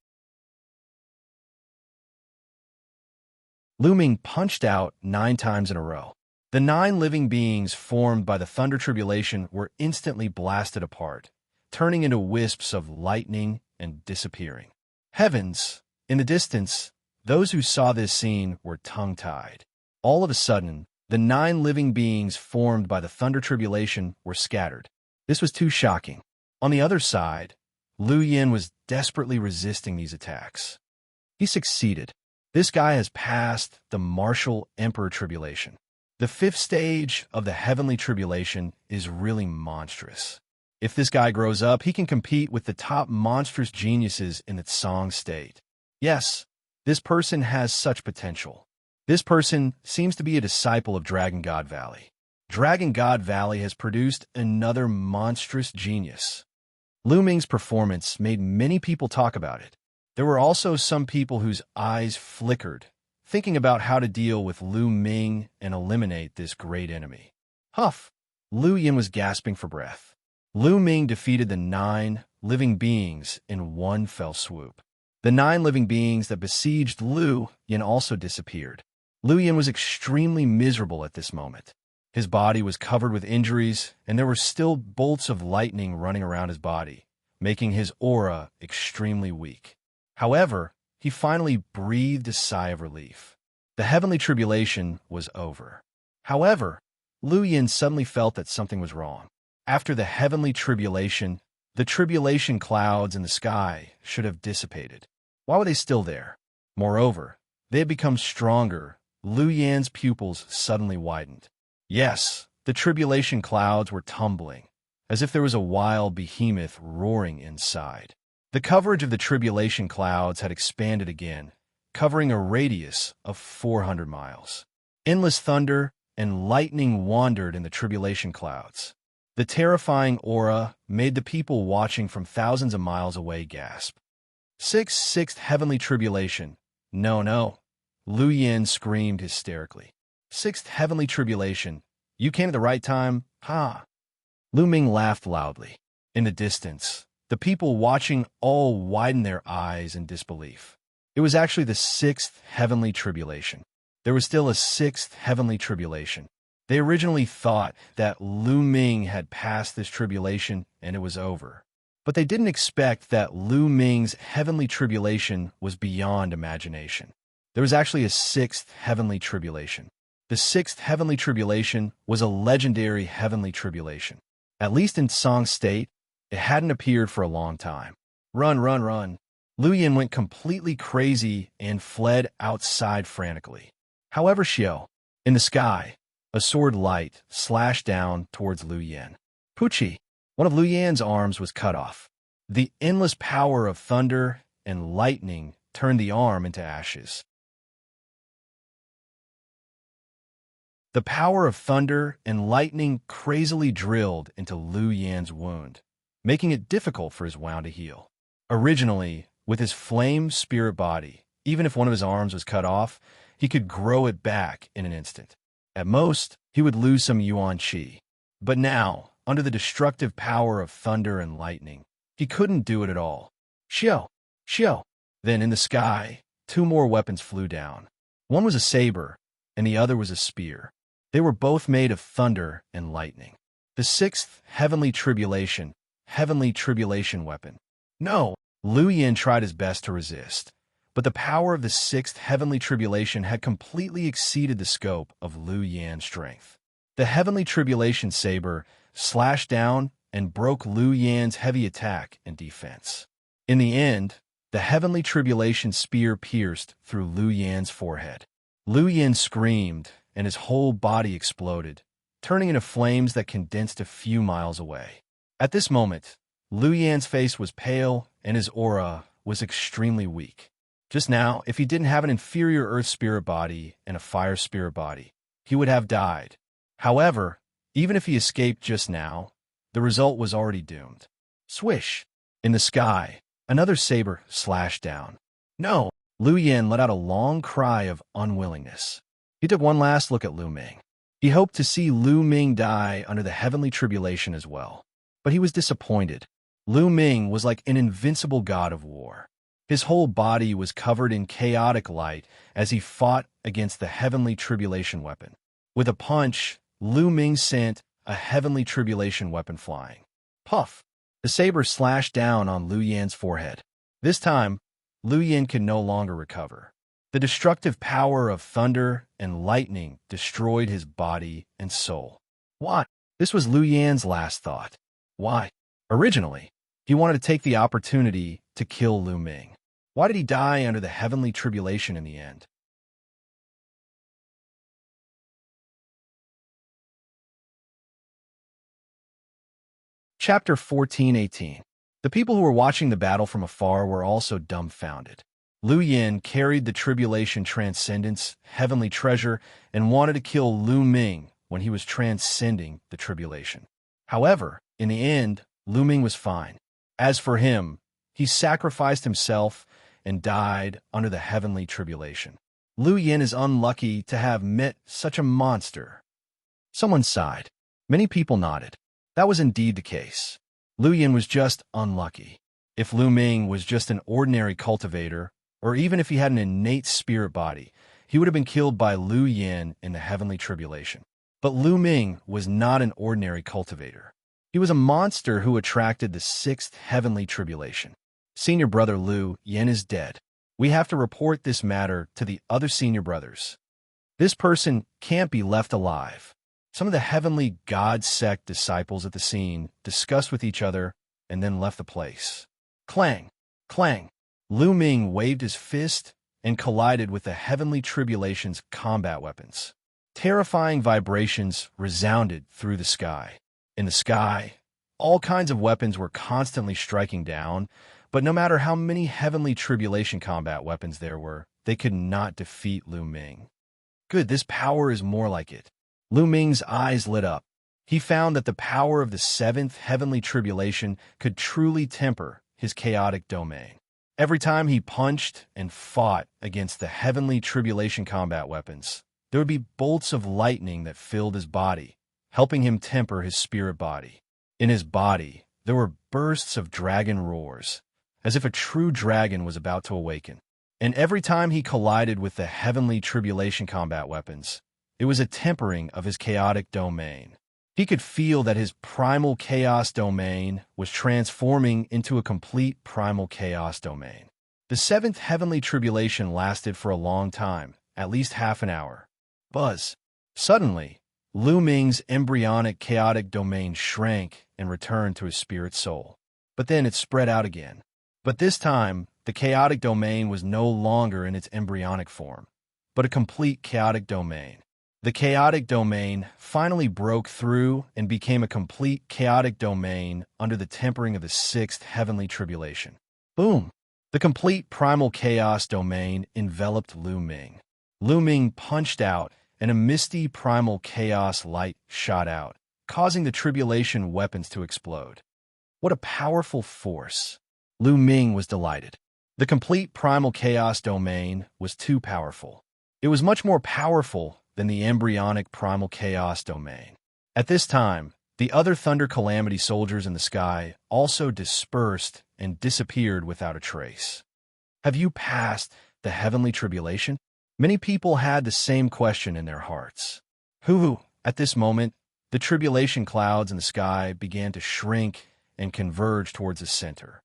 Lu Ming punched out 9 times in a row. The 9 living beings formed by the Thunder Tribulation were instantly blasted apart, turning into wisps of lightning and disappearing. Heavens! In the distance, those who saw this scene were tongue-tied. All of a sudden, the 9 living beings formed by the Thunder Tribulation were scattered. This was too shocking. On the other side, Lu Yin was desperately resisting these attacks. He succeeded. This guy has passed the Martial Emperor Tribulation. The 5th stage of the Heavenly Tribulation is really monstrous. If this guy grows up, he can compete with the top monstrous geniuses in the Tsang state. Yes, this person has such potential. This person seems to be a disciple of Dragon God Valley. Dragon God Valley has produced another monstrous genius. Lu Ming's performance made many people talk about it. There were also some people whose eyes flickered, thinking about how to deal with Lu Ming and eliminate this great enemy. Huff! Lu Yin was gasping for breath. Lu Ming defeated the 9 living beings in one fell swoop. The 9 living beings that besieged Lu Yin also disappeared. Lu Yin was extremely miserable at this moment. His body was covered with injuries, and there were still bolts of lightning running around his body, making his aura extremely weak. However, he finally breathed a sigh of relief. The Heavenly Tribulation was over. However, Lu Yin suddenly felt that something was wrong. After the Heavenly Tribulation, the tribulation clouds in the sky should have dissipated. Why were they still there? Moreover, they had become stronger. Lu Yan's pupils suddenly widened. Yes, the tribulation clouds were tumbling, as if there was a wild behemoth roaring inside. The coverage of the tribulation clouds had expanded again, covering a radius of 400 miles. Endless thunder and lightning wandered in the tribulation clouds. The terrifying aura made the people watching from thousands of miles away gasp. Sixth Heavenly Tribulation. No, no. Lu Yin screamed hysterically. 6th Heavenly Tribulation. You came at the right time, ha! Lu Ming laughed loudly. In the distance, the people watching all widened their eyes in disbelief. It was actually the 6th Heavenly Tribulation. There was still a 6th Heavenly Tribulation. They originally thought that Lu Ming had passed this tribulation and it was over. But they didn't expect that Lu Ming's Heavenly Tribulation was beyond imagination. There was actually a 6th Heavenly Tribulation. The 6th Heavenly Tribulation was a legendary Heavenly Tribulation. At least in Tsang State, it hadn't appeared for a long time. Run, run, run. Lu Yin went completely crazy and fled outside frantically. However, Xiao, in the sky, a sword light slashed down towards Lu Yin. Puchi, one of Lu Yan's arms was cut off. The endless power of thunder and lightning turned the arm into ashes. The power of thunder and lightning crazily drilled into Lu Yan's wound, making it difficult for his wound to heal. Originally, with his flame spirit body, even if one of his arms was cut off, he could grow it back in an instant. At most, he would lose some yuan qi. But now, under the destructive power of thunder and lightning, he couldn't do it at all. Xiao! Xiao! Then in the sky, 2 more weapons flew down. One was a saber, and the other was a spear. They were both made of thunder and lightning. The 6th Heavenly Tribulation weapon. No! Lu Yin tried his best to resist, but the power of the 6th Heavenly Tribulation had completely exceeded the scope of Lu Yan's strength. The Heavenly Tribulation saber slashed down and broke Lu Yan's heavy attack and defense. In the end, the Heavenly Tribulation spear pierced through Lu Yan's forehead. Lu Yin screamed, and his whole body exploded, turning into flames that condensed a few miles away. At this moment, Lu Yan's face was pale, and his aura was extremely weak. Just now, if he didn't have an inferior earth spirit body and a fire spirit body, he would have died. However, even if he escaped just now, the result was already doomed. Swish! In the sky, another saber slashed down. No! Lu Yin let out a long cry of unwillingness. He took one last look at Lu Ming. He hoped to see Lu Ming die under the heavenly tribulation as well. But he was disappointed. Lu Ming was like an invincible god of war. His whole body was covered in chaotic light as he fought against the heavenly tribulation weapon. With a punch, Lu Ming sent a heavenly tribulation weapon flying. Puff! The saber slashed down on Lu Yan's forehead. This time, Lu Yan could no longer recover. The destructive power of thunder and lightning destroyed his body and soul. Why? This was Lu Yan's last thought. Why? Originally, he wanted to take the opportunity to kill Lu Ming. Why did he die under the heavenly tribulation in the end? Chapter 14:18. The people who were watching the battle from afar were also dumbfounded. Lu Yin carried the tribulation transcendence, heavenly treasure, and wanted to kill Lu Ming when he was transcending the tribulation. However, in the end, Lu Ming was fine. As for him, he sacrificed himself and died under the heavenly tribulation. Lu Yin is unlucky to have met such a monster. Someone sighed. Many people nodded. That was indeed the case. Lu Yin was just unlucky. If Lu Ming was just an ordinary cultivator, or even if he had an innate spirit body, he would have been killed by Lu Yin in the heavenly tribulation. But Lu Ming was not an ordinary cultivator. He was a monster who attracted the sixth heavenly tribulation. Senior brother Lu Yin is dead. We have to report this matter to the other senior brothers. This person can't be left alive. Some of the heavenly God sect disciples at the scene discussed with each other and then left the place. Clang! Clang! Lu Ming waved his fist and collided with the heavenly tribulation's combat weapons. Terrifying vibrations resounded through the sky. In the sky, all kinds of weapons were constantly striking down, but no matter how many heavenly tribulation combat weapons there were, they could not defeat Lu Ming. Good, this power is more like it. Lu Ming's eyes lit up. He found that the power of the seventh heavenly tribulation could truly temper his chaotic domain. Every time he punched and fought against the heavenly tribulation combat weapons, there would be bolts of lightning that filled his body, helping him temper his spirit body. In his body, there were bursts of dragon roars, as if a true dragon was about to awaken. And every time he collided with the heavenly tribulation combat weapons, it was a tempering of his chaotic domain. He could feel that his primal chaos domain was transforming into a complete primal chaos domain. The seventh heavenly tribulation lasted for a long time, at least half an hour. Buzz. Suddenly, Lu Ming's embryonic chaotic domain shrank and returned to his spirit soul. But then it spread out again. But this time, the chaotic domain was no longer in its embryonic form, but a complete chaotic domain. The chaotic domain finally broke through and became a complete chaotic domain under the tempering of the sixth heavenly tribulation. Boom! The complete primal chaos domain enveloped Lu Ming. Lu Ming punched out, and a misty primal chaos light shot out, causing the tribulation weapons to explode. What a powerful force! Lu Ming was delighted. The complete primal chaos domain was too powerful. It was much more powerful than the embryonic primal chaos domain. At this time, the other Thunder Calamity soldiers in the sky also dispersed and disappeared without a trace. Have you passed the heavenly tribulation? Many people had the same question in their hearts. At this moment, the tribulation clouds in the sky began to shrink and converge towards the center.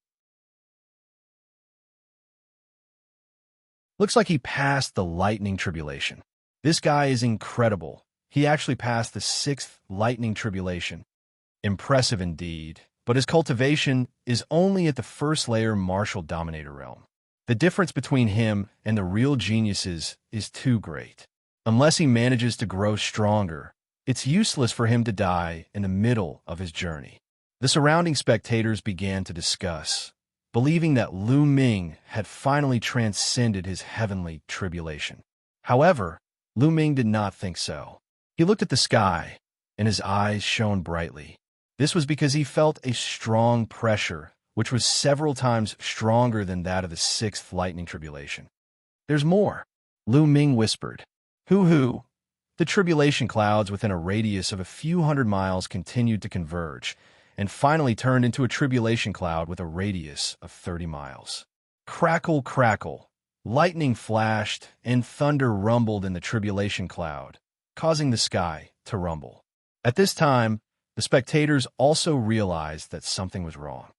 Looks like he passed the lightning tribulation. This guy is incredible. He actually passed the sixth lightning tribulation. Impressive indeed, but his cultivation is only at the first layer martial dominator realm. The difference between him and the real geniuses is too great. Unless he manages to grow stronger, it's useless for him to die in the middle of his journey. The surrounding spectators began to discuss, believing that Lu Ming had finally transcended his heavenly tribulation. However, Lu Ming did not think so. He looked at the sky, and his eyes shone brightly. This was because he felt a strong pressure, which was several times stronger than that of the sixth lightning tribulation. There's more, Lu Ming whispered. Hoo-hoo! The tribulation clouds within a radius of a few hundred miles continued to converge, and finally turned into a tribulation cloud with a radius of 30 miles. Crackle, crackle! Lightning flashed, and thunder rumbled in the tribulation cloud, causing the sky to rumble. At this time, the spectators also realized that something was wrong.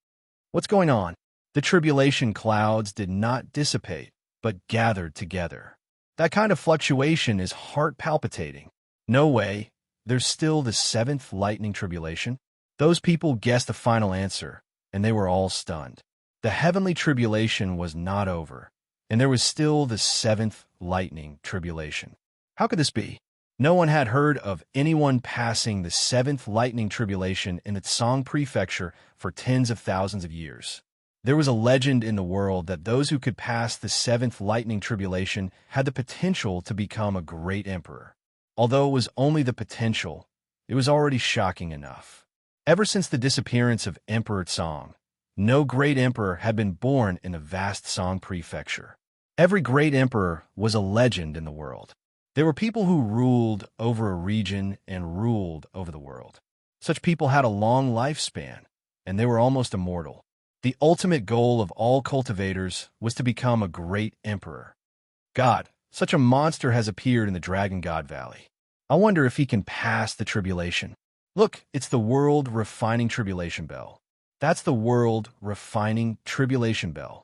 What's going on? The tribulation clouds did not dissipate, but gathered together. That kind of fluctuation is heart-palpitating. No way, there's still the seventh lightning tribulation? Those people guessed the final answer, and they were all stunned. The heavenly tribulation was not over, and there was still the seventh lightning tribulation. How could this be? No one had heard of anyone passing the seventh lightning tribulation in the Tsang prefecture for tens of thousands of years. There was a legend in the world that those who could pass the seventh lightning tribulation had the potential to become a great emperor. Although it was only the potential, it was already shocking enough. Ever since the disappearance of Emperor Tsang, no great emperor had been born in the vast Tsang prefecture. Every great emperor was a legend in the world. There were people who ruled over a region and ruled over the world. Such people had a long lifespan, and they were almost immortal. The ultimate goal of all cultivators was to become a great emperor. God, such a monster has appeared in the Dragon God Valley. I wonder if he can pass the tribulation. Look, it's the World Refining Tribulation Bell. That's the World Refining Tribulation Bell.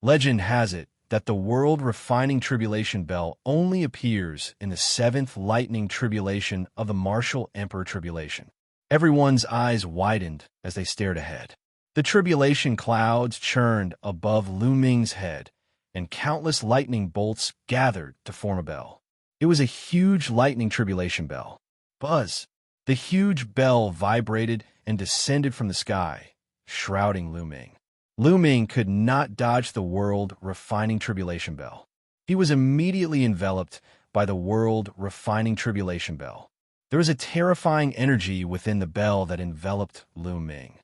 Legend has it that the World Refining Tribulation Bell only appears in the seventh lightning tribulation of the Martial Emperor Tribulation. Everyone's eyes widened as they stared ahead. The tribulation clouds churned above Lu Ming's head, and countless lightning bolts gathered to form a bell. It was a huge lightning tribulation bell. Buzz! The huge bell vibrated and descended from the sky, shrouding Lu Ming. Lu Ming could not dodge the World Refining Tribulation Bell. He was immediately enveloped by the World Refining Tribulation Bell. There was a terrifying energy within the bell that enveloped Lu Ming.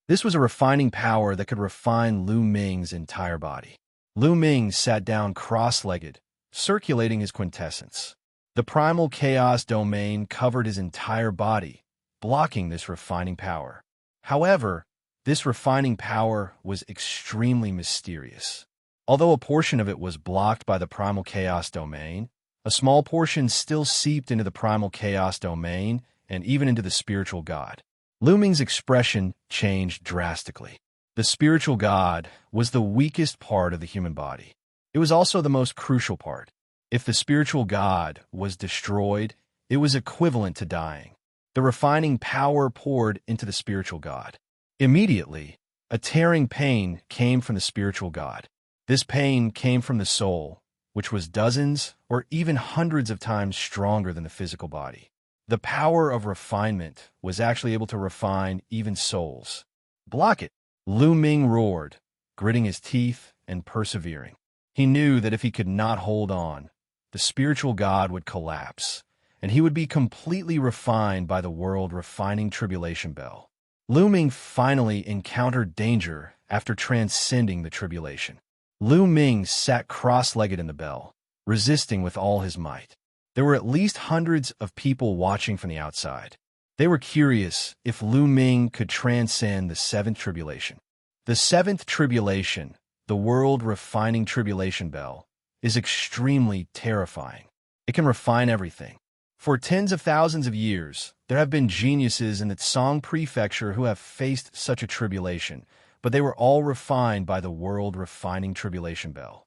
This was a refining power that could refine Lu Ming's entire body. Lu Ming sat down cross-legged, circulating his quintessence. The primal chaos domain covered his entire body, blocking this refining power. However, this refining power was extremely mysterious. Although a portion of it was blocked by the primal chaos domain, a small portion still seeped into the primal chaos domain and even into the spiritual god. Lu Ming's expression changed drastically. The spiritual god was the weakest part of the human body. It was also the most crucial part. If the spiritual god was destroyed, it was equivalent to dying. The refining power poured into the spiritual god. Immediately, a tearing pain came from the spiritual god. This pain came from the soul, which was dozens or even hundreds of times stronger than the physical body. The power of refinement was actually able to refine even souls. Block it! Lu Ming roared, gritting his teeth and persevering. He knew that if he could not hold on, the spiritual god would collapse, and he would be completely refined by the World Refining Tribulation Bell. Lu Ming finally encountered danger after transcending the tribulation. Lu Ming sat cross-legged in the bell, resisting with all his might. There were at least hundreds of people watching from the outside. They were curious if Lu Ming could transcend the seventh tribulation. The seventh tribulation, the World Refining Tribulation Bell, is extremely terrifying. It can refine everything. For tens of thousands of years, there have been geniuses in the Tsang prefecture who have faced such a tribulation, but they were all refined by the World Refining Tribulation Bell.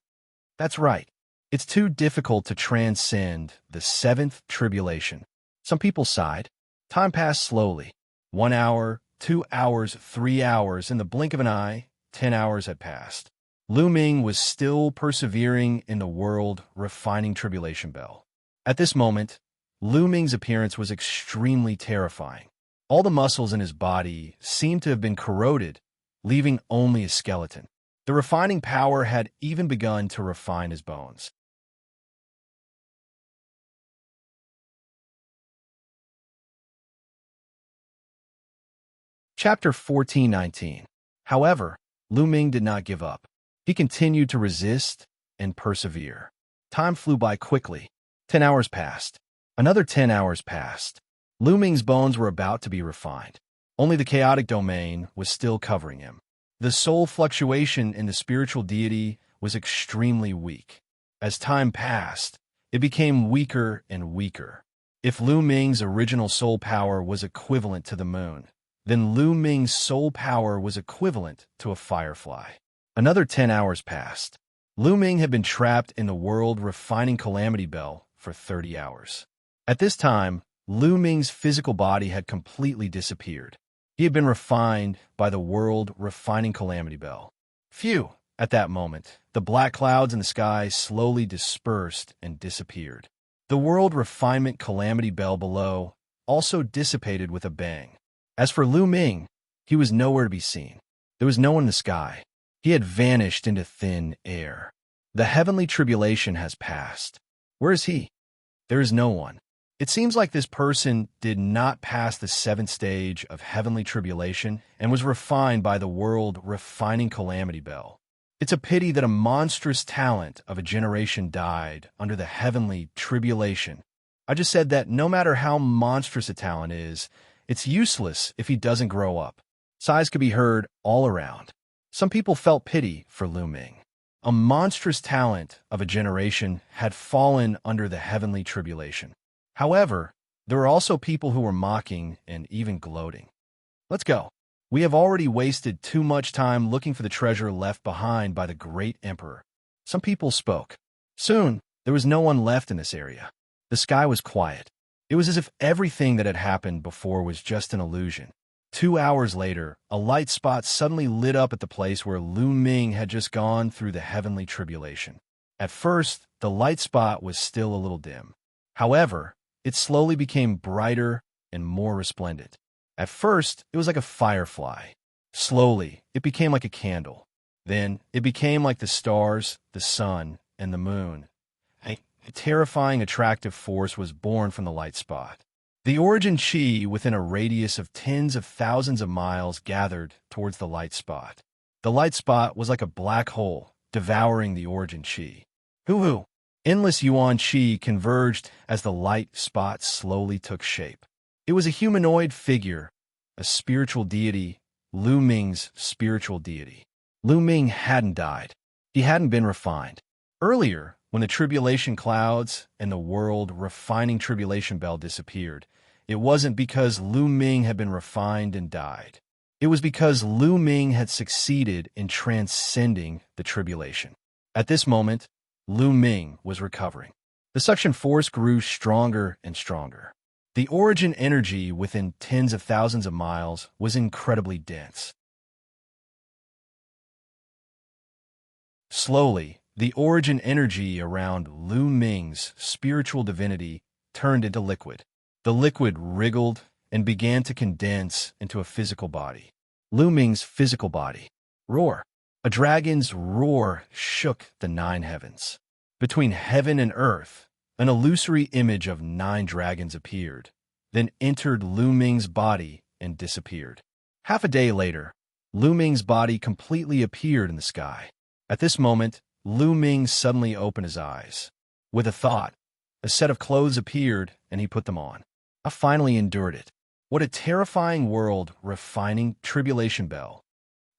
That's right. It's too difficult to transcend the seventh tribulation. Some people sighed. Time passed slowly. 1 hour, 2 hours, 3 hours. In the blink of an eye, 10 hours had passed. Lu Ming was still persevering in the World Refining Tribulation Bell. At this moment, Lu Ming's appearance was extremely terrifying. All the muscles in his body seemed to have been corroded, leaving only a skeleton. The refining power had even begun to refine his bones. Chapter 1419. However, Lu Ming did not give up. He continued to resist, and persevere. Time flew by quickly. 10 hours passed. Another 10 hours passed. Lu Ming's bones were about to be refined. Only the chaotic domain was still covering him. The soul fluctuation in the spiritual deity was extremely weak. As time passed, it became weaker and weaker. If Lu Ming's original soul power was equivalent to the moon, then Lu Ming's soul power was equivalent to a firefly. Another 10 hours passed. Lu Ming had been trapped in the world refining calamity bell for 30 hours. At this time, Lu Ming's physical body had completely disappeared. He had been refined by the world refining calamity bell. Phew! At that moment, the black clouds in the sky slowly dispersed and disappeared. The world refinement calamity bell below also dissipated with a bang. As for Lu Ming, he was nowhere to be seen. There was no one in the sky. He had vanished into thin air. The heavenly tribulation has passed. Where is he? There is no one. It seems like this person did not pass the 7th stage of heavenly tribulation and was refined by the world refining calamity bell. It's a pity that a monstrous talent of a generation died under the heavenly tribulation. I just said that no matter how monstrous a talent is, it's useless if he doesn't grow up. Sighs could be heard all around. Some people felt pity for Lu Ming. A monstrous talent of a generation had fallen under the heavenly tribulation. However, there were also people who were mocking and even gloating. Let's go. We have already wasted too much time looking for the treasure left behind by the great emperor. Some people spoke. Soon, there was no one left in this area. The sky was quiet. It was as if everything that had happened before was just an illusion. 2 hours later, a light spot suddenly lit up at the place where Lu Ming had just gone through the heavenly tribulation. At first, the light spot was still a little dim. However, it slowly became brighter and more resplendent. At first, it was like a firefly. Slowly, it became like a candle. Then, it became like the stars, the sun, and the moon. A terrifying, attractive force was born from the light spot. The origin chi within a radius of tens of thousands of miles gathered towards the light spot. The light spot was like a black hole, devouring the origin chi. Hoo-hoo! Endless yuan chi converged as the light spot slowly took shape. It was a humanoid figure, a spiritual deity, Lu Ming's spiritual deity. Lu Ming hadn't died. He hadn't been refined. Earlier, when the tribulation clouds and the world refining tribulation bell disappeared, it wasn't because Lu Ming had been refined and died. It was because Lu Ming had succeeded in transcending the tribulation. At this moment, Lu Ming was recovering. The suction force grew stronger and stronger. The origin energy within tens of thousands of miles was incredibly dense. Slowly, the origin energy around Lu Ming's spiritual divinity turned into liquid. The liquid wriggled and began to condense into a physical body. Lu Ming's physical body. Roar. A dragon's roar shook the 9 heavens. Between heaven and earth, an illusory image of 9 dragons appeared, then entered Lu Ming's body and disappeared. Half a day later, Lu Ming's body completely appeared in the sky. At this moment, Lu Ming suddenly opened his eyes. With a thought, a set of clothes appeared and he put them on. I finally endured it. What a terrifying world refining tribulation bell.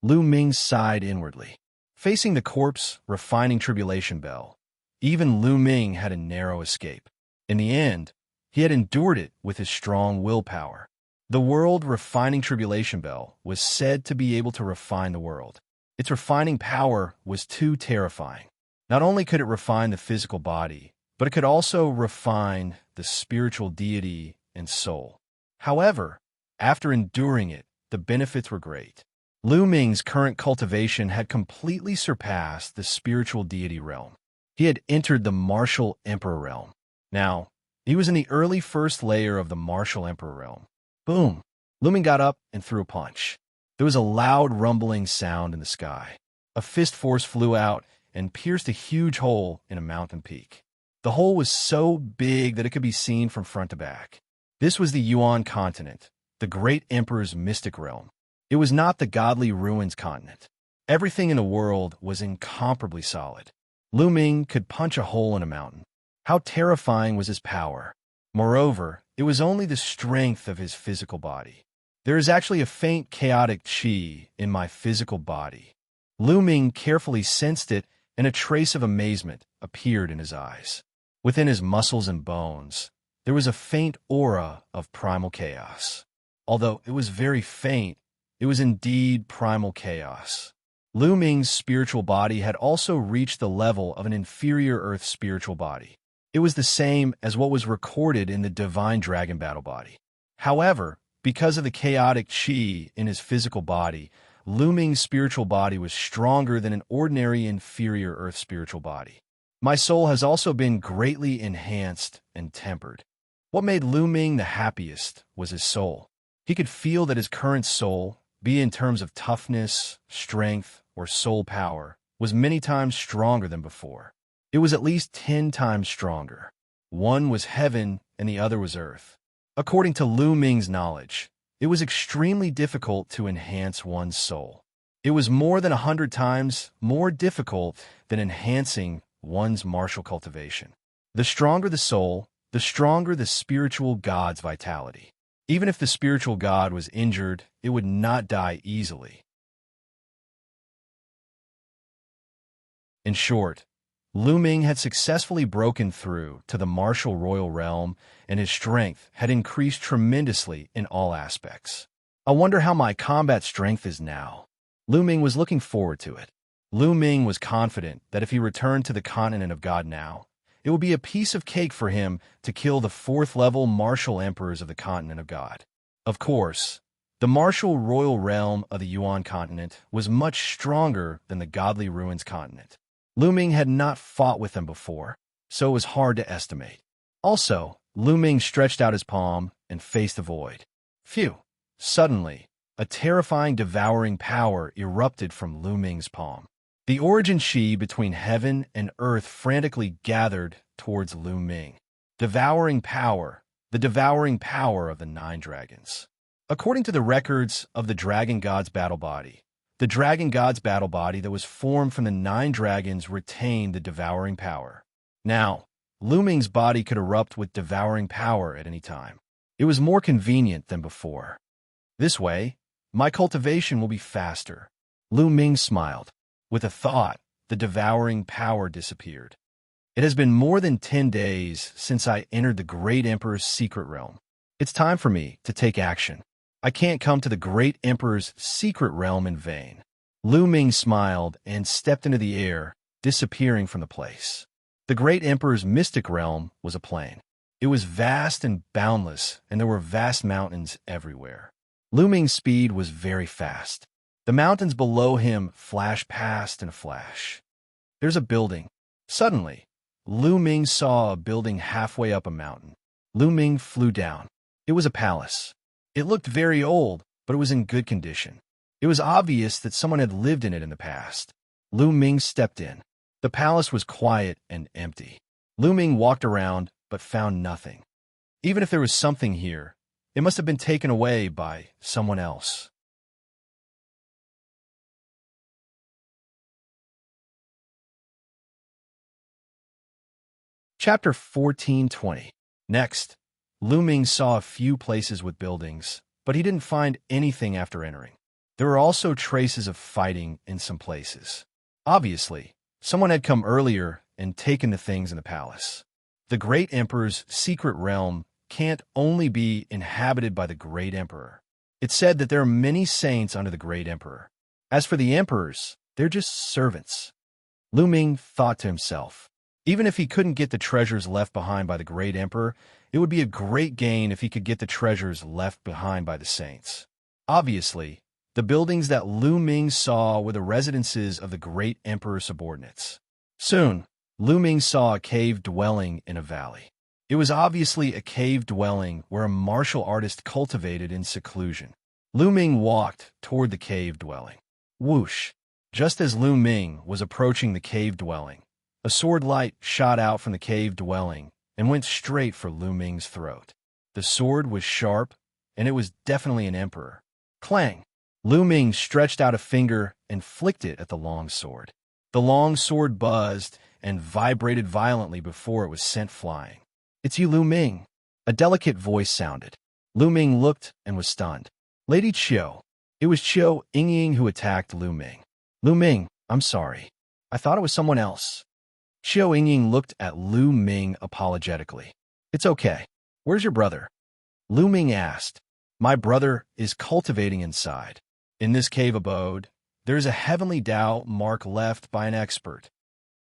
Lu Ming sighed inwardly. Facing the corpse refining tribulation bell, even Lu Ming had a narrow escape. In the end, he had endured it with his strong willpower. The world refining tribulation bell was said to be able to refine the world. Its refining power was too terrifying. Not only could it refine the physical body, but it could also refine the spiritual deity and soul. However, after enduring it, the benefits were great. Lu Ming's current cultivation had completely surpassed the spiritual deity realm. He had entered the martial emperor realm. Now, he was in the early first layer of the martial emperor realm. Boom! Lu Ming got up and threw a punch. There was a loud rumbling sound in the sky. A fist force flew out and pierced a huge hole in a mountain peak. The hole was so big that it could be seen from front to back. This was the Yuan continent, the great emperor's mystic realm. It was not the godly ruins continent. Everything in the world was incomparably solid. Lu Ming could punch a hole in a mountain. How terrifying was his power! Moreover, it was only the strength of his physical body. There is actually a faint chaotic qi in my physical body. Lu Ming carefully sensed it, and a trace of amazement appeared in his eyes. Within his muscles and bones, there was a faint aura of primal chaos. Although it was very faint, it was indeed primal chaos. Lu Ming's spiritual body had also reached the level of an inferior earth spiritual body. It was the same as what was recorded in the divine dragon battle body. However, because of the chaotic qi in his physical body, Lu Ming's spiritual body was stronger than an ordinary inferior earth spiritual body. My soul has also been greatly enhanced and tempered. What made Lu Ming the happiest was his soul. He could feel that his current soul, be it in terms of toughness, strength, or soul power, was many times stronger than before. It was at least 10 times stronger. One was heaven and the other was earth. According to Lu Ming's knowledge, it was extremely difficult to enhance one's soul. It was more than 100 times more difficult than enhancing one's martial cultivation. The stronger the soul, the stronger the spiritual god's vitality. Even if the spiritual god was injured, it would not die easily. In short, Lu Ming had successfully broken through to the martial royal realm, and his strength had increased tremendously in all aspects. I wonder how my combat strength is now. Lu Ming was looking forward to it. Lu Ming was confident that if he returned to the continent of God now, it would be a piece of cake for him to kill the 4th-level martial emperors of the continent of God. Of course, the martial royal realm of the Yuan continent was much stronger than the godly ruins continent. Lu Ming had not fought with them before, so it was hard to estimate. Also, Lu Ming stretched out his palm and faced the void. Phew! Suddenly, a terrifying devouring power erupted from Lu Ming's palm. The origin qi between heaven and earth frantically gathered towards Lu Ming. Devouring power, the devouring power of the 9 dragons. According to the records of the Dragon God's battle body, the Dragon God's battle body that was formed from the 9 dragons retained the devouring power. Now, Lu Ming's body could erupt with devouring power at any time. It was more convenient than before. This way, my cultivation will be faster. Lu Ming smiled. With a thought, the devouring power disappeared. It has been more than 10 days since I entered the Great Emperor's secret realm. It's time for me to take action. I can't come to the Great Emperor's secret realm in vain. Lu Ming smiled and stepped into the air, disappearing from the place. The Great Emperor's mystic realm was a plain. It was vast and boundless, and there were vast mountains everywhere. Lu Ming's speed was very fast. The mountains below him flashed past in a flash. There's a building. Suddenly, Lu Ming saw a building halfway up a mountain. Lu Ming flew down. It was a palace. It looked very old, but it was in good condition. It was obvious that someone had lived in it in the past. Lu Ming stepped in. The palace was quiet and empty. Lu Ming walked around, but found nothing. Even if there was something here, it must have been taken away by someone else. Chapter 14:20. Next, Lu Ming saw a few places with buildings, but he didn't find anything after entering. There were also traces of fighting in some places. Obviously, someone had come earlier and taken the things in the palace. The Great Emperor's secret realm can't only be inhabited by the Great Emperor. It's said that there are many saints under the Great Emperor. As for the emperors, they're just servants. Lu Ming thought to himself, even if he couldn't get the treasures left behind by the Great Emperor, it would be a great gain if he could get the treasures left behind by the saints. Obviously, the buildings that Lu Ming saw were the residences of the Great Emperor's subordinates. Soon, Lu Ming saw a cave dwelling in a valley. It was obviously a cave dwelling where a martial artist cultivated in seclusion. Lu Ming walked toward the cave dwelling. Whoosh! Just as Lu Ming was approaching the cave dwelling, a sword light shot out from the cave dwelling and went straight for Lu Ming's throat. The sword was sharp, and it was definitely an emperor. Clang! Lu Ming stretched out a finger and flicked it at the long sword. The long sword buzzed, and vibrated violently before it was sent flying. "It's you, Lu Ming," a delicate voice sounded. Lu Ming looked and was stunned. "Lady Qiu." It was Qiu Yingying who attacked Lu Ming. "Lu Ming, I'm sorry. I thought it was someone else." Qiu Yingying looked at Lu Ming apologetically. "It's okay. Where's your brother?" Lu Ming asked. "My brother is cultivating inside. In this cave abode, there is a heavenly Tao mark left by an expert."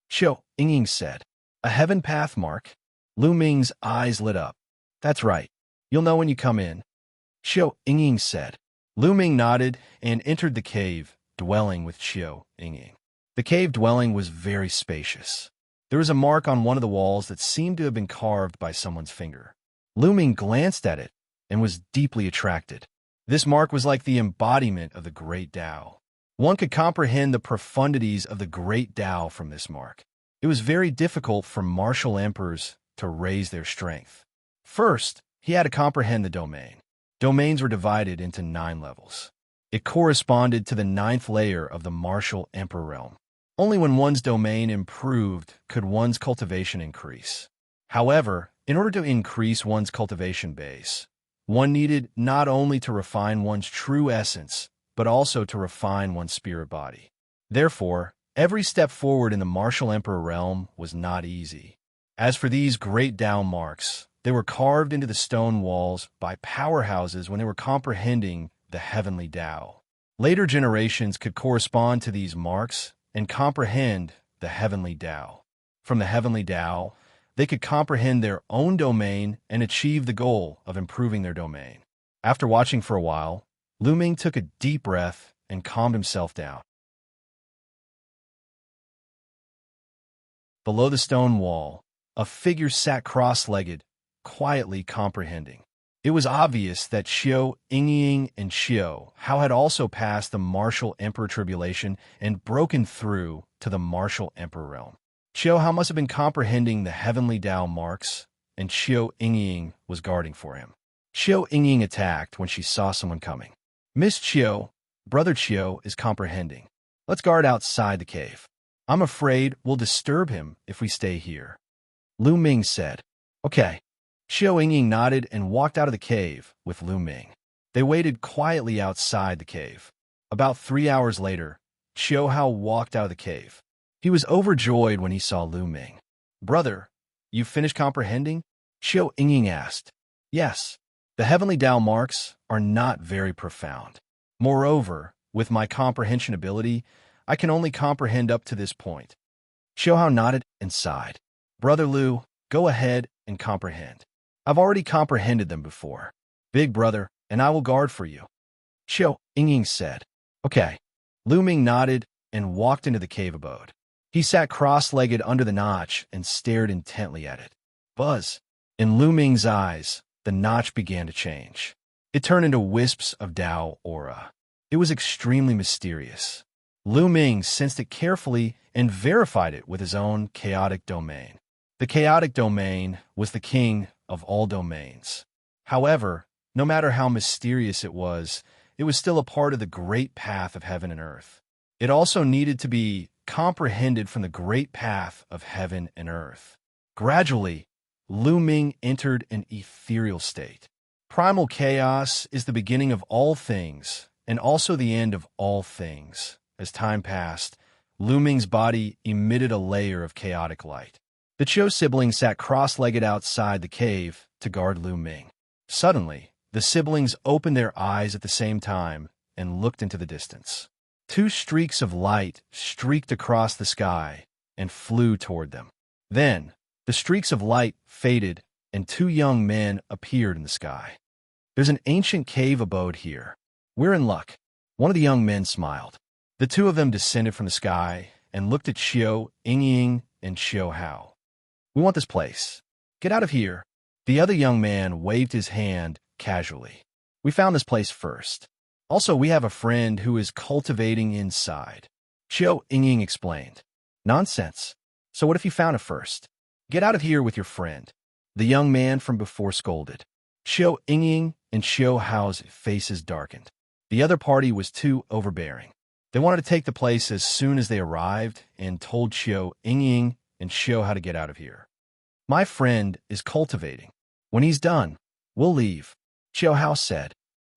Qiu Yingying said. "A heaven path mark?" Lu Ming's eyes lit up. "That's right. You'll know when you come in," Qiu Yingying said. Lu Ming nodded and entered the cave dwelling with Qiu Yingying. The cave dwelling was very spacious. There was a mark on one of the walls that seemed to have been carved by someone's finger. Lu Ming glanced at it and was deeply attracted. This mark was like the embodiment of the great Tao. One could comprehend the profundities of the great Tao from this mark. It was very difficult for martial emperors to raise their strength. First, he had to comprehend the domain. Domains were divided into 9 levels. It corresponded to the 9th layer of the martial emperor realm. Only when one's domain improved could one's cultivation increase. However, in order to increase one's cultivation base, one needed not only to refine one's true essence, but also to refine one's spirit body. Therefore, every step forward in the martial emperor realm was not easy. As for these great Tao marks, they were carved into the stone walls by powerhouses when they were comprehending the heavenly Tao. Later generations could correspond to these marks and comprehend the heavenly Tao. From the heavenly Tao, they could comprehend their own domain and achieve the goal of improving their domain. After watching for a while, Lu Ming took a deep breath and calmed himself down. Below the stone wall, a figure sat cross-legged, quietly comprehending. It was obvious that Qiu Yingying and Qiu Hao had also passed the martial emperor tribulation and broken through to the martial emperor realm. Qiu Hao must have been comprehending the heavenly Tao marks, and Qiu Yingying was guarding for him. Qiu Yingying attacked when she saw someone coming. "Miss Qiu, Brother Qiu is comprehending. Let's guard outside the cave. I'm afraid we'll disturb him if we stay here." Lu Ming said. "Okay." Qiu Yingying nodded and walked out of the cave with Lu Ming. They waited quietly outside the cave. About 3 hours later, Qiu Hao walked out of the cave. He was overjoyed when he saw Lu Ming. "Brother, you finished comprehending?" Qiu Yingying asked. "Yes. The heavenly Tao marks are not very profound. Moreover, with my comprehension ability, I can only comprehend up to this point." Qiu Hao nodded and sighed. "Brother Lu, go ahead and comprehend. I've already comprehended them before. Big brother, and I will guard for you." Qiu Yingying said. "Okay." Lu Ming nodded and walked into the cave abode. He sat cross-legged under the notch and stared intently at it. Buzz! In Lu Ming's eyes, the notch began to change. It turned into wisps of Tao aura. It was extremely mysterious. Lu Ming sensed it carefully and verified it with his own chaotic domain. The chaotic domain was the king of all domains. However, no matter how mysterious it was still a part of the great path of heaven and earth. It also needed to be comprehended from the great path of heaven and earth. Gradually, Lu Ming entered an ethereal state. Primal chaos is the beginning of all things and also the end of all things. As time passed, Lu Ming's body emitted a layer of chaotic light. The Qiu siblings sat cross-legged outside the cave to guard Lu Ming. Suddenly, the siblings opened their eyes at the same time and looked into the distance. 2 streaks of light streaked across the sky and flew toward them. Then, the streaks of light faded and 2 young men appeared in the sky. "There's an ancient cave abode here. We're in luck." One of the young men smiled. The 2 of them descended from the sky and looked at Qiu Yingying and Qiu Hao. "We want this place. Get out of here." The other young man waved his hand casually. "We found this place first. Also, we have a friend who is cultivating inside." Qiu Yingying explained. "Nonsense. So what if you found it first? Get out of here with your friend." The young man from before scolded. Qiu Yingying and Qiu Hao's faces darkened. The other party was too overbearing. They wanted to take the place as soon as they arrived and told Qiu Yingying and show how to get out of here. My friend is cultivating. When he's done, we'll leave, Xiao said.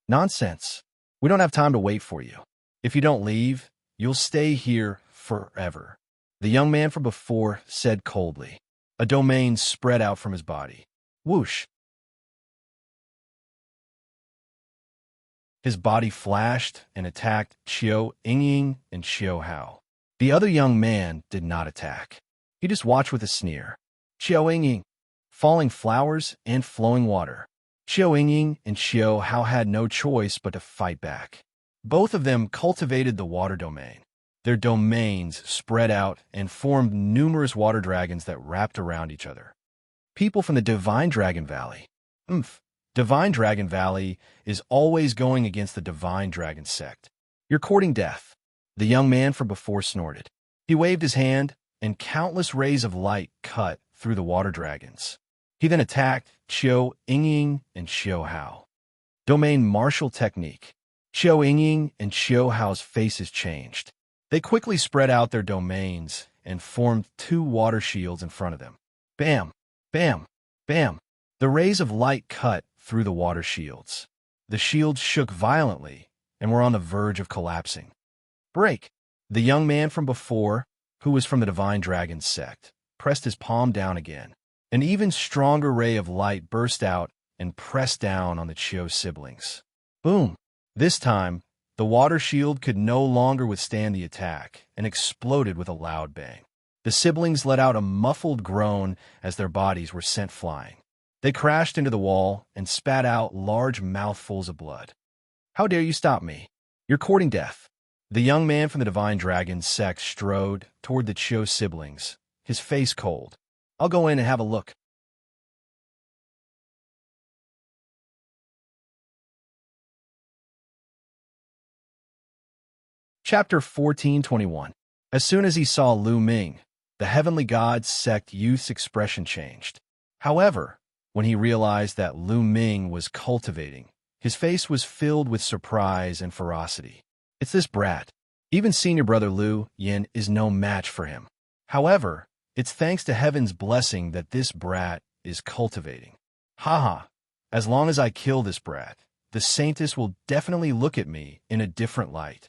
Nonsense. We don't have time to wait for you. If you don't leave, you'll stay here forever, the young man from before said coldly. A domain spread out from his body. Whoosh. His body flashed and attacked Xiao Yingying and Xiao Hao. The other young man did not attack. He just watched with a sneer. Xiao Yingying, falling flowers and flowing water. Xiao Yingying and Xiao Hao had no choice but to fight back. Both of them cultivated the water domain. Their domains spread out and formed numerous water dragons that wrapped around each other. People from the Divine Dragon Valley. Divine Dragon Valley is always going against the Divine Dragon sect. You're courting death, the young man from before snorted. He waved his hand, and countless rays of light cut through the water dragons. He then attacked Xiao Yingying and Xiao Hao. Domain Martial Technique. Xiao Yingying and Xiao Hao's faces changed. They quickly spread out their domains and formed two water shields in front of them. Bam! Bam! Bam! The rays of light cut through the water shields. The shields shook violently and were on the verge of collapsing. Break! The young man from before, who was from the Divine Dragon sect, pressed his palm down again. An even stronger ray of light burst out and pressed down on the Qiu siblings. Boom! This time, the water shield could no longer withstand the attack and exploded with a loud bang. The siblings let out a muffled groan as their bodies were sent flying. They crashed into the wall and spat out large mouthfuls of blood. How dare you stop me? You're courting death. The young man from the Divine Dragon sect strode toward the Qiu siblings, his face cold. I'll go in and have a look. Chapter 14:21. As soon as he saw Lu Ming, the Heavenly God's sect youth's expression changed. However, when he realized that Lu Ming was cultivating, his face was filled with surprise and ferocity. It's this brat. Even senior brother Lu Yin is no match for him. However, it's thanks to heaven's blessing that this brat is cultivating. Haha, as long as I kill this brat, the Saintess will definitely look at me in a different light.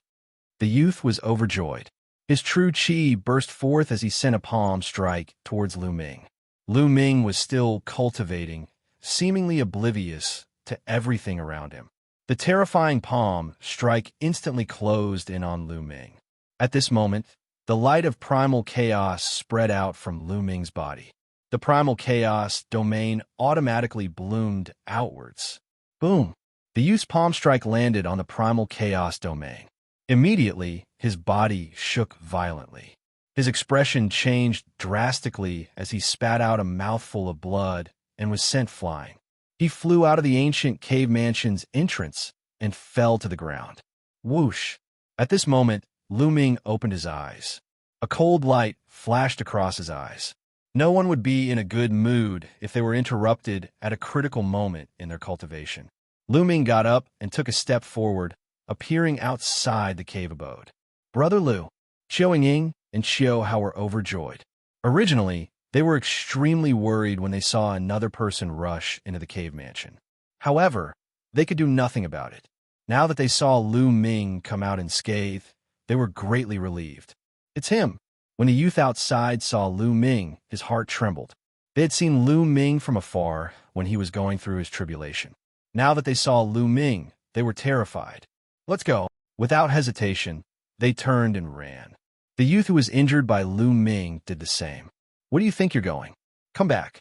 The youth was overjoyed. His true chi burst forth as he sent a palm strike towards Lu Ming. Lu Ming was still cultivating, seemingly oblivious to everything around him. The terrifying palm strike instantly closed in on Lu Ming. At this moment, the light of primal chaos spread out from Lu Ming's body. The primal chaos domain automatically bloomed outwards. Boom! The youth's palm strike landed on the primal chaos domain. Immediately, his body shook violently. His expression changed drastically as he spat out a mouthful of blood and was sent flying. He flew out of the ancient cave mansion's entrance and fell to the ground. Whoosh! At this moment, Lu Ming opened his eyes. A cold light flashed across his eyes. No one would be in a good mood if they were interrupted at a critical moment in their cultivation. Lu Ming got up and took a step forward, appearing outside the cave abode. Brother Lu, Xiao Yingying and Xiao Hao were overjoyed. Originally, they were extremely worried when they saw another person rush into the cave mansion. However, they could do nothing about it. Now that they saw Lu Ming come out unscathed, they were greatly relieved. It's him. When the youth outside saw Lu Ming, his heart trembled. They had seen Lu Ming from afar when he was going through his tribulation. Now that they saw Lu Ming, they were terrified. Let's go. Without hesitation, they turned and ran. The youth who was injured by Lu Ming did the same. Where do you think you're going? Come back.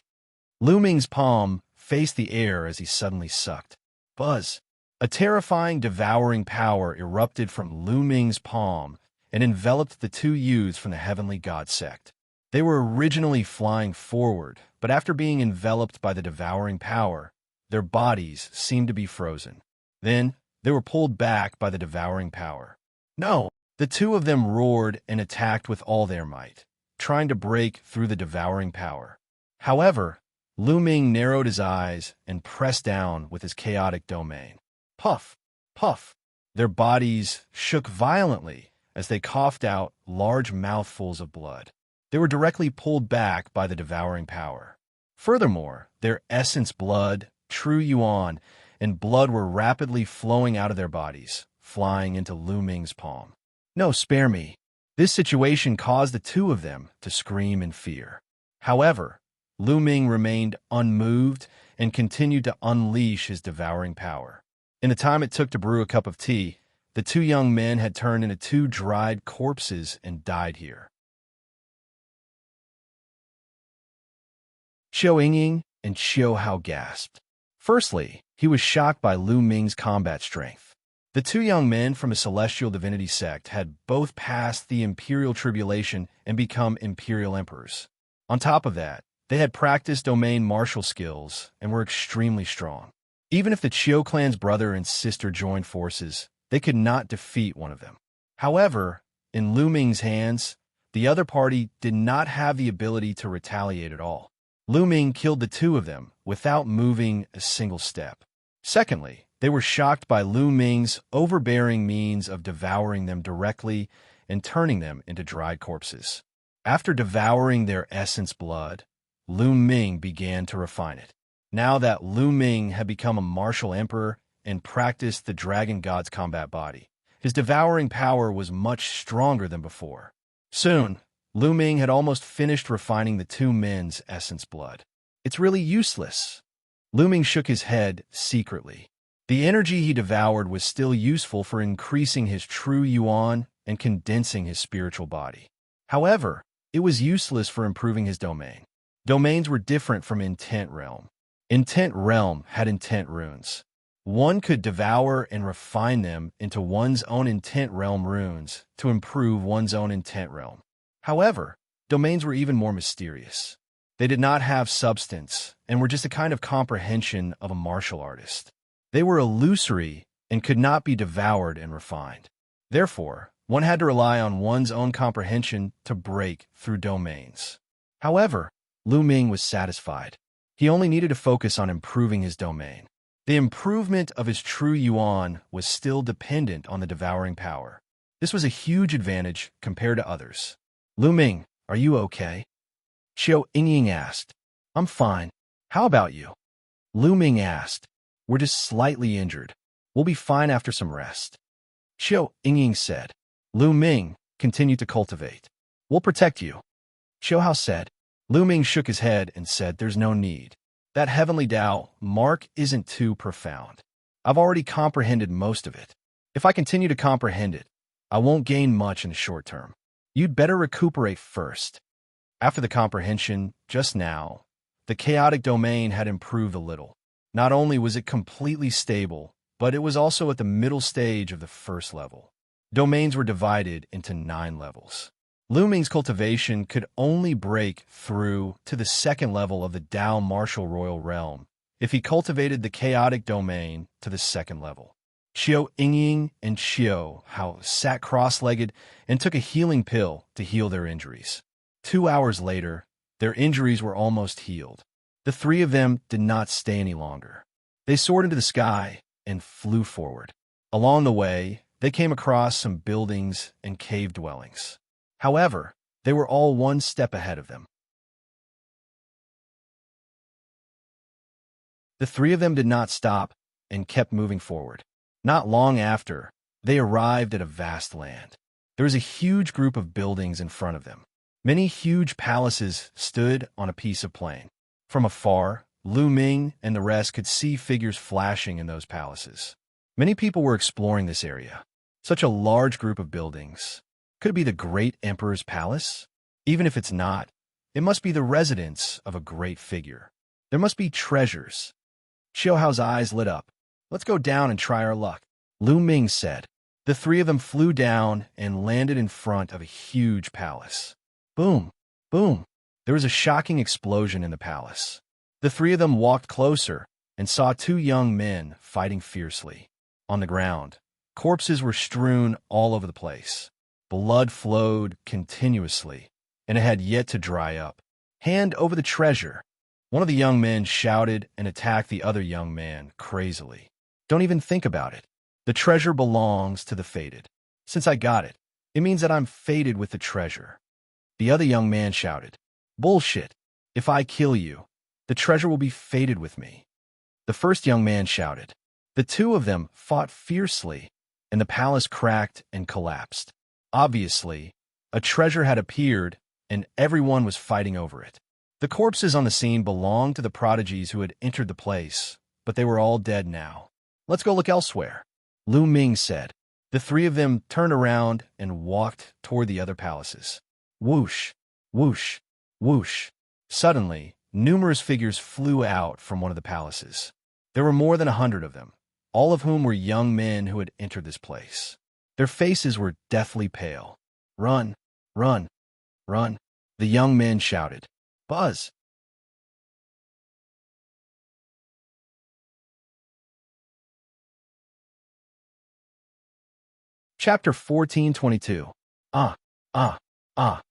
Lu Ming's palm faced the air as he suddenly sucked. Buzz. A terrifying, devouring power erupted from Lu Ming's palm and enveloped the two youths from the Heavenly God sect. They were originally flying forward, but after being enveloped by the devouring power, their bodies seemed to be frozen. Then, they were pulled back by the devouring power. No! The two of them roared and attacked with all their might, trying to break through the devouring power. However, Lu Ming narrowed his eyes and pressed down with his chaotic domain. Puff! Puff! Their bodies shook violently as they coughed out large mouthfuls of blood. They were directly pulled back by the devouring power. Furthermore, their essence blood, true yuan, and blood were rapidly flowing out of their bodies, flying into Lu Ming's palm. "No, spare me." This situation caused the two of them to scream in fear. However, Lu Ming remained unmoved and continued to unleash his devouring power. In the time it took to brew a cup of tea, the two young men had turned into two dried corpses and died here. Xianxia and Xiao gasped. Firstly, he was shocked by Lu Ming's combat strength. The two young men from a celestial divinity sect had both passed the imperial tribulation and become imperial emperors. On top of that, they had practiced domain martial skills and were extremely strong. Even if the Qiu clan's brother and sister joined forces, they could not defeat one of them. However, in Lu Ming's hands, the other party did not have the ability to retaliate at all. Lu Ming killed the two of them without moving a single step. Secondly, they were shocked by Lu Ming's overbearing means of devouring them directly and turning them into dried corpses. After devouring their essence blood, Lu Ming began to refine it. Now that Lu Ming had become a martial emperor and practiced the dragon god's combat body, his devouring power was much stronger than before. Soon, Lu Ming had almost finished refining the two men's essence blood. "It's really useless." Lu Ming shook his head secretly. The energy he devoured was still useful for increasing his true yuan and condensing his spiritual body. However, it was useless for improving his domain. Domains were different from Intent Realm. Intent Realm had intent runes. One could devour and refine them into one's own Intent Realm runes to improve one's own Intent Realm. However, domains were even more mysterious. They did not have substance and were just a kind of comprehension of a martial artist. They were illusory and could not be devoured and refined. Therefore, one had to rely on one's own comprehension to break through domains. However, Lu Ming was satisfied. He only needed to focus on improving his domain. The improvement of his true yuan was still dependent on the devouring power. This was a huge advantage compared to others. "Lu Ming, are you okay?" Xianxia asked. "I'm fine. How about you?" Lu Ming asked. "We're just slightly injured. We'll be fine after some rest." Xianxia said. Lu Ming, continue to cultivate. "We'll protect you." Xiao said. Lu Ming shook his head and said, "There's no need. That heavenly Tao mark isn't too profound. I've already comprehended most of it. If I continue to comprehend it, I won't gain much in the short term. You'd better recuperate first." After the comprehension, just now, the chaotic domain had improved a little. Not only was it completely stable, but it was also at the middle stage of the first level. Domains were divided into 9 levels. Lu Ming's cultivation could only break through to the second level of the Tao martial royal realm if he cultivated the chaotic domain to the second level. Xianxia and Xiao sat cross-legged and took a healing pill to heal their injuries. 2 hours later, their injuries were almost healed. The three of them did not stay any longer. They soared into the sky and flew forward. Along the way, they came across some buildings and cave dwellings. However, they were all one step ahead of them. The three of them did not stop and kept moving forward. Not long after, they arrived at a vast land. There was a huge group of buildings in front of them. Many huge palaces stood on a piece of plain. From afar, Lu Ming and the rest could see figures flashing in those palaces. Many people were exploring this area. Such a large group of buildings. Could it be the great emperor's palace? Even if it's not, it must be the residence of a great figure. There must be treasures. Xiaohao's eyes lit up. "Let's go down and try our luck," Lu Ming said. The three of them flew down and landed in front of a huge palace. Boom! Boom! There was a shocking explosion in the palace. The three of them walked closer and saw 2 young men fighting fiercely. On the ground, corpses were strewn all over the place. Blood flowed continuously, and it had yet to dry up. "Hand over the treasure!" One of the young men shouted and attacked the other young man crazily. "Don't even think about it. The treasure belongs to the fated. Since I got it, it means that I'm fated with the treasure." The other young man shouted, "Bullshit! If I kill you, the treasure will be fated with me." The first young man shouted. The two of them fought fiercely, and the palace cracked and collapsed. Obviously, a treasure had appeared, and everyone was fighting over it. The corpses on the scene belonged to the prodigies who had entered the place, but they were all dead now. "Let's go look elsewhere," Lu Ming said. The three of them turned around and walked toward the other palaces. Whoosh, whoosh, whoosh. Suddenly, numerous figures flew out from one of the palaces. There were more than 100 of them, all of whom were young men who had entered this place. Their faces were deathly pale. "Run, run, run," the young men shouted. "Buzz!" Chapter 1422. Ah, ah, ah.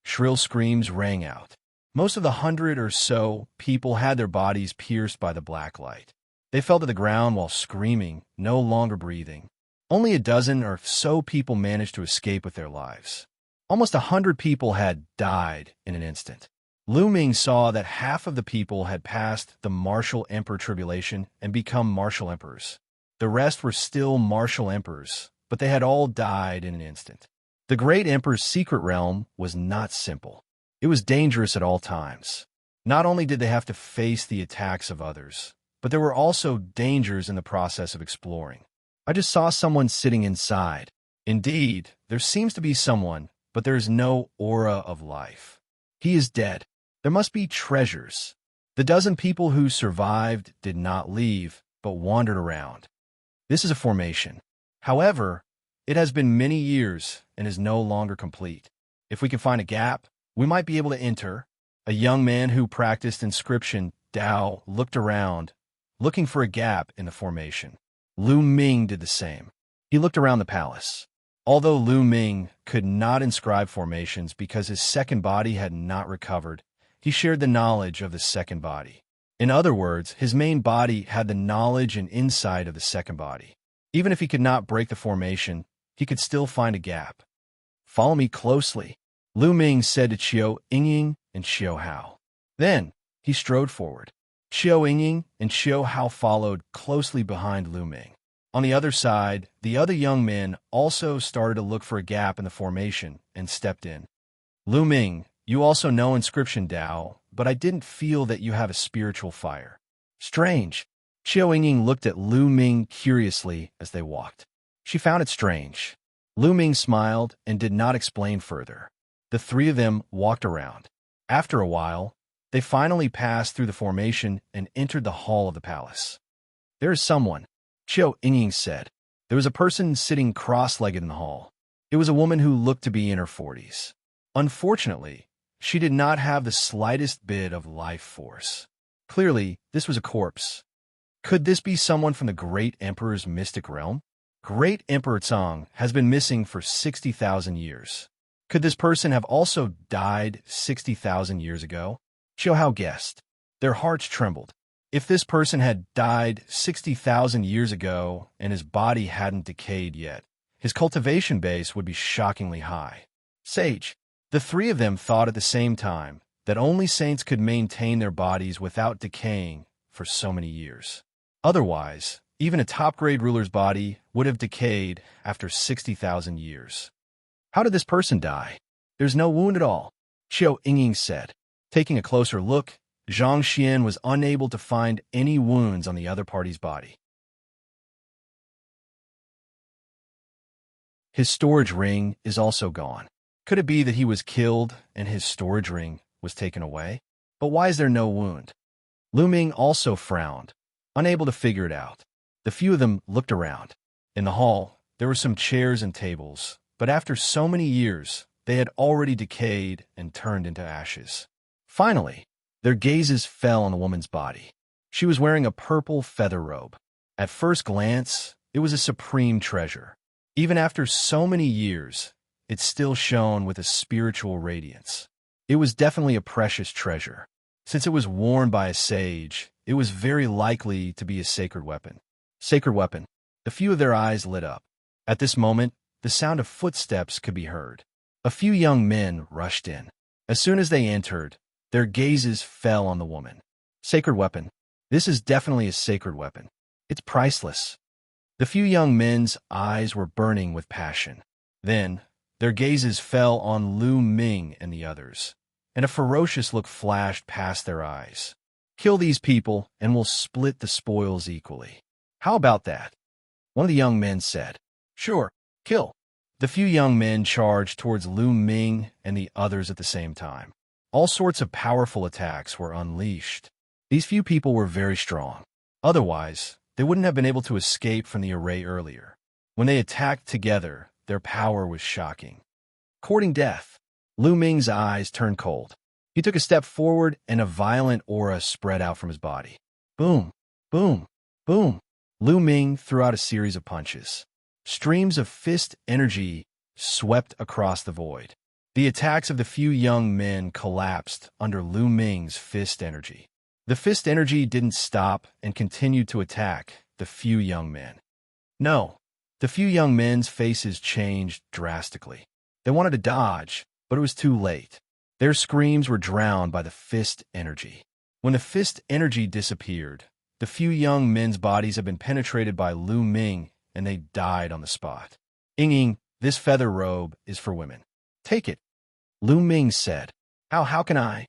Shrill screams rang out. Most of the 100 or so people had their bodies pierced by the black light. They fell to the ground while screaming, no longer breathing. Only a dozen or so people managed to escape with their lives. Almost 100 people had died in an instant. Lu Ming saw that half of the people had passed the martial emperor tribulation and become martial emperors. The rest were still martial emperors, but they had all died in an instant. The great emperor's secret realm was not simple. It was dangerous at all times. Not only did they have to face the attacks of others, but there were also dangers in the process of exploring. "I just saw someone sitting inside." Indeed, there seems to be someone, but there is no aura of life. "He is dead. There must be treasures." The dozen people who survived did not leave, but wandered around. This is a formation. However, it has been many years and is no longer complete. If we can find a gap, we might be able to enter. A young man who practiced inscription Dao looked around, looking for a gap in the formation. Lu Ming did the same. He looked around the palace. Although Lu Ming could not inscribe formations because his second body had not recovered, he shared the knowledge of the second body. In other words, his main body had the knowledge and insight of the second body. Even if he could not break the formation, he could still find a gap. "Follow me closely," Lu Ming said to Qiu Yingying and Xiao Hao. Then, he strode forward. Qiu Yingying and Xiao Hao followed closely behind Lu Ming. On the other side, the other young men also started to look for a gap in the formation and stepped in. "Lu Ming, you also know inscription Dao, but I didn't feel that you have a spiritual fire." "Strange." Qiu Yingying looked at Lu Ming curiously as they walked. She found it strange. Lu Ming smiled and did not explain further. The three of them walked around. After a while, they finally passed through the formation and entered the hall of the palace. "There is someone," Qiu Yingying said. There was a person sitting cross-legged in the hall. It was a woman who looked to be in her 40s. Unfortunately, she did not have the slightest bit of life force. Clearly, this was a corpse. Could this be someone from the Great Emperor's mystic realm? Great Emperor Tsang has been missing for 60,000 years. Could this person have also died 60,000 years ago? Xiao Hao guessed. Their hearts trembled. If this person had died 60,000 years ago and his body hadn't decayed yet, his cultivation base would be shockingly high. Sage. The three of them thought at the same time that only saints could maintain their bodies without decaying for so many years. Otherwise, even a top-grade ruler's body would have decayed after 60,000 years. "How did this person die?" "There's no wound at all," Qiu Yingying said. Taking a closer look, Xianxia was unable to find any wounds on the other party's body. His storage ring is also gone. Could it be that he was killed and his storage ring was taken away? But why is there no wound? Lu Ming also frowned, unable to figure it out. The few of them looked around. In the hall, there were some chairs and tables, but after so many years, they had already decayed and turned into ashes. Finally, their gazes fell on the woman's body. She was wearing a purple feather robe. At first glance, it was a supreme treasure. Even after so many years, it still shone with a spiritual radiance. It was definitely a precious treasure. Since it was worn by a sage, it was very likely to be a sacred weapon. Sacred weapon. A few of their eyes lit up. At this moment, the sound of footsteps could be heard. A few young men rushed in. As soon as they entered, their gazes fell on the woman. Sacred weapon. This is definitely a sacred weapon. It's priceless. The few young men's eyes were burning with passion. Then, their gazes fell on Lu Ming and the others, and a ferocious look flashed past their eyes. Kill these people, and we'll split the spoils equally. How about that? One of the young men said. Sure, kill. The few young men charged towards Lu Ming and the others at the same time. All sorts of powerful attacks were unleashed. These few people were very strong. Otherwise, they wouldn't have been able to escape from the array earlier. When they attacked together, their power was shocking. Courting death, Lu Ming's eyes turned cold. He took a step forward, and a violent aura spread out from his body. Boom, boom, boom. Lu Ming threw out a series of punches. Streams of fist energy swept across the void. The attacks of the few young men collapsed under Lu Ming's fist energy. The fist energy didn't stop and continued to attack the few young men. No, the few young men's faces changed drastically. They wanted to dodge, but it was too late. Their screams were drowned by the fist energy. When the fist energy disappeared, the few young men's bodies had been penetrated by Lu Ming, and they died on the spot. Ying, this feather robe is for women. Take it. Lu Ming said. How can I?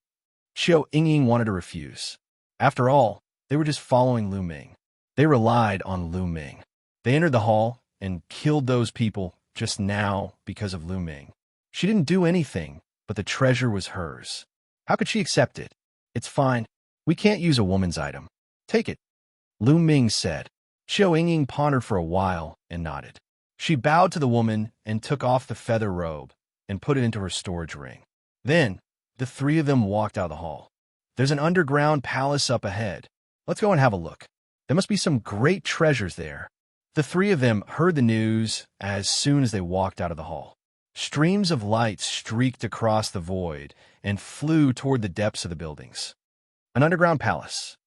Ying wanted to refuse. After all, they were just following Lu Ming. They relied on Lu Ming. They entered the hall and killed those people just now because of Lu Ming. She didn't do anything, but the treasure was hers. How could she accept it? It's fine. We can't use a woman's item. Take it. Lu Ming said. Ying pondered for a while and nodded. She bowed to the woman and took off the feather robe and put it into her storage ring. Then, the three of them walked out of the hall. There's an underground palace up ahead. Let's go and have a look. There must be some great treasures there. The three of them heard the news as soon as they walked out of the hall. Streams of light streaked across the void and flew toward the depths of the buildings. An underground palace.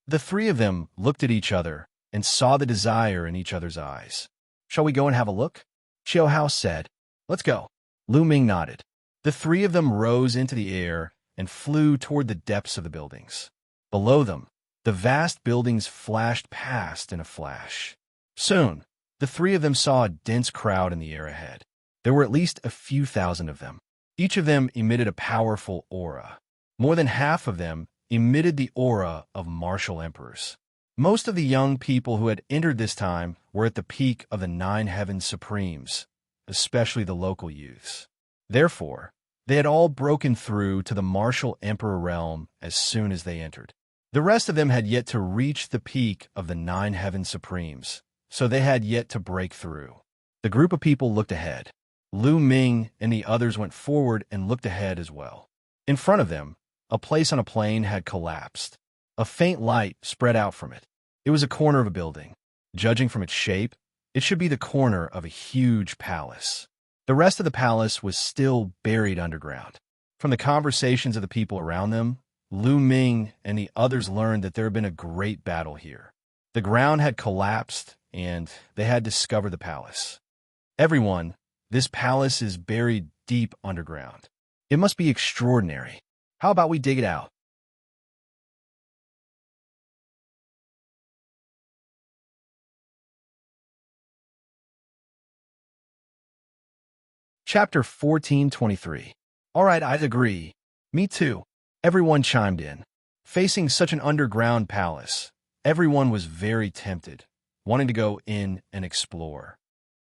The three of them looked at each other and saw the desire in each other's eyes. Shall we go and have a look? Xiao Hao said. Let's go. Lu Ming nodded. The three of them rose into the air and flew toward the depths of the buildings. Below them, the vast buildings flashed past in a flash. Soon, the three of them saw a dense crowd in the air ahead. There were at least a few thousand of them. Each of them emitted a powerful aura. More than half of them emitted the aura of martial emperors. Most of the young people who had entered this time were at the peak of the 9 heavens supremes, especially the local youths. Therefore, they had all broken through to the martial emperor realm as soon as they entered. The rest of them had yet to reach the peak of the 9 heavens supremes, so they had yet to break through. The group of people looked ahead. Lu Ming and the others went forward and looked ahead as well. In front of them, a place on a plain had collapsed. A faint light spread out from it. It was a corner of a building. Judging from its shape, it should be the corner of a huge palace. The rest of the palace was still buried underground. From the conversations of the people around them, Lu Ming and the others learned that there had been a great battle here. The ground had collapsed, and they had discovered the palace. Everyone, this palace is buried deep underground. It must be extraordinary. How about we dig it out? Chapter 1423. All right, I'd agree. Me too. Everyone chimed in. Facing such an underground palace, everyone was very tempted, wanting to go in and explore.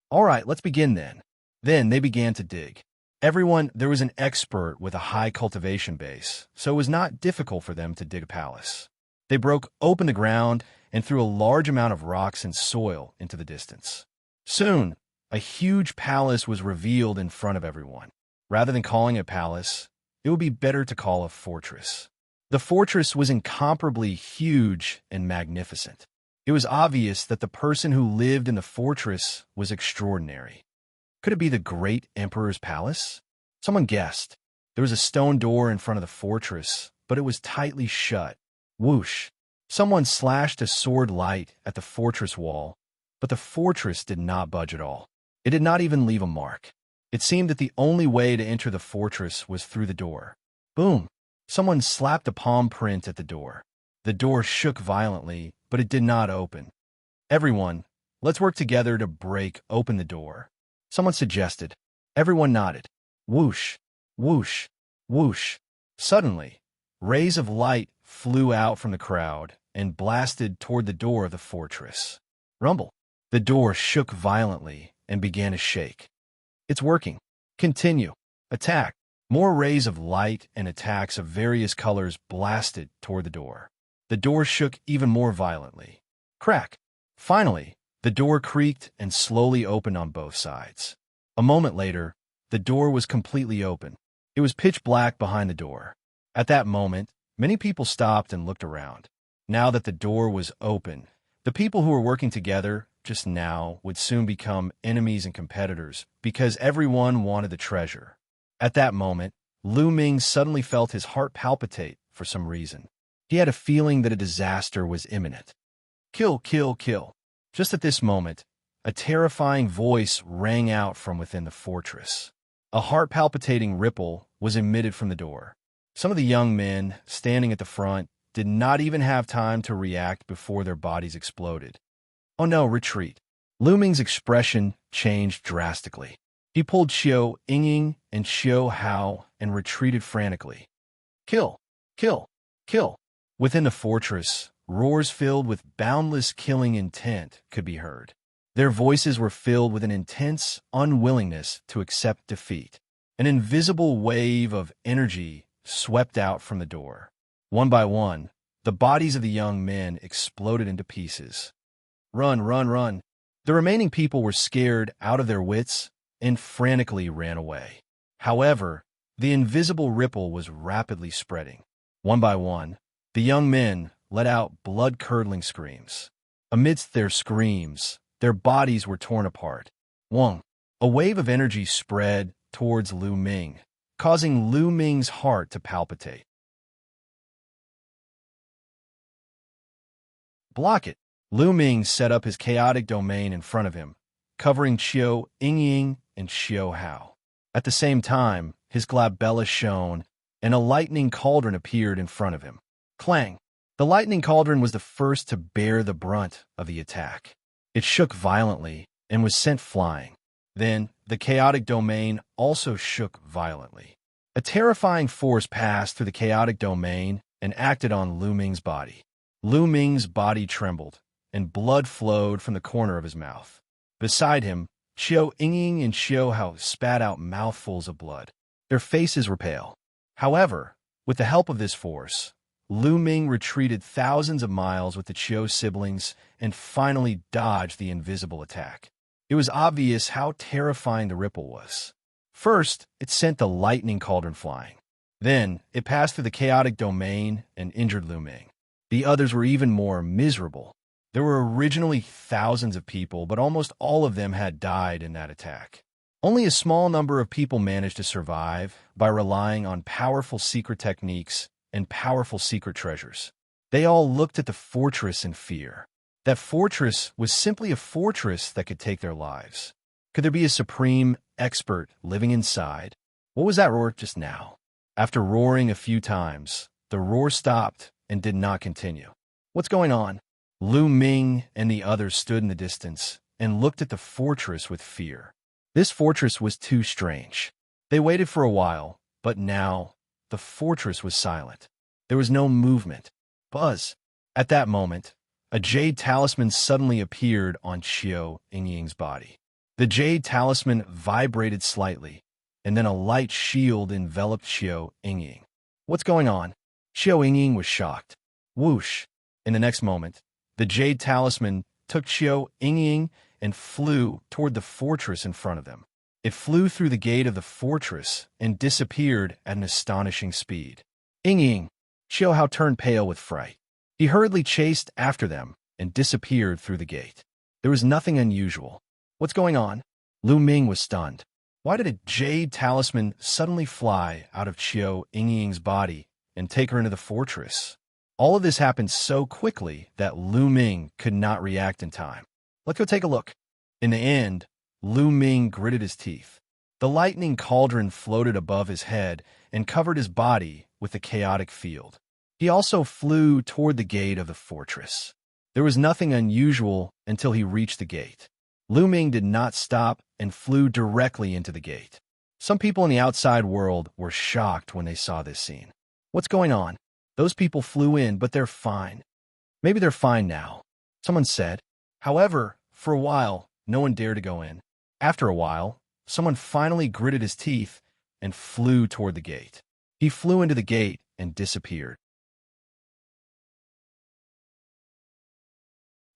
All right, let's begin then. Then they began to dig. There was an expert with a high cultivation base, so it was not difficult for them to dig a palace. They broke open the ground and threw a large amount of rocks and soil into the distance. Soon, a huge palace was revealed in front of everyone. Rather than calling it a palace, it would be better to call a fortress. The fortress was incomparably huge and magnificent. It was obvious that the person who lived in the fortress was extraordinary. Could it be the great emperor's palace? Someone guessed. There was a stone door in front of the fortress, but it was tightly shut. Whoosh! Someone slashed a sword light at the fortress wall, but the fortress did not budge at all. It did not even leave a mark. It seemed that the only way to enter the fortress was through the door. Boom! Someone slapped a palm print at the door. The door shook violently, but it did not open. Everyone, let's work together to break open the door, someone suggested. Everyone nodded. Whoosh, whoosh, whoosh. Suddenly, rays of light flew out from the crowd and blasted toward the door of the fortress. Rumble. The door shook violently and began to shake. It's working. Continue. Attack. More rays of light and attacks of various colors blasted toward the door. The door shook even more violently. Crack. Finally, the door creaked and slowly opened on both sides. A moment later, the door was completely open. It was pitch black behind the door. At that moment, many people stopped and looked around. Now that the door was open, the people who were working together just now would soon become enemies and competitors because everyone wanted the treasure. At that moment, Lu Ming suddenly felt his heart palpitate for some reason. He had a feeling that a disaster was imminent. Kill, kill, kill. Just at this moment, a terrifying voice rang out from within the fortress. A heart-palpitating ripple was emitted from the door. Some of the young men standing at the front did not even have time to react before their bodies exploded. Oh no, retreat. Lu Ming's expression changed drastically. He pulled Xiao Yingying and Xiao Hao and retreated frantically. Kill! Kill! Kill! Within the fortress, roars filled with boundless killing intent could be heard. Their voices were filled with an intense unwillingness to accept defeat. An invisible wave of energy swept out from the door. One by one, the bodies of the young men exploded into pieces. Run, run, run. The remaining people were scared out of their wits and frantically ran away. However, the invisible ripple was rapidly spreading. One by one, the young men let out blood-curdling screams. Amidst their screams, their bodies were torn apart. Wong. A wave of energy spread towards Lu Ming, causing Lu Ming's heart to palpitate. Block it. Lu Ming set up his chaotic domain in front of him, covering Xiao Yingying and Xiao Hao. At the same time, his glabella shone, and a lightning cauldron appeared in front of him. Clang! The lightning cauldron was the first to bear the brunt of the attack. It shook violently and was sent flying. Then, the chaotic domain also shook violently. A terrifying force passed through the chaotic domain and acted on Lu Ming's body. Lu Ming's body trembled, and blood flowed from the corner of his mouth. Beside him, Xiao Yingying and Xiao Hao spat out mouthfuls of blood. Their faces were pale. However, with the help of this force, Lu Ming retreated thousands of miles with the Qiu siblings and finally dodged the invisible attack. It was obvious how terrifying the ripple was. First, it sent the lightning cauldron flying. Then, it passed through the chaotic domain and injured Lu Ming. The others were even more miserable. There were originally thousands of people, but almost all of them had died in that attack. Only a small number of people managed to survive by relying on powerful secret techniques and powerful secret treasures. They all looked at the fortress in fear. That fortress was simply a fortress that could take their lives. Could there be a supreme expert living inside? What was that roar just now? After roaring a few times, the roar stopped and did not continue. What's going on? Lu Ming and the others stood in the distance and looked at the fortress with fear. This fortress was too strange. They waited for a while, but now the fortress was silent. There was no movement. Buzz. At that moment, a jade talisman suddenly appeared on Xiao Yingying's body. The jade talisman vibrated slightly, and then a light shield enveloped Xiao Yingying. What's going on? Xiao Yingying was shocked. Whoosh! In the next moment, the jade talisman took Xiao Yingying and flew toward the fortress in front of them. It flew through the gate of the fortress and disappeared at an astonishing speed. Yingying! Xiao Hao turned pale with fright. He hurriedly chased after them and disappeared through the gate. There was nothing unusual. What's going on? Lu Ming was stunned. Why did a jade talisman suddenly fly out of Xiao Yingying's body and take her into the fortress? All of this happened so quickly that Lu Ming could not react in time. Let's go take a look. In the end, Lu Ming gritted his teeth. The lightning cauldron floated above his head and covered his body with a chaotic field. He also flew toward the gate of the fortress. There was nothing unusual until he reached the gate. Lu Ming did not stop and flew directly into the gate. Some people in the outside world were shocked when they saw this scene. What's going on? Those people flew in, but they're fine. Maybe they're fine now, someone said. However, for a while, no one dared to go in. After a while, someone finally gritted his teeth and flew toward the gate. He flew into the gate and disappeared.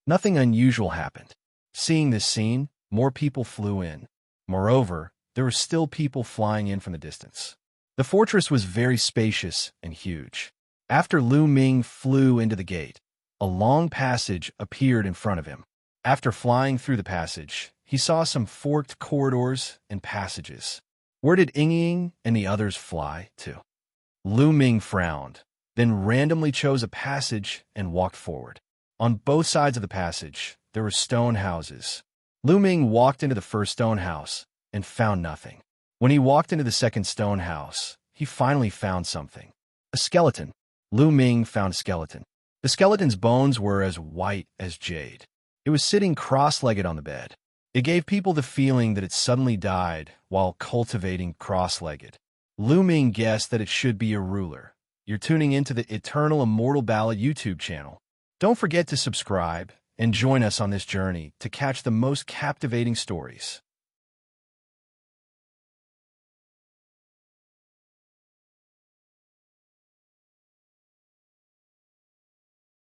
Nothing unusual happened. Seeing this scene, more people flew in. Moreover, there were still people flying in from the distance. The fortress was very spacious and huge. After Lu Ming flew into the gate, a long passage appeared in front of him. After flying through the passage, he saw some forked corridors and passages. Where did Ying and the others fly to? Lu Ming frowned, then randomly chose a passage and walked forward. On both sides of the passage, there were stone houses. Lu Ming walked into the first stone house and found nothing. When he walked into the second stone house, he finally found something. A skeleton. Lu Ming found a skeleton. The skeleton's bones were as white as jade. It was sitting cross-legged on the bed. It gave people the feeling that it suddenly died while cultivating cross-legged. Lu Ming guessed that it should be a ruler. You're tuning into the Eternal Immortal Ballad YouTube channel. Don't forget to subscribe and join us on this journey to catch the most captivating stories.